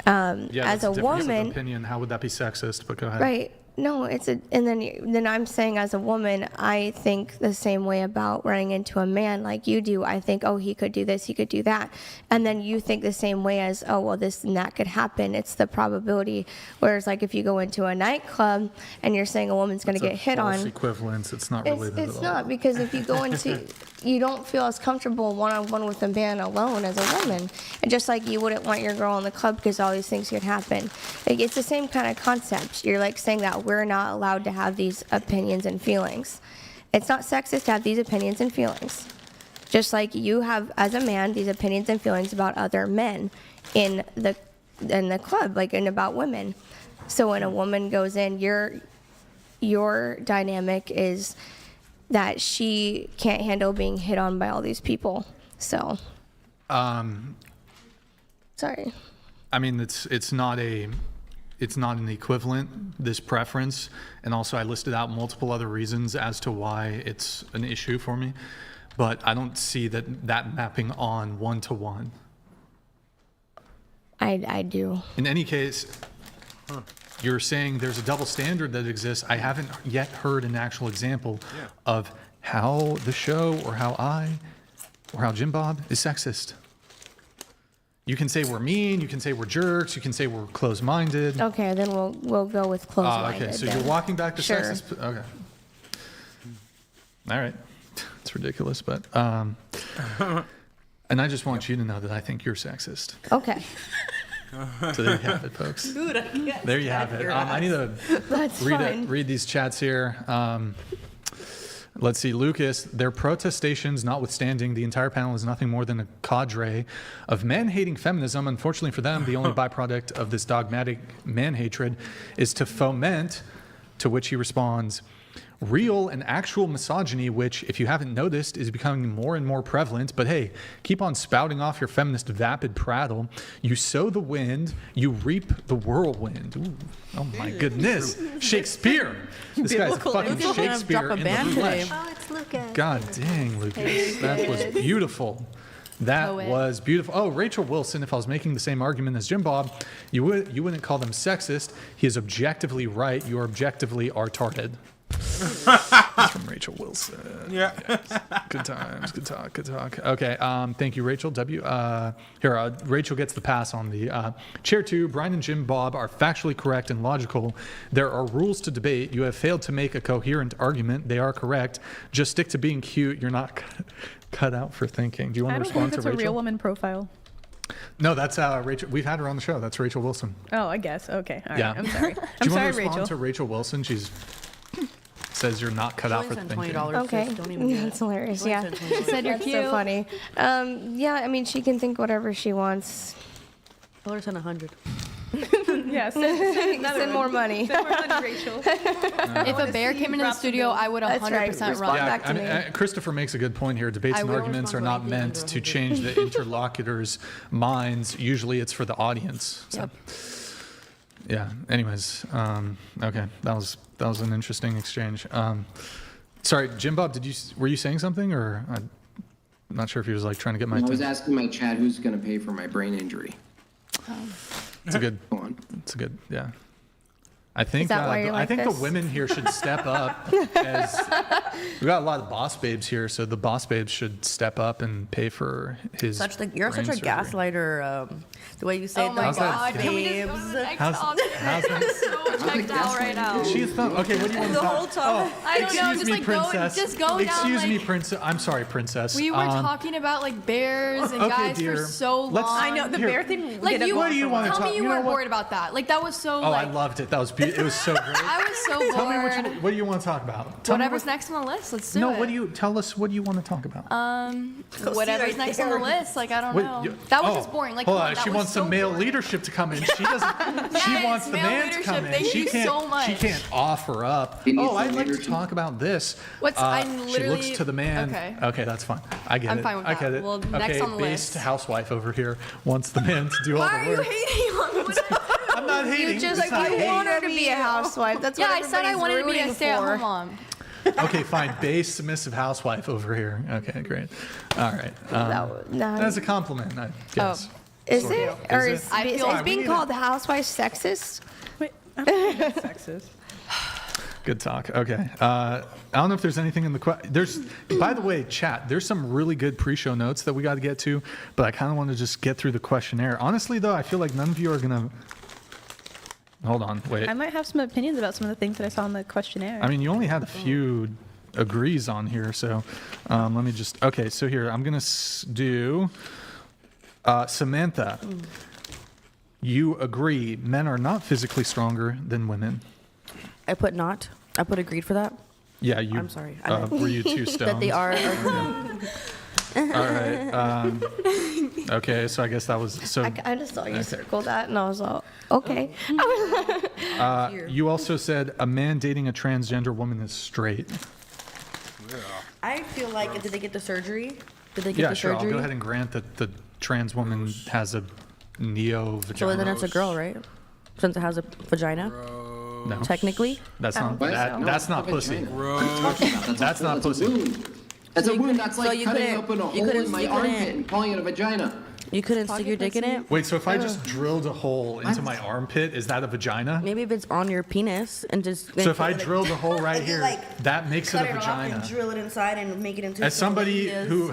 as a woman, opinion, how would that be sexist? But go ahead. Right. No, and then I'm saying as a woman, I think the same way about running into a man like you do. I think, oh, he could do this, he could do that. And then you think the same way as, oh, well, this and that could happen. It's the probability. Whereas like if you go into a nightclub and you're saying a woman's going to get hit on. False equivalence. It's not related at all. It's not, because if you go into, you don't feel as comfortable one-on-one with a man alone as a woman. And just like you wouldn't want your girl in the club because all these things could happen. Like, it's the same kind of concept. You're like saying that we're not allowed to have these opinions and feelings. It's not sexist to have these opinions and feelings. Just like you have, as a man, these opinions and feelings about other men in the club, like, and about women. So when a woman goes in, your dynamic is that she can't handle being hit on by all these people. So sorry. I mean, it's not an equivalent, this preference, and also I listed out multiple other reasons as to why it's an issue for me, but I don't see that mapping on one-to-one. I do. In any case, you're saying there's a double standard that exists. I haven't yet heard an actual example of how the show or how Jim Bob is sexist. You can say we're mean, you can say we're jerks, you can say we're closed-minded. Okay, then we'll go with closed-minded. Okay, so you're walking back to sure. sexist. Okay. All right. It's ridiculous, but and I just want you to know that I think you're sexist. Okay. So there you have it, folks. There you have it. I need to read these chats here. Let's see, Lucas, their protestations notwithstanding, the entire panel is nothing more than a cadre of man-hating feminism. Unfortunately for them, the only byproduct of this dogmatic man-hatred is to foment, to which he responds, real and actual misogyny, which, if you haven't noticed, is becoming more and more prevalent. But hey, keep on spouting off your feminist vapid prattle. You sow the wind, you reap the whirlwind. Ooh, oh my goodness. Shakespeare. This guy's fucking Shakespeare in the flesh. Oh, it's Lucas. God dang, Lucas. That was beautiful. That was beautiful. Oh, Rachel Wilson, if I was making the same argument as Jim Bob, you wouldn't call them sexist. He is objectively right. You are objectively artarded. That's from Rachel Wilson. Yeah. Yes. Good times. Good talk. Good talk. Okay. Thank you, Rachel. Rachel gets the pass on the chair 2. Brian and Jim Bob are factually correct and logical. There are rules to debate. You have failed to make a coherent argument. They are correct. Just stick to being cute. You're not cut out for thinking. Do you want to respond to Rachel? That's a real woman profile. No, that's Rachel. We've had her on the show. That's Rachel Wilson. Oh, I guess. Okay. All right. Yeah. I'm sorry. Do I'm you sorry, want to respond Rachel. to Rachel Wilson? She's says you're not cut out for $20. thinking. Okay, That's hilarious. Yeah, Said you're that's cute. so funny. Yeah, I mean, she can think whatever she wants. Tell her to send 100. Yeah, send more money. Send more money, Rachel. If a bear came into the studio, I would 100% run. Yeah, back to me. Christopher makes a good point here. Debates and will arguments are respond not to meant to change the interlocutor's minds. Usually it's for the audience. So. Yeah. Anyways, okay, that was an interesting exchange. Sorry, Jim Bob, were you saying something, or I'm not sure if he was like trying to get my I was attention. asking my chat who's going to pay for my brain injury. It's a good. It's a good. Yeah. I think that why you're I like think this? the women here should step up. As we got a lot of boss babes here, so the boss babes should step up and pay for his. You're such a brain surgery. gaslighter. The way you say Oh my How's that? God! Can we just go to the next How's topic? that? I'm so checked out right now. She's not okay. What do you want to The talk? whole time. I don't know. Excuse Just me, like princess. just go down. Excuse me, like, princess. I'm sorry, princess. we were talking about like bears and okay, guys dear. for so long. Let's- I know the Here. bear thing. Like you, What do you want to tell talk? me you know weren't what? worried about that. Like that was so. Oh, like, I loved it. That was beautiful. It was so great. I was so bored. Tell me what do you want to talk about? Tell me Whatever's next on the list. Let's do No, it. tell us what do you want to talk about? Whatever's right next on there. the list. Like I don't Wait, know. you- That was oh, just boring. Like hold come on, on, that she was wants so some male boring. leadership to come in. She doesn't. She Yes, wants the male man to come leadership. in. Thank She you can't. so much. She can't offer up. He needs Oh, I'd some like to leadership. talk about this. What's- I'm She looks literally- to the man. okay. Okay, that's fine. I get I'm it. fine with I that. get it. Well, okay, next on the based list. housewife over here wants the man to do all Why the are work. you hating on me? I'm not hating. You just It's not you hate. want her to be a housewife. That's Yeah, what I said I everybody's wanted to be a rooting stay-at-home for. mom. Okay, fine. Base submissive housewife over here. Okay, great. All right. No. That's a compliment, I guess. Is Sort it? of. Or Is is, I feel- is being called the housewife sexist? Sexist. Good talk. Okay. I don't know if there's anything in the there's. By the way, chat. There's some really good pre-show notes that we got to get to, but I kind of want to just get through the questionnaire. Honestly, though, I feel like none of you are gonna. Hold on. Wait. I might have some opinions about some of the things that I saw in the questionnaire. I mean, you only had a few agrees on here, so let me just. Okay, so here I'm gonna do. Samantha, you agree men are not physically stronger than women. I put not. I put agreed for that. Yeah, you. I'm sorry. I meant Were you too stoned? that they are. All right. Okay, so I guess that was so. I just saw you circle that, and I was like, okay. You also said a man dating a transgender woman is straight. I feel like did they get the surgery? Did they get Yeah, the sure. surgery? I'll go ahead and grant that the trans woman has a neo vagina. So then it's a girl, right? Since it has a vagina. No. Technically. That's not What? that. No, That's it's not not pussy. vagina. That's not That's a pussy. wound. That's a wound. That's so like you cutting couldn't- open a you hole couldn't in my stick it armpit in. and calling it a vagina. You couldn't stick your dick in it. Wait, so if I just drilled a hole into my armpit, is that a vagina? Maybe if it's on your penis and just. So if I drilled a hole right here, that makes it a vagina. drill it inside and make it into. As somebody who,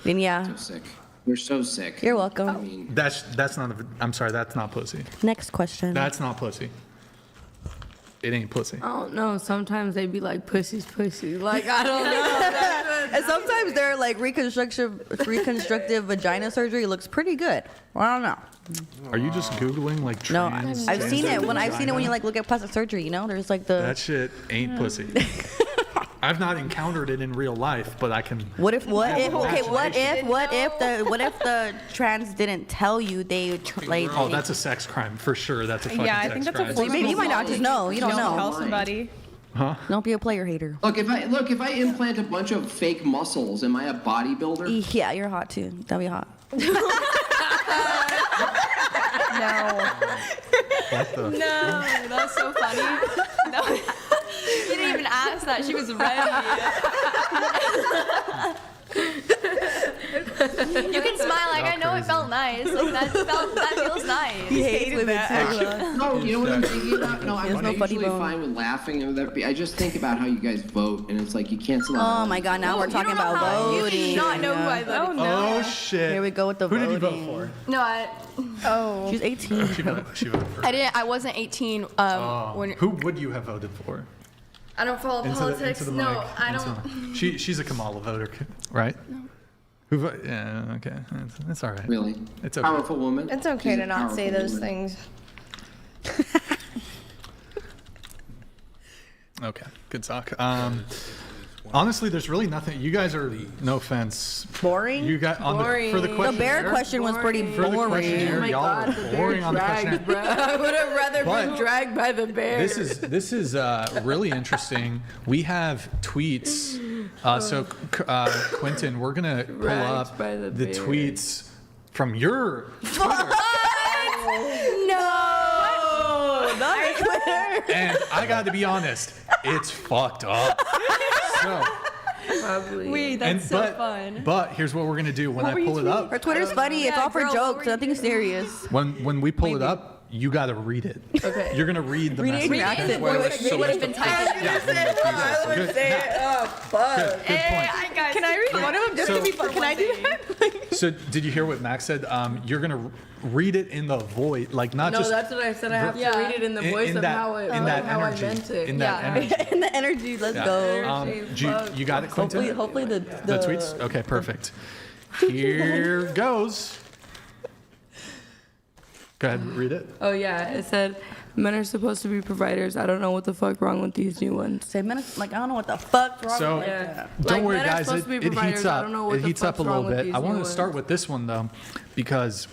Then yeah. So sick. You're so sick. You're welcome. that's not. I'm sorry, that's not pussy. Next question. That's not pussy. It ain't pussy. I don't know. Sometimes they be like, pussy's pussy. Like, I don't know. And sometimes their like reconstructive vagina surgery looks pretty good. Well, I don't know. Are you just googling like No, trans? I've seen it when vagina? you like look at plastic surgery. You know, there's like the. That shit ain't pussy. I've not encountered it in real life, but I can. What if what have if okay what imagination. if the trans didn't tell you they like. Oh, that's a sex crime for sure. That's a fucking Yeah, I sex think that's crime. a form Maybe you might not just know. You don't know. Tell somebody. Huh? Don't be a player hater. Look, if I implant a bunch of fake muscles, am I a bodybuilder? Yeah, you're hot too. That'd be hot. What the? No, that's so funny. No, you didn't even ask that. She was ready. You can smile like I know it felt nice. Like that feels nice. He hates women too. No, you know what I'm thinking about? No, I'm no funny usually bone. fine with laughing. I just think about how you guys vote, and it's like you cancel out. Oh my God! Now we're talking about You voting. did not know who I voted. Oh shit! Here we go with the Who voting. did you vote No, I. Oh. She's 18. She voted for. I didn't. I wasn't 18. When Who would you have voted for? I don't follow politics. Into the No, mic. I Into don't. the- She's a Kamala voter, right? No. Who? Yeah. Okay. It's all right. Really? It's okay. Powerful woman. It's okay She's a to not say powerful those woman. things. Okay, good talk. Honestly, there's really nothing. You guys are, no offense, boring. You got on for the question. The bear question was pretty boring. For the questionnaire, y'all are boring on the questionnaire. I would have rather been dragged by the bear. This is really interesting. We have tweets. So Quentin, we're gonna pull up the tweets from your Twitter. No, not Twitter. And I got to be honest, it's fucked up. So, probably. Wait, that's fun. But here's what we're gonna do when I pull it up. Her Twitter's funny. It's all for jokes. Nothing serious. When we pull it up, you gotta read it. Okay. You're gonna read the message. Read it would have been typed. I would say it. Oh, fuck. Good point. Can I read one of them just to be fun? Can I do that? So did you hear what Max said? You're gonna read it in the voice, like not no, just. No, that's what I said. I have to read it in the voice of how I meant it. In that energy. In the energy. Let's go. You got it, Quentin? Hopefully the tweets. Okay, perfect. Here goes. Go ahead, read it. Oh yeah, it said men are supposed to be providers. I don't know what the fuck wrong with these new ones. Say men, like I don't know what the fuck's wrong. So with that. don't worry, men are guys. supposed to be It providers. heats up. I don't know what It the heats up a fuck's little wrong with bit. these I new want to start ones. with this one though, because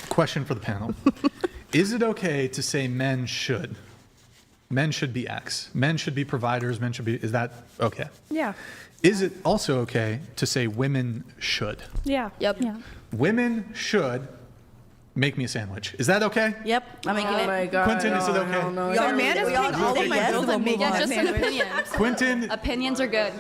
question for the panel: is it okay to say men should? Men should be X. Men should be providers. Men should be. Is that okay? Yeah. Is it also okay to say women should? Yeah. Yep. Yeah. Women should make me a sandwich. Is that okay? Yep, I'm making it. Oh my god. Quentin, is it okay? Your man is paying all of my bills and making Yeah, a just an sandwich. opinion. Quentin, Opinions are good.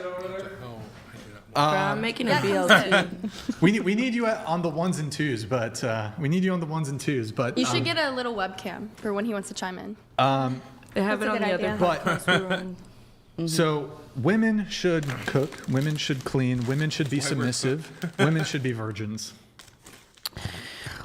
I'm making a BLT. we need you on the ones and twos, but we need you on the ones and twos. But You should get a little webcam for when he wants to chime in. They have it on the other podcast we run. So women should cook, women should clean, women should be submissive, women should be virgins.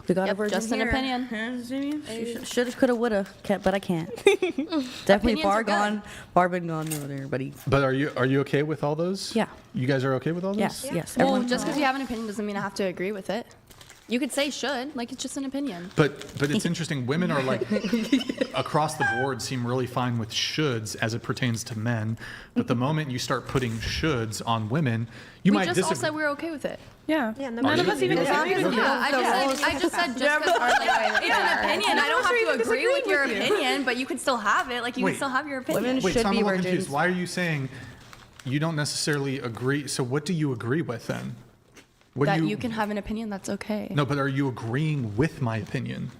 We got a virgin just an here. opinion. Shoulda, coulda, woulda, but I can't. Definitely Opinions far are good. gone, far been gone over there, buddy. But are you okay with all those? Yeah. You guys are okay with all those? Yes, yes. Well, Everyone, just because you have an opinion doesn't mean I have to agree with it. You could say should, like it's just an opinion. But it's interesting. Women are like across the board seem really fine with shoulds as it pertains to men. But the moment you start putting shoulds on women, you We might just all disagree. said we're okay with it. Yeah. None of us even agree with you. Yeah, I just said just because it's an opinion. I don't have to agree with your opinion, but you can still have it. Like you Wait. can still have your opinion. Wait, so I'm a be little virgins. confused. Why are you saying you don't necessarily agree? So what do you agree with then? What That do you can have an opinion, that's okay. No, but are you agreeing with my opinion?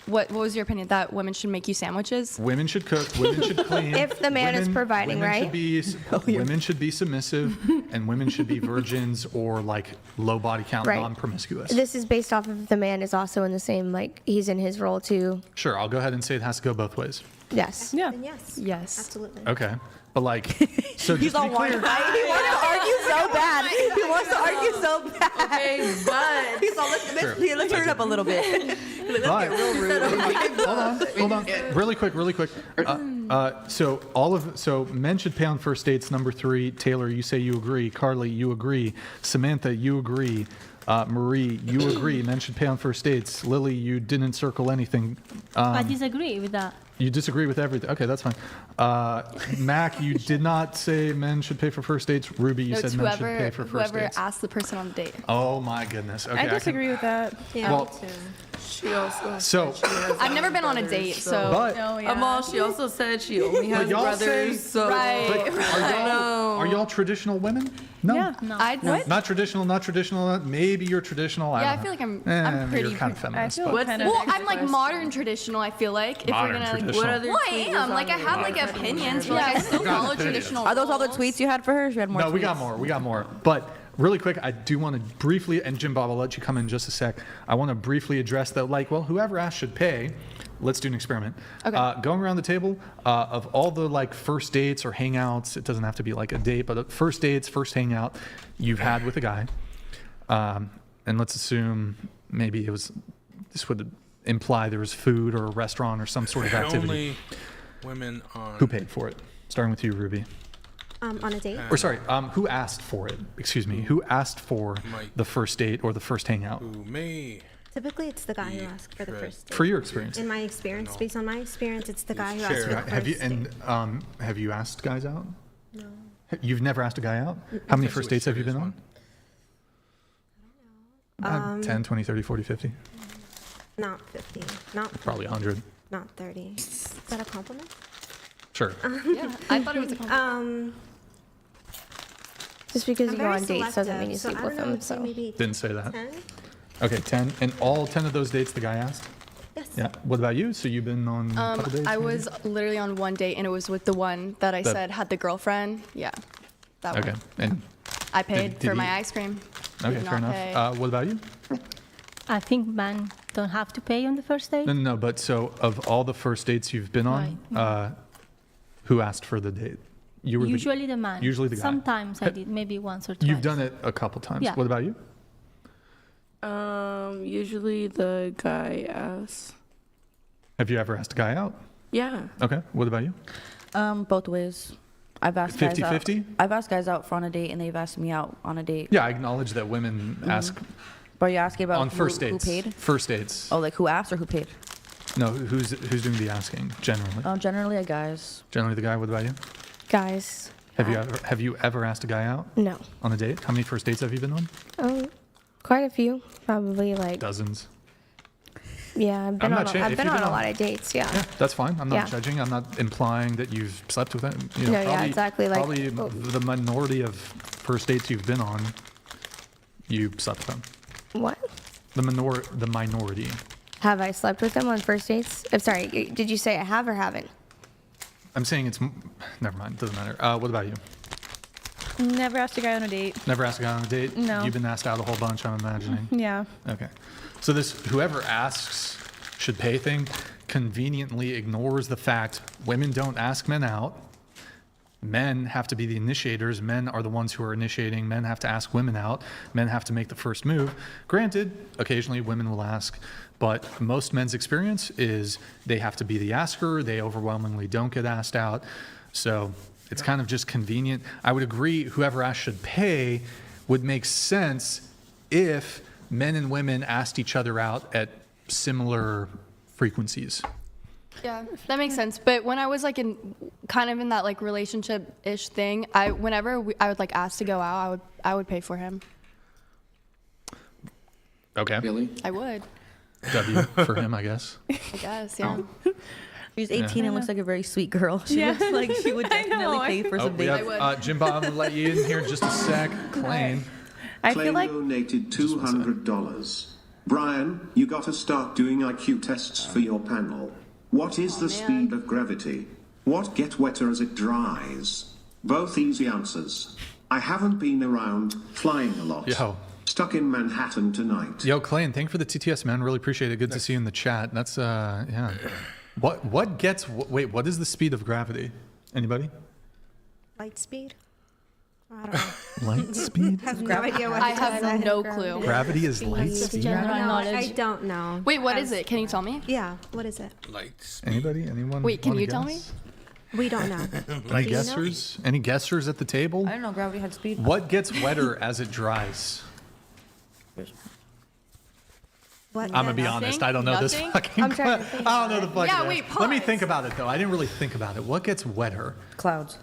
What was your opinion? That women should make you sandwiches? Women should cook. Women should clean. If the man is providing, women right? Should be, women should be submissive, and women should be virgins or like low body count, Right. non-promiscuous. This is based off of the man is also in the same, like, he's in his role too. Sure, I'll go ahead and say it has to go both ways. Yes. Yeah. Then yes. Yes. Absolutely. Okay, but like, so he's just to all be clear, wired. He wants to argue so bad. He wants to argue so bad. Okay, but He's all, let's turn it up a little bit. But, hold on, really quick. So men should pay on first dates. Number 3, Taylor, you say you agree. Carly, you agree. Samantha, you agree. Marie, you agree. Men should pay on first dates. Lily, you didn't circle anything. I disagree with that. You disagree with everything. Okay, that's fine. Mac, you did not say men should pay for first dates. Ruby, you No, said it's men should pay for first whoever dates. asked the person on the date. Oh my goodness. Okay, I disagree with that. Yeah, Well, me too. she also So, said she has I've never been on a brothers, date, so. but Amal, she also said she only has y'all brothers, say- so Right. are y'all traditional women? No. Yeah. No. What? Not traditional. Maybe you're traditional. Yeah, I don't feel like know. I'm pretty. You're kind of feminist. I feel but- kind of. Well, I'm like modern traditional. I feel like if Modern we're gonna. traditional. what other Well, I tweet was am. on Like I there? have like opinions, but like I still Got follow opinions. traditional. Are those all the rules. tweets you had for her? She had more No, tweets. we got more. But really quick, I do want to briefly, and Jim Bob, I'll let you come in just a sec. I want to briefly address that, like, well, whoever asked should pay. Let's do an experiment. Okay. Going around the table, of all the like first dates or hangouts, it doesn't have to be like a date, but first dates, first hangout you've had with a guy. And let's assume maybe this would imply there was food or a restaurant or some sort of activity. Only women on. Who paid for it? Starting with you, Ruby. On a date? Or sorry, who asked for it? Excuse me. Who asked for Mike. the first date or the first hangout? Ooh, me. Typically, it's the guy who asks for the first date. For your experience. In my experience, based on my experience, it's the guy who asks for the first Have you date. have you asked guys out? No. You've never asked a guy out? How many first dates have you been on? 10, 20, 30, 40, 50? Not 50. Not Probably 100. Not 30. Is that a compliment? Sure. Yeah, I thought it was a compliment. Just because I'm you go very on dates doesn't mean you selective, sleep with I don't know, them. I'd say So maybe Didn't say that. 10? Okay, 10. And all 10 of those dates the guy asked? Yes. Yeah. What about you? So you've been on a couple dates? I maybe? was literally on one date, and it was with the one that I That- said had the girlfriend. Yeah, that Okay. one. And I paid did for my he- ice cream. He okay, did fair not pay. enough. What about you? I think men don't have to pay on the first date. No, but so of all the first dates you've been on, who asked for the date? You were Usually the man. Usually the guy. Sometimes I did, maybe once or twice. You've done it a couple times. Yeah. What about you? Usually the guy asks. Have you ever asked a guy out? Yeah. Okay. What about you? Both ways. I've asked guys out. 50-50? I've asked guys out for on a date, and they've asked me out on a date. Yeah, I acknowledge that women ask But you're asking about on first who dates. paid? First dates. Oh, like who asked or who paid? No, who's doing the asking generally? Generally, a guys. Generally the guy. What about you? guys. Have you ever asked a guy out? No. On a date? How many first dates have you been on? Quite a few. Probably like Dozens. Yeah, I've been on a lot of dates. Yeah. Yeah, that's fine. I'm not Yeah. judging. I'm not implying that you've slept with them. You know, No, yeah, exactly, like- probably the minority of first dates you've been on, you slept with them. What? The minority. Have I slept with them on first dates? I'm sorry. Did you say I have or haven't? I'm saying it's. Never mind. Doesn't matter. What about you? Never asked a guy on a date. Never asked a guy on a date? No. You've been asked out a whole bunch, I'm imagining. Yeah. Okay. So this whoever asks should pay thing conveniently ignores the fact women don't ask men out. Men have to be the initiators. Men are the ones who are initiating. Men have to ask women out. Men have to make the first move. Granted, occasionally women will ask, but most men's experience is they have to be the asker. They overwhelmingly don't get asked out. So it's kind of just convenient. I would agree whoever asks should pay would make sense if men and women asked each other out at similar frequencies. Yeah, that makes sense. But when I was like in kind of in that like relationship-ish thing, whenever I would like ask to go out, I would pay for him. Okay. Really? I would. W for him, I guess. I guess, yeah. She's 18 and looks like a very sweet girl. She looks like she would definitely pay for some we dates. have, Jim Bob, I'm gonna let you in here in just a sec. Clane. I feel like donated $200. Brian, you gotta start doing IQ tests for your panel. What is the speed of gravity? What gets wetter as it dries? Both easy answers. I haven't been around, flying a lot. Yo. Stuck in Manhattan tonight. Yo, Clane, thank you for the TTS, man. Really appreciate it. Good to see you in the chat. That's, yeah. What gets, wait, what is the speed of gravity? Anybody? Light speed? I don't know. Light speed? I have no idea what I it have is. no clue. Gravity is light speed? I don't know. Wait, what is it? Can you tell me? Yeah, what is it? Light speed. Anybody? Anyone? Wait, can wanna you tell me? guess? We don't know. Any guessers? Any guessers at the table? I don't know, gravity had speed. What gets wetter as it dries? What? I'm gonna be honest. I don't know this Nothing? fucking. I'm trying to think I don't know the fucking. Yeah, wait, Let me pause. think about it though. I didn't really think about it. What gets wetter Clouds.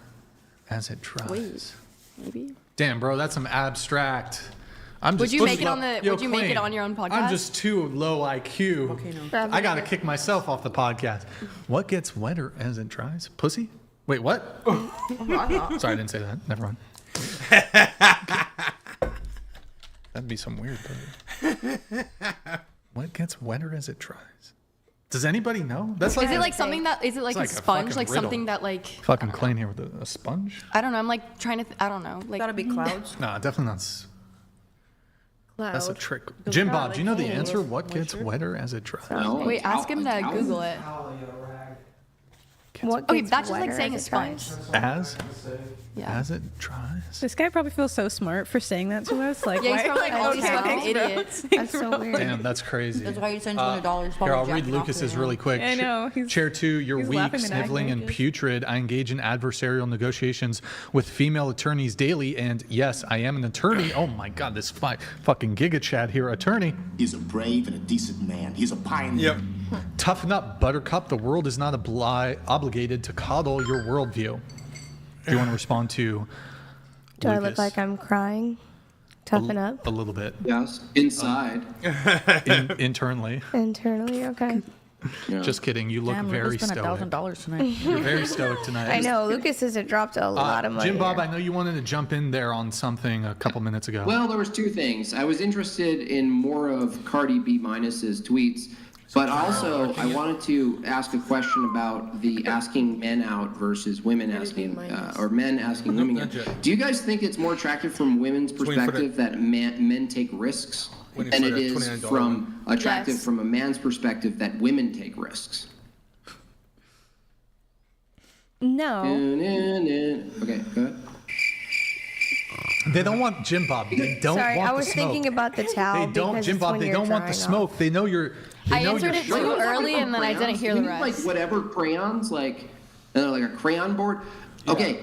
as it dries? Wait, maybe. Damn, bro, that's some abstract. I'm just Would you too make it low- on the? Yo, Would you make it Clane, on your own podcast? I'm just too low IQ. I gotta kick myself off the podcast. What gets wetter as it dries? Pussy? Wait, what? Sorry, I didn't say that. Never mind. That'd be some weird pussy. What gets wetter as it dries? Does anybody know? That's Is it like something that? Is it like a It's like a sponge? fucking Like riddle. something that like? fucking Clane here with a sponge? I don't know. I'm like trying to. I don't know. Like Gotta be clouds. No, definitely not. That's a trick. Jim cloud, Bob, do you know the like, answer? What gets wetter as it dries? No. Wait, ask him to Google it. What Okay, gets that's just like wetter saying a as it sponge. dries? As it dries. This guy probably feels so smart for saying that to us. Like, Yeah, he's why? probably like, all these okay, fucking thanks, bro. idiots. That's so weird. Damn, that's crazy. That's why you send $200. Here, I'll read Lucas's really quick. I know, he's- Chair 2, you're he's weak, laughing and acting sniveling, and like this. putrid. I engage in adversarial negotiations with female attorneys daily, and yes, I am an attorney. Oh my God, this fucking giga chat here, attorney. He's a brave and a decent man. He's a pioneer. Yep. Toughen up, Buttercup. The world is not obligated to coddle your worldview. Do you want to respond to Do I look Lucas? like I'm crying? Toughen up? A little bit. Yes, inside. Internally. Internally, okay. Just kidding. You look Damn, very Lucas spent stoic. $1,000 tonight. You're very stoic tonight. I know. Lucas hasn't dropped a lot of money. Jim Bob, here. I know you wanted to jump in there on something a couple minutes ago. Well, there was two things. I was interested in more of Cardi B minus's tweets, but also I wanted to ask a question about the asking men out versus women asking, or men asking women out. Do you guys think it's more attractive from women's perspective that men take risks than it is from attractive from a man's perspective that women take risks? No. Okay, go ahead. They don't want Jim Bob. They don't Sorry, want I was the smoke. thinking about the towel. They don't, because Jim it's Bob. when They you're don't want the drying smoke. off. They know you're. I answered it too early and then I didn't hear the You mean, like rest. whatever crayons, like a crayon board. Okay.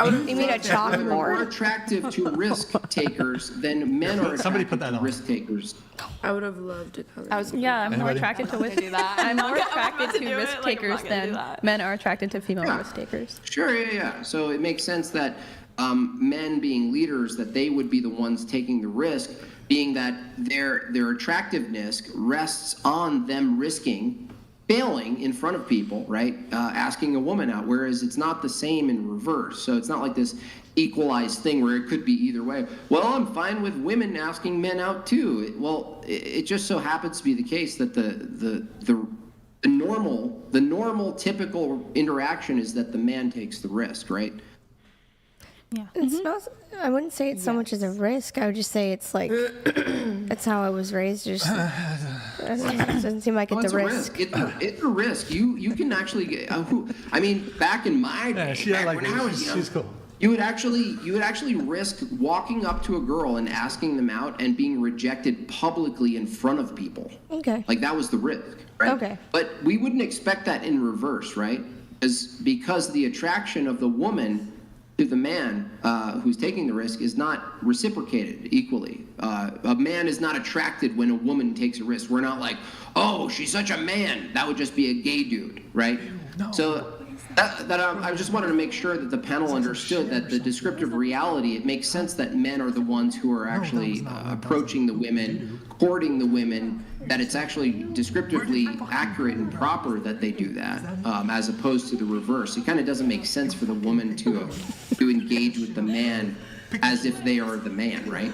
You mean a chalkboard? Women are more attractive to risk takers than men are Somebody attracted put that to on. risk takers. I would have loved to cover. I'm more Anybody? attracted to do that. I'm more I'm about attracted to to do risk it, like, I'm takers not gonna do than that. men are attracted to female Yeah. risk takers. Sure, yeah. So it makes sense that men being leaders, that they would be the ones taking the risk, being that their attractiveness rests on them risking failing in front of people, right? Asking a woman out, whereas it's not the same in reverse. So it's not like this equalized thing where it could be either way. Well, I'm fine with women asking men out too. It just so happens to be the case that the normal typical interaction is that the man takes the risk, right? Yeah. It's not. I wouldn't say it's so much as a risk. I would just say it's like that's how I was raised. Just it doesn't seem like it's a risk. It's a risk. You can actually get. I mean, back in my day, when I was young, she's cool. you would actually risk walking up to a girl and asking them out and being rejected publicly in front of people. Okay. Like that was the risk, right? Okay. But we wouldn't expect that in reverse, right? Because the attraction of the woman to the man who's taking the risk is not reciprocated equally. A man is not attracted when a woman takes a risk. We're not like, oh, she's such a man. That would just be a gay dude, right? No. So I just wanted to make sure that the panel understood that the descriptive reality, it makes sense that men are the ones who are actually approaching the women, courting the women, that it's actually descriptively accurate and proper that they do that, as opposed to the reverse. It kind of doesn't make sense for the woman to engage with the man as if they are the man, right?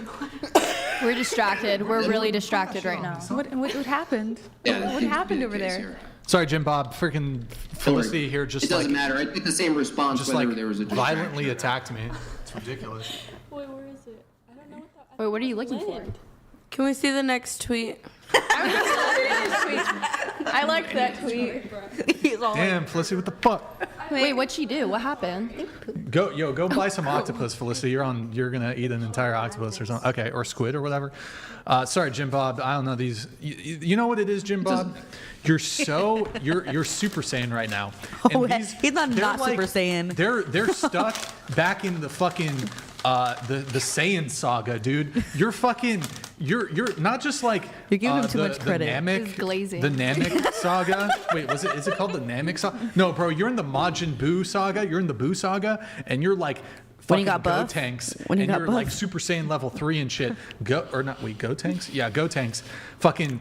We're distracted. We're really distracted right now. What happened? Yeah, What happened over there? Here. Sorry, Jim Bob. Freaking Felicity here just It doesn't matter. I did the same response just whether like there was a distraction. violently attacked me. It's ridiculous. Wait, where is it? I don't know what that. Wait, what are you looking for? Can we see the next tweet? I liked that tweet. Damn, Felicity, what the fuck? Wait, what'd she do? What happened? Go buy some octopus, Felicity. You're gonna eat an entire octopus or something. Okay, or squid or whatever. Sorry, Jim Bob. I don't know these. You know what it is, Jim Bob? You're Super Saiyan right now. Oh, And he's not they're Super Saiyan. They're stuck back in the fucking the Saiyan saga, dude. You're not just like You're giving him too much credit. He's glazing. The Namek saga. Wait, is it called the Namek saga? No, bro, you're in the Majin Buu saga. You're in the Buu saga, and you're like When he fucking got buff? Gotenks, When he and got you're buff? like Super Saiyan level 3 and shit. Gotenks? Yeah, Gotenks. Fucking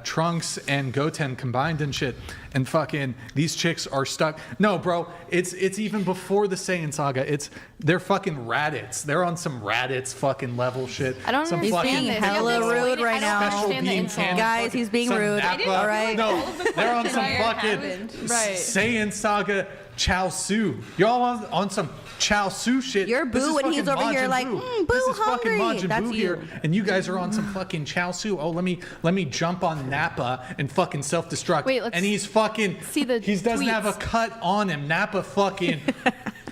Trunks and Goten combined and shit, and fucking these chicks are stuck. No, bro, it's even before the Saiyan saga. They're fucking Raditz. They're on some Raditz fucking level shit. I don't some understand fucking this. hella rude right now. special understand the beam insult. cannon. Guys, fucking- he's being some rude. Nappa- All right. No, they're on some fucking Right. Saiyan saga Chow Su. You're all on some Chow Su shit. You're This Boo is when he's fucking over here Majin like, Buu. Boo This is hungry. fucking Majin That's Buu you. here, and you guys are on some fucking Chow Su. Oh, let me jump on Nappa and fucking self-destruct. Wait, let's and he's fucking. see the He doesn't have a tweets. cut on him. Nappa fucking.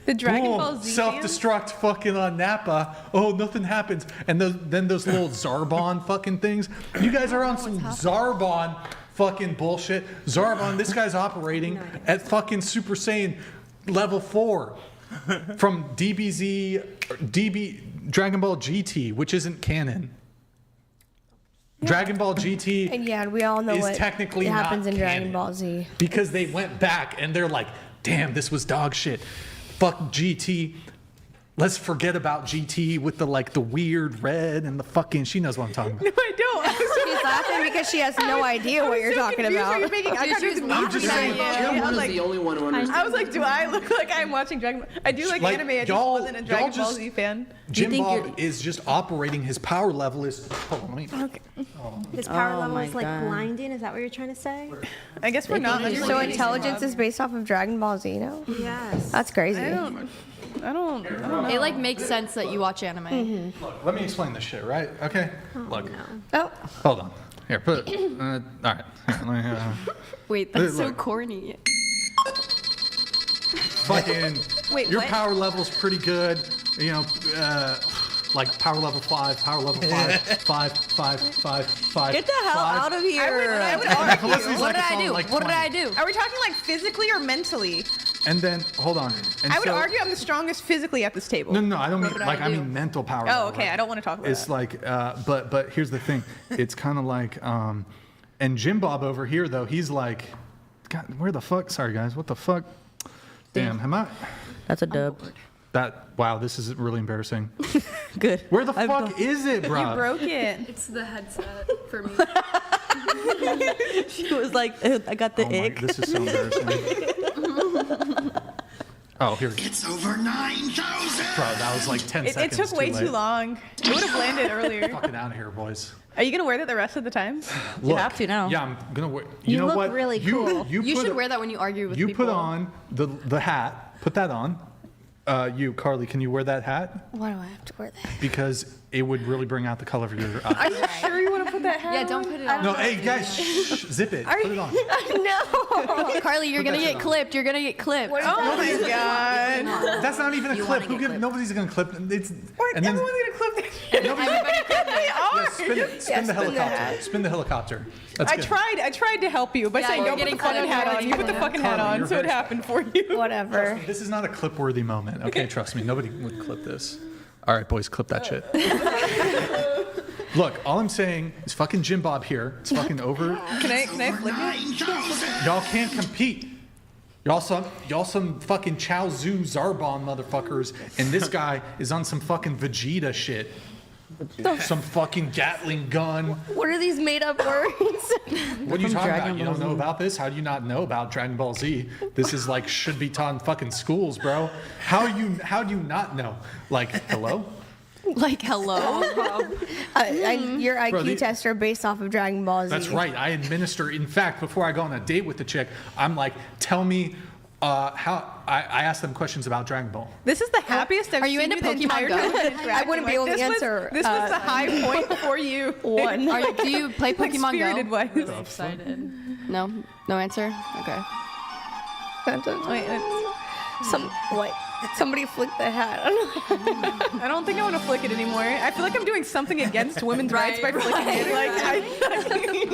The Dragon Boom, Ball Z self-destruct fucking on Nappa. Oh, nothing happens. And then those little Zarbon fucking things. You guys are on some Zarbon fucking bullshit. Zarbon, this guy's operating at fucking Super Saiyan level 4 from Dragon Ball GT, which isn't canon. Dragon Ball GT And yeah, we all know is what technically happens not in Dragon canon. Ball Z. Because they went back and they're like, damn, this was dog shit. Fuck GT. Let's forget about GT with the weird red and the fucking. She knows what I'm talking about. No, I don't. She's laughing because she has no idea what you're talking about. I I'm just saying. was the only one who understands. I was like, do I look like I'm watching Dragon Ball? I do like anime. I just wasn't a Dragon Ball Z fan. Jim Bob is just operating. His power level is. Hold on, let me. Okay. His power level my is like God. blinding. Is that what you're trying to say? I guess we're not. So intelligence is based off of Dragon Ball Z now? Yes. That's crazy. I don't know. It like makes sense that you watch anime. Look, let me explain this shit, right? Okay. Look. Oh. Hold on. Here, put it. All right. Here, let me, Wait, that's so look. corny. Fucking. Wait, your what? power level's pretty good. You know, like power level 5, power level 5, 5, 5, 5, 5. Get the hell out of here. I would And argue. Felicity's What like did it's I all do? like What did 20. I do? Are we talking like physically or mentally? And then, hold on. And I would so- argue I'm the strongest physically at this table. No, I don't mean did I like I do? mean mental power. Oh, level, okay. right? I don't want to talk about It's that. like, but here's the thing. It's kind of like, and Jim Bob over here though, he's like, God, where the fuck? Sorry guys, what the fuck? Damn, am I? That's a dub. Wow, this is really embarrassing. Good. Where the fuck is it, bro? You broke it. It's the headset for me. She was like, I got the ick. This is so embarrassing. Oh, here. It's over 9,000. Bro, that was like 10 It seconds. took way too long. It would have landed earlier. Fucking out of here, boys. Are you gonna wear that the rest of the time? Look, have to now. Yeah, I'm gonna wear. You, You know look what? really cool. You put should a- wear that when you argue with You people. put on the hat. Put that on. You, Carly, can you wear that hat? Why do I have to wear that? Because it would really bring out the color of your eyes. Are you sure you want to put that hat Yeah, on? don't put it on. No, hey guys, shh, zip it. Put it on. No. Carly, you're gonna that shit get on. clipped. You're gonna get clipped. Oh my god. That's not even a clip. Nobody's gonna clip. It's What? and then Everyone's gonna clip that shit. They are. spin the helicopter. Spin the helicopter. That's good. I tried to help you by Yeah, saying you're don't put the getting fucking credit hat for on. You put the anything. fucking hat Carly, on, you're so it very- happened for you. Whatever. This is not a clip-worthy moment. Okay, trust me. Nobody would clip this. All right, boys, clip that shit. Look, all I'm saying is fucking Jim Bob here. It's fucking over. Can I flick it? Y'all can't compete. Y'all some fucking Chow Zu Zarbon motherfuckers, and this guy is on some fucking Vegeta shit. Some fucking Gatling gun. What are these made up words? What are you talking about? You don't know about this? How do you not know about Dragon Ball Z? This is like should be taught in fucking schools, bro. How do you not know? Like, hello? Like hello. Your IQ Bro, tests are based off of Dragon Ball Z. That's right. I administer. In fact, before I go on a date with the chick, I'm like, tell me how. I ask them questions about Dragon Ball. This is the happiest I've Are you seen into the entire Pokemon time. Go? I wouldn't be able to answer. This was the high point for you. One. Do you play Like Pokemon spirited Go? wise. Excited. No answer. Okay. Wait, Somebody flicked the hat. I don't think I want to flick it anymore. I feel like I'm doing something against women's rights by flicking it. Like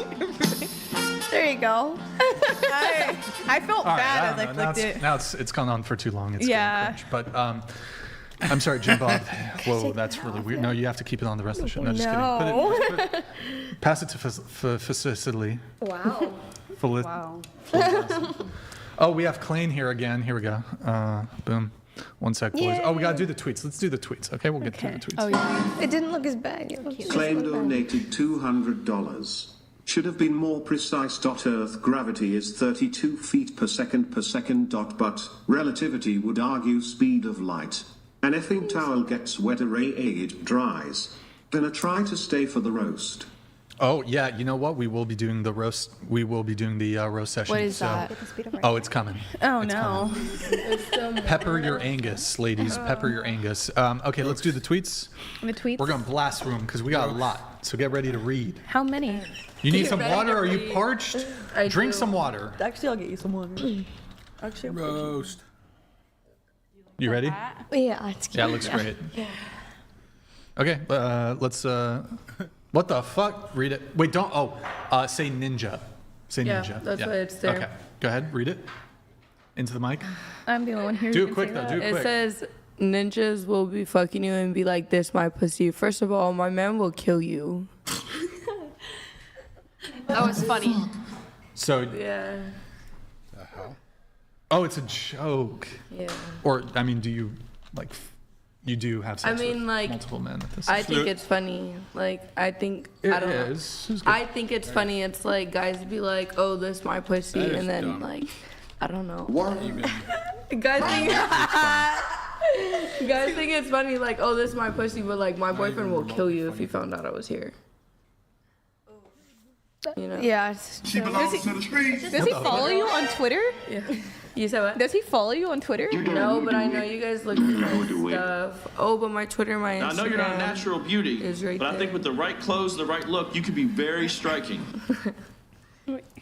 There you go. I felt All right, bad I as I don't know. flicked it. Now it's gone on for too long. It's Yeah. getting cringe. But I'm sorry, Jim Bob. Whoa, that's really weird. No, you have to keep it on the rest of the show. No, just kidding. Put it, pass it to Facility. Wow. Wow. Oh, we have Klein here again. Here we go. Boom. One sec, boys. Yay. Oh, we gotta do the tweets. Let's do the tweets. Okay, we'll get through the tweets. Oh yeah. It didn't look as bad. It looked Claim so bad. donated $200. Should have been more precise. Earth gravity is 32 feet per second, but relativity would argue speed of light. An effing towel gets wetter, it dries. Gonna try to stay for the roast. Oh yeah, you know what? We will be doing the roast. We will be doing the roast session. What is that? Oh, it's coming. Oh It's no. Pepper your Angus, ladies. Pepper your Angus. Okay, let's do the tweets. The tweets. We're gonna blast through them because we got a lot. So get ready to read. How many? You need some water? Are you parched? Drink some water. Actually, I'll get you some water. Actually, roast. You ready? Yeah, it's cute. Yeah, it looks great. Okay, let's. What the fuck? Read it. Wait, don't. Say ninja. Say Yeah, ninja. that's why it's there. Okay, go ahead. Read it into the mic. I'm the only one here. Do who it can quick say though. that. Do it It quick. says ninjas will be fucking you and be like, "This my pussy." First of all, my man will kill you. That was funny. So. Yeah. Oh, it's a joke. Yeah. Or I mean, do you like? You do have sex with multiple men at this. I think it's funny. Like, I think It I don't is. know. It's good. I think it's funny. It's like guys be like, "Oh, this my pussy," That is and then dumb. like, I don't know. What? Guys think guys think it's funny. Like, "Oh, this my pussy," but like, my boyfriend will kill you if he found out I was here. You know? Yeah. She belongs to the streets. Does he follow you on Twitter? Yeah. You said what? Does he follow you on Twitter? No, but I know you guys look at my stuff. Oh, but my Twitter, my Instagram. Now, I know you're not a natural beauty, is right but I think with the right clothes, the right look, you could be very striking.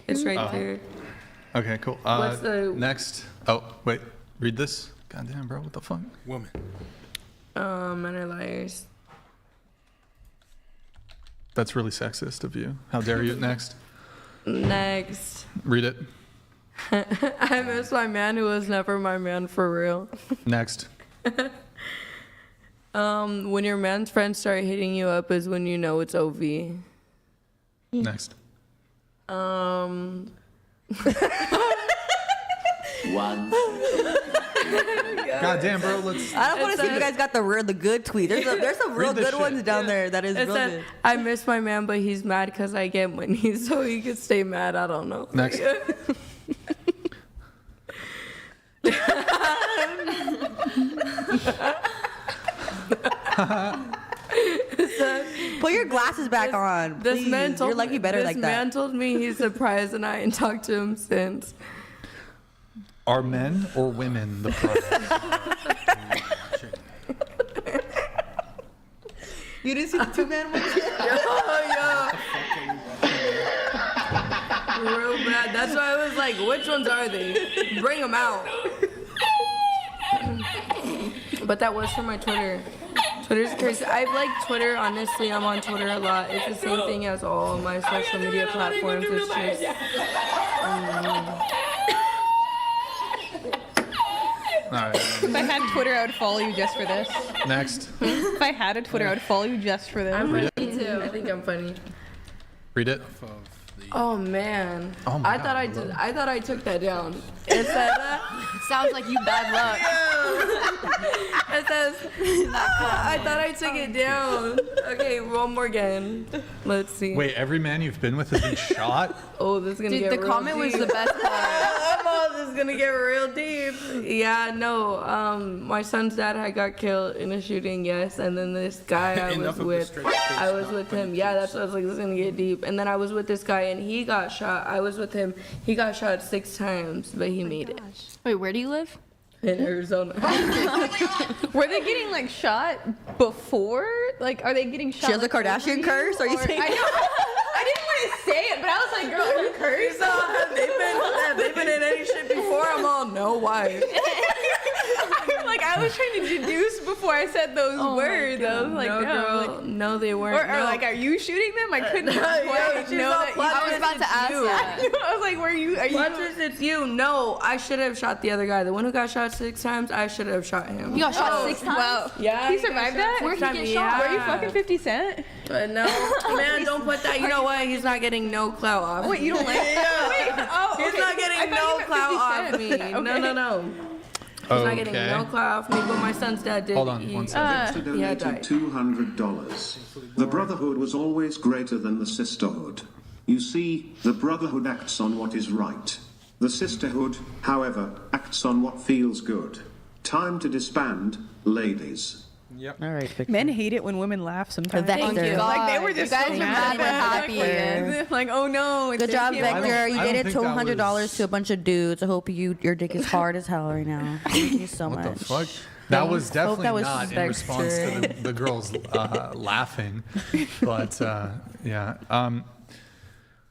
It's right there. Okay, cool. What's the- Next? Oh, wait. Read this. Goddamn, bro. What the fuck? Woman. Men are liars. That's really sexist of you. How dare you? Next. Next. Read it. I miss my man who was never my man for real. Next. When your man's friends start hitting you up is when you know it's OV. Next. One. Goddamn, bro. Let's. I don't want to see if you guys got the good tweet. There's some real Read this good ones shit. down there. That is It real said, good. I miss my man, but he's mad because I get money, so he could stay mad. I don't know. Next. Put your glasses back on. This Please. man told You're lucky better this like man that. told me he's surprised, and I ain't talked to him since. Are men or women the problem? You didn't see the two-man one? Oh, yo. Real bad. That's why I was like, which ones are they? Bring them out. But that was for my Twitter. Twitter's crazy. I've liked Twitter, honestly. I'm on Twitter a lot. It's the same thing as all my social media platforms. It's just... All right. If I had Twitter, I would follow you just for this. Next. If I had a Twitter, I would follow you just for this. I'm Read funny too. I think I'm funny. Read it. Oh man. Oh my I thought I did. I thought I took that down. It said Sounds like you bad luck. it says I thought I took it down. Okay, one more again. Let's see. Wait, every man you've been with has been shot? Oh, this is gonna Dude, get the real comment was deep. the best part. Oh, this is gonna get real deep. Yeah, no. My son's dad had got killed in a shooting, yes, and then this guy I was Enough of the with, straight face I was with him. Yeah, that's what I was like. This is gonna get deep. And then I was with this guy, and he got shot. I was with him. He got shot 6 times, but he made it. Wait, where do you live? In Arizona. Were they getting like shot before? Like, are they getting shot? She has a like, Kardashian over curse? Are you or- saying? I know. I didn't want to say it, but I was like, girl, are you cursed? Have they been in any shit before? I'm all, no, why? Like, I was trying to deduce before I said those words. I was like, no, no. girl, no, they weren't. Or no. like, are you shooting them? I couldn't Yeah, quite she's know all that you. plot I was about to ask you. that. I was like, were you? Are you? Plot twist, it's you. No, I should have shot the other guy. The one who got shot 6 times, I should have shot him. You got shot Oh, 6 times? wow. Yeah, He got survived shot that? 6 Where'd he times, get shot? Were you yeah. fucking 50 Cent? But no, man, don't put that. You know what? He's not getting no clout off. Wait, you don't like? Yeah. Wait, oh, He's okay. not I getting thought no you clout meant off 50 me. Cent. No, Okay. no, no. He's not getting Okay. no clout off me, but my son's dad did. Hold on, one second. Victor he had donated died. $200. The brotherhood was always greater than the sisterhood. You see, the brotherhood acts on what is right. The sisterhood, however, acts on what feels good. Time to disband, ladies. Yep. All right, Victor. Men hate it when women laugh sometimes. Vector. Thank you. Like they were just You guys so are mad mad when happy. like, oh no. Good job, Vector. You I don't dated think that $200 was- to a bunch of dudes. I hope your dick is hard as hell right now. Thank you so What much. the fuck? That was definitely that was not in response to the girls laughing, but yeah.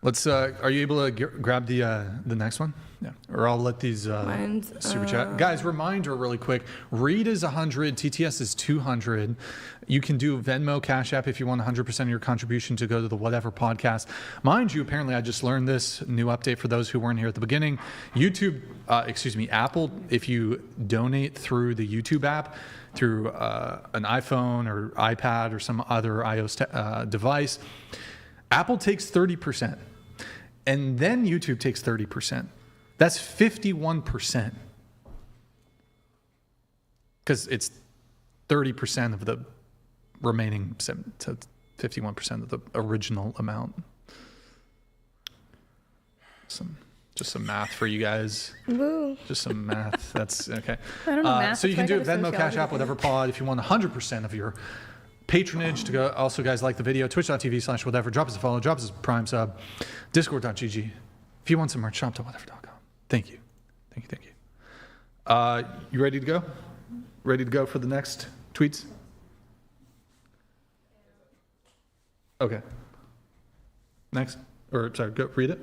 Let's. Are you able to grab the next one? Yeah. Or I'll let these super chat guys. Reminder, really quick. Reed is 100. TTS is 200. You can do Venmo, Cash App if you want 100% of your contribution to go to the Whatever podcast. Mind you, apparently I just learned this new update for those who weren't here at the beginning. YouTube, Apple, if you donate through the YouTube app, through an iPhone or iPad or some other iOS device, Apple takes 30%. And then YouTube takes 30%. That's 51%. Because it's 30% of the remaining to 51% of the original amount. Just some math for you guys. Woo. Just some math. That's okay. I don't know math. So you can That's do why I got a Venmo, Cash sociology App, whatever pod if you want 100% of your patronage to go. Also, guys, like the video, twitch.tv/whatever. Drop us a follow, drop us a Prime sub, discord.gg. If you want some merch, shop.whatever.com. Thank you. You ready to go? Ready to go for the next tweets? Okay. Next. Or, sorry, go read it.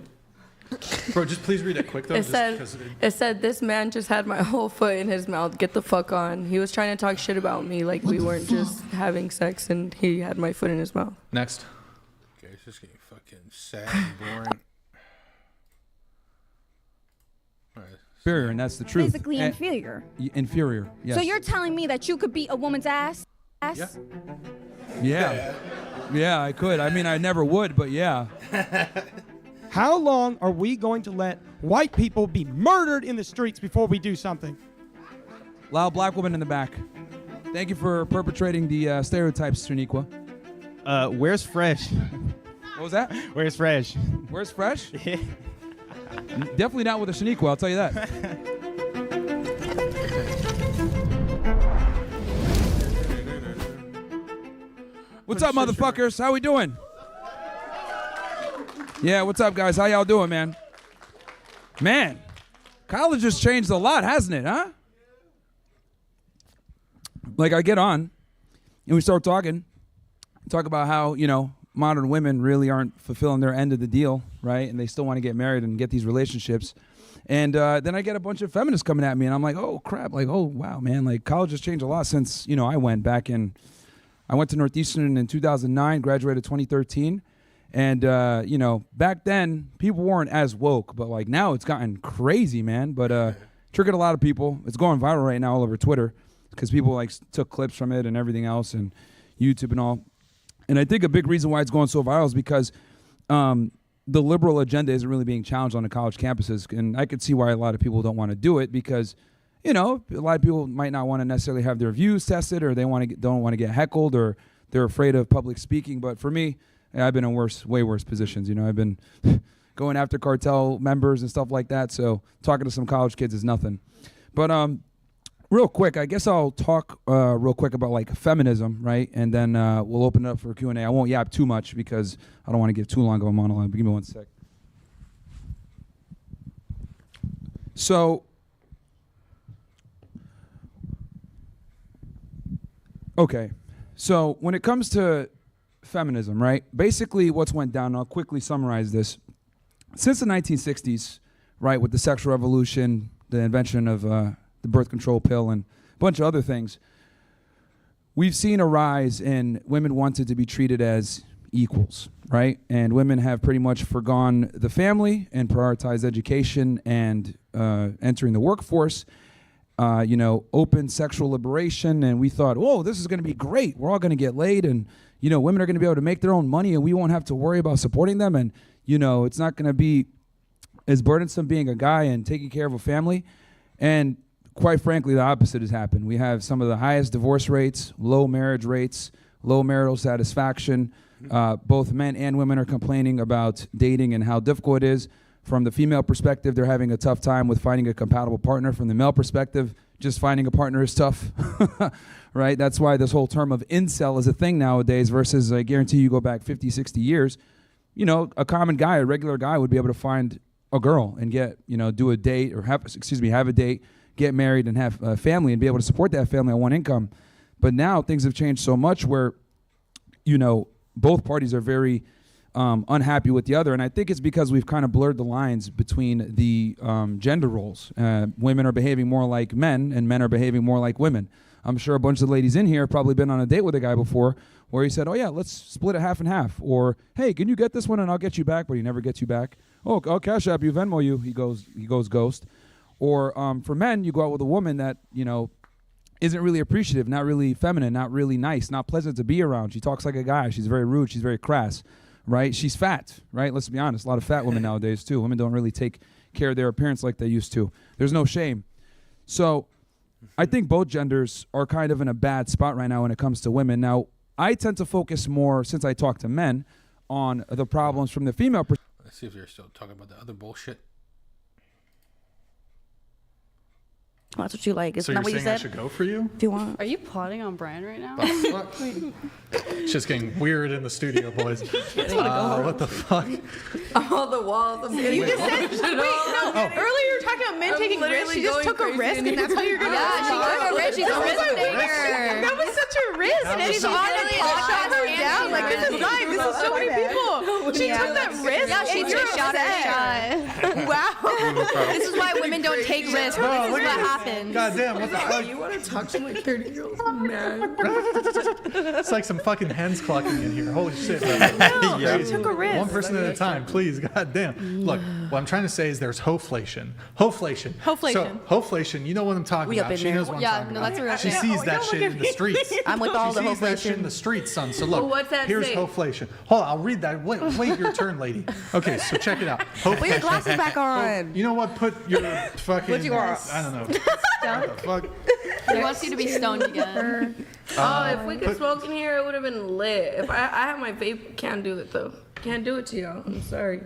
Bro, just please read it quick, though. It said, this man just had my whole foot in his mouth. Get the fuck on. He was trying to talk shit about me like we weren't just having sex and he had my foot in his mouth. Next. Okay, it's just getting fucking sad and boring. Inferior, and that's the truth. Physically inferior. Inferior, yes. So you're telling me that you could beat a woman's ass? Yeah. Yeah, I could. I mean, I never would, but yeah. How long are we going to let white people be murdered in the streets before we do something? Loud black woman in the back. Thank you for perpetrating the stereotypes, Shaniqua. Where's Fresh? What was that? Where's Fresh? Where's Fresh? Definitely not with a Shaniqua, I'll tell you that. What's up, motherfuckers? How we doing? Yeah, what's up, guys? How y'all doing, man? Man, college has changed a lot, hasn't it, huh? Like, I get on, and we start talking about how, modern women really aren't fulfilling their end of the deal, right? And they still want to get married and get these relationships. And then I get a bunch of feminists coming at me, and I'm like, oh, crap. Like, oh, wow, man. Like, college has changed a lot since, I went to Northeastern in 2009, graduated 2013. And, back then, people weren't as woke. But, like, now it's gotten crazy, man. But triggered a lot of people. It's going viral right now all over Twitter because people, like, took clips from it and everything else and YouTube and all. And I think a big reason why it's going so viral is because the liberal agenda isn't really being challenged on the college campuses. And I could see why a lot of people don't want to do it because, a lot of people might not want to necessarily have their views tested or they don't want to get heckled or they're afraid of public speaking. But for me, I've been in way worse positions. I've been going after cartel members and stuff like that. So talking to some college kids is nothing. But real quick, I guess I'll talk real quick about like feminism, right? And then we'll open it up for Q&A. I won't yap too much because I don't want to give too long of a monologue. But give me one sec. So, okay. So when it comes to feminism, right? Basically what's went down, I'll quickly summarize this. Since the 1960s, right, with the sexual revolution, the invention of the birth control pill and a bunch of other things, we've seen a rise in women wanted to be treated as equals, right? And women have pretty much forgone the family and prioritized education and entering the workforce, open sexual liberation. And we thought, whoa, this is going to be great. We're all going to get laid and, women are going to be able to make their own money and we won't have to worry about supporting them. And, it's not going to be as burdensome being a guy and taking care of a family. And quite frankly, the opposite has happened. We have some of the highest divorce rates, low marriage rates, low marital satisfaction. Both men and women are complaining about dating and how difficult it is. From the female perspective, they're having a tough time with finding a compatible partner. From the male perspective, just finding a partner is tough, right? That's why this whole term of incel is a thing nowadays versus I guarantee you go back 50, 60 years, you know, a common guy, a regular guy would be able to find a girl and get, you know, do a date or have a date, get married and have a family and be able to support that family on one income. But now things have changed so much where, you know, both parties are very unhappy with the other. And I think it's because we've kind of blurred the lines between the gender roles. Women are behaving more like men and men are behaving more like women. I'm sure a bunch of ladies in here have probably been on a date with a guy before where he said, oh yeah, let's split it half and half. Or, hey, can you get this one and I'll get you back, but he never gets you back. Oh, I'll Cash App you, Venmo you. He goes ghost. Or for men, you go out with a woman that, you know, isn't really appreciative, not really feminine, not really nice, not pleasant to be around. She talks like a guy. She's very rude. She's very crass, right? She's fat, right? Let's be honest. A lot of fat women nowadays, too. Women don't really take care of their appearance like they used to. There's no shame. So I think both genders are kind of in a bad spot right now when it comes to women. Now, I tend to focus more, since I talk to men, on the problems from the female perspective. Let's see if you're still talking about the other bullshit. Well, that's what you like. Isn't So that you're what you saying I said? should go for you? If you want. Are you plotting on Brian right now? It's just getting weird in the studio, boys. What the fuck? All the walls. You just said, wait, no, earlier you were talking about men taking risks. She just took a risk, and that's how you're going to Yeah, she took a risk. She's a risk taker. That was such a risk. And she's on the shot her down. Like, this is live. This is so many people. She took that risk. Yeah, she and took you're shot upset. at shot. Wow. This is why women don't take risks. This is what happens. God damn, what the fuck? You want to talk to my 30-year-old man? It's like some fucking hens clucking in here. Holy shit. No, she took a risk. One person at a time, please. God damn. Look, what I'm trying to say is there's hoflation. Hoflation. Hoflation. So, hoflation, you know what I'm talking We up about. in She there. knows what I'm Yeah, talking no, about. that's a real She thing. sees that shit in the streets. I'm with all the She sees that shit in hoflation. the streets, son. So look, Well, what's that here's say? hoflation. Hold on, I'll read that. Wait your turn, lady. Okay, so check it out. Put your glasses back on. You know what? Put your fucking... What you want? I don't know. What the fuck? He wants you to be stoned again. Oh, if we could smoke in here, it would have been lit. If I have my vape, can't do it though. Can't do it to y'all. I'm sorry.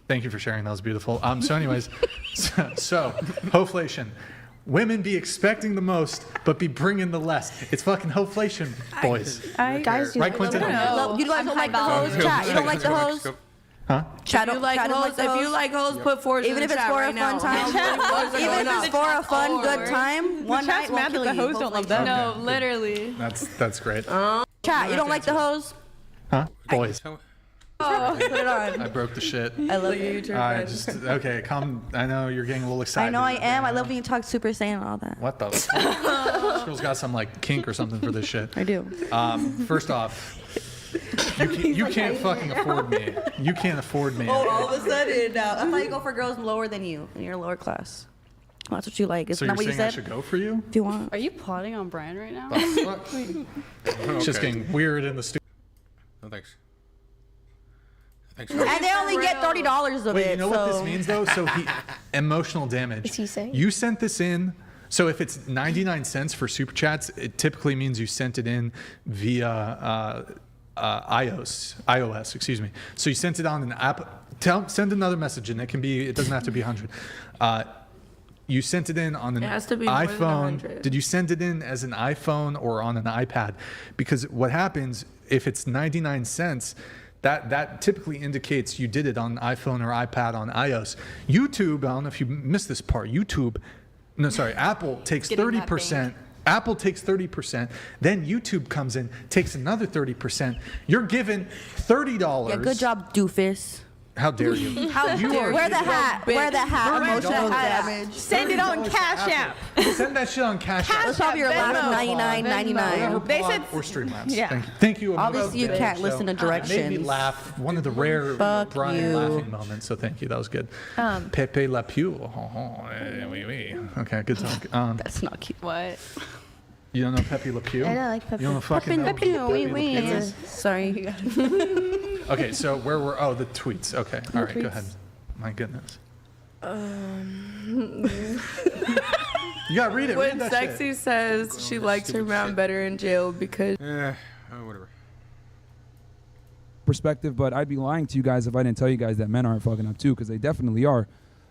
Thank you for sharing. That was beautiful. So anyways, so hoflation. Women be expecting the most, but be bringing the less. It's fucking hoflation, boys. Guys do. Right, Quentin? You guys don't like the hoes? Chat. You don't like the hoes? Huh? Chat. If you like Chat don't hoes, the if you hoes? like hoes, put fours Even in if the it's chat for right a fun now. time, even if it's for a fun, good time, one night won't mad that kill the you. hoes don't love that. No, literally. That's great. Chat. You don't like the hoes? Huh? Boys. Oh, put it on. I broke the shit. I love you. All right, just okay. Calm. I know you're getting a little excited. I know I am. I love when you talk Super Saiyan and all that. What the? This girl's got some like kink or something for this shit. I do. First off, you can't fucking afford me. You can't afford me. Oh, all of a sudden now. I thought you go for girls lower than you in your lower class. Well, that's what you like. Isn't So that you're what you saying I said? should go for you? If you want. Are you plotting on Brian right now? It's just getting weird in the studio. No thanks. And they only get $30 of Wait, it. you know what this means though? So emotional damage. Is he saying? You sent this in. So if it's 99 cents for super chats, it typically means you sent it in via iOS, excuse me. So you sent it on an app. Send another message, and it doesn't have to be 100. You sent it in on an It has to be more than iPhone. 100. Did you send it in as an iPhone or on an iPad? Because what happens if it's 99 cents? That typically indicates you did it on iPhone or iPad on iOS. YouTube, I don't know if you missed this part. Apple takes 30%. Apple takes 30%. Then YouTube comes in, takes another 30%. You're given $30. Yeah, good job, doofus. How dare you? How dare you? Wear the hat. Wear the hat. Emotional damage. Send it on Cash App. Send that shit on Cash App. That's probably your last $99.99. They said or Streamlabs. Yeah. Thank you. Obviously, you can't listen to It made me directions. laugh. One of the rare Fuck Brian you. laughing moments. So thank you. That was good. Pepe La Pew. Oui, oui. Okay, good talk. That's not cute. What? You don't know Pepe Le Pew? I don't like Pepe. You don't fucking know Pepe who Le Pew, Le oui, Pew oui. is? Sorry. Okay, so where were the tweets? Okay, all right, go ahead. My goodness. You gotta read it. When read that Sexy shit. says she likes her man better in jail because Whatever. Perspective, but I'd be lying to you guys if I didn't tell you guys that men aren't fucking up too, because they definitely are.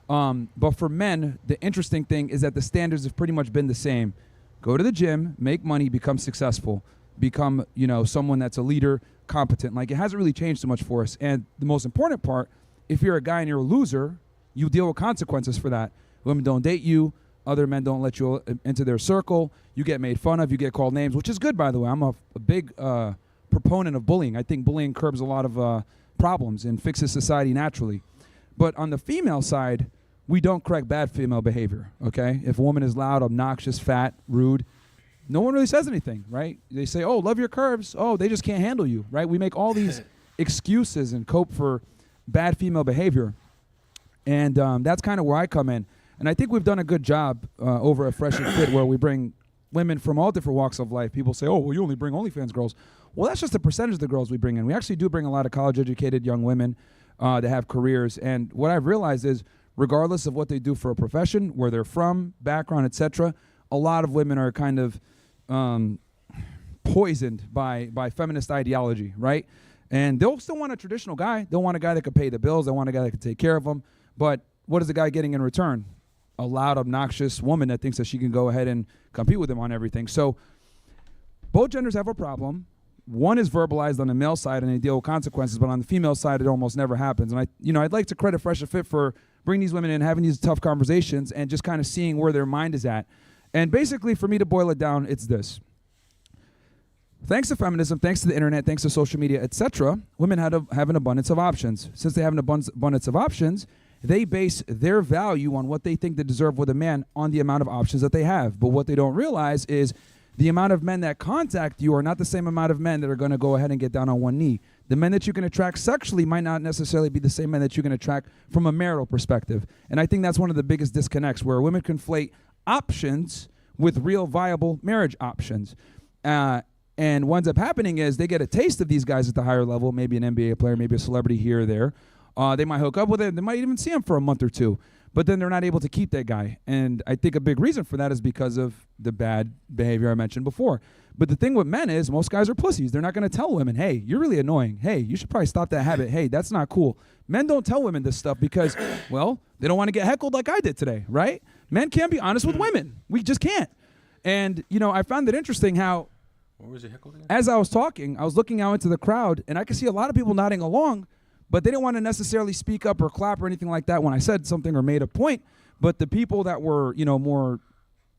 But for men, the interesting thing is that the standards have pretty much been the same Go to the gym, make money, become successful, become, someone that's a leader, competent. Like, it hasn't really changed so much for us. And the most important part, if you're a guy and you're a loser, you deal with consequences for that. Women don't date you. Other men don't let you into their circle. You get made fun of. You get called names, which is good, by the way. I'm a big proponent of bullying. I think bullying curbs a lot of problems and fixes society naturally. But on the female side, we don't correct bad female behavior, okay? If a woman is loud, obnoxious, fat, rude, no one really says anything, right? They say, oh, love your curves. Oh, they just can't handle you, right? We make all these excuses and cope for bad female behavior. And that's kind of where I come in. And I think we've done a good job over at Fresh and Fit where we bring women from all different walks of life. People say, oh, well, you only bring OnlyFans girls. Well, that's just a percentage of the girls we bring in. We actually do bring a lot of college-educated young women that have careers. And what I've realized is, regardless of what they do for a profession, where they're from, background, etc., a lot of women are kind of poisoned by feminist ideology, right? And they'll still want a traditional guy. They'll want a guy that can pay the bills. They want a guy that can take care of them. But what is the guy getting in return? A loud, obnoxious woman that thinks that she can go ahead and compete with him on everything. So both genders have a problem. One is verbalized on the male side and they deal with consequences, but on the female side, it almost never happens. And I'd like to credit Fresh and Fit for bringing these women in, having these tough conversations, and just kind of seeing where their mind is at. And basically, for me to boil it down, it's this. Thanks to feminism, thanks to the internet, thanks to social media, etc., women have an abundance of options. Since they have an abundance of options, they base their value on what they think they deserve with a man on the amount of options that they have. But what they don't realize is the amount of men that contact you are not the same amount of men that are going to go ahead and get down on one knee. The men that you can attract sexually might not necessarily be the same men that you can attract from a marital perspective. And I think that's one of the biggest disconnects, where women conflate options with real viable marriage options. And what ends up happening is they get a taste of these guys at the higher level, maybe an NBA player, maybe a celebrity here or there. They might hook up with it. They might even see him for a month or two. But then they're not able to keep that guy. And I think a big reason for that is because of the bad behavior I mentioned before. But the thing with men is most guys are pussies. They're not going to tell women, hey, you're really annoying. Hey, you should probably stop that habit. Hey, that's not cool. Men don't tell women this stuff because, well, they don't want to get heckled like I did today, right? Men can't be honest with women. We just can't. And, I found it interesting how, what was he heckled again? As I was talking, I was looking out into the crowd, and I could see a lot of people nodding along, but they didn't want to necessarily speak up or clap or anything like that when I said something or made a point. But the people that were, more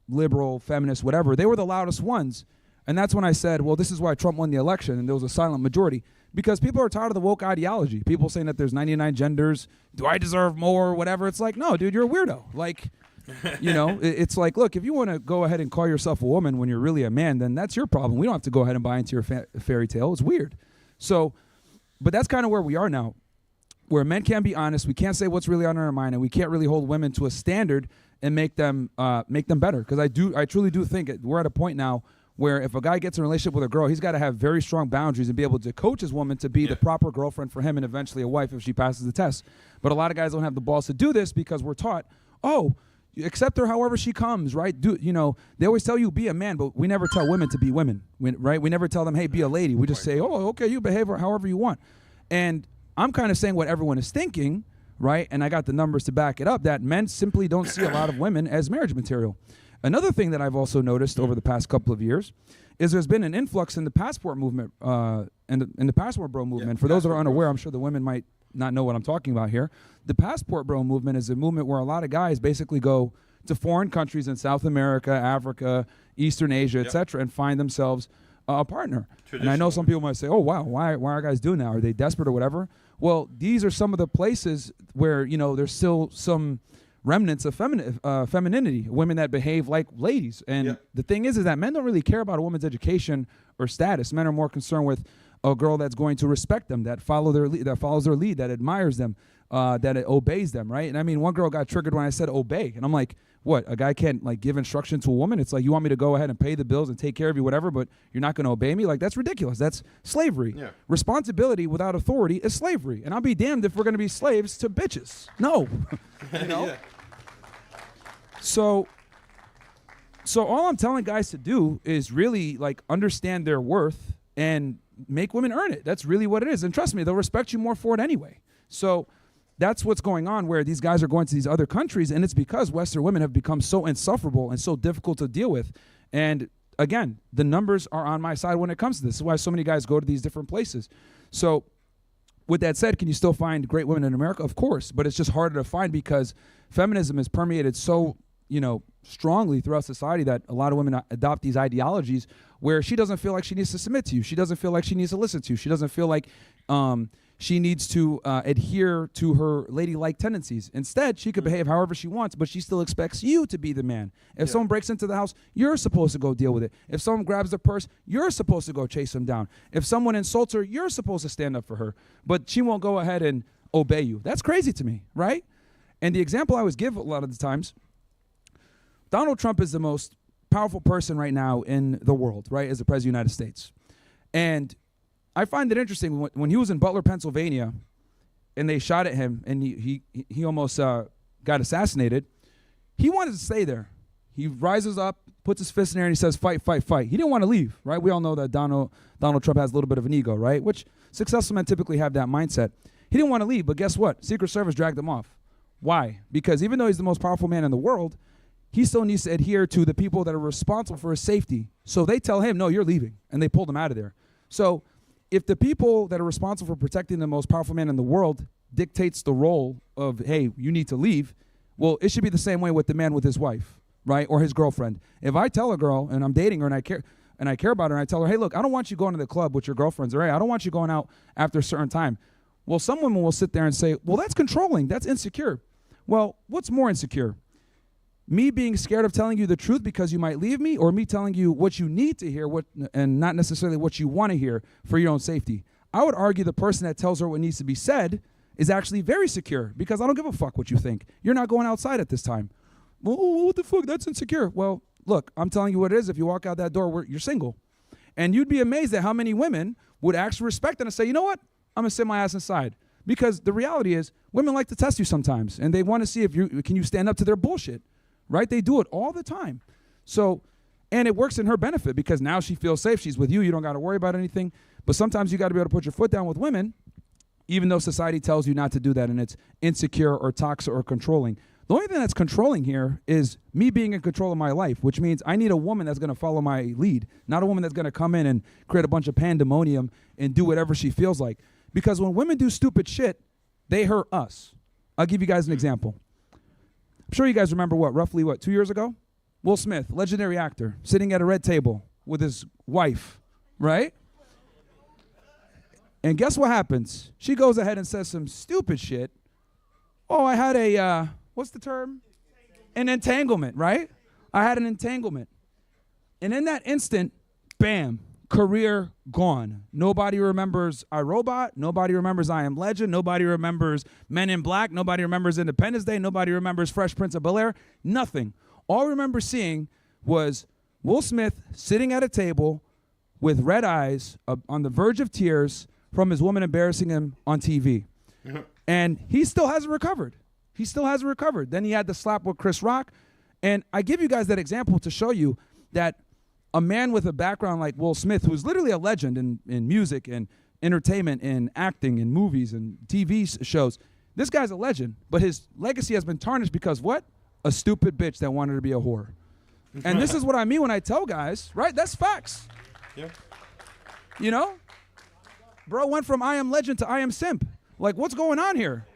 liberal, feminist, whatever, they were the loudest ones. And that's when I said, well, this is why Trump won the election, and there was a silent majority. Because people are tired of the woke ideology. People saying that there's 99 genders. Do I deserve more? Whatever. It's like, no, dude, you're a weirdo. Like, it's like, look, if you want to go ahead and call yourself a woman when you're really a man, then that's your problem. We don't have to go ahead and buy into your fairy tale. It's weird. So, but that's kind of where we are now, where men can't be honest. We can't say what's really on our mind, and we can't really hold women to a standard and make them better. Because I truly do think we're at a point now where if a guy gets in a relationship with a girl, he's got to have very strong boundaries and be able to coach his woman to be the proper girlfriend for him and eventually a wife if she passes the test. But a lot of guys don't have the balls to do this because we're taught, oh, accept her however she comes, right? They always tell you be a man, but we never tell women to be women, right? We never tell them, hey, be a lady. We just say, oh, okay, you behave however you want. And I'm kind of saying what everyone is thinking, right? And I got the numbers to back it up, that men simply don't see a lot of women as marriage material. Another thing that I've also noticed over the past couple of years is there's been an influx in the passport movement, in the passport bro movement. For those that are unaware, I'm sure the women might not know what I'm talking about here. The passport bro movement is a movement where a lot of guys basically go to foreign countries in South America, Africa, Eastern Asia, etc., and find themselves a partner. And I know some people might say, oh, wow, why are guys doing that? Are they desperate or whatever? Well, these are some of the places where, there's still some remnants of femininity, women that behave like ladies. And the thing is that men don't really care about a woman's education or status. Men are more concerned with a girl that's going to respect them, that follows their lead, that admires them, that it obeys them, right? And I mean, one girl got triggered when I said obey. And I'm like, what, a guy can't give instruction to a woman? It's like, you want me to go ahead and pay the bills and take care of you, whatever, but you're not going to obey me? Like, that's ridiculous. That's slavery. Yeah. Responsibility without authority is slavery. And I'll be damned if we're going to be slaves to bitches. No. Yeah. So all I'm telling guys to do is really understand their worth and make women earn it. That's really what it is. And trust me, they'll respect you more for it anyway. So that's what's going on, where these guys are going to these other countries, and it's because Western women have become so insufferable and so difficult to deal with. And again, the numbers are on my side when it comes to this. This is why so many guys go to these different places. So with that said, can you still find great women in America? Of course, but it's just harder to find because feminism has permeated so, strongly throughout society that a lot of women adopt these ideologies where she doesn't feel like she needs to submit to you. She doesn't feel like she needs to listen to you. She doesn't feel like she needs to adhere to her ladylike tendencies. Instead, she could behave however she wants, but she still expects you to be the man. If someone breaks into the house, you're supposed to go deal with it. If someone grabs the purse, you're supposed to go chase them down. If someone insults her, you're supposed to stand up for her. But she won't go ahead and obey you. That's crazy to me, right? And the example I always give a lot of the times, Donald Trump is the most powerful person right now in the world, right, as the President of the United States. And I find it interesting when he was in Butler, Pennsylvania, and they shot at him, and he almost got assassinated. He wanted to stay there. He rises up, puts his fist in the air, and he says, "Fight, fight, fight." He didn't want to leave, right? We all know that Donald Trump has a little bit of an ego, right? Which successful men typically have that mindset. He didn't want to leave, but guess what? Secret Service dragged him off. Why? Because even though he's the most powerful man in the world, he still needs to adhere to the people that are responsible for his safety. So they tell him, "No, you're leaving," and they pulled him out of there. So if the people that are responsible for protecting the most powerful man in the world dictates the role of, hey, you need to leave, well, it should be the same way with the man with his wife, right, or his girlfriend. If I tell a girl, and I'm dating her, and I care about her, and I tell her, "Hey, look, I don't want you going to the club with your girlfriends," or, "Hey, I don't want you going out after a certain time." Well, some women will sit there and say, "Well, that's controlling. That's insecure." Well, what's more insecure? Me being scared of telling you the truth because you might leave me, or me telling you what you need to hear and not necessarily what you want to hear for your own safety? I would argue the person that tells her what needs to be said is actually very secure because I don't give a fuck what you think. You're not going outside at this time. Well, what the fuck? That's insecure. Well, look, I'm telling you what it is. If you walk out that door, you're single. And you'd be amazed at how many women would actually respect it and say, "You know what? I'm going to sit my ass inside." Because the reality is women like to test you sometimes, and they want to see if can you stand up to their bullshit. Right? They do it all the time. So, and it works in her benefit because now she feels safe. She's with you. You don't got to worry about anything. But sometimes you got to be able to put your foot down with women, even though society tells you not to do that and it's insecure or toxic or controlling. The only thing that's controlling here is me being in control of my life, which means I need a woman that's going to follow my lead, not a woman that's going to come in and create a bunch of pandemonium and do whatever she feels like. Because when women do stupid shit, they hurt us. I'll give you guys an example. I'm sure you guys remember roughly 2 years ago? Will Smith, legendary actor, sitting at a red table with his wife, right? And guess what happens? She goes ahead and says some stupid shit. Oh, I had a, what's the term? An entanglement, right? I had an entanglement. And in that instant, bam, career gone. Nobody remembers iRobot. Nobody remembers I Am Legend. Nobody remembers Men in Black. Nobody remembers Independence Day. Nobody remembers Fresh Prince of Bel-Air. Nothing. All I remember seeing was Will Smith sitting at a table with red eyes on the verge of tears from his woman embarrassing him on TV. And he still hasn't recovered. He still hasn't recovered. Then he had the slap with Chris Rock. And I give you guys that example to show you that a man with a background like Will Smith, who's literally a legend in music and entertainment and acting and movies and TV shows, this guy's a legend, but his legacy has been tarnished because what? A stupid bitch that wanted to be a whore. And this is what I mean when I tell guys, right? That's facts. Yeah. You know? Bro went from I Am Legend to I Am Simp. Like, what's going on here?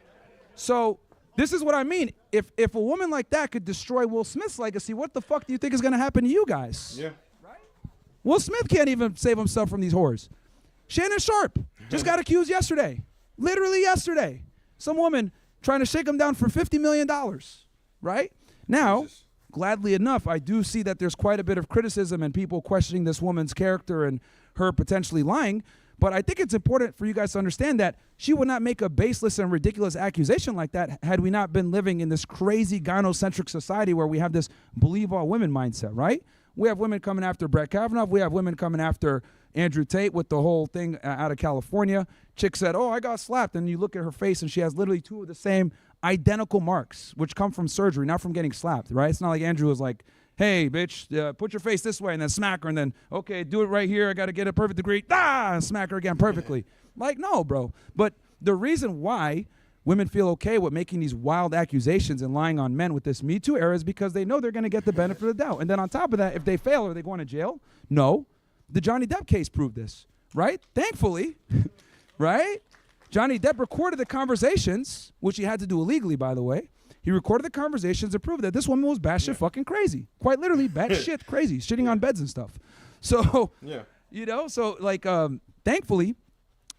So this is what I mean. If a woman like that could destroy Will Smith's legacy, what the fuck do you think is going to happen to you guys? Yeah. Will Smith can't even save himself from these whores. Shannon Sharp just got accused yesterday. Literally yesterday. Some woman trying to shake him down for $50 million, right? Now, gladly enough, I do see that there's quite a bit of criticism and people questioning this woman's character and her potentially lying. But I think it's important for you guys to understand that she would not make a baseless and ridiculous accusation like that had we not been living in this crazy gynocentric society where we have this believe all women mindset, right? We have women coming after Brett Kavanaugh. We have women coming after Andrew Tate with the whole thing out of California. Chick said, "Oh, I got slapped." And you look at her face and she has literally two of the same identical marks, which come from surgery, not from getting slapped, right? It's not like Andrew was like, "Hey, bitch, put your face this way," and then smack her, and then, "Okay, do it right here. I got to get a perfect degree." And smack her again perfectly. Like, no, bro. But the reason why women feel okay with making these wild accusations and lying on men with this Me Too era is because they know they're going to get the benefit of the doubt. And then on top of that, if they fail, are they going to jail? No. The Johnny Depp case proved this, right? Thankfully, right? Johnny Depp recorded the conversations, which he had to do illegally, by the way. He recorded the conversations and proved that this woman was batshit fucking crazy. Quite literally batshit crazy, shitting on beds and stuff. So, you know, so like, thankfully,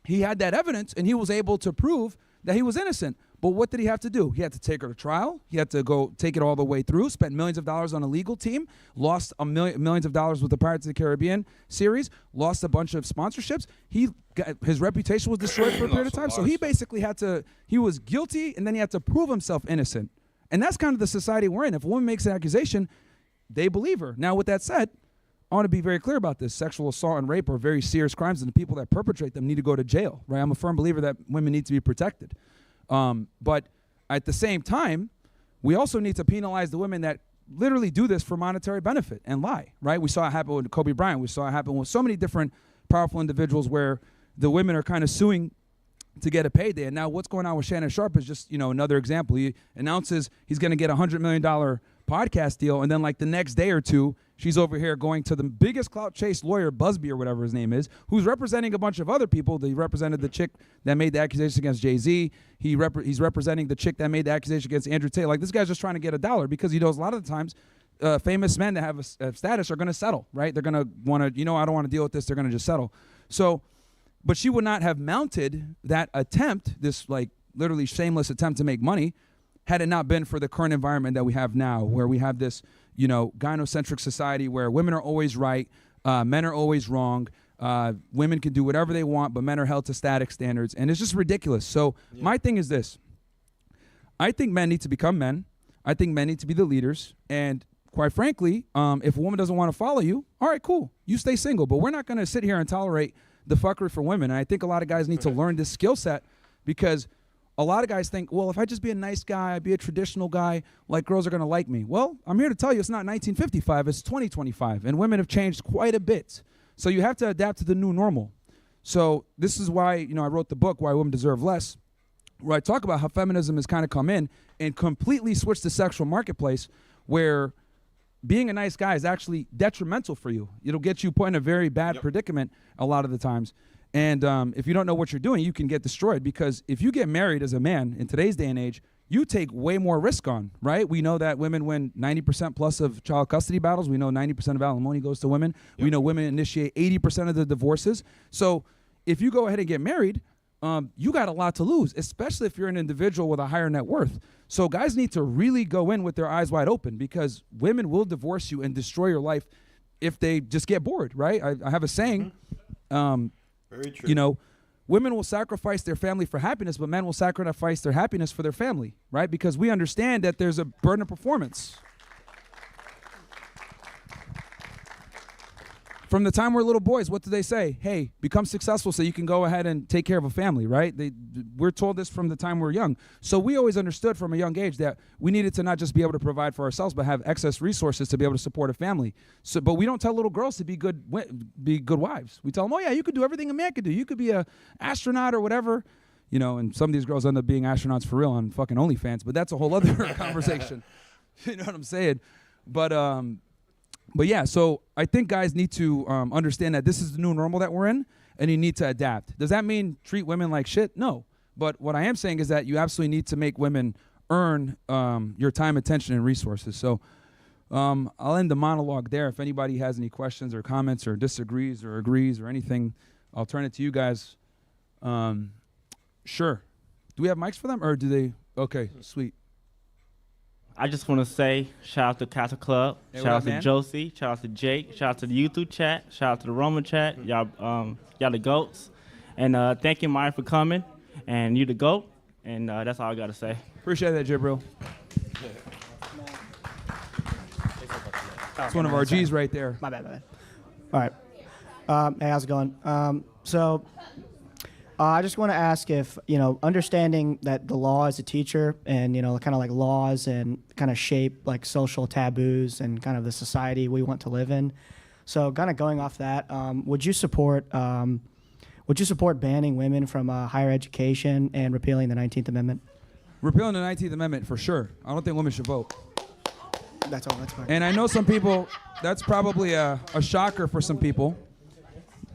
he had that evidence and he was able to prove that he was innocent. But what did he have to do? He had to take her to trial. He had to go take it all the way through, spent millions of dollars on a legal team, lost millions of dollars with the Pirates of the Caribbean series, lost a bunch of sponsorships. His reputation was destroyed for a period of time. So he basically he was guilty and then he had to prove himself innocent. And that's kind of the society we're in. If a woman makes an accusation, they believe her. Now, with that said, I want to be very clear about this. Sexual assault and rape are very serious crimes, and the people that perpetrate them need to go to jail, right? I'm a firm believer that women need to be protected. But at the same time, we also need to penalize the women that literally do this for monetary benefit and lie, right? We saw it happen with Kobe Bryant. We saw it happen with so many different powerful individuals where the women are kind of suing to get a payday. And now what's going on with Shannon Sharp is just, another example. He announces he's going to get a $100 million podcast deal, and then like the next day or two, she's over here going to the biggest clout chase lawyer, Busby or whatever his name is, who's representing a bunch of other people. He represented the chick that made the accusation against Jay-Z. He's representing the chick that made the accusation against Andrew Tate. Like, this guy's just trying to get a dollar because he knows a lot of the times famous men that have a status are going to settle, right? They're going to want to, I don't want to deal with this. They're going to just settle. So, but she would not have mounted that attempt, this like literally shameless attempt to make money, had it not been for the current environment that we have now, where we have this, gynocentric society where women are always right, men are always wrong, women can do whatever they want, but men are held to static standards, and it's just ridiculous. So my thing is this. I think men need to become men. I think men need to be the leaders, and quite frankly, if a woman doesn't want to follow you, all right, cool, you stay single, but we're not going to sit here and tolerate the fuckery for women, and I think a lot of guys need to learn this skill set because a lot of guys think, well, if I just be a nice guy, be a traditional guy, like girls are going to like me. Well, I'm here to tell you it's not 1955, it's 2025, and women have changed quite a bit. So you have to adapt to the new normal. So this is why, I wrote the book, Why Women Deserve Less, where I talk about how feminism has kind of come in and completely switched the sexual marketplace where being a nice guy is actually detrimental for you. It'll get you put in a very bad predicament a lot of the times. And if you don't know what you're doing, you can get destroyed because if you get married as a man in today's day and age, you take way more risk on, right? We know that women win 90% plus of child custody battles. We know 90% of alimony goes to women. We know women initiate 80% of the divorces. So if you go ahead and get married, you got a lot to lose, especially if you're an individual with a higher net worth. So guys need to really go in with their eyes wide open because women will divorce you and destroy your life if they just get bored, right? I have a saying, very true. Women will sacrifice their family for happiness, but men will sacrifice their happiness for their family, right? Because we understand that there's a burden of performance. From the time we're little boys, what do they say? Hey, become successful so you can go ahead and take care of a family, right? We're told this from the time we're young. So we always understood from a young age that we needed to not just be able to provide for ourselves, but have excess resources to be able to support a family. So, but we don't tell little girls to be good wives. We tell them, oh yeah, you could do everything a man could do. You could be an astronaut or whatever. And some of these girls end up being astronauts for real on fucking OnlyFans, but that's a whole other conversation. You know what I'm saying? But yeah, so I think guys need to understand that this is the new normal that we're in, and you need to adapt. Does that mean treat women like shit? No. But what I am saying is that you absolutely need to make women earn your time, attention, and resources. So I'll end the monologue there. If anybody has any questions or comments or disagrees or agrees or anything, I'll turn it to you guys. Sure. Do we have mics for them, or do they? Okay, sweet. I just want to say shout out to Castle Club, shout out to Josie, shout out to Jake, shout out to the YouTube chat, shout out to the Roman chat. Y'all the goats, and thank you, Maya, for coming. And you the goat, and that's all I gotta say. Appreciate that, Jibril. It's one of our G's right there. My bad. All right. Hey, how's it going? I just want to ask if, understanding that the law is a teacher and, kind of like laws and kind of shape like social taboos and kind of the society we want to live in. So kind of going off that, would you support banning women from higher education and repealing the 19th Amendment? repealing the 19th Amendment for sure. I don't think women should vote. That's all. That's fine. And I know some people, that's probably a shocker for some people.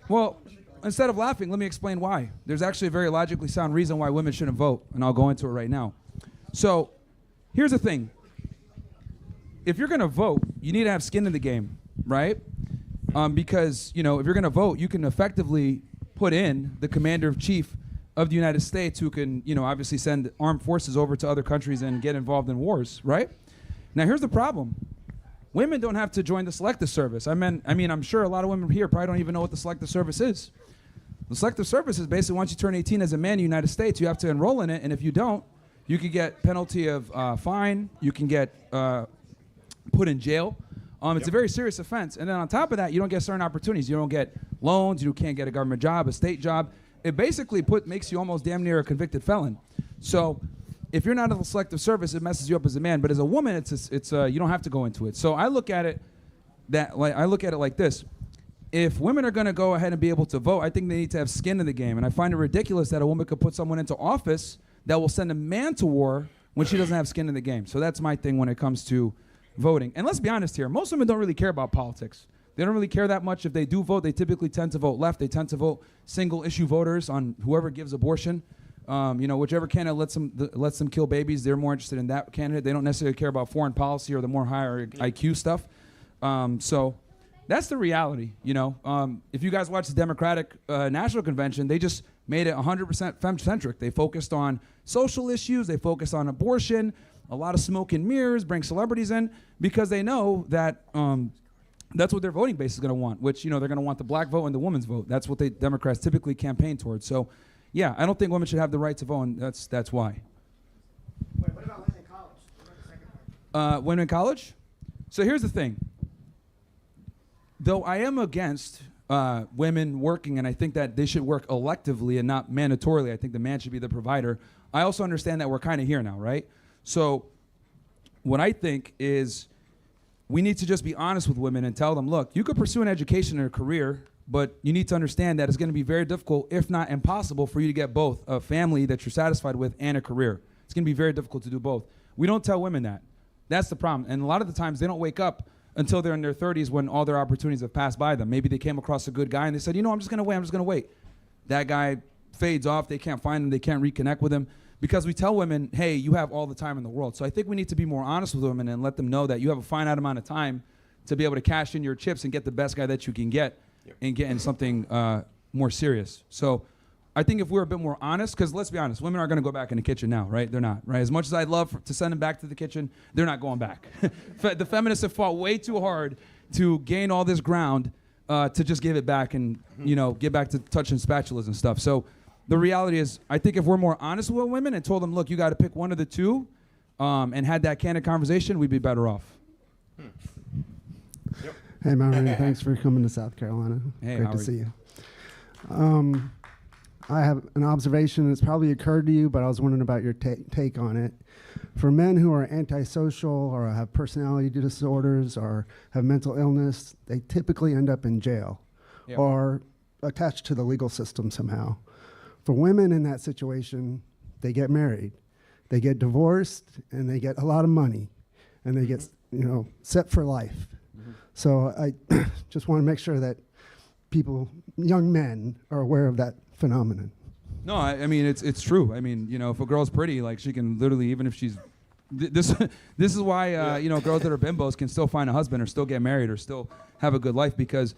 Well, instead of laughing, let me explain why. There's actually a very logically sound reason why women shouldn't vote, and I'll go into it right now. So, here's the thing. If you're going to vote, you need to have skin in the game, right? Because, if you're going to vote, you can effectively put in the commander-in-chief of the United States who can, obviously send armed forces over to other countries and get involved in wars, right? Now, here's the problem. Women don't have to join the Selective Service. I'm sure a lot of women here probably don't even know what the Selective Service is. The Selective Service is basically once you turn 18 as a man in the United States, you have to enroll in it, and if you don't, you can get penalty of fine, you can get put in jail. It's a very serious offense. And then on top of that, you don't get certain opportunities. You don't get loans, you can't get a government job, a state job. It basically makes you almost damn near a convicted felon. So if you're not in the Selective Service, it messes you up as a man. But as a woman, it's you don't have to go into it. So I look at it like this. If women are going to go ahead and be able to vote, I think they need to have skin in the game. And I find it ridiculous that a woman could put someone into office that will send a man to war when she doesn't have skin in the game. So that's my thing when it comes to voting. And let's be honest here. Most women don't really care about politics. They don't really care that much. If they do vote, they typically tend to vote left. They tend to vote single-issue voters on whoever gives abortion. Whichever candidate lets them kill babies, they're more interested in that candidate. They don't necessarily care about foreign policy or the more higher IQ stuff. So that's the reality. If you guys watch the Democratic National Convention, they just made it 100% femme-centric. They focused on social issues. They focused on abortion, a lot of smoke and mirrors, bring celebrities in, because they know that that's what their voting base is going to want, which, they're going to want the black vote and the woman's vote. That's what the Democrats typically campaign towards. So, yeah, I don't think women should have the right to vote, and that's why. Wait, what about women in college? Women in college? So here's the thing. Though I am against women working, and I think that they should work electively and not mandatorily. I think the man should be the provider. I also understand that we're kind of here now, right? So what I think is we need to just be honest with women and tell them, look, you could pursue an education or a career, but you need to understand that it's going to be very difficult, if not impossible, for you to get both a family that you're satisfied with and a career. It's going to be very difficult to do both. We don't tell women that. That's the problem. And a lot of the times they don't wake up until they're in their 30s when all their opportunities have passed by them. Maybe they came across a good guy and they said, I'm just going to wait. That guy fades off. They can't find him. They can't reconnect with him. Because we tell women, hey, you have all the time in the world. So I think we need to be more honest with women and let them know that you have a finite amount of time to be able to cash in your chips and get the best guy that you can get and get in something more serious. So I think if we're a bit more honest, because let's be honest, women aren't going to go back in the kitchen now, right? They're not, right? As much as I'd love to send them back to the kitchen, they're not going back. The feminists have fought way too hard to gain all this ground to just give it back and, get back to touching spatulas and stuff. So the reality is, I think if we're more honest with women and told them, look, you got to pick one of the two, and had that candid conversation, we'd be better off. Hey, Maureen, thanks for coming to South Carolina. Hey, great to see you. I have an observation that's probably occurred to you, but I was wondering about your take on it. For men who are antisocial or have personality disorders or have mental illness, they typically end up in jail or attached to the legal system somehow. For women in that situation, they get married, they get divorced, and they get a lot of money, and they get set for life. So I just want to make sure that young men, are aware of that phenomenon. No, I mean it's true. I mean, if a girl's pretty, like she can literally, even if she's this is why girls that are bimbos can still find a husband or still get married or still have a good life, because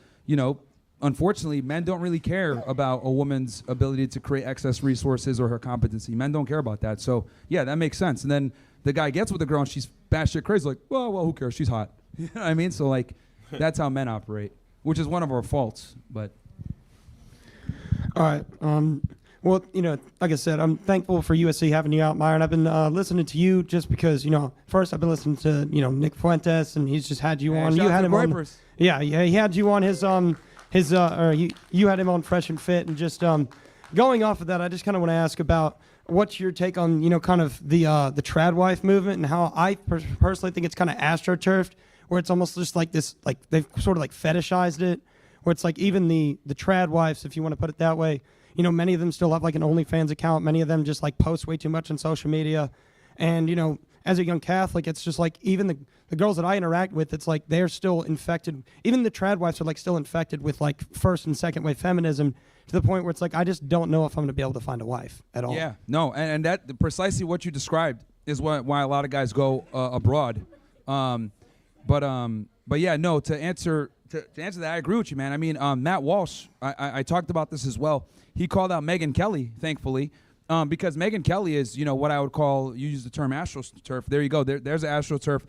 unfortunately, men don't really care about a woman's ability to create excess resources or her competency. Men don't care about that. So yeah, that makes sense. And then the guy gets with the girl and she's batshit crazy, like, well, who cares? She's hot. You know what I mean? So like, that's how men operate, which is one of our faults. But all right. Well, like I said, I'm thankful for USC having you out, Myron. I've been listening to you just because, first I've been listening to, Nick Fuentes, and he's just had you on. You had him on. Yeah, he had you on you had him on Fresh and Fit, and just going off of that, I just kind of want to ask about what's your take on, kind of the trad wife movement, and how I personally think it's kind of astroturfed, where it's almost just like this, like they've sort of like fetishized it, where it's like even the trad wives, if you want to put it that way, many of them still have like an OnlyFans account. Many of them just like post way too much on social media. And, you know, as a young Catholic, it's just like even the girls that I interact with, it's like they're still infected. Even the trad wives are like still infected with like first and second wave feminism to the point where it's like I just don't know if I'm going to be able to find a wife at all. Yeah, no, and that precisely what you described is why a lot of guys go abroad. But yeah, no. To answer that, I agree with you, man. I mean, Matt Walsh, I talked about this as well. He called out Megyn Kelly, thankfully, because Megyn Kelly is, you know, what I would call, you use the term astroturf. There you go. There's an astroturf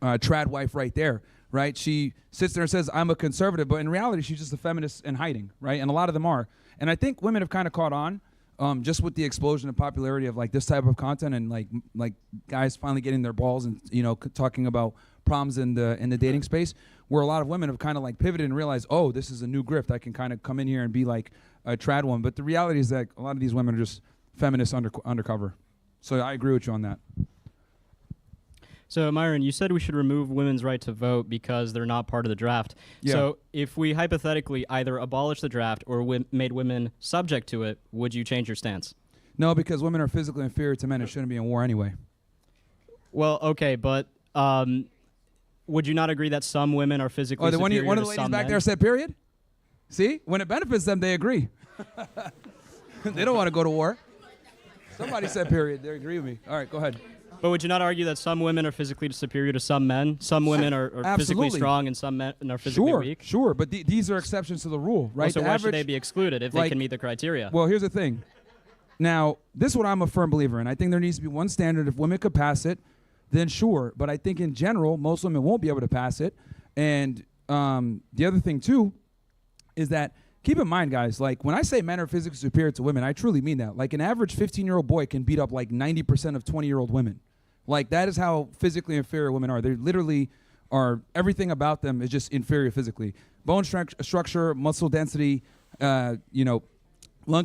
trad wife right there, right? She sits there and says, I'm a conservative, but in reality, she's just a feminist in hiding, right? And a lot of them are. And I think women have kind of caught on just with the explosion of popularity of like this type of content and like guys finally getting their balls and, you know, talking about problems in the dating space, where a lot of women have kind of like pivoted and realized, oh, this is a new grift. I can kind of come in here and be like a trad one. But the reality is that a lot of these women are just feminists undercover. So I agree with you on that. So, Myron, you said we should remove women's right to vote because they're not part of the draft. Yeah. So if we hypothetically either abolish the draft or made women subject to it, would you change your stance? No, because women are physically inferior to men and shouldn't be in war anyway. Well, okay, but would you not agree that some women are physically superior to some men? One of the ladies back there said period? See? When it benefits them, they agree. They don't want to go to war. Somebody said period. They agree with me. All right, go ahead. But would you not argue that some women are physically superior to some men? Some women are physically strong and some men are physically weak? Sure, but these are exceptions to the rule, right? Well, so why should they be excluded if they can meet the criteria? Well, here's the thing. Now, this is what I'm a firm believer in. I think there needs to be one standard. If women could pass it, then sure. But I think in general, most women won't be able to pass it. And the other thing, too, is that keep in mind, guys, like when I say men are physically superior to women, I truly mean that. Like an average 15-year-old boy can beat up like 90% of 20-year-old women. Like that is how physically inferior women are. They literally are, everything about them is just inferior physically. Bone structure, muscle density, lung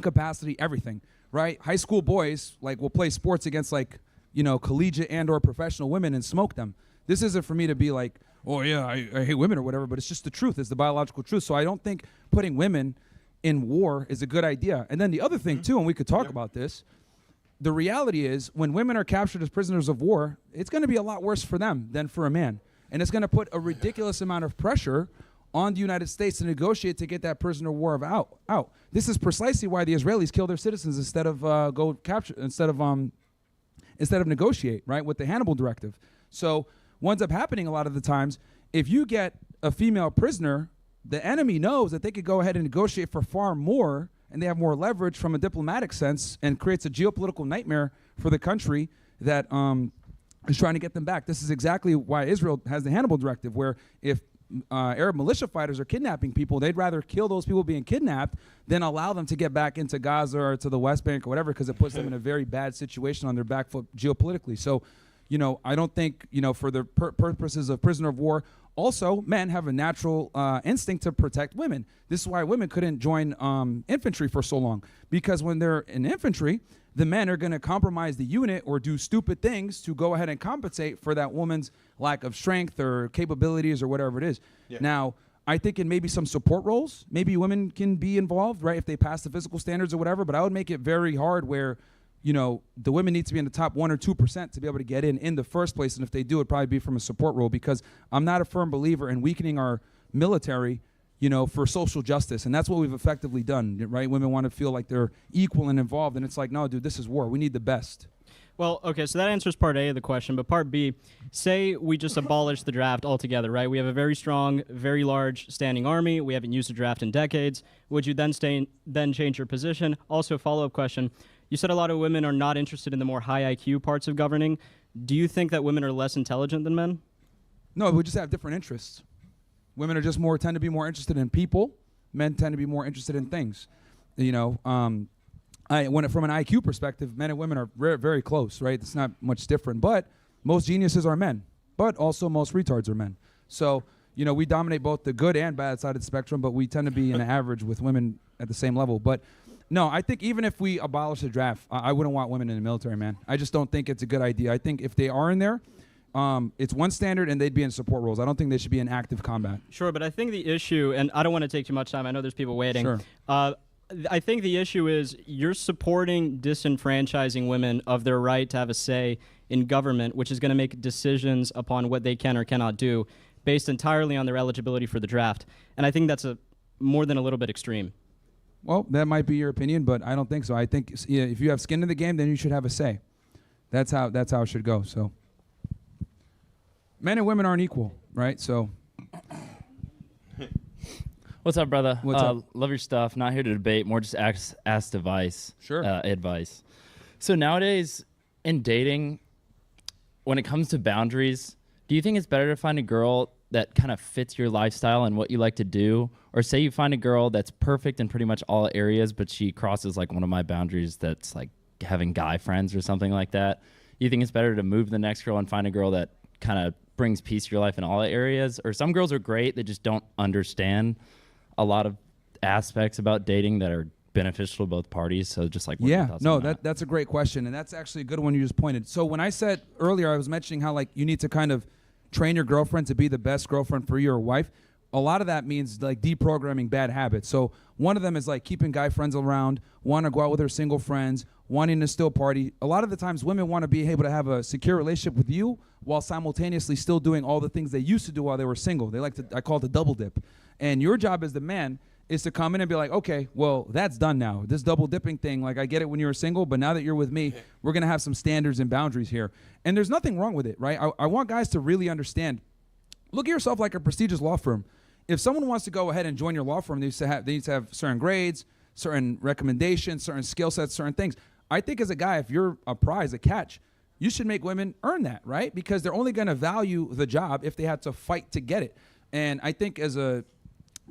capacity, everything, right? High school boys like will play sports against like, collegiate and or professional women and smoke them. This isn't for me to be like, oh yeah, I hate women or whatever, but it's just the truth. It's the biological truth. So I don't think putting women in war is a good idea. And then the other thing too, and we could talk about this, the reality is when women are captured as prisoners of war, it's going to be a lot worse for them than for a man. And it's going to put a ridiculous amount of pressure on the United States to negotiate to get that prisoner of war out. This is precisely why the Israelis kill their citizens instead of negotiate, right, with the Hannibal Directive. So what ends up happening a lot of the times, if you get a female prisoner, the enemy knows that they could go ahead and negotiate for far more, and they have more leverage from a diplomatic sense and creates a geopolitical nightmare for the country that is trying to get them back. This is exactly why Israel has the Hannibal Directive, where if Arab militia fighters are kidnapping people, they'd rather kill those people being kidnapped than allow them to get back into Gaza or to the West Bank or whatever, because it puts them in a very bad situation on their back foot geopolitically. So, I don't think, for the purposes of prisoner of war, also men have a natural instinct to protect women. This is why women couldn't join infantry for so long, because when they're in infantry, the men are going to compromise the unit or do stupid things to go ahead and compensate for that woman's lack of strength or capabilities or whatever it is. Yeah. Now, I think in maybe some support roles, maybe women can be involved, right, if they pass the physical standards or whatever, but I would make it very hard where, the women need to be in the top 1 or 2% to be able to get in the first place. And if they do, it'd probably be from a support role, because I'm not a firm believer in weakening our military, for social justice. And that's what we've effectively done, right? Women want to feel like they're equal and involved. And it's like, no, dude, this is war. We need the best. Well, okay, so that answers part A of the question. But part B, say we just abolish the draft altogether, right? We have a very strong, very large standing army. We haven't used a draft in decades. Would you then change your position? Also, follow-up question. You said a lot of women are not interested in the more high IQ parts of governing. Do you think that women are less intelligent than men? No, we just have different interests. Women are just tend to be more interested in people. Men tend to be more interested in things. From an IQ perspective, men and women are very, very close, right? It's not much different. But most geniuses are men. But also most retards are men. So, we dominate both the good and bad side of the spectrum, but we tend to be in the average with women at the same level. But no, I think even if we abolish the draft, I wouldn't want women in the military, man. I just don't think it's a good idea. I think if they are in there, it's one standard and they'd be in support roles. I don't think they should be in active combat. Sure, but I think the issue, and I don't want to take too much time. I know there's people waiting. Sure. I think the issue is you're supporting disenfranchising women of their right to have a say in government, which is going to make decisions upon what they can or cannot do based entirely on their eligibility for the draft. And I think that's more than a little bit extreme. Well, that might be your opinion, but I don't think so. I think if you have skin in the game, then you should have a say. That's how it should go. So men and women aren't equal, right? So what's up, brother? What's up? Love your stuff. Not here to debate, more just ask advice. Sure. Advice. So nowadays in dating, when it comes to boundaries, do you think it's better to find a girl that kind of fits your lifestyle and what you like to do? Or say you find a girl that's perfect in pretty much all areas, but she crosses like one of my boundaries that's like having guy friends or something like that. You think it's better to move to the next girl and find a girl that kind of brings peace to your life in all areas? Or some girls are great, they just don't understand a lot of aspects about dating that are beneficial to both parties. So just like, what are your thoughts on that? That's a great question, and that's actually a good one you just pointed. So when I said earlier, I was mentioning how like you need to kind of train your girlfriend to be the best girlfriend for your wife. A lot of that means like deprogramming bad habits. So one of them is like keeping guy friends around, want to go out with her single friends, wanting to still party. A lot of the times women want to be able to have a secure relationship with you while simultaneously still doing all the things they used to do while they were single. They like to, I call it the double dip. And your job as the man is to come in and be like, okay, well, that's done now. This double dipping thing, like I get it when you were single, but now that you're with me, we're going to have some standards and boundaries here. And there's nothing wrong with it, right? I want guys to really understand. Look at yourself like a prestigious law firm. If someone wants to go ahead and join your law firm, they need to have certain grades, certain recommendations, certain skill sets, certain things. I think as a guy, if you're a prize, a catch, you should make women earn that, right? Because they're only going to value the job if they had to fight to get it. And I think as a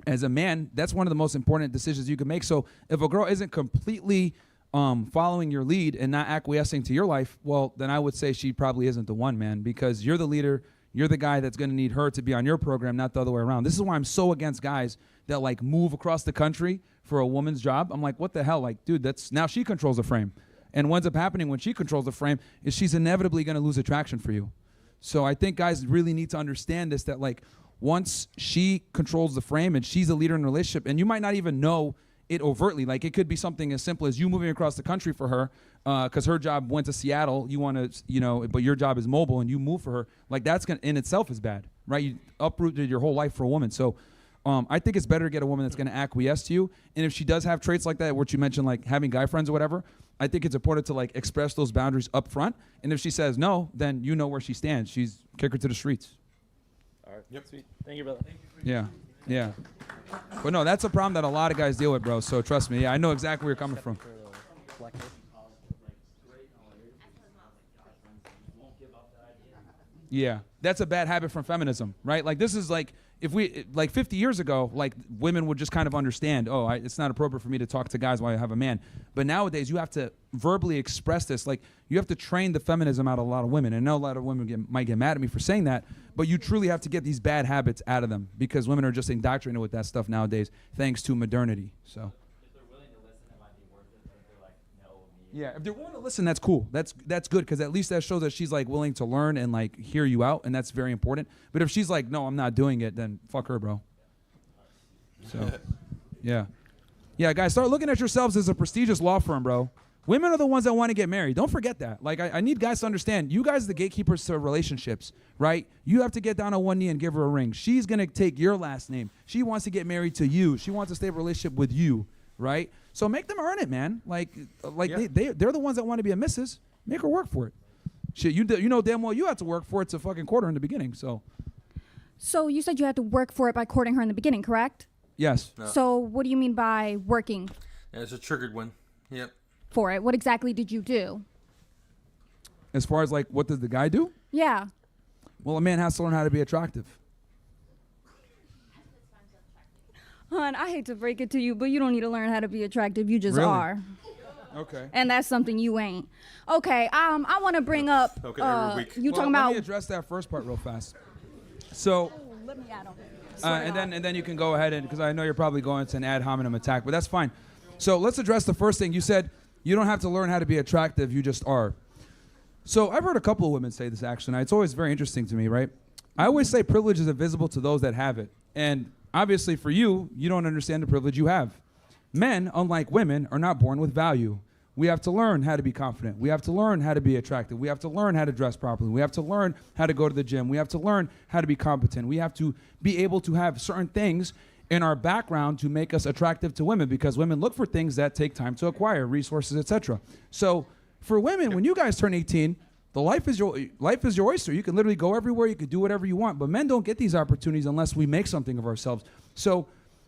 man, that's one of the most important decisions you can make. So if a girl isn't completely following your lead and not acquiescing to your life, well, then I would say she probably isn't the one, man, because you're the leader. You're the guy that's going to need her to be on your program, not the other way around. This is why I'm so against guys that like move across the country for a woman's job. I'm like, what the hell? Like, dude, now she controls the frame. And what ends up happening when she controls the frame is she's inevitably going to lose attraction for you. So I think guys really need to understand this, that like once she controls the frame and she's a leader in the relationship, and you might not even know it overtly. Like it could be something as simple as you moving across the country for her because her job went to Seattle. You want to, but your job is mobile and you move for her. Like that's gonna in itself is bad, right? You uprooted your whole life for a woman. So I think it's better to get a woman that's going to acquiesce to you. And if she does have traits like that, which you mentioned, like having guy friends or whatever, I think it's important to like express those boundaries up front. And if she says no, then you know where she stands. She's kick her to the streets. All right. Yep. Sweet. Thank you, brother. Yeah. Yeah. But no, that's a problem that a lot of guys deal with, bro. So trust me. Yeah, I know exactly where you're coming from. Yeah. That's a bad habit from feminism, right? Like this is like, if we, like 50 years ago, like women would just kind of understand, oh, it's not appropriate for me to talk to guys while I have a man. But nowadays you have to verbally express this. Like you have to train the feminism out of a lot of women. And I know a lot of women might get mad at me for saying that, but you truly have to get these bad habits out of them because women are just indoctrinated with that stuff nowadays, thanks to modernity. So. Yeah, if they're willing to listen, that's cool. That's good because at least that shows that she's like willing to learn and like hear you out, and that's very important. But if she's like, no, I'm not doing it, then fuck her, bro. So, yeah, guys, start looking at yourselves as a prestigious law firm, bro. Women are the ones that want to get married. Don't forget that. Like, I need guys to understand. You guys are the gatekeepers to relationships, right? You have to get down on one knee and give her a ring. She's gonna take your last name. She wants to get married to you. She wants to stay in a relationship with you, right? So make them earn it, man. Like yeah. They're the ones that want to be a missus. Make her work for it. Shit, you know damn well you have to work for it to fucking court her in the beginning. So you said you had to work for it by courting her in the beginning, correct? Yes. No. So what do you mean by working? Yeah, it's a triggered one. Yep. For it. What exactly did you do? As far as like, what does the guy do? Yeah. Well, a man has to learn how to be attractive. Hon, I hate to break it to you, but you don't need to learn how to be attractive. You just Really? are. Okay. And that's something you ain't. Okay, I want to bring up, you talking Let about... me address that first part real fast. So, let me add on. and then you can go ahead and, because I know you're probably going to an ad hominem attack, but that's fine. So let's address the first thing. You said you don't have to learn how to be attractive, you just are. So I've heard a couple of women say this actually, and it's always very interesting to me, right? I always say privilege is invisible to those that have it. And obviously for you, you don't understand the privilege you have. Men, unlike women, are not born with value. We have to learn how to be confident. We have to learn how to be attractive. We have to learn how to dress properly. We have to learn how to go to the gym. We have to learn how to be competent. We have to be able to have certain things in our background to make us attractive to women, because women look for things that take time to acquire, resources, etc. So for women, when you guys turn 18, the life is your oyster. You can literally go everywhere. You can do whatever you want. But men don't get these opportunities unless we make something of ourselves. So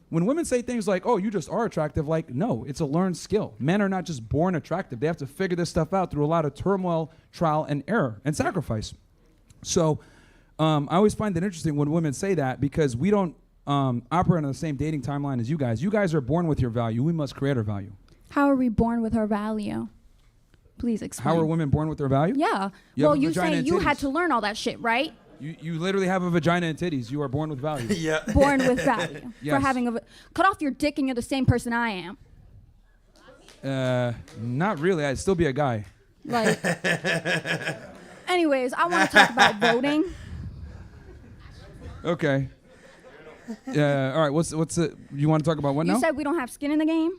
when women say things like, oh, you just are attractive, like, no, it's a learned skill. Men are not just born attractive. They have to figure this stuff out through a lot of turmoil, trial, and error, and sacrifice. So I always find it interesting when women say that, because we don't operate on the same dating timeline as you guys. You guys are born with your value. We must create our value. How are we born with our value? Please explain. How are women born with their value? Yeah. Well, you say you had to learn all that shit, right? You literally have a vagina and titties. You are born with value. Yeah. Born with value. Yes. For having cut off your dick and you're the same person I am. Not really. I'd still be a guy. Like. Anyways, I want to talk about voting. Okay. All right. What's it? You want to talk about what now? You said we don't have skin in the game.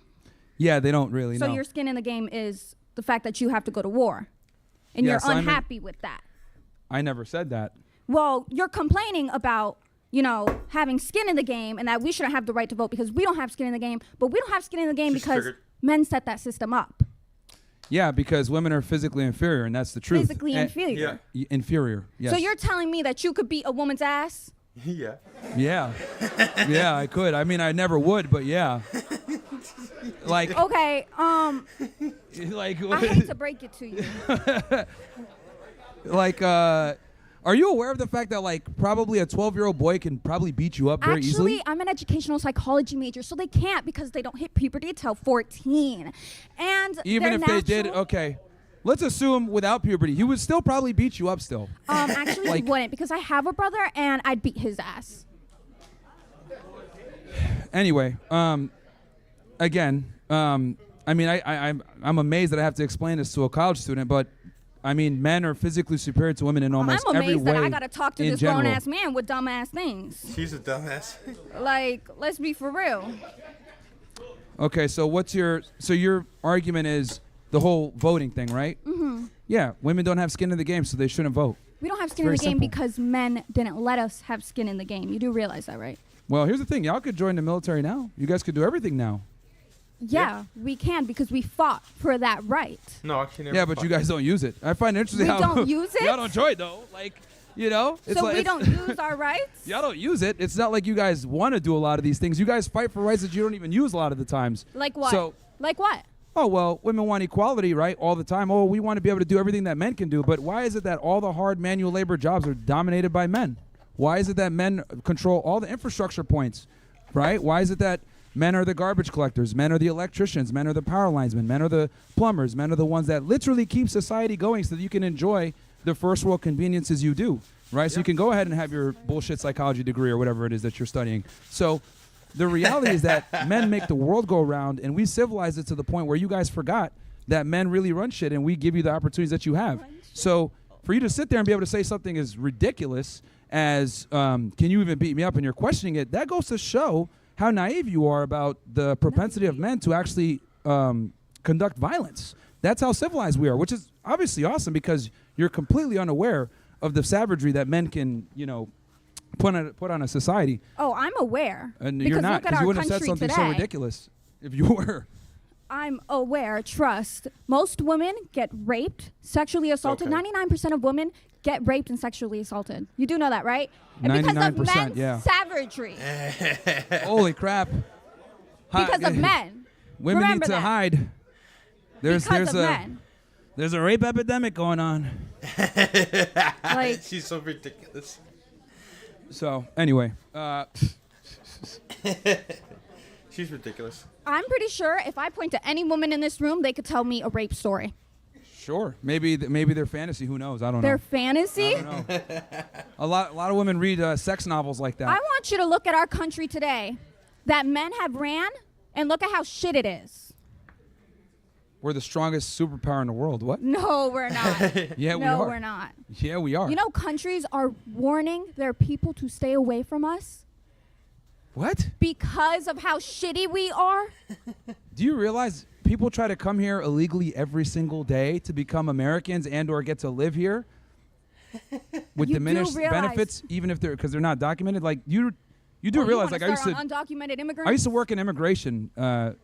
Yeah, they don't really. So no. your skin in the game is the fact that you have to go to war, and Yes, you're unhappy with that. I never said that. Well, you're complaining about, having skin in the game and that we shouldn't have the right to vote because we don't have skin in the game, but we don't have skin in the game because men set that system up. Yeah, because women are physically inferior, and that's the truth. Physically inferior. Inferior. Yes. So you're telling me that you could beat a woman's ass? Yeah. Yeah. Yeah, I could. I mean, I never would, but yeah. Like. Okay. Like. I hate to break it to you. Like, are you aware of the fact that, like, probably a 12-year-old boy can probably beat you up very easily? Actually, I'm an educational psychology major, so they can't because they don't hit puberty until 14. And even if they did, okay. Let's assume without puberty, he would still probably beat you up still. Actually, he wouldn't, because I have a brother and I'd beat his ass. Anyway, again, I mean, I'm amazed that I have to explain this to a college student, but I mean, men are physically superior to women in almost I'm every amazed way. that I gotta talk to this grown-ass man with dumb-ass things. He's a dumbass. Like, let's be for real. Okay, so your argument is the whole voting thing, right? Mm-hmm. Yeah, women don't have skin in the game, so they shouldn't vote. We don't have skin in the game because men didn't let us have skin in the game. You do realize that, right? Well, here's the thing. Y'all could join the military now. You guys could do everything now. Yeah, we can because we fought for that right. No, actually never. Yeah, but you guys don't use it. I find it interesting We how don't use it? Y'all don't join though. Like, it's so like we don't use our rights? Y'all don't use it. It's not like you guys want to do a lot of these things. You guys fight for rights that you don't even use a lot of the times. Like what? So, like what? oh, well, women want equality, right, all the time. Oh, we want to be able to do everything that men can do. But why is it that all the hard manual labor jobs are dominated by men? Why is it that men control all the infrastructure points, right? Why is it that men are the garbage collectors, men are the electricians, men are the power linesmen, men are the plumbers, men are the ones that literally keep society going so that you can enjoy the first world conveniences you do, right? So you can go ahead and have your bullshit psychology degree or whatever it is that you're studying. So the reality is that men make the world go round, and we civilized it to the point where you guys forgot that men really run shit, and we give you the opportunities that you have. So for you to sit there and be able to say something as ridiculous as, can you even beat me up, and you're questioning it, that goes to show how naive you are about the propensity of men to actually conduct violence. That's how civilized we are, which is obviously awesome because you're completely unaware of the savagery that men can, put on a society. Oh, I'm aware. And because you're not, because you wouldn't have said something so ridiculous if you were. I'm aware. Trust. Most women get raped, sexually assaulted. Okay. 99% of women get raped and sexually assaulted. You do know that, right? And because of 99%, men's yeah. savagery. Holy crap. Because of men. Women Remember need to that. hide. Because of men. There's a rape epidemic going on. Like, she's so ridiculous. So, anyway. She's ridiculous. I'm pretty sure if I point to any woman in this room, they could tell me a rape story. Sure. Maybe their fantasy. Who knows? I don't know. Their fantasy? I don't know. A lot of women read sex novels like that. I want you to look at our country today that men have ran and look at how shit it is. We're the strongest superpower in the world. What? No, we're not. Yeah, we no, are. we're not. Yeah, we are. You know, countries are warning their people to stay away from us. What? Because of how shitty we are. Do you realize people try to come here illegally every single day to become Americans and or get to live here with You diminished do realize- benefits, even if because they're not documented? Like you do Well, realize, you like I used to. on undocumented immigrants. I used to work in immigration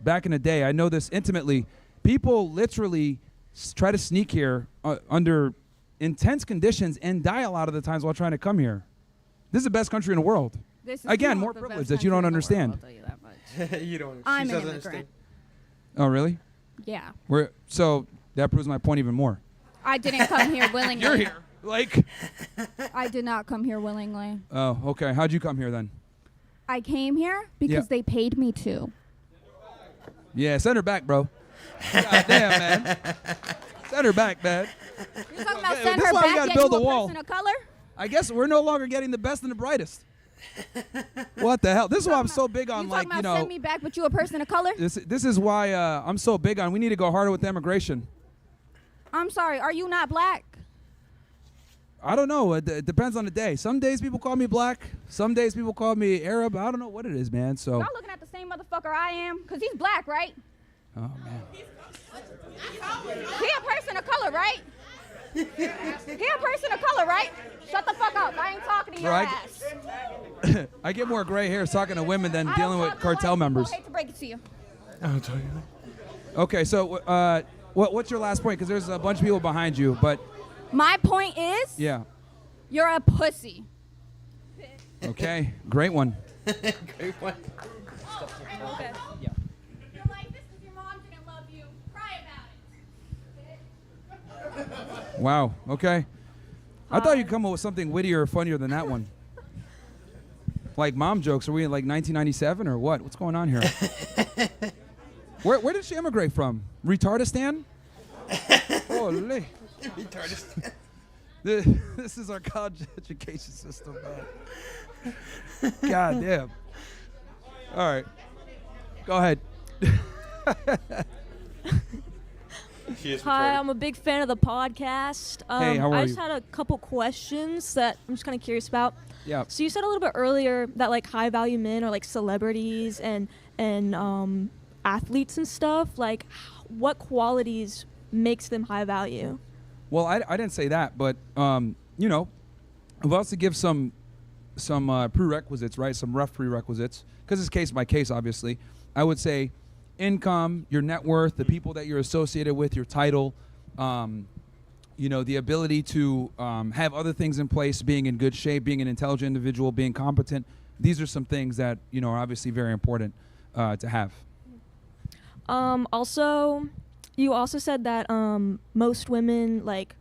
back in the day. I know this intimately. People literally try to sneak here under intense conditions and die a lot of the times while trying to come here. This is the best country in the world. This is Again, not more the privilege best that you don't country in the world, understand. I'll tell you that much. You don't. I'm she an doesn't immigrant. Oh, really? Yeah. So that proves my point even more. I didn't come here willingly. You're here. Like. I did not come here willingly. Oh, okay. How'd you come here then? I came here because they paid me to. Yeah, send her back, bro. God damn, man. Send her back, man. You're talking about Yeah, send this her is why we back gotta yet build you a a wall. person of color? I guess we're no longer getting the best and the brightest. What the hell? This is why I'm so big on, You like, talking you about know. send me back, but you a person of color? This is why I'm so big on. We need to go harder with immigration. I'm sorry. Are you not black? I don't know. It depends on the day. Some days people call me black. Some days people call me Arab. I don't know what it is, man. So. Y'all looking at the same motherfucker I am? Because he's black, right? Oh man. He a person of color, right? He a person of color, right? Shut the fuck up. I ain't talking to your Right. ass. I get more gray hairs talking to women than I dealing don't with talk to cartel white people. members. I hate to break it to you. I'll tell you. Okay, so what's your last point? Because there's a bunch of people behind you, but My point is, yeah. you're a pussy. Okay, great one. Great one. Okay. Yeah. You're like, this is your mom didn't love you. Cry about it. Wow. Okay. I thought you'd come up with something wittier or funnier than that one. Like mom jokes. Are we in like 1997 or what? What's going on here? Where did she immigrate from? Retardistan? Holy. Retardistan. This is our college education system, man. God damn. All right. Go ahead. Hi, I'm a big fan of the podcast. Hey, how are I just you? had a couple questions that I'm just kind of curious about. Yeah. So you said a little bit earlier that like high value men are like celebrities and athletes and stuff. Like, what qualities makes them high value? Well, I didn't say that, but you know, I've also give some prerequisites, right? Some rough prerequisites, because it's case by case, obviously. I would say income, your net worth, the people that you're associated with, your title, you know, the ability to have other things in place, being in good shape, being an intelligent individual, being competent. These are some things that, you know, are obviously very important to have. Also, you also said that most women like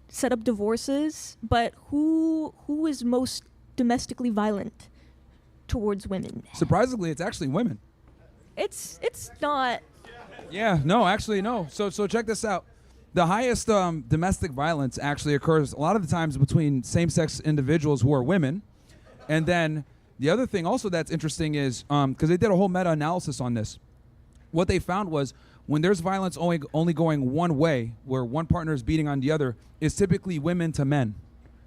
set up divorces, but who is most domestically violent towards women? Surprisingly, it's actually women. It's not. Yeah, no, actually, no. So check this out. The highest domestic violence actually occurs a lot of the times between same-sex individuals who are women. And then the other thing also that's interesting is, because they did a whole meta-analysis on this, what they found was when there's violence only going one way, where one partner is beating on the other, is typically women to men.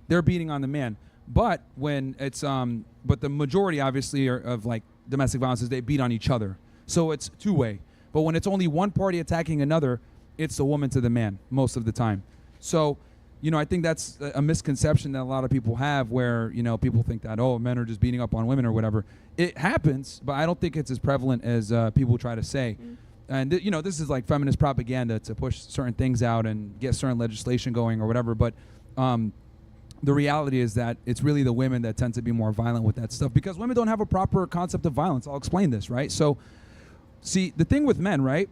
They're beating on the man. But when it's, but the majority obviously of like domestic violence is they beat on each other. So it's two-way. But when it's only one party attacking another, it's the woman to the man most of the time. So, you know, I think that's a misconception that a lot of people have where, you know, people think that, oh, men are just beating up on women or whatever. It happens, but I don't think it's as prevalent as people try to say. And, you know, this is like feminist propaganda to push certain things out and get certain legislation going or whatever. But the reality is that it's really the women that tend to be more violent with that stuff because women don't have a proper concept of violence. I'll explain this, right? So, see, the thing with men, right,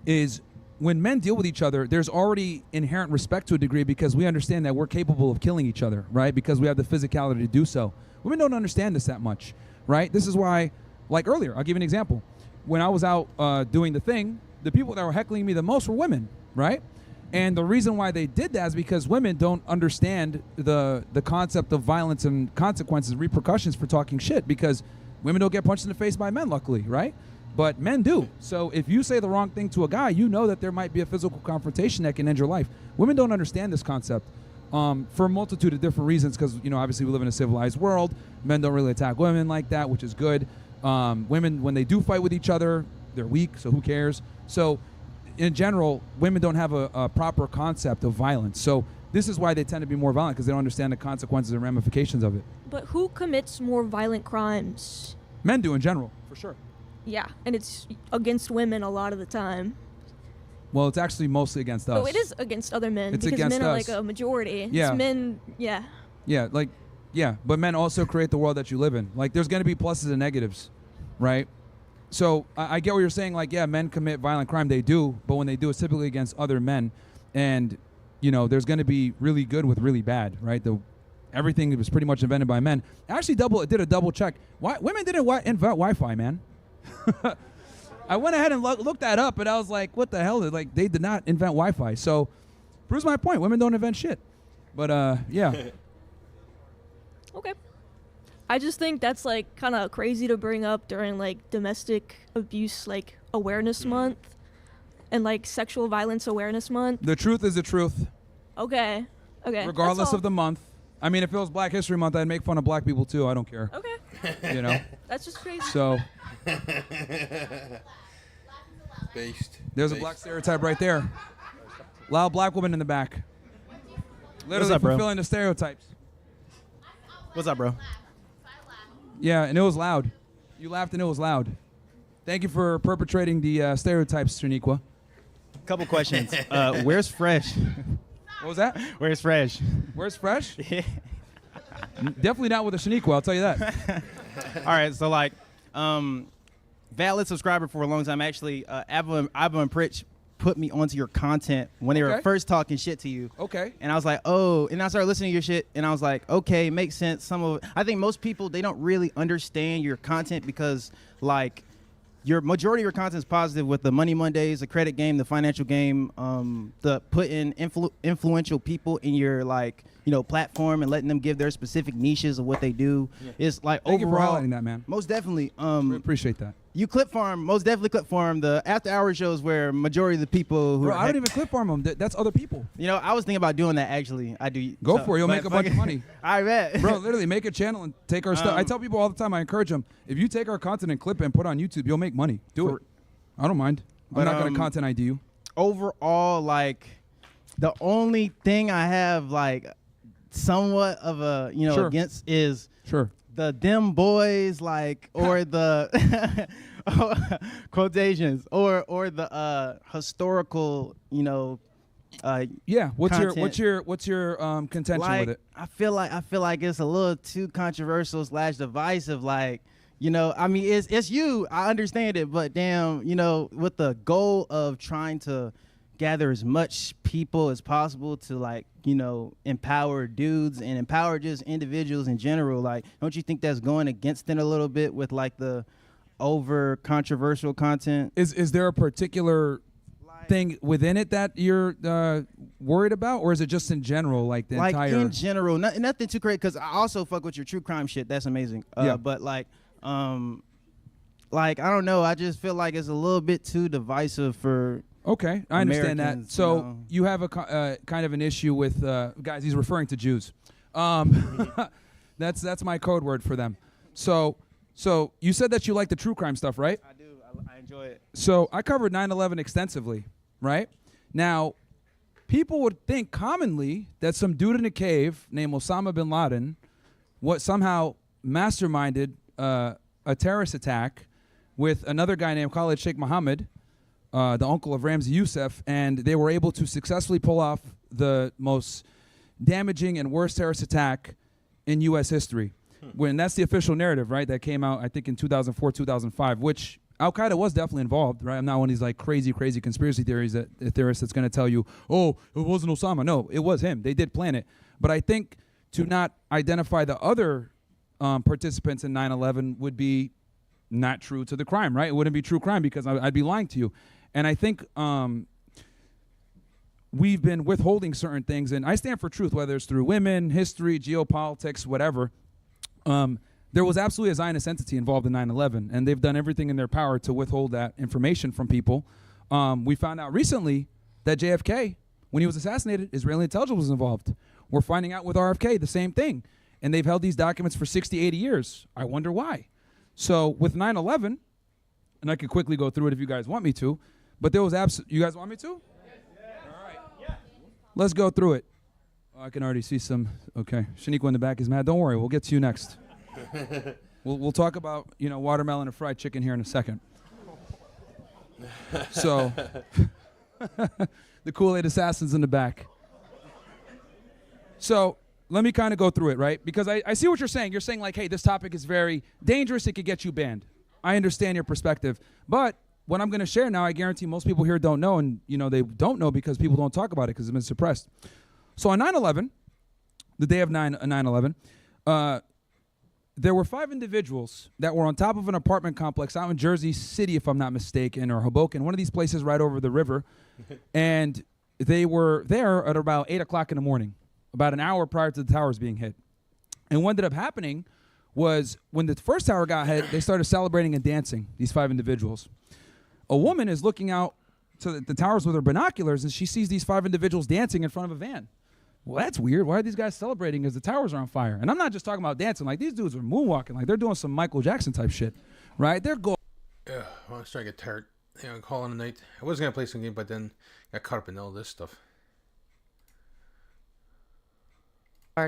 is when men deal with each other, there's already inherent respect to a degree because we understand that we're capable of killing each other, right? Because we have the physicality to do so. Women don't understand this that much, right? This is why, like earlier, I'll give you an example. When I was out doing the thing, the people that were heckling me the most were women, right? And the reason why they did that is because women don't understand the concept of violence and consequences, repercussions for talking shit because women don't get punched in the face by men, luckily, right? But men do. So if you say the wrong thing to a guy, you know that there might be a physical confrontation that can end your life. Women don't understand this concept. for a multitude of different reasons. Because obviously we live in a civilized world. Men don't really attack women like that, which is good. Women, when they do fight with each other, they're weak. So who cares? So in general, women don't have a proper concept of violence. So this is why they tend to be more violent, because they don't understand the consequences and ramifications of it. But who commits more violent crimes? Men do in general, for sure. Yeah, and it's against women a lot of the time. Well, it's actually mostly against us. Oh, it is against other men It's because against men are us. like a majority. Yeah. It's men, yeah. Yeah, but men also create the world that you live in. Like, there's going to be pluses and negatives, right? So I get what you're saying. Like, yeah, men commit violent crime. They do, but when they do, it's typically against other men. And, there's going to be really good with really bad, right? Everything was pretty much invented by men. I actually did a double check. Why women didn't invent Wi-Fi, man? I went ahead and looked that up, and I was like, what the hell? Like, they did not invent Wi-Fi. So proves my point. Women don't invent shit. But, yeah. Okay. I just think that's like kind of crazy to bring up during like domestic abuse like awareness month and like sexual violence awareness month. The truth is the truth. Okay. Regardless of the month. I mean, if it was Black History Month, I'd make fun of black people too. I don't care. Okay. That's just crazy. So Based. There's a black stereotype right there. Loud black woman in the back. Literally What's up, bro? fulfilling the stereotypes. What's up, bro? Yeah, and it was loud. You laughed and it was loud. Thank you for perpetrating the stereotypes, Triniqua. Couple questions. Where's Fresh? What was that? Where's Fresh? Where's Fresh? Yeah. Definitely not with a Shaniqua, I'll tell you that. All right, so like, valid subscriber for a long time. Actually, Abba and Pritch put me onto your content when they were first talking shit to you. Okay. And I was like, oh, and I started listening to your shit, and I was like, okay, makes sense. I think most people, they don't really understand your content because, like, your majority of your content is positive with the Money Mondays, the credit game, the financial game, the putting influential people in your platform and letting them give their specific niches of what they do. Yeah. It's like Thank overall, you for highlighting that, man. Most definitely. We appreciate that. You clip farm, most definitely clip farm the after hour shows where majority of the people who I don't even clip farm them. That's other people. I was thinking about doing that actually. I do. Go for it. You'll make a bunch of money. I bet. Bro, literally make a channel and take our stuff. I tell people all the time, I encourage them, if you take our content and clip it and put it on YouTube, you'll make money. Do it. I don't mind. I'm not going to content ID you. Overall, like, the only thing I have, like, somewhat of a, against is the them boys, like, or the quotations, or the historical, yeah. What's content. your contention like, with it? I feel like it's a little too controversial / divisive. Like, I mean, it's you. I understand it, but damn, with the goal of trying to gather as much people as possible to empower dudes and empower just individuals in general. Like, don't you think that's going against it a little bit with like the over controversial content? Is there a particular thing within it that you're worried about, or is it just in general, like the entire? In general, nothing too crazy. Because I also fuck with your true crime shit. That's amazing. Yeah. But I don't know. I just feel like it's a little bit too divisive for. Okay, I understand that. Americans, So you have a kind of an issue with guys. He's referring to Jews. That's my code word for them. So you said that you like the true crime stuff, right? I do. I enjoy it. So I covered 9/11 extensively, right? Now, people would think commonly that some dude in a cave named Osama bin Laden somehow masterminded a terrorist attack with another guy named Khalid Sheikh Mohammed, the uncle of Ramzi Youssef, and they were able to successfully pull off the most damaging and worst terrorist attack in U.S. history. When that's the official narrative, right? That came out, I think, in 2004, 2005, which Al-Qaeda was definitely involved, right? I'm not one of these like crazy conspiracy theories theorists that's going to tell you, oh, it wasn't Osama. No, it was him. They did plan it. But I think to not identify the other participants in 9/11 would be not true to the crime, right? It wouldn't be true crime because I'd be lying to you. And I think we've been withholding certain things, and I stand for truth, whether it's through women, history, geopolitics, whatever. There was absolutely a Zionist entity involved in 9/11, and they've done everything in their power to withhold that information from people. We found out recently that JFK, when he was assassinated, Israeli intelligence was involved. We're finding out with RFK the same thing. And they've held these documents for 60, 80 years. I wonder why. So with 9/11, and I could quickly go through it if you guys want me to, but there was you guys want me to? All right. Let's go through it. Oh, I can already see some. Okay. Shaniqua in the back is mad. Don't worry. We'll get to you next. We'll talk about, watermelon and fried chicken here in a second. So, the Kool-Aid assassins in the back. So, let me kind of go through it, right? Because I see what you're saying. You're saying like, hey, this topic is very dangerous. It could get you banned. I understand your perspective. But what I'm going to share now, I guarantee most people here don't know. And, they don't know because people don't talk about it because it's been suppressed. So on 9/11, the day of 9/11, there were 5 individuals that were on top of an apartment complex out in Jersey City, if I'm not mistaken, or Hoboken, one of these places right over the river. And they were there at about 8 o'clock in the morning, about an hour prior to the towers being hit. And what ended up happening was when the first tower got hit, they started celebrating and dancing, these 5 individuals. A woman is looking out to the towers with her binoculars, and she sees these 5 individuals dancing in front of a van. Well, that's weird. Why are these guys celebrating as the towers are on fire? And I'm not just talking about dancing. Like, these dudes are moonwalking. Like, they're doing some Michael Jackson type shit, right? They're going. Yeah, well, I was trying to get tired. Calling a night. I was going to play some game, but then got caught up in all this stuff.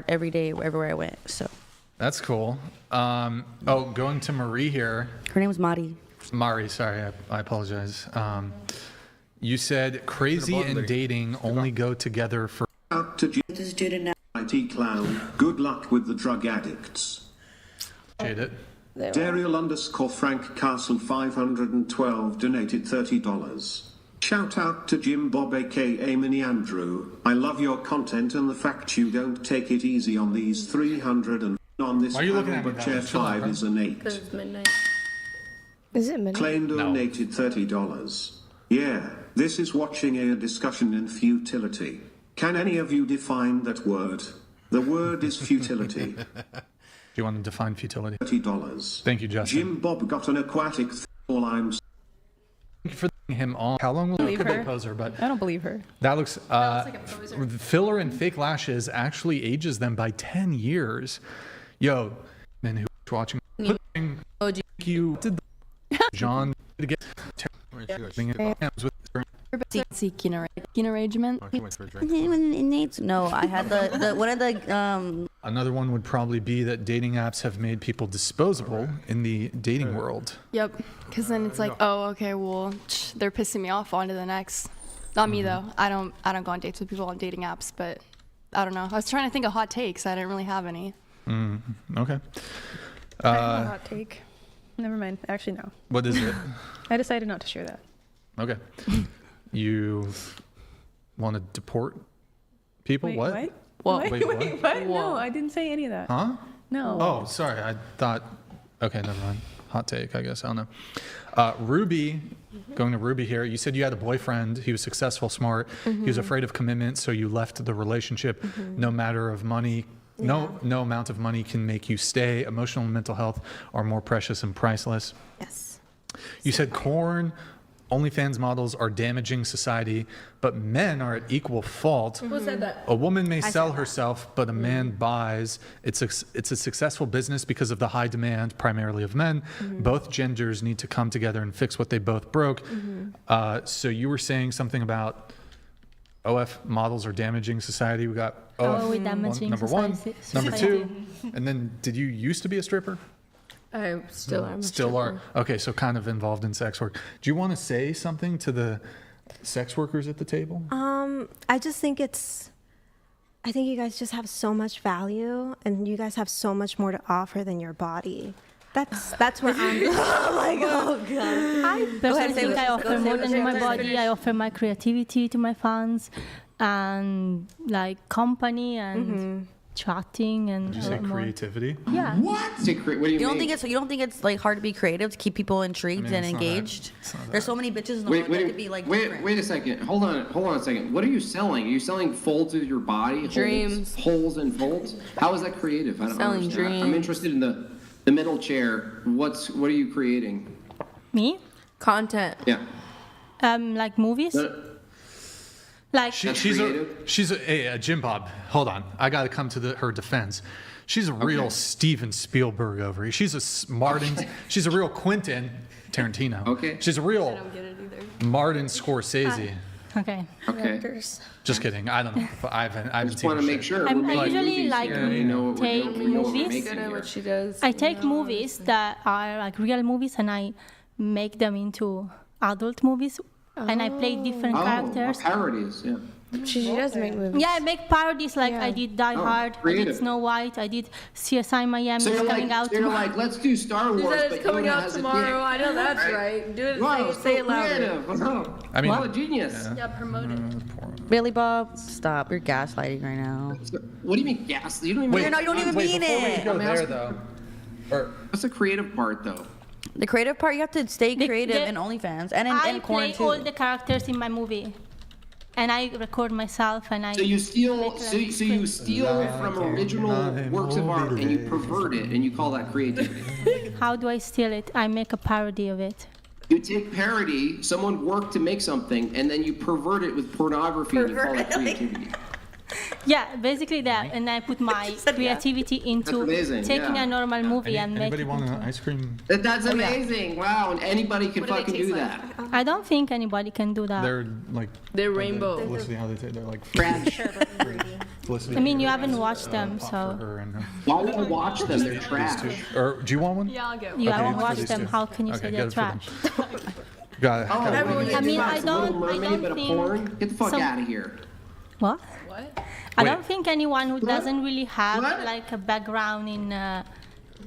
Every day, everywhere I went, so. That's cool. Going to Marie here. Her name was Mari. Mari, sorry, I apologize. You said crazy and dating only go together for. Out to IT clown. Good luck with the drug addicts. Appreciate it. Dariel_Frank Castle 512 donated $30. Shout out to Jim Bob aka Mini Andrew. I love your content and the fact you don't take it easy on these 300 and on this panel, but chair 5 is an 8. Because it's midnight. Is it midnight? Klein donated $30. Yeah, this is watching a discussion in futility. Can any of you define that word? The word is futility. Do you want to define futility? $30. Thank you, Justin. Jim Bob got an aquatic all I'm. Thank you for him on. How long will Believe it be her. a poser? But I don't believe her. that looks. Filler and fake lashes actually ages them by 10 years. Yo, men who are watching. You did John to get. Seeking arrangement. No, I had the one of the Another one would probably be that dating apps have made people disposable in the dating world. Yep. Because then it's like, oh, okay, well, they're pissing me off. On to the next. Not me though. I don't go on dates with people on dating apps, but I don't know. I was trying to think of hot takes. I didn't really have any. Okay. I have a hot take. Never mind. Actually, no. What is it? I decided not to share that. Okay. You want to deport people? Wait, what? What? Wait, what? Wait, what? No, I didn't say any of that. Huh? No. Oh, sorry. I thought. Okay, never mind. Hot take, I guess. I don't know. Ruby, going to Ruby here. You said you had a boyfriend. He was successful, smart. He was afraid of commitment, so you left the relationship. No matter of money. No amount of money can make you stay. Emotional and mental health are more precious and priceless. Yes. You said corn. OnlyFans models are damaging society, but men are at equal fault. Who said that? A woman may sell herself, but a man buys. It's a successful business because of the high demand, primarily of men. Both genders need to come together and fix what they both broke. So you were saying something about OF models are damaging society. We got OF number one, number two, and then did you used to be a stripper? I still am. Still are. Okay, so kind of involved in sex work. Do you want to say something to the sex workers at the table? I just think I think you guys just have so much value, and you guys have so much more to offer than your body. That's where I'm. Oh my God. I personally think I offer more than my body. I offer my creativity to my fans, and like company and chatting and. Did you say creativity? Yeah. What do you You don't think it's like hard to be creative to keep people intrigued and engaged? There's so many bitches in the world that could be like. Wait a second. Hold on a second. What are you selling? Are you selling folds of your body? Dreams. Holes and folds? How is that creative? I don't Selling understand. I'm dreams. interested in the middle chair. What are you creating? Me? Content. Yeah. Like movies. Like she's a Jim Bob. Hold on, I got to come to her defense. She's a real Steven Spielberg over here. She's a Martin. She's a real Quentin Tarantino. Okay. She's a real Martin Scorsese. Okay. Just kidding. I don't know. I haven't Just seen want her to make shit. sure. I we're making usually movies like here. We know what take we know what we're movies. making here. What she does. I take movies that are like real movies and I make them into adult movies, and I play different characters. Parodies, yeah. She does make movies. Yeah, I make parodies like I did Die Hard, I creative. did Snow White, I did CSI Miami. So It's you're coming like, out so you're tomorrow. like, let's do Star Wars, She said but it's coming Yoda out has a tomorrow. dick. I know that's right. Do it. Wow, say it louder. creative. I mean, what a genius. Yeah, promote it. Really, Bob? Stop. You're gaslighting right now. What do you mean gas? You don't even. You don't even mean before we it. go there, though. What's the creative part, though? The creative part, you have to stay creative in OnlyFans and in I corn play too. all the characters in my movie, and I record myself, and I. So you steal, make so you steal from original works of art and you pervert it, and you call that creativity. How do I steal it? I make a parody of it. You take parody, someone worked to make something, and then you pervert it with pornography, and you call that creativity. Yeah, basically that, and I put my creativity into amazing, taking yeah. a normal movie and making Anybody it. want an ice cream? That's amazing. Wow, and anybody can fucking do that. I don't think anybody can do that. They're like. They're rainbow. Felicity, how they say they're like. Felicity. I mean, you haven't watched them, so. Why would you watch them? They're trash. Or do you want one? Yeah, I'll get You Okay, haven't for watched these them. two. How can you Okay, say get they're it for them. trash? Got it. I mean, I don't Mermaid, think. porn. Get the fuck some- out of here. What? What? I don't think anyone who doesn't really have like a background in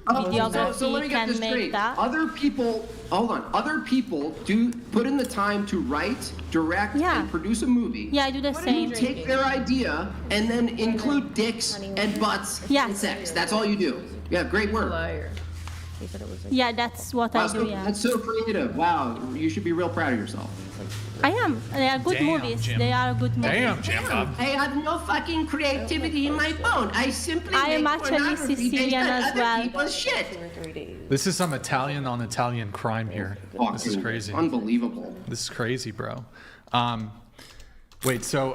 videography So let me get can this make straight. that. Other people, hold on. Other people do put in the time to write, direct, and produce a movie. Yeah, I do the same. You take their idea and then include dicks and butts and sex. That's all you do. Yeah, great work. Yeah, that's what I do. Yeah, That's so creative. Wow, you should be real proud of yourself. I am. They are good Damn, movies. Jim. They are good movies. I have no fucking creativity in my phone. I simply I am make actually pornography based Sicilian on as other well. people's shit. This is some Italian on Italian crime here. This is crazy. Unbelievable. This is crazy, bro. Wait, so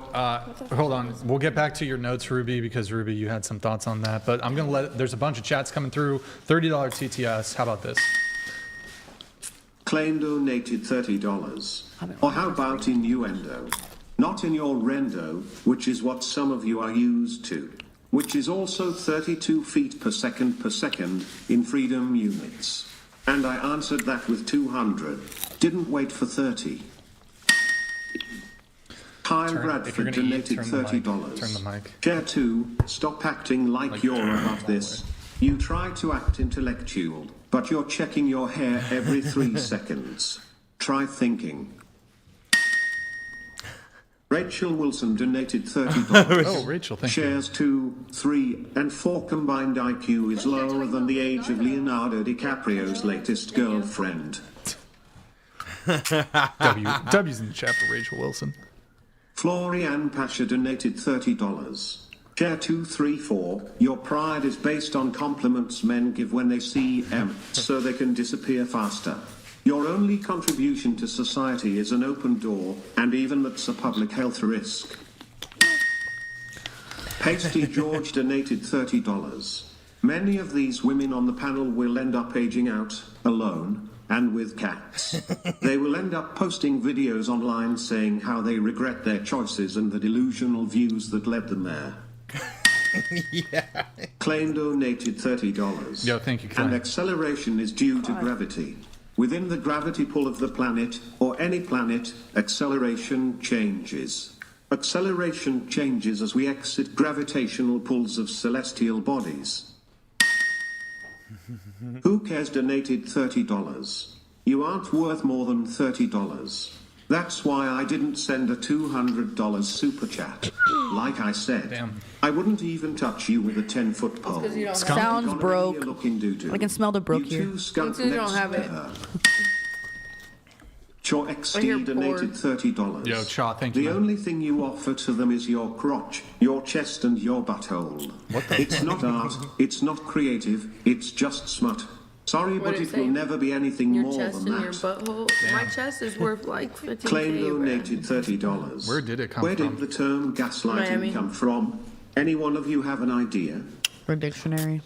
hold on. We'll get back to your notes, Ruby, because Ruby, you had some thoughts on that. But I'm gonna there's a bunch of chats coming through. $30 TTS. How about this? Claim donated $30. Or how about innuendo? Not in your rendo, which is what some of you are used to. Which is also 32 feet per second in freedom units. And I answered that with 200. Didn't wait for 30. Kyle Bradford gonna eat, donated turn the mic. $30. Turn the mic. Chair 2, stop acting like you're above this. You try to act intellectual, but you're checking your hair every 3 seconds. Try thinking. Rachel Wilson donated $30. Oh, Rachel, thank you. Shares 2, 3, and 4 combined IQ is lower than the age of Leonardo DiCaprio's latest girlfriend. W's in the chat for Rachel Wilson. Florian Pasha donated $30. Chair 234, your pride is based on compliments men give when they see M, so they can disappear faster. Your only contribution to society is an open door, and even that's a public health risk. Pasty George donated $30. Many of these women on the panel will end up aging out, alone, and with cats. They will end up posting videos online saying how they regret their choices and the delusional views that led them there. Yeah. Claim donated $30. Yo, thank you, Clay. And acceleration is due to gravity. Within the gravity pull of the planet, or any planet, acceleration changes. Acceleration changes as we exit gravitational pulls of celestial bodies. Who cares donated $30? You aren't worth more than $30. That's why I didn't send a $200 super chat. Like I said, I wouldn't even touch you with a 10-foot pole. you don't have it. Sounds broke. I can smell the broke here. Skunk Because you don't next have to it. her. Chaw Or you're XD donated $30. Yo, Chaw, thank you, The man. only thing you offer to them is your crotch, your chest, and your butthole. What the It's not art, it's not creative, it's just smut. Sorry, What'd but it it say? will never be anything Your more chest than and your that. butthole. My chest is worth like $15K. Claim donated $30. Where did it come Where from? did the term gaslighting Miami. come from? Any one of you have an idea? For dictionary.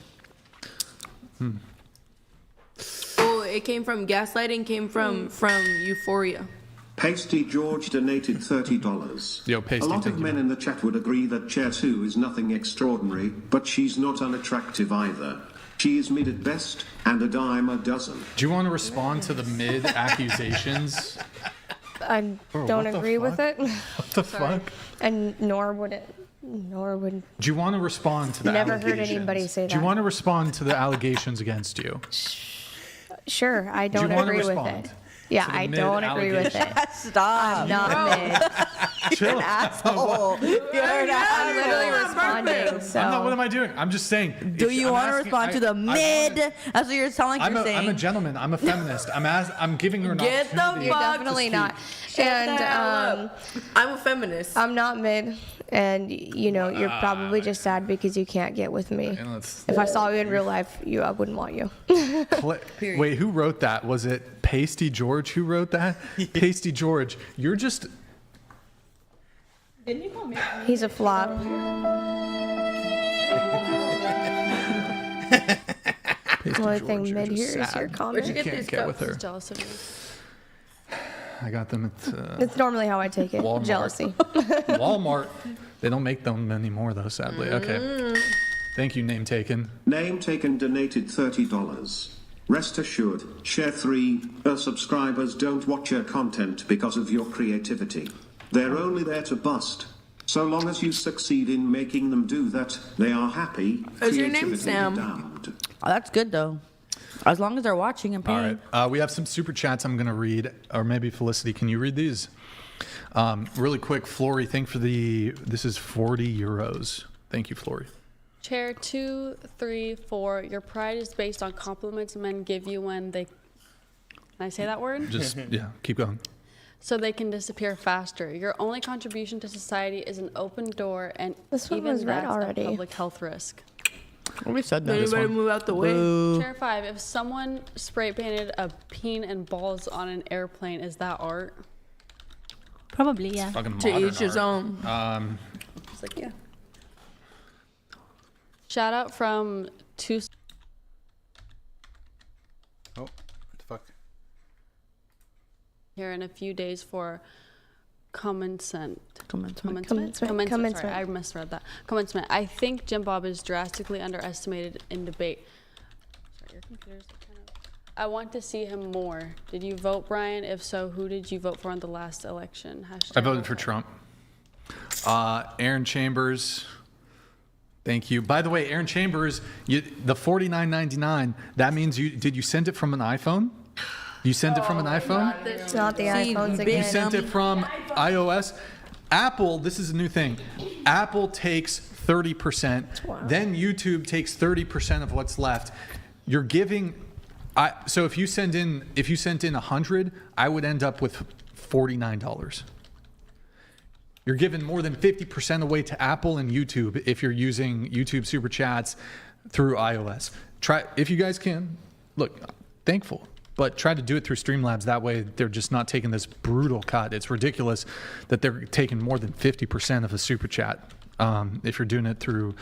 Oh, it came from gaslighting. Came from Euphoria. Pasty George donated $30. Yo, Pasty, A lot thank of you. men in the chat would agree that Chair 2 is nothing extraordinary, but she's not unattractive either. She is mid at best, and a dime a dozen. Do you want to respond to the mid accusations? I Bro, don't what the agree with fuck? it. What the fuck? And nor would Do you want to respond to the Never heard allegations? anybody say Do you that. want to respond to the allegations against you? Sure, I Do you don't wanna agree with respond it. Yeah, to the I don't agree with it. mid-allegation? Stop. I'm not mid. Chill. Asshole. You're an I'm literally asshole. responding. So I'm not, what am I doing? I'm just saying. Do you want to respond to the mid? That's what you're sounding like I'm you're saying. I'm a gentleman. I'm a feminist. I'm giving her an Get the opportunity. You're fuck definitely to not. speak. And I'm a feminist. I'm not mid, and you know you're probably just sad because you can't get with me. And let's- If I saw you in real life, I wouldn't want you. Wait, who wrote that? Was it Pasty George who wrote that? Pasty George, you're just. Didn't you call me? He's a flop. The only thing mid here is your sad. comment. Where'd you get Can't these get cups? with her. Jealous of you. I got them at It's normally how I take it. Walmart. Jealousy. Walmart. They don't make them anymore though, sadly. Okay. Thank you, name taken. Name taken donated $30. Rest assured, Share 3, her subscribers don't watch her content because of your creativity. They're only there to bust. So long as you succeed in making them do that, they are happy. What's your name, Creativity Sam? damned. Oh, that's good though. As long as they're watching and All paying. right. We have some super chats I'm going to read, or maybe Felicity, can you read these? Really quick, Flory, this is 40 euros. Thank you, Flory. Chair 2, 3, 4. Your pride is based on compliments men give you when they. Can I say that word? Just, yeah, keep going. So they can disappear faster. Your only contribution to society is an open door, and This one even was read that's already. a public health risk. We said Did anybody move out the way? Chair 5. If someone spray painted a peen and balls on an airplane, is that art? Probably, yeah. Fucking To modern each his art. own. It's like, yeah. Shout out from two. Oh, what the fuck? Here in a few days for commencement. Commencement. Sorry, Commencement. I misread that. Commencement. I think Jim Bob is drastically underestimated in debate. Sorry, your computer's kind of. I want to see him more. Did you vote, Brian? If so, who did you vote for in the last election? I voted for Trump. Aaron Chambers. Thank you. By the way, Aaron Chambers, the $49.99, that means did you send it from an iPhone? You sent it from an iPhone? It's not the iPhones again. You sent it from iOS? Apple, this is a new thing. Apple takes 30%. Then YouTube takes 30% of what's left. You're giving so if you sent in 100, I would end up with $49. You're giving more than 50% away to Apple and YouTube if you're using YouTube Super Chats through iOS. Try, if you guys can, look, thankful, but try to do it through Streamlabs. That way they're just not taking this brutal cut. It's ridiculous that they're taking more than 50% of a Super Chat if you're doing it through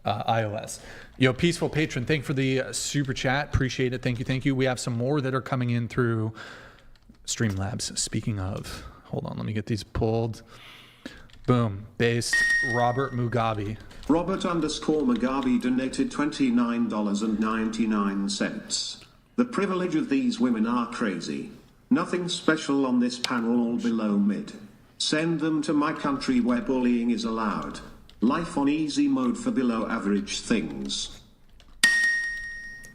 iOS. Yo, Peaceful Patron, thank you for the Super Chat. Appreciate it. Thank you. We have some more that are coming in through Streamlabs. Speaking of, hold on, let me get these pulled. Boom. Based Robert Mugabe. Robert_Mugabe donated $29.99. The privilege of these women are crazy. Nothing special on this panel, all below mid. Send them to my country where bullying is allowed. Life on easy mode for below average things.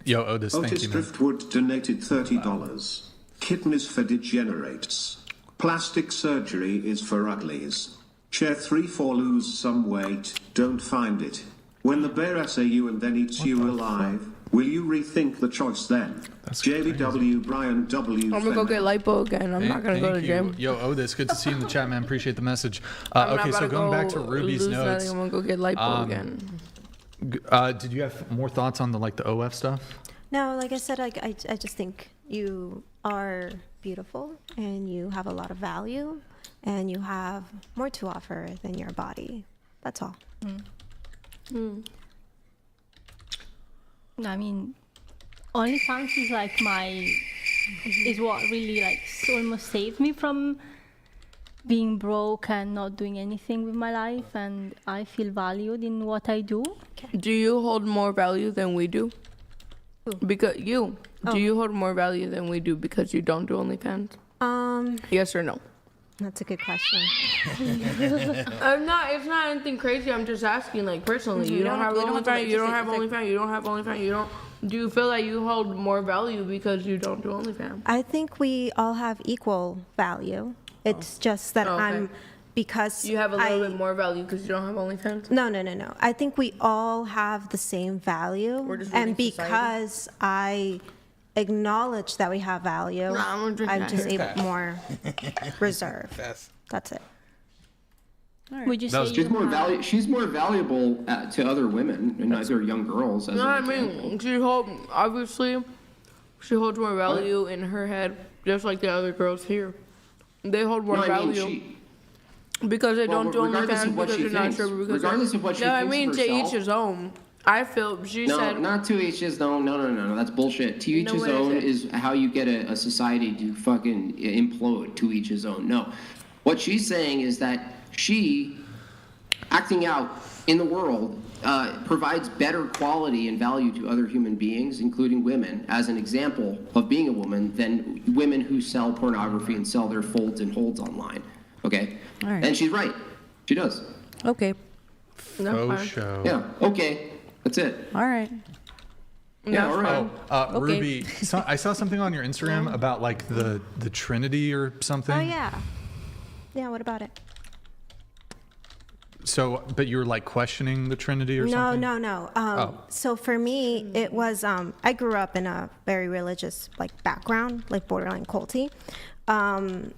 Yo, Otis, thank Otis you, man. Driftwood donated $30. Kitten is for degenerates. Plastic surgery is for uglies. Share 3-4 lose some weight, don't find it. When the bear essay you and then eats you alive, will you rethink the choice then? JBW Brian W. I'm gonna go get lipo again. I'm not gonna go to the gym. Yo, Otis, good to see you in the chat, man. Appreciate the message. I'm not Okay, so about to going back to go Ruby's lose notes. nothing. I'm gonna go get lipo again. Did you have more thoughts on the OF stuff? No, like I said, I just think you are beautiful and you have a lot of value and you have more to offer than your body. That's all. I mean, OnlyFans is like is what really like almost saved me from being broke and not doing anything with my life, and I feel valued in what I do. Do you hold more value than we do? Because do you hold more value than we do because you don't do OnlyFans? Yes or no? That's a good question. It's not anything crazy. I'm just asking, like, personally. You don't have OnlyFans. You don't have OnlyFans. You don't have OnlyFans. You don't. Do you feel like you hold more value because you don't do OnlyFans? I think we all have equal value. It's just that because you have a little bit more value because you don't have OnlyFans. No. I think we all have the same value, and because I acknowledge that we have value, I'm just more reserved. That's it. Would you say she's more valuable to other women and other young girls? As I mean, she holds more value in her head, just like the other girls here. They hold more value because they don't do OnlyFans because they're not sure. Regardless of what she thinks of herself. To each his own. I feel she said. No, not to each his own. No. That's bullshit. To each his own is how you get a society to fucking implode. To each his own. No, what she's saying is that she, acting out in the world, provides better quality and value to other human beings, including women, as an example of being a woman, than women who sell pornography and sell their folds and holds online. Okay? All right. And she's right. She does. Okay. Faux show. Yeah. Okay. That's it. All right. Yeah, all right. Okay. Ruby, I saw something on your Instagram about like the Trinity or something. Oh yeah. Yeah. What about it? So, but you were like questioning the Trinity or something? No. So for me, it was, I grew up in a very religious background, like borderline culty. And,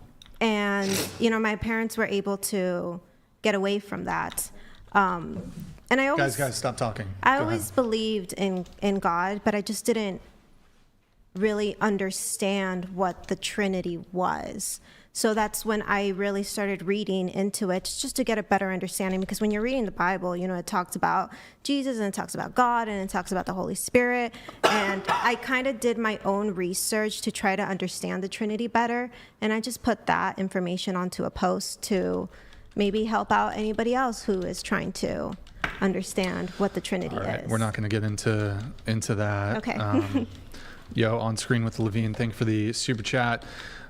my parents were able to get away from that. And I always... Guys, stop talking. I always believed in God, but I just didn't really understand what the Trinity was. So that's when I really started reading into it, just to get a better understanding. Because when you're reading the Bible, it talks about Jesus and it talks about God and it talks about the Holy Spirit. And I kind of did my own research to try to understand the Trinity better. And I just put that information onto a post to maybe help out anybody else who is trying to understand what the Trinity is. We're not going to get into that. Okay. On screen with Levine, thank you for the super chat.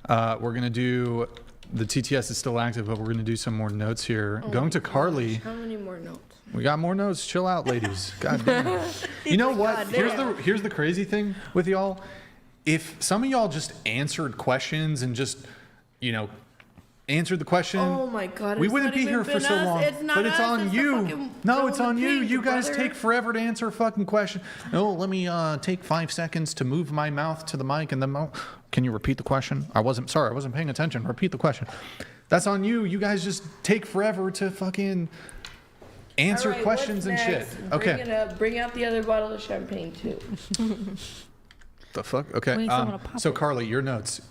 We're going to do, the TTS is still active, but we're going to do some more notes here. Going to Carly. How many more notes? We got more notes. Chill out, ladies. God damn. You know what? Here's the crazy thing with y'all. If some of y'all just answered questions and just, answered the question. Oh my God. We wouldn't be here for so long. But it's on you. No, it's on you. You guys take forever to answer a fucking question. Oh, let me take 5 seconds to move my mouth to the mic and then can you repeat the question? I wasn't paying attention. Repeat the question. That's on you. You guys just take forever to fucking answer questions and shit. Okay. Bring out the other bottle of champagne too. The fuck? Okay. So Carly, your notes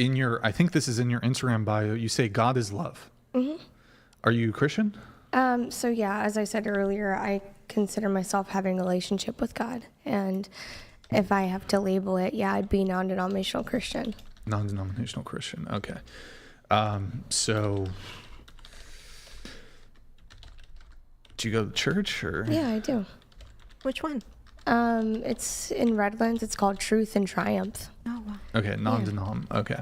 I think this is in your Instagram bio. You say God is love. Mm-hmm. Are you Christian? So yeah, as I said earlier, I consider myself having a relationship with God, and if I have to label it, I'd be non-denominational Christian. Non-denominational Christian. Okay. So do you go to church or? Yeah, I do. Which one? It's in Redlands. It's called Truth and Triumph. Oh, wow. Okay, non-denom. Yeah. Okay.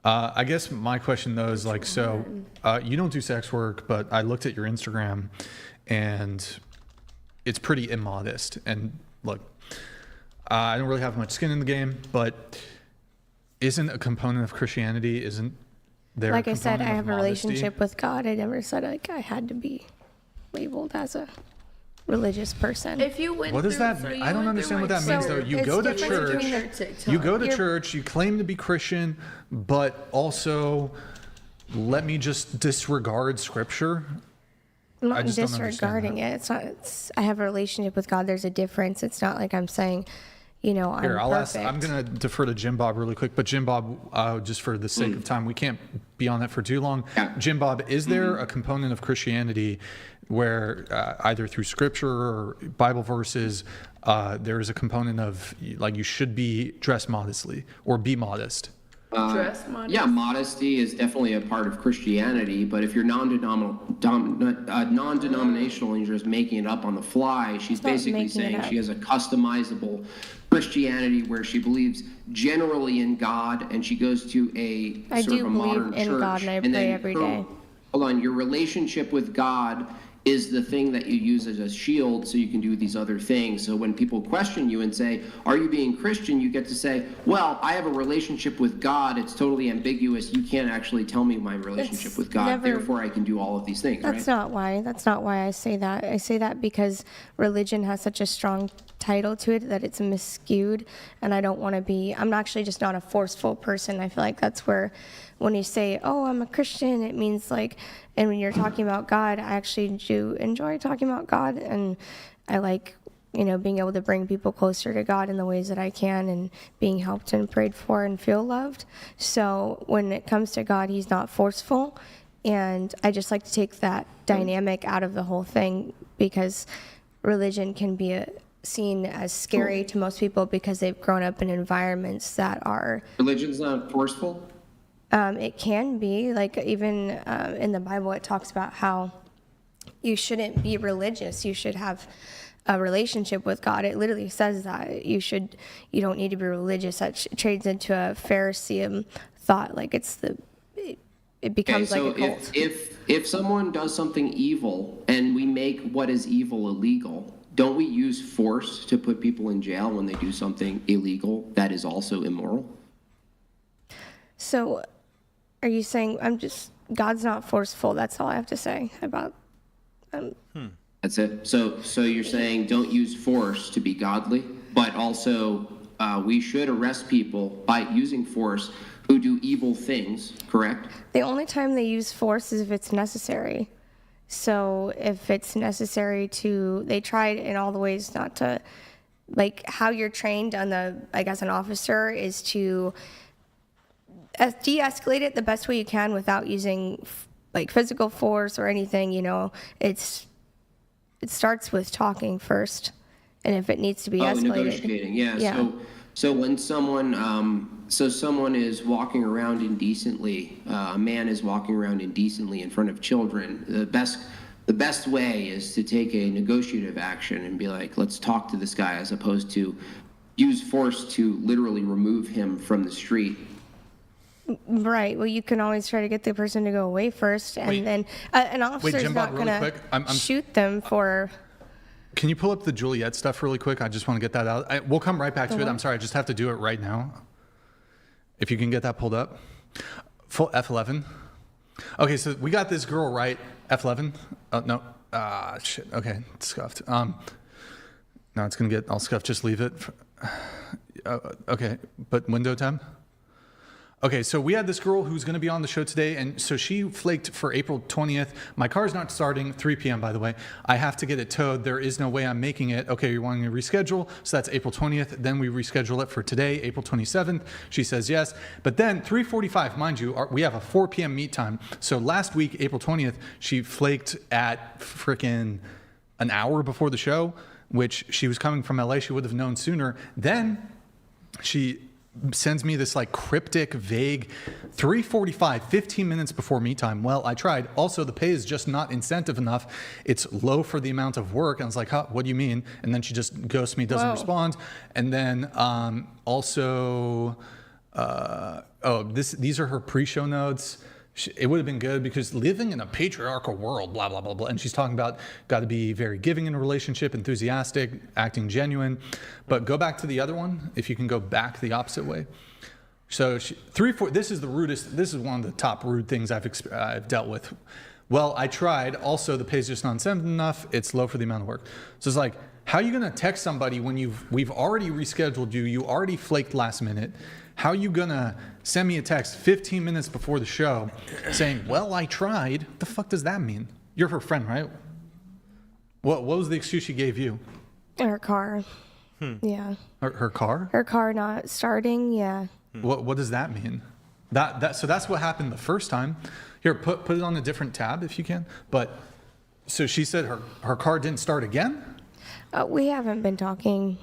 I guess my question though is you don't do sex work, but I looked at your Instagram and it's pretty immodest. And look, I don't really have much skin in the game, but isn't a component of Christianity, isn't there? Like I said, I have a relationship with God. I never said I had to be labeled as a religious person. If you went what does that mean? I don't understand what that means though. You go to church, you claim to be Christian, but also let me just disregard scripture. I'm not disregarding it. I have a relationship with God. There's a difference. It's not like I'm saying, I'm Here, I'll ask. perfect. I'm gonna defer to Jim Bob really quick, but Jim Bob, just for the sake of time, we can't be on it for too long. Jim Bob, is there a component of Christianity where either through scripture or Bible verses, there is a component of like you should be dressed modestly or be modest? Yeah, modesty is definitely a part of Christianity, but if you're non-denominational and you're just making it up on the fly, she's basically saying she has a customizable Christianity where she believes generally in God, and she goes to a I sort do of a modern believe in church. God, and I then pray every day. Hold on, your relationship with God is the thing that you use as a shield so you can do these other things. So when people question you and say, are you being Christian? You get to say, well, I have a relationship with God. It's totally ambiguous. You can't actually tell me my relationship with God. Therefore, I can do all of these things, That's right? not why. That's not why I say that. I say that because religion has such a strong title to it that it's miscued, and I don't want to be. I'm actually just not a forceful person. I feel like that's where, when you say, "Oh, I'm a Christian," it means like, and when you're talking about God, I actually do enjoy talking about God, and I like, being able to bring people closer to God in the ways that I can, and being helped and prayed for and feel loved. So when it comes to God, He's not forceful, and I just like to take that dynamic out of the whole thing because religion can be seen as scary to most people because they've grown up in environments that are. Religion's not forceful? It can be. Like even in the Bible, it talks about how you shouldn't be religious. You should have a relationship with God. It literally says that you don't need to be religious. That trades into a Pharisee thought. Like it becomes like a cult. If someone does something evil and we make what is evil illegal, don't we use force to put people in jail when they do something illegal that is also immoral? So are you saying God's not forceful? That's all I have to say about. That's it. So you're saying don't use force to be godly, but also we should arrest people by using force who do evil things, correct? The only time they use force is if it's necessary. So if it's necessary they tried in all the ways not to, like how you're trained an officer is to de-escalate it the best way you can without using like physical force or anything, it starts with talking first. And if it needs to be escalated. Negotiating, yeah. Yeah. So when someone is walking around indecently, a man is walking around indecently in front of children, the best way is to take a negotiative action and be like, let's talk to this guy, as opposed to use force to literally remove him from the street. Right. Well, you can always try to get the person to go away first, and then an officer's not going to shoot them for. Can you pull up the Juliet stuff really quick? I just want to get that out. We'll come right back to it. I'm sorry. I just have to do it right now. If you can get that pulled up. Full F11. Okay, so we got this girl, right? F11? Oh, no. Shit. Okay, it's scuffed. No, it's going to get all scuffed. Just leave it. Okay, but window tab? Okay, so we had this girl who's going to be on the show today, and so she flaked for April 20th. My car's not starting, 3 p.m., by the way. I have to get it towed. There is no way I'm making it. Okay, you're wanting to reschedule, so that's April 20th. Then we reschedule it for today, April 27th. She says yes. But then 3:45, mind you, we have a 4 p.m. meet time. So last week, April 20th, she flaked at frickin' an hour before the show, which she was coming from LA. She would have known sooner. Then she sends me this like cryptic, vague 3:45, 15 minutes before me time. Well, I tried. Also, the pay is just not incentive enough. It's low for the amount of work. And I was like, huh, what do you mean? And then she just ghosts me, doesn't respond. And then these are her pre-show notes. It would have been good because living in a patriarchal world, blah, blah, blah, blah. And she's talking about got to be very giving in a relationship, enthusiastic, acting genuine. But go back to the other one, if you can go back the opposite way. So this is the rudest, this is one of the top rude things I've dealt with. Well, I tried. Also, the pay's just not incentive enough. It's low for the amount of work. So it's like, how are you going to text somebody when we've already rescheduled you? You already flaked last minute. How are you going to send me a text 15 minutes before the show saying, well, I tried? What the fuck does that mean? You're her friend, right? What was the excuse she gave you? Her car. Yeah. Her car? Her car not starting. Yeah. What does that mean? So that's what happened the first time. Here, put it on a different tab if you can. But so she said her car didn't start again? We haven't been talking.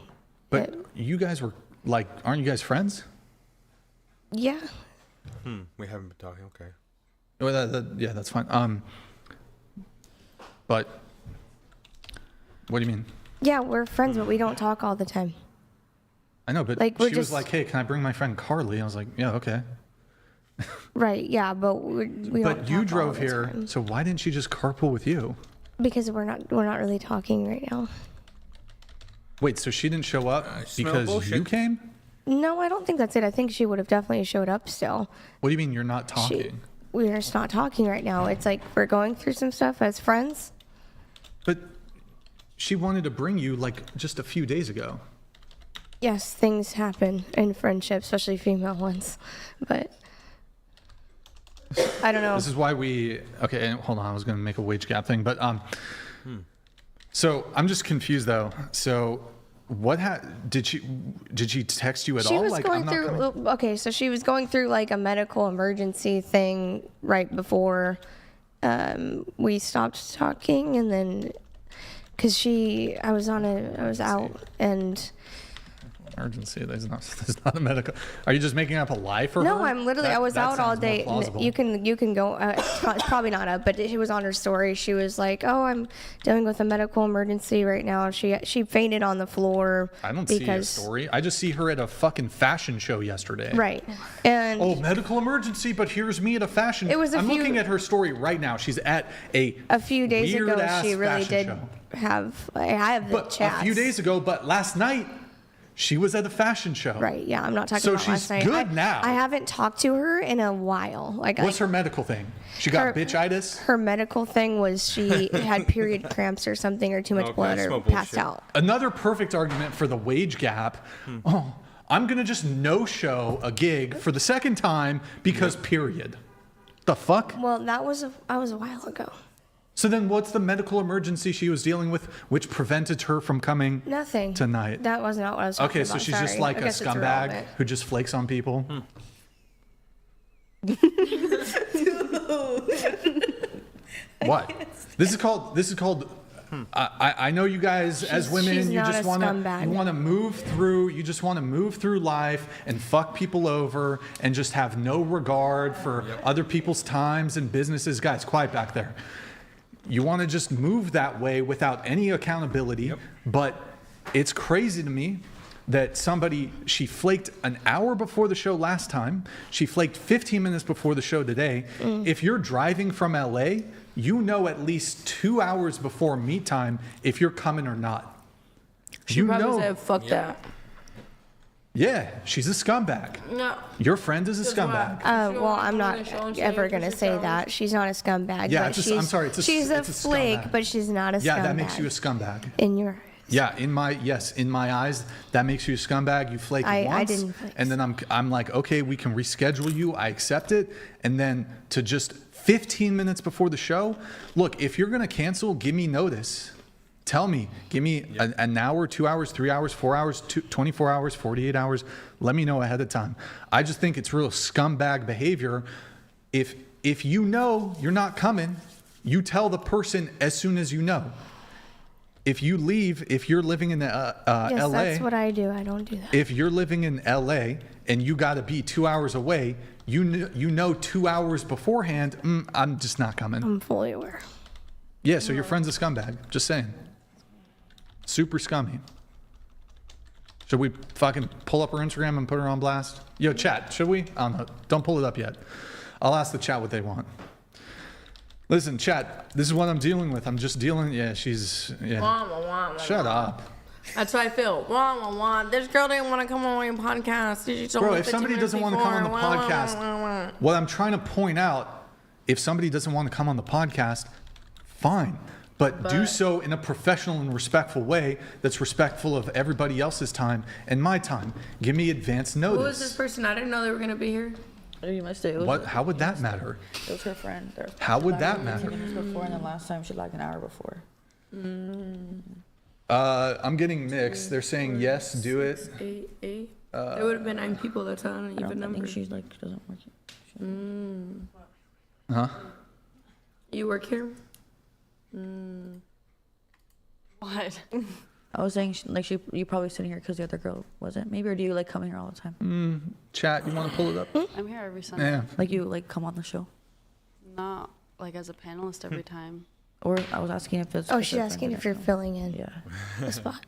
But you guys were like, aren't you guys friends? Yeah. We haven't been talking. Okay. Well, yeah, that's fine. But what do you mean? Yeah, we're friends, but we don't talk all the time. I know, but Like, she we're was just- like, "Hey, can I bring my friend Carly?" I was like, "Yeah, okay." Right. Yeah, but we don't. But you talk all drove the here, time. so why didn't she just carpool with you? Because we're not really talking right now. Wait, so she didn't show up smell because bullshit. you came? No, I don't think that's it. I think she would have definitely showed up still. What do you mean you're not talking? We're just not talking right now. It's like we're going through some stuff as friends. But she wanted to bring you like just a few days ago. Yes, things happen in friendship, especially female ones. But I don't know. This is why okay, hold on, I was going to make a wage gap thing, but so I'm just confused though. So what did she text you at She all? was Like, going I'm not through. coming? Okay, so she was going through like a medical emergency thing right before we stopped talking, and then because I was out and. Emergency. There's not a medical. Are you just making up a lie for her? No, I'm literally. I was out all sounds more day. plausible. You can go. It's probably not up, but it was on her story. She was like, "Oh, I'm dealing with a medical emergency right now." She fainted on the floor. I don't see a because story. I just see her at a fucking fashion show yesterday. Right. And medical emergency, but here's me at a fashion. It was a I'm few- looking at her story right now. She's at a few days ago, weird-ass she really fashion did show. have. I have the But chats. a few days ago, but last night she was at a fashion show. Right. Yeah, I'm not talking So about last she's night. good now. I haven't talked to her in a while. What's her medical thing? She got bitchitis? Her medical thing was she had period cramps or something, or too much blood, or passed out. Another perfect argument for the wage gap. Oh, I'm going to just no-show a gig for the second time because period. The fuck? Well, that was a while ago. So then what's the medical emergency she was dealing with which prevented her from coming Nothing. tonight? That was not what I was talking Okay, about. so she's just Sorry. like I a guess it's scumbag irrelevant. who just flakes on people. What? This is called I know you guys as women, she's you not just a want to scumbag. move through life and fuck people over and just have no regard for other people's times and businesses. Guys, quiet back there. You want to just move that way without any accountability, but it's crazy to me that she flaked an hour before the show last time. She flaked 15 minutes before the show today. If you're driving from LA, you know at least 2 hours before meet time if you're coming or not. She probably said, fuck that. Yeah, she's a scumbag. No. Your friend is a scumbag. Well, I'm not ever going to say that. She's not a scumbag. Yeah, but I'm sorry. she's a it's a flake, scumbag. but she's not a scumbag. Yeah, that makes you a scumbag. In your Yeah, in my eyes, that makes you a scumbag. You flake I once, didn't flake. and then I'm like, okay, we can reschedule you. I accept it, and then to just 15 minutes before the show, look, if you're gonna cancel, give me notice. Tell me, give me an hour, 2 hours, 3 hours, 4 hours, 24 hours, 48 hours. Let me know ahead of time. I just think it's real scumbag behavior. If you know you're not coming, you tell the person as soon as you know. If you leave, if you're living in yes, LA, that's what I do. I don't do that. if you're living in LA and you got to be 2 hours away, you know 2 hours beforehand, I'm just not coming. I'm fully aware. Yeah, so your friend's a scumbag. Just saying. Super scummy. Should we fucking pull up her Instagram and put her on blast? Yo, chat, should we? I don't know. Don't pull it up yet. I'll ask the chat what they want. Listen, chat, this is what I'm dealing with. I'm just dealing, she's, Shut up. That's how I feel. This girl didn't want to come on your podcast. She told Bro, me if 15 somebody minutes doesn't want to come on the before. podcast, what I'm trying to point out, if somebody doesn't want to come on the podcast, fine. But do so in a professional and respectful way that's respectful of everybody else's time and my time. Give me advance Who was notice. this person? I didn't know they were going to be here. You must say it was What? How would that matter? It was her friend. How would that matter? 15 minutes before, and then last time she like an hour before. I'm getting mixed. They're saying yes, do it. 8, 8. There would have been 9 people. That's not an even number. I think she's like doesn't work. Huh? You work here? What? I was saying you probably sitting here because the other girl wasn't. Maybe, or do you like come here all the time? Chat, you want to pull it up? I'm here every Sunday. Yeah. Like you like come on the show? Not like as a panelist every time. Or I was asking if it's. Oh, she's asking if you're filling in Yeah. the spot.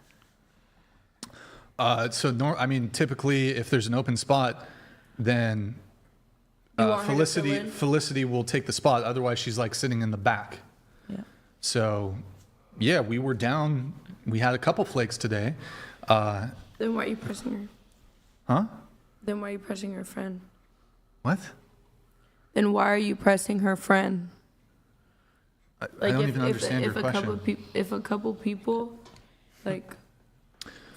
I mean, typically, if there's an open spot, then You want her to fill in? Felicity will take the spot. Otherwise, she's like sitting in the back. Yeah. So, yeah, we were down. We had a couple flakes today. Then why are you pressing her? Huh? Then why are you pressing her friend? What? Then why are you pressing her friend? I don't even understand your question. If a couple people, like,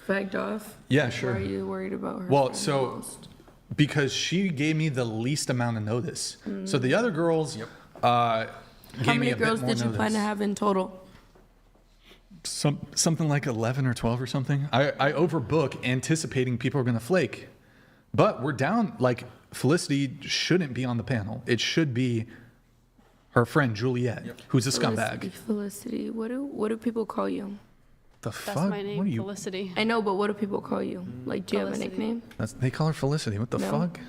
fagged off. Yeah, sure. Why are you worried about her? Well, friend so most? because she gave me the least amount of notice. So the other girls gave How me many a bit girls more did you plan to notice. have in total? Something like 11 or 12 or something. I overbook anticipating people are going to flake. But we're down, like, Felicity shouldn't be on the panel. It should be her friend Juliet, who's a scumbag. Felicity. What do people call you? The That's fuck? my name, What are you? Felicity. I know, but what do people call you? Like, do you have a Felicity. nickname? They call her Felicity. What the No. fuck?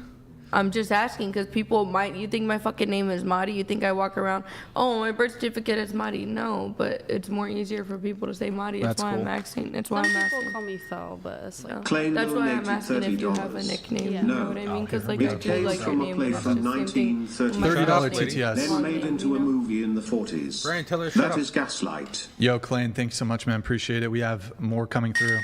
I'm just asking because people might. You think my fucking name is Madi? You think I walk around? Oh, my birth certificate is Madi. No, but it's more easier for people to say Madi. That's why I'm asking. That's why Some I'm people asking. call me Fel, but it's like. Claim That's why I'm donated asking if you have a $30. nickname. Yeah. You No. know what I mean? Because like It I do came like your from a name. play But it's from just same thing. 1930. $30 TTS. Then made into a movie in the 40s. Brian, tell her to shut That up. is gaslight. Yo, Clayton, thanks so much, man. Appreciate it. We have more coming through.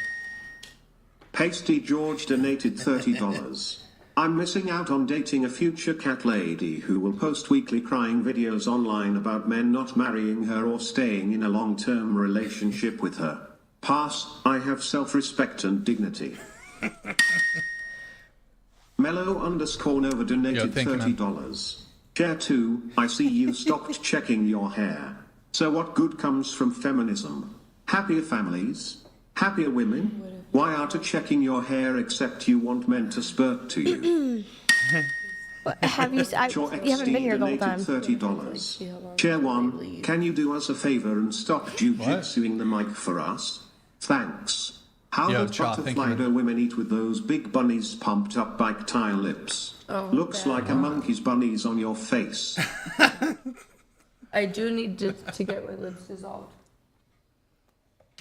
Pasty George donated $30. I'm missing out on dating a future cat lady who will post weekly crying videos online about men not marrying her or staying in a long-term relationship with her. Pass, I have self-respect and dignity. Mellow_Nova donated thank you, man. $30. Chair 2, I see you stopped checking your hair. So what good comes from feminism? Happier families? Happier women? Why aren't checking your hair except you want men to spurt to you? Have you? You haven't been here the whole time. $30. Chair 1, can you do us a favor and stop jujitsuing the mic for us? Thanks. How Yo, the Cha, thank butterfly you. do women eat with those big bunnies pumped up bike tile lips? Oh, Looks bad. like a monkey's bunnies on your face. I do need to get my lips dissolved.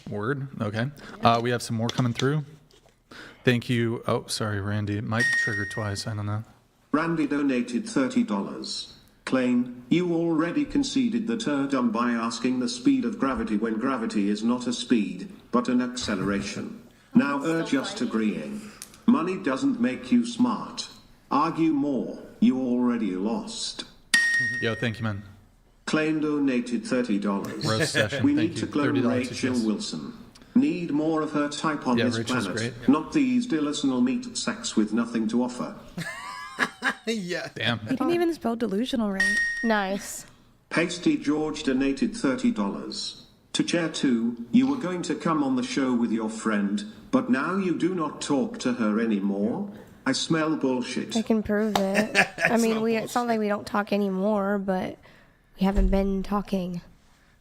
Word. Okay. We have some more coming through. Thank you. Oh, sorry, Randy. It might trigger twice. I don't know. Randy donated $30. Klein, you already conceded the turdum by asking the speed of gravity when gravity is not a speed, but an acceleration. Now just agreeing. Money doesn't make you smart. Argue more. You already lost. Yo, thank you, man. Klein donated $30. Roast session, We thank need you. to clone $30 Rachel TTS. Wilson. Need more of her type on Yeah, this Rachel's planet. great. Not these delusional meat sacks with nothing to offer. Yeah. Damn. You didn't even spell delusional right. Nice. Pasty George donated $30. To Chair 2, you were going to come on the show with your friend, but now you do not talk to her anymore? I smell bullshit. I can prove it. I mean, it's not like we don't talk anymore, but we haven't been talking.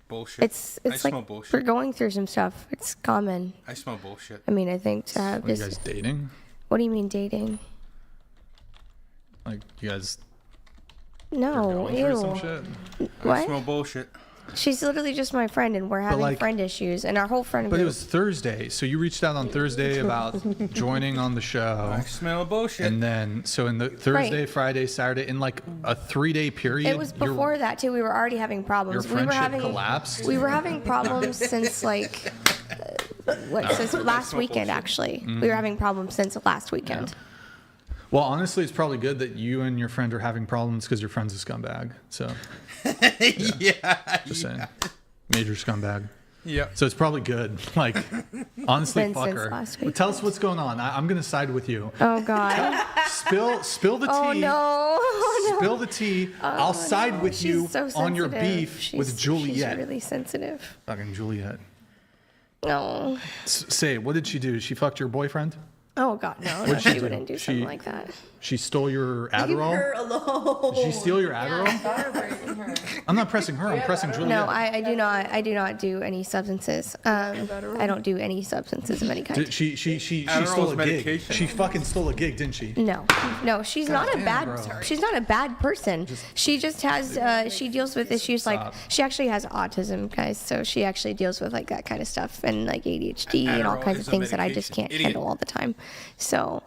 Bullshit. It's I like smell bullshit. we're going through some stuff. It's common. I smell bullshit. I mean, I think to have What, you this. guys dating? What do you mean dating? Like, you guys No, going through some ew. shit? I What? smell bullshit. She's literally just my friend, and we're having like- friend issues, and our whole friend But group. it was Thursday, so you reached out on Thursday about joining on the show. I smell bullshit. And then, so in the Thursday, Right. Friday, Saturday, in like a 3-day period, It was before that too. We were already having problems. your We were friendship having collapsed? We were having problems since like since last weekend. Actually, we were having problems since last weekend. Well, honestly, it's probably good that you and your friend are having problems because your friend's a scumbag. So, just saying, major scumbag. Yeah. So it's probably good. Like, honestly, Been fuck since her. last But tell us what's going on. I'm gonna side with you. Oh God. Spill the tea. Oh no. Oh, no. Spill the tea. Oh, I'll side no. with She's you so on your sensitive. beef She's- with Juliet. She's really sensitive. Fucking Juliet. No. Say, what did she do? She fucked your boyfriend? Oh God, no. What'd No, she she do? wouldn't do She- something like that. She stole your Adderall? alone. Did she steal your Adderall? I'm not pressing her. I'm pressing Juliet. No, I do not. I do not do any substances. I don't do any substances of any kind. She Adderall stole is a medication. gig. She fucking stole a gig, didn't she? No, she's God not a damn, bad. bro. She's not a bad person. She just has. She deals with issues like she actually has autism, guys. So she actually deals with like that kind of stuff and like ADHD and all Adderall kinds is of a things that I just medication. can't Idiot. handle all the time. So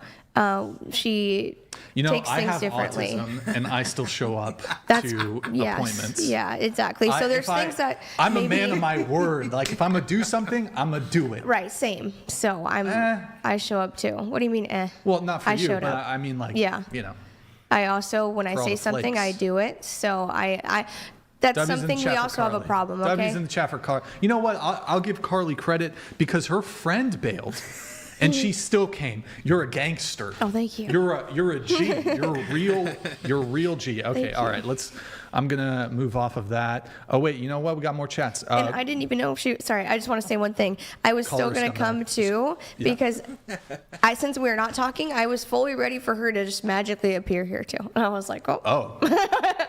she takes I things have differently. autism, and I still show up That's to yes, appointments. yeah, exactly. So there's things that I'm a maybe, man of my word. Like if I'm gonna do something, I'm gonna do it. Right, same. So I show up too. What do you mean, eh? Well, not for I you, showed but up. I mean, like, Yeah. you know. I also, when I For all say the something, flakes. I do it. So I that's W's in the something we chat for also have a Carly. problem. Okay. W's in the chat for Carly. You know what? I'll give Carly credit because her friend bailed, and she still came. You're a gangster. Oh, thank you. You're a G. You're a real G. Okay, Thank all you. right. I'm gonna move off of that. Oh wait, you know what? We got more chats. And I didn't even know if she. Sorry, I just want to say one thing. I was Call still her gonna scumbag. come too Yeah. because since we're not talking, I was fully ready for her to just magically appear here too. And I was like, oh. Oh.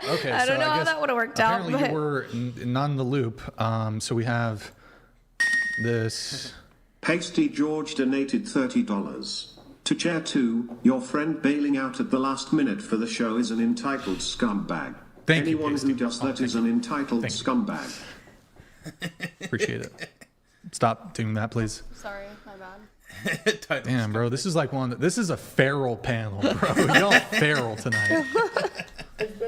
Okay. I don't know how guess that would have worked out. Apparently But you were not in the loop. So we have this. Pasty George donated $30. To Chair 2, your friend bailing out at the last minute for the show is an entitled scumbag. Thank you, Anyone Pasty. who does that is an entitled scumbag. Appreciate it. Stop doing that, please. Sorry, my bad. Damn, bro, this is like this is a feral panel, bro. Y'all feral tonight.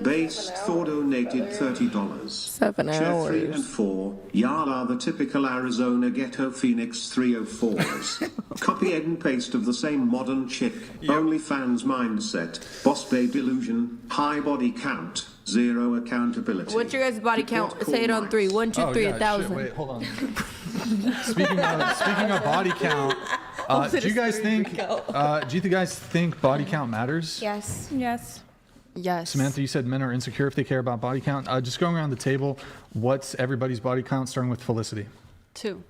Based Thor donated $30. 7 Chair 3 hours. and 4, y'all are the typical Arizona ghetto Phoenix 304s. Copy and paste of the same modern chick, OnlyFans mindset, boss babe delusion, high body count, zero accountability. What's your guys' body count? Say it on 3. 1, 2, 3, yeah, 1,000. shit, wait, hold on. Speaking of body count, do you guys think body count matters? yes. Yes. Yes. Samantha, you said men are insecure if they care about body count. Just going around the table, what's everybody's body count? Starting with Felicity. 2.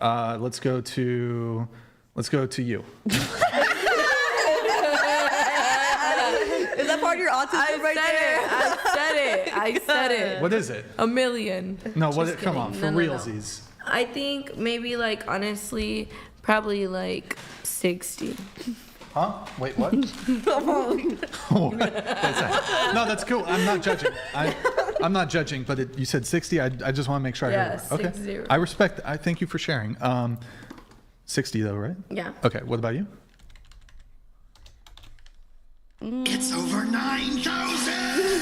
Let's go to you. Is that part of your autism right there? I said it. What is it? A million. No, what? Just Come on, kidding. for No, no, no. realsies. I think maybe like honestly, probably like 60. Huh? Wait, what? Oh, wait a second. No, that's cool. I'm not judging. I'm not judging, but you said 60. I just want to make sure I heard it. Okay. 60. I respect. I thank you for sharing. 60 though, right? Yeah. Okay. What about you? It's over 9,000.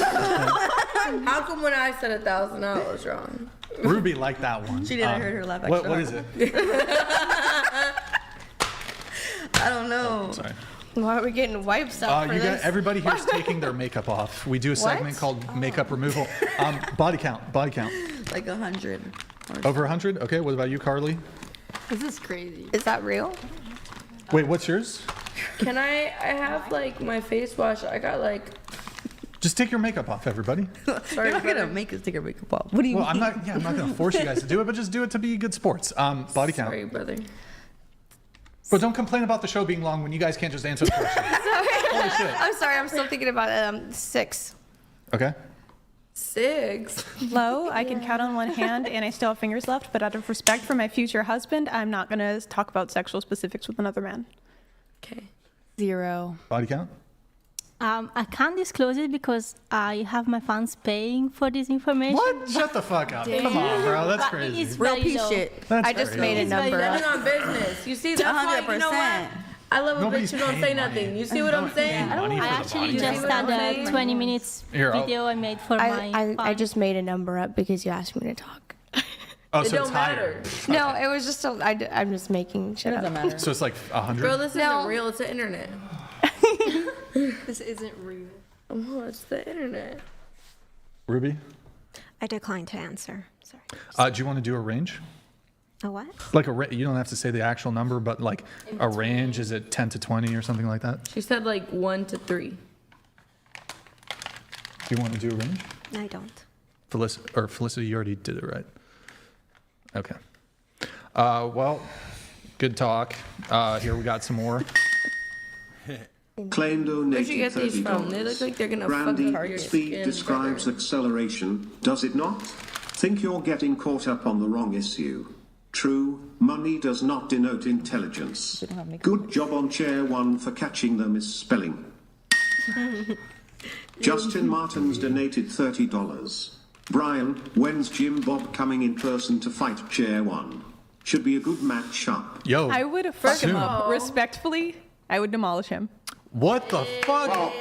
How come when I said 1,000, I was wrong? Ruby liked that one. She did. I heard her laugh. What is it? I don't know. Sorry. Why are we getting wipes out for this? Everybody here is taking their makeup off. We do a segment called makeup removal. Body count. Like 100. Over 100? Okay, what about you, Carly? This is crazy. Is that real? Wait, what's yours? Can I have like my face wash? I got like. Just take your makeup off, everybody. You're not gonna make us take our makeup off. What do you mean? I'm not gonna force you guys to do it, but just do it to be good sports. Body count. Sorry, brother. But don't complain about the show being long when you guys can't just answer the question. Holy shit. I'm sorry. I'm still thinking about 6. Okay. 6. Low, I can count on one hand and I still have fingers left, but out of respect for my future husband, I'm not going to talk about sexual specifics with another man. Okay. 0. Body count? I can't disclose it because I have my fans paying for this information. What? Shut the fuck up. Come on, bro. That's But crazy. it's Real very piece low. shit. That's I just crazy. made a number Living up. on business. You see, that's why, you know what? 100%. I love a Nobody's bitch who don't paying say money. nothing. You see what I'm saying? Money for I the actually body just count. had a 20 minutes Here, I'll- video I made for my I fans. just made a number up because you asked me to talk. Oh, It so it's don't higher. matter. No, it was just I'm just making shit up. Doesn't matter. So it's like 100? Bro, this No. isn't real. It's the internet. This isn't real. Oh, it's the internet. Ruby? I declined to answer. Sorry. Do you want to do a range? A what? Like you don't have to say the actual number, but like a range, is it 10 to 20 or something like that? She said like 1 to 3. Do you want to do a range? I don't. Felicity, you already did it, right? Okay. Well, good talk. Here we got some more. Claim donated Where'd you get these $30. from? They look like they're gonna Brandy, fucking hurt your speed skin describes acceleration, does it not? Think you're getting caught up on the wrong issue. True, money does not denote intelligence. Good job on chair 1 for catching the misspelling. Justin Martins donated $30. Brian, when's Jim Bob coming in person to fight chair 1? Should be a good match up. Yo, I would fuck him soon. up. Respectfully, I would demolish him. What the fuck?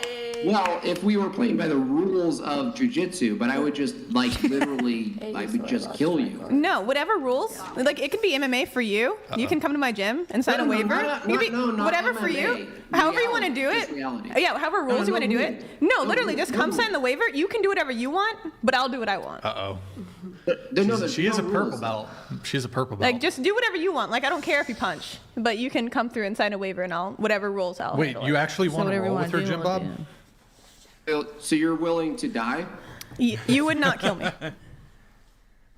Well, if we were playing by the rules of jujitsu, but I would just like literally, I would just kill you. No, whatever rules. Like it could be MMA for you. You can come to my gym and sign a waiver. Whatever for you. However you want to do it. Yeah, however rules you want to do it. No, literally, just come sign the waiver. You can do whatever you want, but I'll do what I want. She is a purple belt. She's a purple belt. Like just do whatever you want. Like I don't care if you punch, but you can come through and sign a waiver, and I'll whatever rules I'll. Wait, handle you it. actually want to roll with her, Jim Bob? So you're willing to die? You would not kill me.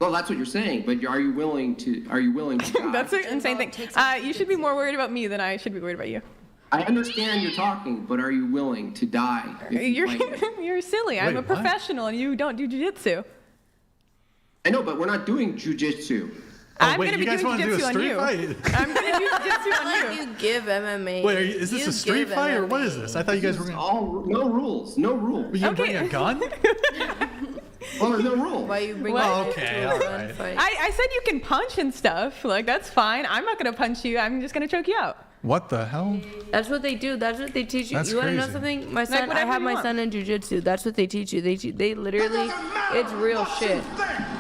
Well, that's what you're saying, but are you willing to? Are you willing to die? That's an insane thing. You should be more worried about me than I should be worried about you. I understand you're talking, but are you willing to die? You're silly. I'm a professional, and you don't do jujitsu. I know, but we're not doing jujitsu. I'm gonna be doing jujitsu on you. I'm gonna do jujitsu on you. You give MMA. Wait, is this a street fight or what is this? I thought you guys were all no rules, no rules. You bring a gun? Well, there's no rule. Why you bring What? Okay, all right. I said you can punch and stuff. Like that's fine. I'm not gonna punch you. I'm just gonna choke you out. What the hell? That's what they do. That's what they teach you. That's You want to know crazy. something? My Like, son, I whatever have you my want. son in jujitsu. That's what they teach you. They literally, it's real shit.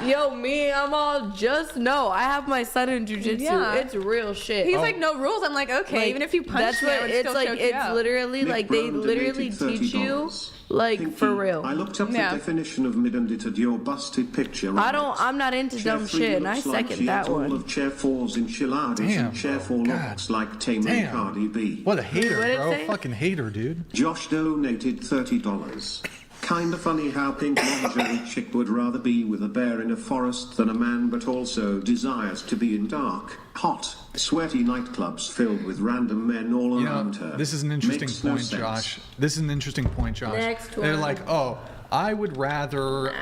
Yo, me, I'm all just no. I have my son in jujitsu. Yeah. It's real shit. He's like no rules. I'm like okay. Like, Even if you punch that's me, I what would it's still like. choke you It's out. literally Nick like they Brown literally donated teach you $30. like Pinky, for real. I looked up Yeah. the definition of mid and edited your busted picture. I'm not into Chair dumb 3 shit, and I looks like second she that ate all one. of Chair 4's enchiladas, Damn, and Chair 4 bro. looks like Tame Damn. and Cardi B. What a hater, What'd it bro. say? Fucking hater, dude. Josh donated $30. Kinda funny how pink lingerie chick would rather be with a bear in a forest than a man, but also desires to be in dark, hot, sweaty nightclubs filled with random men all You know, around her. this is an interesting Makes no point, sense. Josh. This is an interesting point, Josh. Next They're one. like, oh, I would rather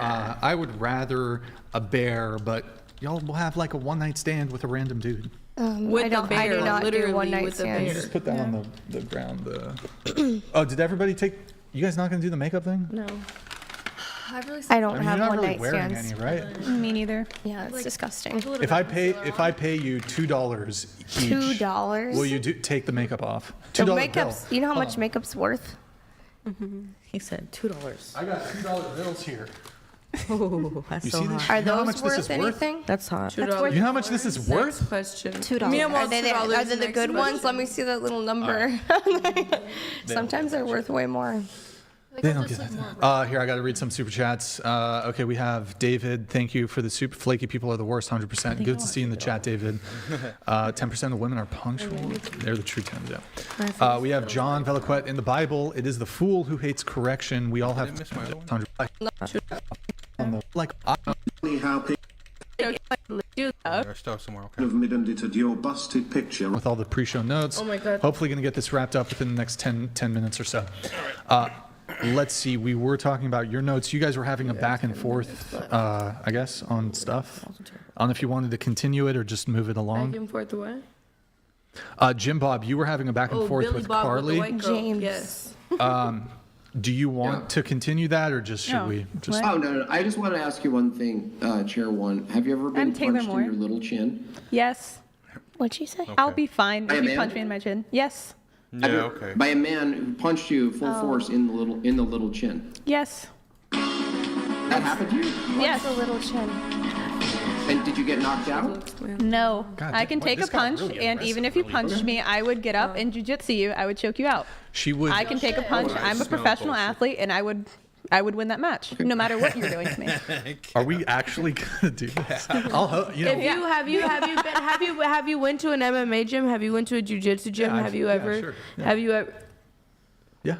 a bear, but y'all will have like a one-night stand with a random dude. With I the don't- I bear, do not do literally one-night with the stands. bear. Just put that on the ground. Oh, did everybody take? You guys not gonna do the makeup thing? No. I don't I mean, have you're not one really night wearing stands. any, right? Me neither. Yeah, it's disgusting. If I pay you $2 each, $2? will you take the makeup off? The $2 makeup's. bill. You know how Hold much on. makeup's worth? He said $2. I got $2 bills here. Oh, that's You so see this? hot. Are You know how those much this worth is worth? anything? That's hot. That's worth. You know how much this is worth? Next question. $2. Me, I'm all Are they $2 the next good ones? question. Let me see that little number. Sometimes they're worth way more. They don't get that. Here, I got to read some super chats. Okay, we have David. Thank you for the super flaky people are the worst. 100%. Good to see you in the chat, David. 10% of women are punctual. They're the true tens. Yeah. We have John Veliquette. In the Bible, it is the fool who hates correction. We all have 100. Like, Funny how pink There's stuff somewhere. Okay. of mid and edited your busted picture. with all the pre-show notes. Oh my God. Hopefully going to get this wrapped up within the next 10 minutes or so. Let's see. We were talking about your notes. You guys were having a back and forth, I guess, on stuff. I don't know if you wanted to continue it or just move it along. Back and forth what? Jim Bob, you were having a back and Oh, forth Billy with Bob Carly. with the white girl. James. Yes. Do you want to continue that or just should No. we just? Oh no, I just want to ask you one thing, Chair One. Have you ever been I'm Taylor punched Moore. in your little chin? Yes. What'd you say? I'll be fine By if a you man? punch me in my chin. Yes. Yeah, okay. By a man who punched you full force in the little chin. Yes. That happened to you? Yes. A little chin. And did you get knocked out? No. God, I can what- take a this got punch, really and even if you aggressive punched me, I would get up and jujitsu you. I would choke you out. She would. I can take a punch. I I'm a smell professional bullshit. athlete, and I would win that match, no matter what you're doing to me. Are we actually gonna do that? You know. Have you went to an MMA gym? Have you went to a jiu-jitsu gym? Yeah, Have you yeah, ever? sure, yeah. Have you ever? Yeah.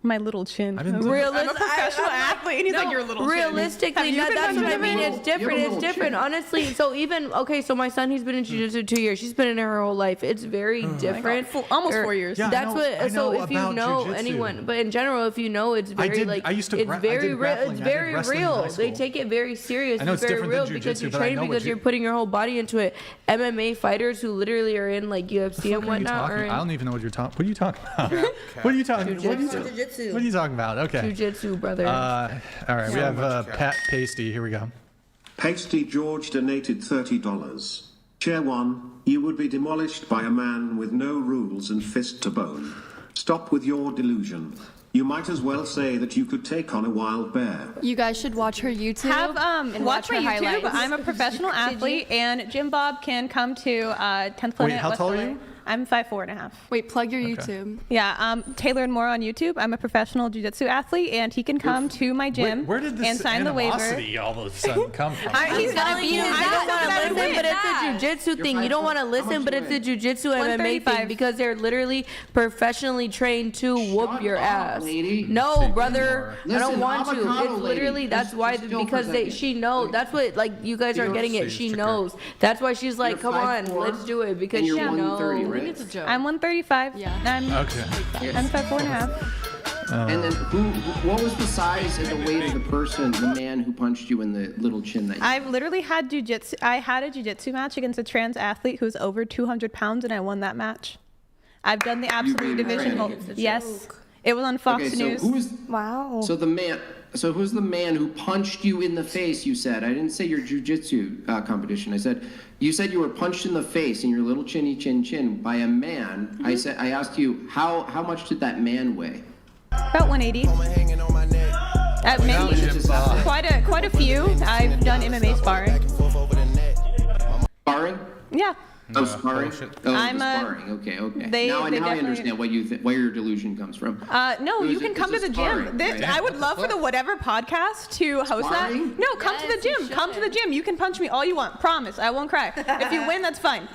My little chin. I've been I'm a professional athlete, and he's like, "You're a little chin." Realistically, Have you been that's what I done mean. MMA? It's different. It's different. Honestly, so even so my son, he's been in jiu-jitsu 2 years. She's been in her whole life. It's very different. Almost 4 years. Yeah, That's I know what. So if you about know jujitsu. anyone, but in general, if you know, it's very I used to it's I very did real. grappling. It's I did very wrestling in real. high They school. take it very serious. I know it's it's very different real than because jujitsu, you're but I training know what because you're putting your whole body into it. MMA fighters who literally are in like UFC and whatnot. I don't even know what you're talking. What are you talking about? What are you talking? What are you talking about? Okay. Jiu-jitsu, brother. All right, we have Pat Pasty. Here we go. Pasty George donated $30. Chair 1, you would be demolished by a man with no rules and fist to bone. Stop with your delusion. You might as well say that you could take on a wild bear. You guys should watch her YouTube. And watch my her YouTube. highlights. I'm a professional athlete, and Jim Bob can come to 10th Planet. Wait, how West tall are LA. you? I'm 5'4.5". Wait, plug your YouTube. Yeah, Taylor and More on YouTube. I'm a professional jiu-jitsu athlete, and he can come to my gym Where did this and sign the waiver. animosity all of a sudden come from? He's gonna be. You don't want to listen, but it's a jujitsu thing. You don't want to listen, but it's a jujitsu MMA thing because they're literally professionally trained to whoop your ass. No, brother, I don't want to. It's literally that's why because she knows. That's what like you guys aren't getting it. She knows. That's why she's like, come on, let's do it because she knows. It's a joke. I'm 135. Yeah. I'm 5'4.5". And then what was the size and the weight of the person, the man who punched you in the little chin that you I've literally had jujitsu. I had a jujitsu match against a trans athlete who's over 200 pounds, and I won that match. I've done the absolute divisional. Yes, it was on Fox News. Wow. So who's the man who punched you in the face? You said I didn't say your jujitsu competition. I said you said you were punched in the face in your little chinny chin by a man. I asked you how much did that man weigh? About 180. Quite a few. I've done MMA sparring. Sparring? Yeah. Oh, sparring. I'm sparring. Okay. Now I definitely- understand where your delusion comes from. No, you can come to the gym. sparring, right? I would love for the whatever podcast to host Sparring? that. No, come to the gym. Come to the gym. You can punch me all you want. Promise. I won't cry. If you win, that's fine.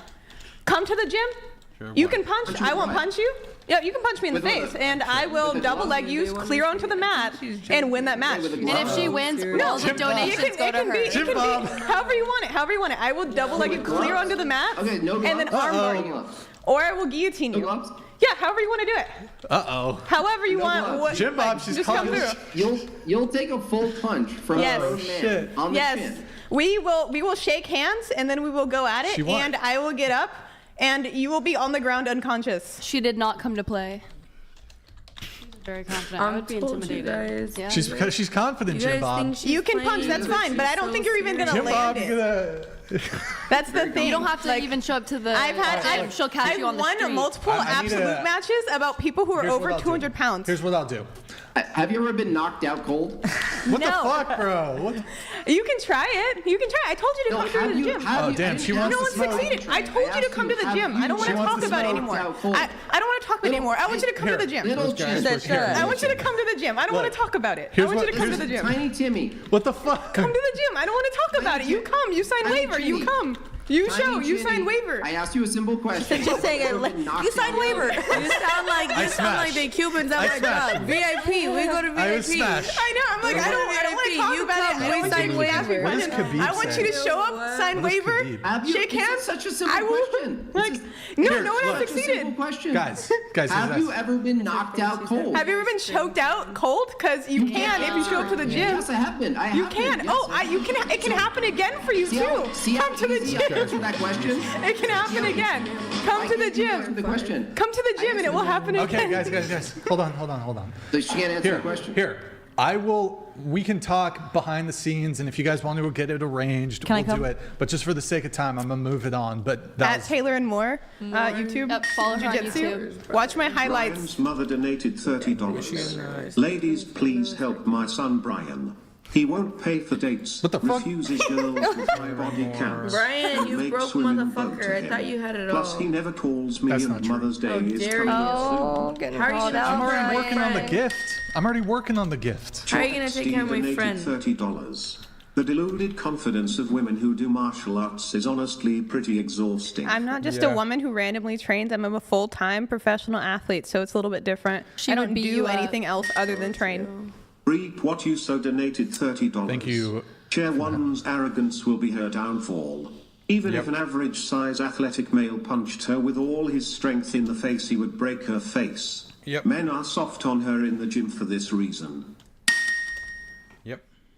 Come to the gym. You can punch. I won't punch you. Yeah, you can punch me in the face, and I will double leg you, clear onto the mat, and win that match. And if she wins, all the donations go to her. It can be however you want it. However you want it. I will double leg you, clear onto the mat, Okay, no and then gloves? armbar No you, gloves. or I will guillotine you. gloves? Yeah, however you want to do it. However you want. gloves. What, Jim Bob, she's just come calling through. You'll take a full punch from a Yes. grown man on the Yes, chin. we will shake hands, and then we will go at it, She won. and I will get up, and you will be on the ground unconscious. She did not come to play. Very confident. I would be intimidated. Yeah. She's confident, Jim Bob. You can punch, that's fine, but I don't think you're even gonna Jim land Bob's it. gonna. That's the thing. You don't have to even show up to the. She'll catch you on the I've street. won multiple I need absolute a- matches about people who are Here's what over I'll do. 200 pounds. Here's what I'll do. Have you ever been knocked out cold? What the No. fuck, bro? What? You can try it. You can try. I told you to No, come through have to the you- gym. have Oh, you- damn, she wants No to one smoke. succeeded. I told you to come to the gym. I don't want She to wants talk to about it smoke anymore. out cold. I don't want to talk about it anymore. I want you to come to the gym. Little guys chin. were here. I want you to come to the gym. I don't want to talk about it. I Here's want you what- to come to the here's gym. Tiny Timmy. What the fuck? Come to the gym. I don't want to talk about it. You come. You sign Tiny waiver. You Timmy. come. You Tiny show. You Timmy. sign waiver. I asked you a simple question. Just saying Have you it. ever been knocked You signed out? waiver. You sound like I smashed. the Cubans at I my smashed. job. VIP. We go to VIP. I was smashed. I know. I'm like, I don't want to talk You about come, it. I we want sign you to ask me waiver. What does questions. Khabib I want you to say? show up, sign What does waiver, Khabib? Have you- shake this is hands. such a simple I will. question. Like, This is- no, Here, no one has look. Such a simple succeeded. question. Guys, Have you ever been knocked out cold? Have you ever been choked out cold? Because you can if you show up to the gym. Yes, I have been. You can. You can. It can happen again for you too. Come to the Easy I gym. answered that question. It can happen again. Come to the Answer the gym. question. Come to the gym and it will happen Okay, again. guys. Hold on. So she can't answer the question. Here. We can talk behind the scenes, and if you guys want to get it arranged, Can I we'll come? do it. But just for the sake of time, I'm gonna move it on. But that At was, Taylor and More, YouTube, Yep, follow her on Jiu-Jitsu. Watch my highlights. Brian's mother donated $30. Ladies, please help my son Brian. He won't pay for dates, refuses girls with high body counts, Brian, and you makes broke women vote motherfucker. to I him. thought you had it Plus, all. he never calls me, and Mother's Day is dare coming you. soon. How are you I'm gonna already working on the Brian? gift. I'm already working on the gift. How are you gonna take care of my Steve friend? donated $30. The deluded confidence of women who do martial arts is honestly pretty exhausting. I'm not just a woman who randomly trains. I'm a full-time professional athlete, so it's a little bit different. I don't do anything else other than train. Reap what you sow donated $30. Thank you. Chair one's arrogance will be her downfall. Even if an average-size athletic male punched her with all his strength in the face, he would break her face. Men are soft on her in the gym for this reason.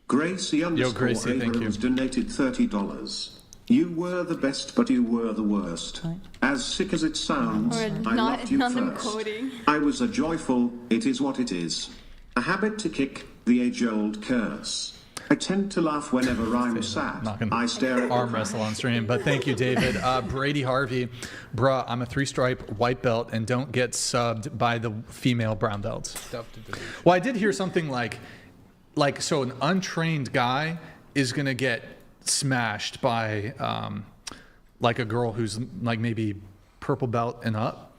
Gracie Gracie, thank you. Abrams donated $30. You were the best, but you were the worst. As sick as it sounds, I loved you first. I was a joyful, it is what it is. A habit to kick, the age-old curse. I tend to laugh whenever I'm sad. I stare at arm wrestle on stream, but thank you, David. Brady Harvey, bruh, I'm a 3-stripe white belt and don't get subbed by the female brown belts. Well, I did hear something like so an untrained guy is gonna get smashed by like a girl who's like maybe purple belt and up,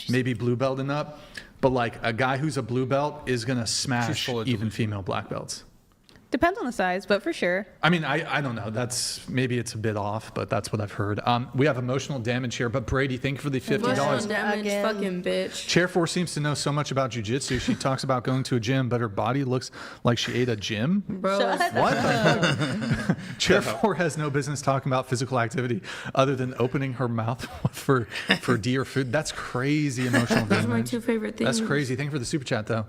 maybe blue belt and up, but like a guy who's a blue belt is gonna smash even female black belts. Depends on the size, but for sure. I mean, I don't know. That's maybe it's a bit off, but that's what I've heard. We have emotional damage here, but Brady, thank you for the $50. Emotional damage, fucking bitch. Chair 4 seems to know so much about jujitsu. She talks about going to a gym, but her body looks like she ate a gym. Bro, what? Chair 4 has no business talking about physical activity other than opening her mouth for deer food. That's crazy emotional damage. Those are my two favorite things. That's crazy. Thank you for the super chat, though.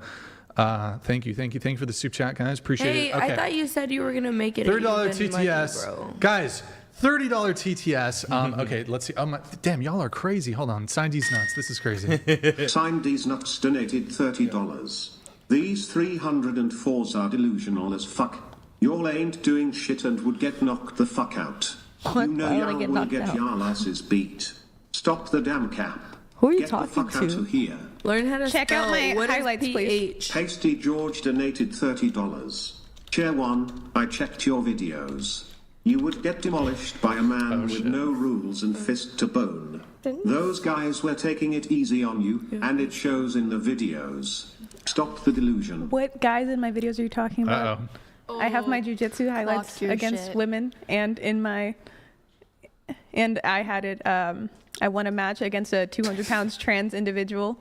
Thank you for the super chat, guys. Appreciate it. Okay. I thought you said you were gonna make it $30 even TTS, money, bro. guys. $30 TTS. Okay, let's see. Damn, y'all are crazy. Hold on. Sign these nuts. This is crazy. Signed these nuts donated $30. These 304s are delusional as fuck. Y'all ain't doing shit and would get knocked the fuck out. What? You know Why would I y'all get will knocked get out? y'all asses beat. Stop the damn cap. Who are you Get talking the fuck to? out of here. Learn how to Check spell. out my What is highlights, please. PH? Pasty George donated $30. Chair 1, I checked your videos. You would get demolished by a man with no rules and fist to bone. Those guys were taking it easy on you, and it shows in the videos. Stop the delusion. What guys in my videos are you talking about? I have my jujitsu highlights Talk your against shit. women, and I had it. I won a match against a 200 pounds trans individual.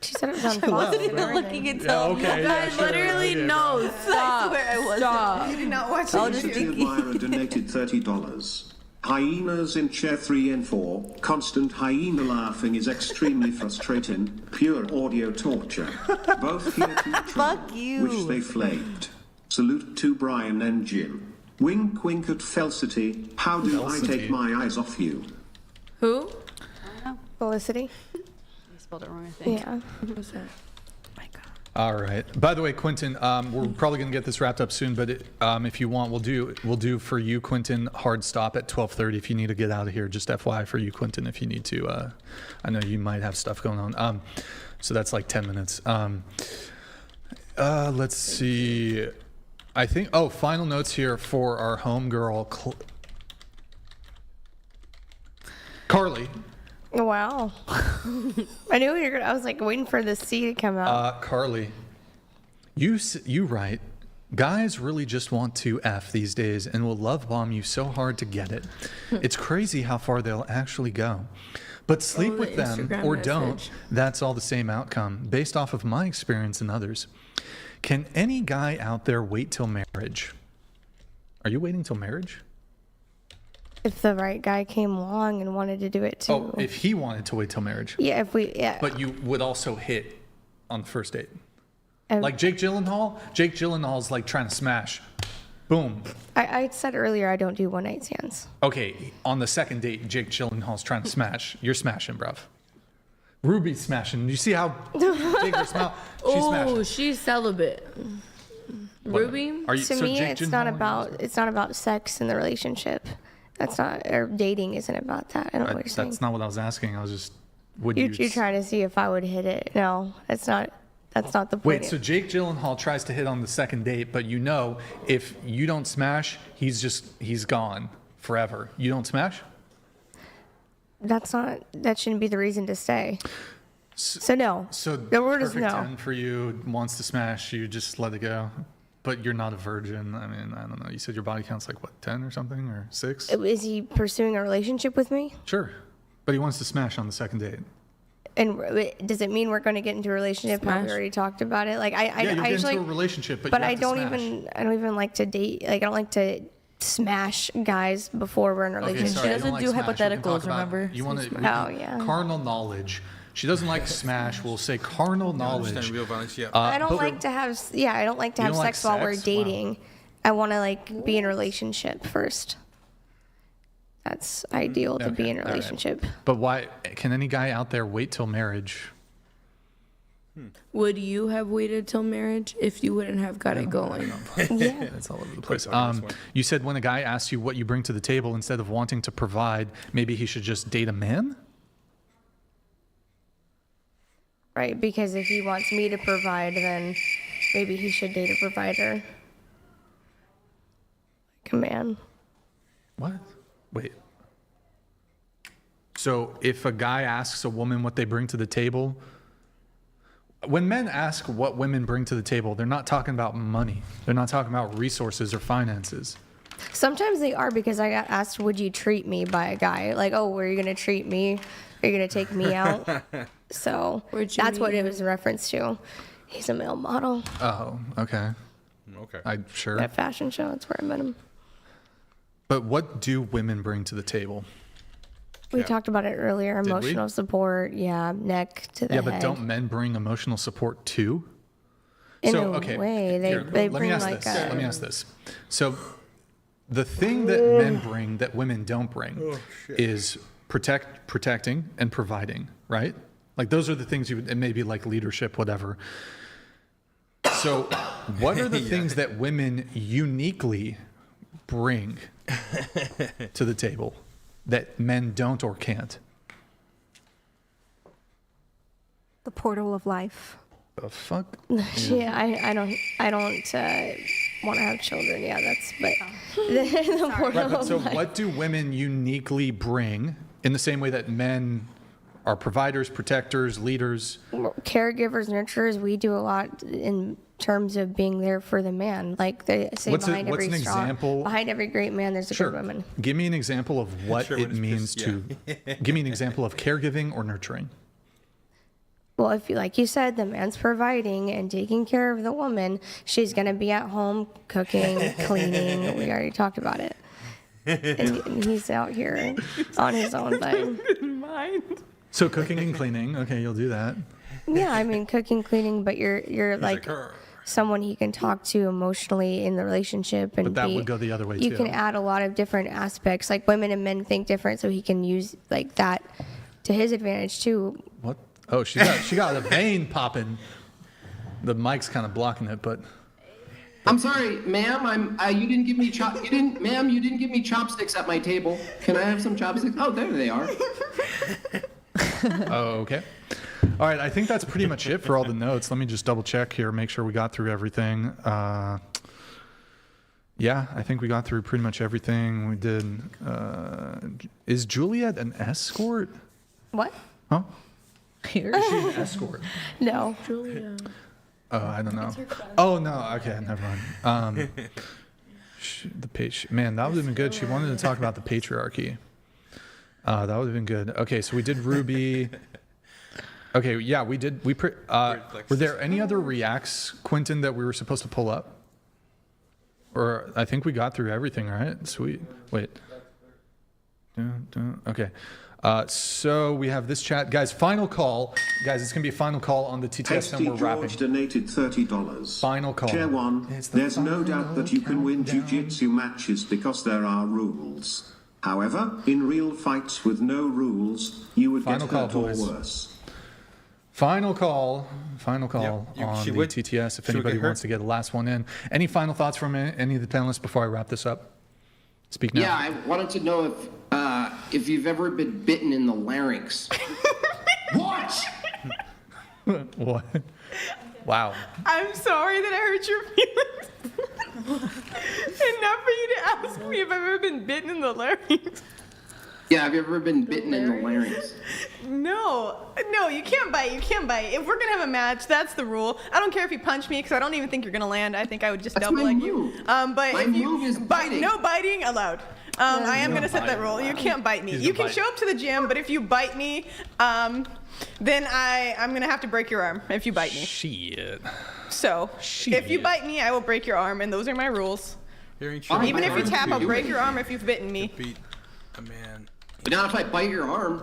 She said it was on I wasn't even looking at telling you. I literally no. Stop. I wasn't. Stop. You did not watch I it. was just Beauty thinking. Admirer donated $30. Hyenas in chair 3 and 4. Constant hyena laughing is extremely frustrating. Pure audio torture. Both here to Fuck you. which they flamed. Salute to Brian and Jim. Wink wink at Felicity. How do I take my eyes off you? Who? Felicity. You spelled it wrong, I think. Yeah. Who's that? All right. By the way, Quentin, we're probably going to get this wrapped up soon, but if you want, we'll do for you, Quentin, hard stop at 12:30 if you need to get out of here. Just FYI for you, Quentin, if you need to. I know you might have stuff going on. So that's like 10 minutes. Let's see. I think. Oh, final notes here for our homegirl, Carly. Wow. I knew you were gonna. I was like waiting for the C to come out. Carly, you write, guys really just want to F these days and will love bomb you so hard to get it. It's crazy how far they'll actually go. But sleep with them Instagram or message. don't, that's all the same outcome, based off of my experience and others. Can any guy out there wait till marriage? Are you waiting till marriage? If the right guy came along and wanted to do it too. Oh, if he wanted to wait till marriage. Yeah, yeah. But you would also hit on the first date. Um, Like Jake Gyllenhaal? Jake Gyllenhaal's like trying to smash. Boom. I said earlier I don't do one night stands. Okay, on the second date, Jake Gyllenhaal's trying to smash. You're smashing, bruv. Ruby's smashing. You see how Jake her smile? She's smashing. Oh, she's celibate. Ruby? Are you, To so me, Jake it's not Gyllenhaal- about sex in the relationship. That's not, or dating isn't about that. I don't know what you're saying. That's not what I was asking. I was just, would You're you? trying to see if I would hit it. No, that's not the point. Wait, so Jake Gyllenhaal tries to hit on the second date, but you know, if you don't smash, he's gone forever. You don't smash? That shouldn't be the reason to stay. So no. So the word is perfect no. 10 for you, wants to smash, you just let it go. But you're not a virgin. I mean, I don't know. You said your body count's like, what, 10 or something, or 6? Is he pursuing a relationship with me? Sure. But he wants to smash on the second date. And does it mean we're going to get into a relationship? Have we already talked about it? Like I you'll get actually, into a relationship, but I you have don't to smash. I don't even like to date. Like I don't like to smash guys before we're in a relationship. Sorry, you don't like smash. We can talk hypotheticals, about- remember? You want to? Oh, yeah. Carnal knowledge. She doesn't like smash. We'll say carnal knowledge. Real violence, yeah. I don't like to have. Yeah, I don't like to You have don't like sex while we're sex? dating. Wow. I want to like be in a relationship first. That's ideal to be in a all right. relationship. But why can any guy out there wait till marriage? Would you have waited till marriage if you wouldn't have got it going? Yeah. That's all over the place. You said when a guy asks you what you bring to the table, instead of wanting to provide, maybe he should just date a man? Right, because if he wants me to provide, then maybe he should date a provider. Like a man. What? Wait. So if a guy asks a woman what they bring to the table, when men ask what women bring to the table, they're not talking about money. They're not talking about resources or finances. Sometimes they are, because I got asked, would you treat me, by a guy. Like, oh, were you going to treat me? Are you going to take me out? So that's what it was in reference to. He's a male model. Oh, okay. Okay. Sure. At a fashion show, that's where I met him. But what do women bring to the table? We talked about it earlier. Did we? Emotional support, neck to the Yeah, head. but don't men bring emotional support too? In a way, they let bring me ask like this. a... Let me ask this. So the thing that men bring that women don't bring is protecting and providing, right? Like those are the things you would, and maybe like leadership, whatever. So what are the things that women uniquely bring to the table that men don't or can't? The portal of life. The fuck? Yeah, I don't want to have children. Yeah, that's the portal Right, but of so life. what do women uniquely bring in the same way that men are providers, protectors, leaders? Caregivers, nurturers, we do a lot in terms of being there for the man. Like they say, What's behind every great man, there's a Sure. good woman. Give me an example of what Sure, it when it's means pissed, to. Give me an example of caregiving or nurturing. Well, if you, like you said, the man's providing and taking care of the woman, she's gonna be at home cooking, cleaning. We already talked about it. And he's out here on his own thing. So cooking and cleaning. Okay, you'll do that. Yeah, I mean cooking, cleaning, but you're like someone he can talk to emotionally in the relationship, and But that would go the other way you too. can add a lot of different aspects. Like women and men think different, so he can use like that to his advantage too. What? Oh, she got a vein popping. The mic's kind of blocking it, but. I'm sorry, ma'am. You didn't give me you didn't give me chopsticks at my table. Can I have some chopsticks? Oh, there they are. Oh, okay. All right, I think that's pretty much it for all the notes. Let me just double check here, make sure we got through everything. Yeah, I think we got through pretty much everything we did. Is Juliet an escort? What? Huh? Is she an escort? No. Julia. Oh, I don't know. Oh, no. Okay, never mind. The page. Man, that would have been good. She wanted to talk about the patriarchy. That would have been good. Okay, so we did Ruby. Okay, yeah, we did. Were there any other reacts, Quentin, that we were supposed to pull up? Or I think we got through everything, right? Sweet. Wait. Okay. So we have this chat. Guys, final call. Guys, it's going to be a final call on the TTS and we're wrapping. George donated $30. Final call. Chair 1, there's no doubt that you can win jiu-jitsu matches because there are rules. However, in real fights with no rules, you would Final get call, hurt or boys. worse. Final call on the TTS if anybody wants to get the last one in. Any final thoughts from any of the panelists before I wrap this up? Speak now. Yeah, I wanted to know if you've ever been bitten in the larynx. What? What? Wow. I'm sorry that I hurt your feelings. Enough for you to ask me if I've ever been bitten in the larynx. Yeah, have you ever been bitten in the larynx? No, you can't bite. You can't bite. If we're gonna have a match, that's the rule. I don't care if you punch me because I don't even think you're gonna land. I think I would just double leg you. But My if you move is bite, biting. no biting allowed. I am gonna set that rule. You can't bite me. You can show up to the gym, but if you bite me, then I'm gonna have to break your arm if you bite me. Shit. So if you bite me, I will break your arm, and those are my rules. Even if you tap, I'll break your arm if you've bitten me. Beat a man. But not if I bite your arm.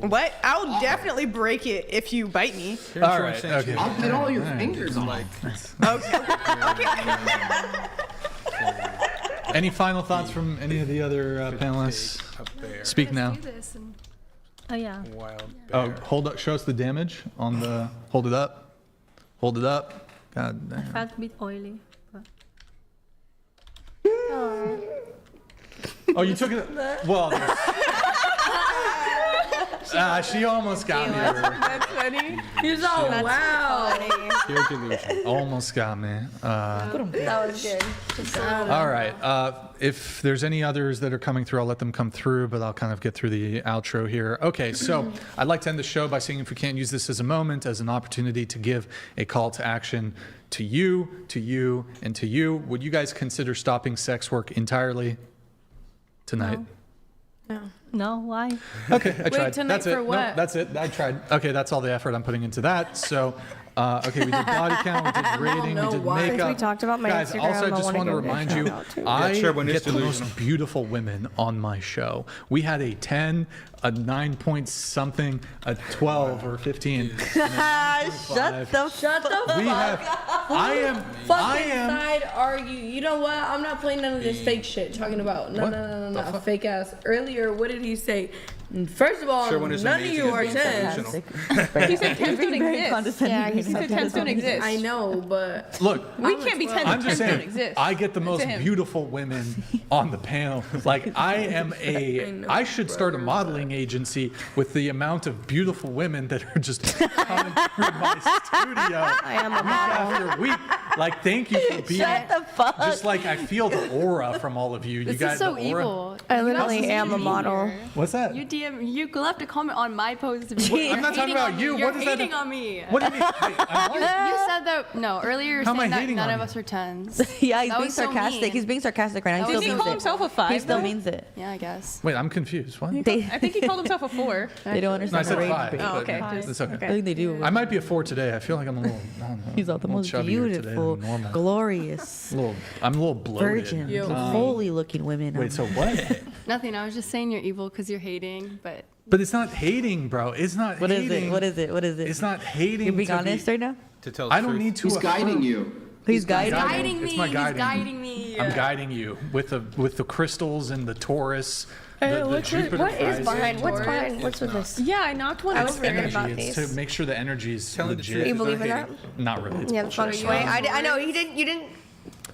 What? I'll definitely break it if you bite me. All right. Okay. I'll get all your fingers off. Any final thoughts from any of the other panelists? Speak now. Oh yeah. Oh, hold up. Show us the damage on the. Hold it up. Hold it up. God I damn. felt a bit oily. But... Oh, you took it. Well. She almost got me. That's funny. He's all wow. Pure delusion. Almost got me. That was good. All right. If there's any others that are coming through, I'll let them come through, but I'll kind of get through the outro here. Okay, so I'd like to end the show by saying if we can't use this as a moment, as an opportunity to give a call to action to you, and to you. Would you guys consider stopping sex work entirely tonight? No, why? Okay, I tried. tonight That's it. for what? No, that's it. I tried. Okay, that's all the effort I'm putting into that. So, okay, we did body count, we did rating, we did makeup. Since we talked about my Guys, Instagram, also I I just wanna want to give it a remind you, shout out, too. I Yeah, Sherwin is get the most delusional. beautiful women on my show. We had a 10, a 9 point something, a 12 or 15. Shut the fuck We have. I am. Fucking side argue. You know what? I'm not playing none of this fake shit. Talking about no, fake ass. Earlier, what did he say? First of all, Sherwin is none of amazing you are and 10s. delusional. He said 10s don't exist. Yeah, he He said 10s don't exist. I know, but Look, We can't be 10s. I'm just 10s don't saying, exist. I get the most To him. beautiful women on the panel. Like, I should start a modeling agency with the amount of beautiful women that are just coming through my studio I am a week model. after week. Like, thank you for being. Shut the fuck. Just like I feel the aura from all of you. You This guys, is so the aura. evil. I literally am a model. What's that? You DM. You left a comment on my post. I'm not talking about you. You're What is that? hating on me. What do you mean? Wait, I'm You what? said that earlier. You were How am I saying that hating none on of you? us are 10s. Yeah, he's That being was so sarcastic. mean. He's being sarcastic right now. He That still was Did he means call it. himself a 5? He still though? means it. Yeah, I guess. Wait, I'm confused. What? I think he called himself a 4. They don't No, I understand the said range. 5. babe. Oh, but okay. It's okay. I think they do. I might be a 4 today. I feel like I'm a little. I don't know. He's all the a little most chubbier today than beautiful, normal. glorious, I'm a little bloated. virgin, holy looking women. Wait, so what? Nothing. I was just saying you're evil because you're hating, but But it's not hating, bro. It's not What is hating. it? What is it? What is it? It's not hating. You're being to honest be, right now? To tell the I don't truth. need to. He's guiding affirm. you. He's guiding. guiding me. It's my He's guiding. guiding me. I'm guiding you with the crystals and the Taurus. The Jupiter What is rising. behind? What's behind? What's with this? Yeah, I knocked one I was over. thinking Energy. about It's these. to make sure the energy is Telling the legit. truth. Do you It's believe not in that? hating. Not really. It's Yeah, the feng bullshit. shui. I know you didn't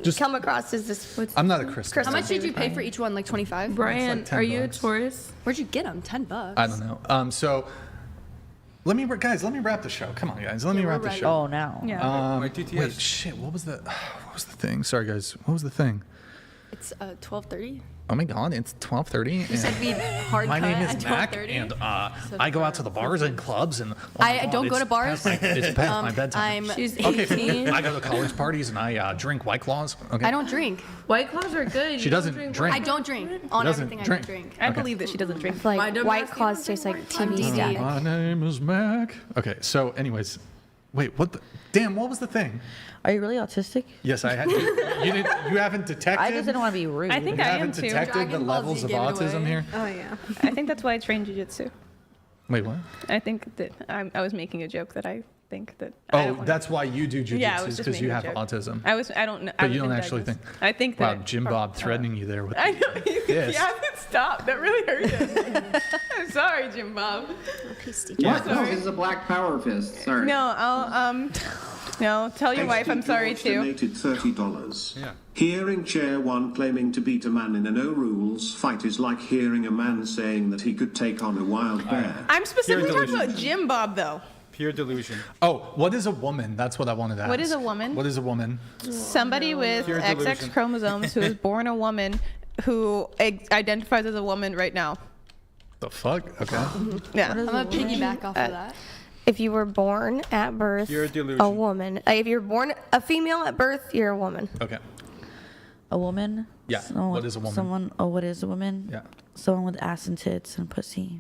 Just- come across as this. I'm not a crystal. How much did you pay for each one? Like 25? Brian, It's like are you a $10. Taurus? Where'd you get them? $10. I don't know. So let me wrap the show. Come on, guys. Let me wrap the ready. show. Oh, now. Yeah. My TTS. Wait, shit. What was the thing? Sorry, guys. What was the thing? It's 12:30. Oh my God, it's 12:30. You said be hard My cut name at is Mac, 12:30. and I go out to the bars and clubs, and oh my I God, don't go it's to bars. It's past my bedtime. She's Okay, 18. I go to college parties and I drink White Claws. Okay. I don't drink. White claws are good. She You don't doesn't drink. I don't drink. On doesn't everything, I drink. don't drink. I Okay. believe that she doesn't drink. Like My dumb White ass Claws doesn't taste like I'm TV DD. static. My name is Mac. Okay, so anyways, wait, what the? Damn, what was the thing? Are you really autistic? Yes, I had. You haven't detected. I just didn't want to be rude. I think You I am haven't too. detected the Dragon Ball levels Z of gave it autism away. here. Oh yeah. I think that's why I trained jujitsu. Wait, what? I think that I was making a joke that I think that. I Oh, don't wanna- that's why you do jujitsu, Yeah, I was just because you making have a joke. autism. I don't know. But you don't actually think. I think that. Wow, Jim Bob threatening you there with. I know you. Yes. You haven't stopped. That really hurt him. I'm sorry, Jim Bob. What? No, this is a black power fist. Sorry. No, I'll no. Tell your wife I'm sorry too. Donated $30. Yeah. Hearing Chair 1 claiming to beat a man in a no rules fight is like hearing a man saying that he could take on a wild bear. I'm specifically Pure talking about delusion. Jim Bob though. Pure delusion. Oh, what is a woman? That's what I wanted to ask. What is a woman? What is a woman? Somebody with Pure XX delusion. chromosomes who is born a woman who identifies as a woman right now. The fuck? Okay. Yeah. I'm gonna piggyback off of that. If you were born at birth You're a delusion. woman, if you're born a female at birth, you're a woman. Okay. A woman? Yeah. What is a woman? What is a woman? Yeah. Someone with ass and tits and pussy.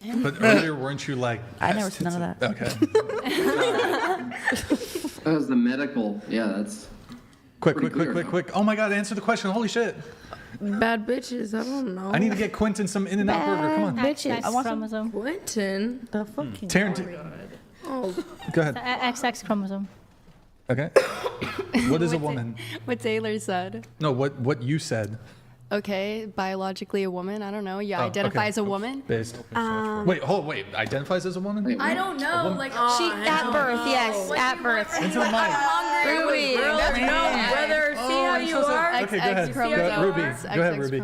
But earlier, weren't you like? I never said none of that. Okay. That was the medical. Yeah, that's. Quick. Oh my God, answer the question. Holy shit. Bad bitches. I don't know. I need to get Quentin some In-N-Out burger. Come on. Bitches. XX chromosome. Quentin. The fucking. Oh. Go ahead. XX chromosome. Okay. What is a woman? What Taylor said. No, what you said. Okay, biologically a woman. I don't know. You identify okay. as a woman. Based. Wait, identifies as a woman? I don't know. Like She at birth, yes, at birth. Into the mic. Ruby. No, brother. See how you are? Okay, go ahead. Ruby. Go ahead, Ruby.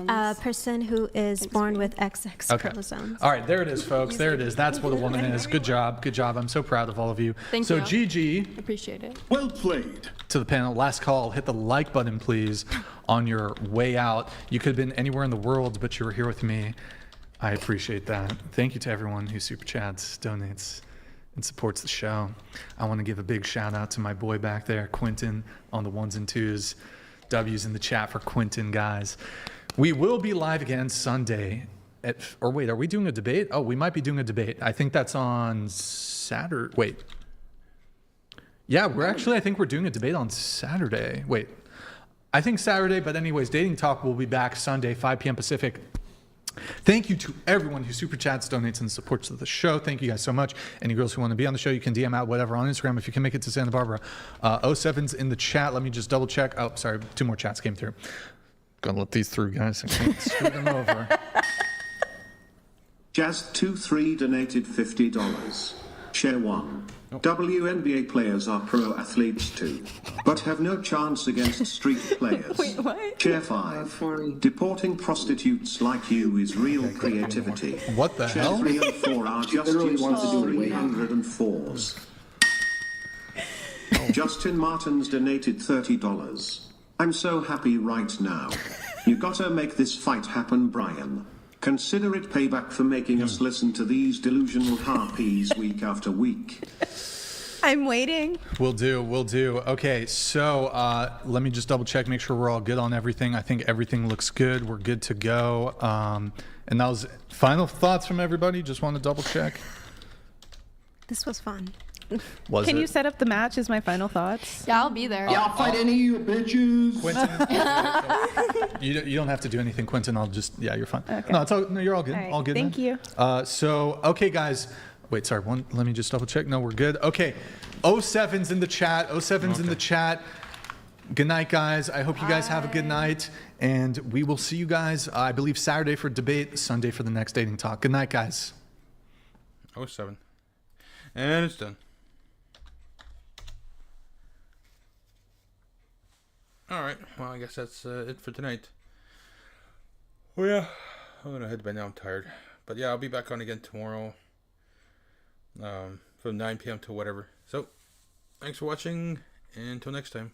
A person who is born with XX Okay. chromosomes. All right, there it is, folks. There it is. That's what a woman is. Good job. Good job. I'm so proud of all of you. Thank so, you. Gigi. Appreciate it. Well played. To the panel, last call. Hit the like button, please, on your way out. You could have been anywhere in the world, but you were here with me. I appreciate that. Thank you to everyone who super chats, donates, and supports the show. I want to give a big shout out to my boy back there, Quentin, on the ones and twos. W's in the chat for Quentin, guys. We will be live again Sunday. Or wait, are we doing a debate? Oh, we might be doing a debate. I think that's on Saturday. Wait. Yeah, I think we're doing a debate on Saturday. Wait. I think Saturday, but anyways, Dating Talk will be back Sunday, 5 p.m. Pacific. Thank you to everyone who super chats, donates, and supports the show. Thank you guys so much. Any girls who want to be on the show, you can DM out whatever on Instagram if you can make it to Santa Barbara. 07's in the chat. Let me just double check. Oh, sorry, 2 more chats came through. Gonna let these through, guys. I can't screw them over. Jazz23 donated $50. Share 1. WNBA players are pro athletes too, but have no chance against street players. Wait, what? Share 5. Deporting prostitutes like you is real creativity. What the Share hell? 3 and 4 are just literally wants to do it. 304s. Justin Martins donated $30. I'm so happy right now. You gotta make this fight happen, Brian. Consider it payback for making us listen to these delusional harpies week after week. I'm waiting. We'll do. Okay, so let me just double check, make sure we're all good on everything. I think everything looks good. We're good to go. And that was final thoughts from everybody. Just want to double check. This was fun. Can you set up the match as my final thoughts? Yeah, I'll be there. Yeah, I'll fight any of you bitches. Quentin, you don't have to do anything, Quentin. I'll just, yeah, you're fine. Okay. No, you're all good. All right, all good. thank man. you. So, okay, guys. Wait, sorry. Let me just double check. No, we're good. Okay. 07's in the chat. 07's in the chat. Good night, guys. I hope you guys have a good night. And we will see you guys, I believe, Saturday for debate, Sunday for the next Dating Talk. Good night, guys. 07. And it's done. Alright, well, I guess that's it for tonight. Oh, yeah. I'm gonna head to bed now. I'm tired. But yeah, I'll be back on again tomorrow. From 9 p.m. to whatever. So, thanks for watching, and until next time.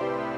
Bye.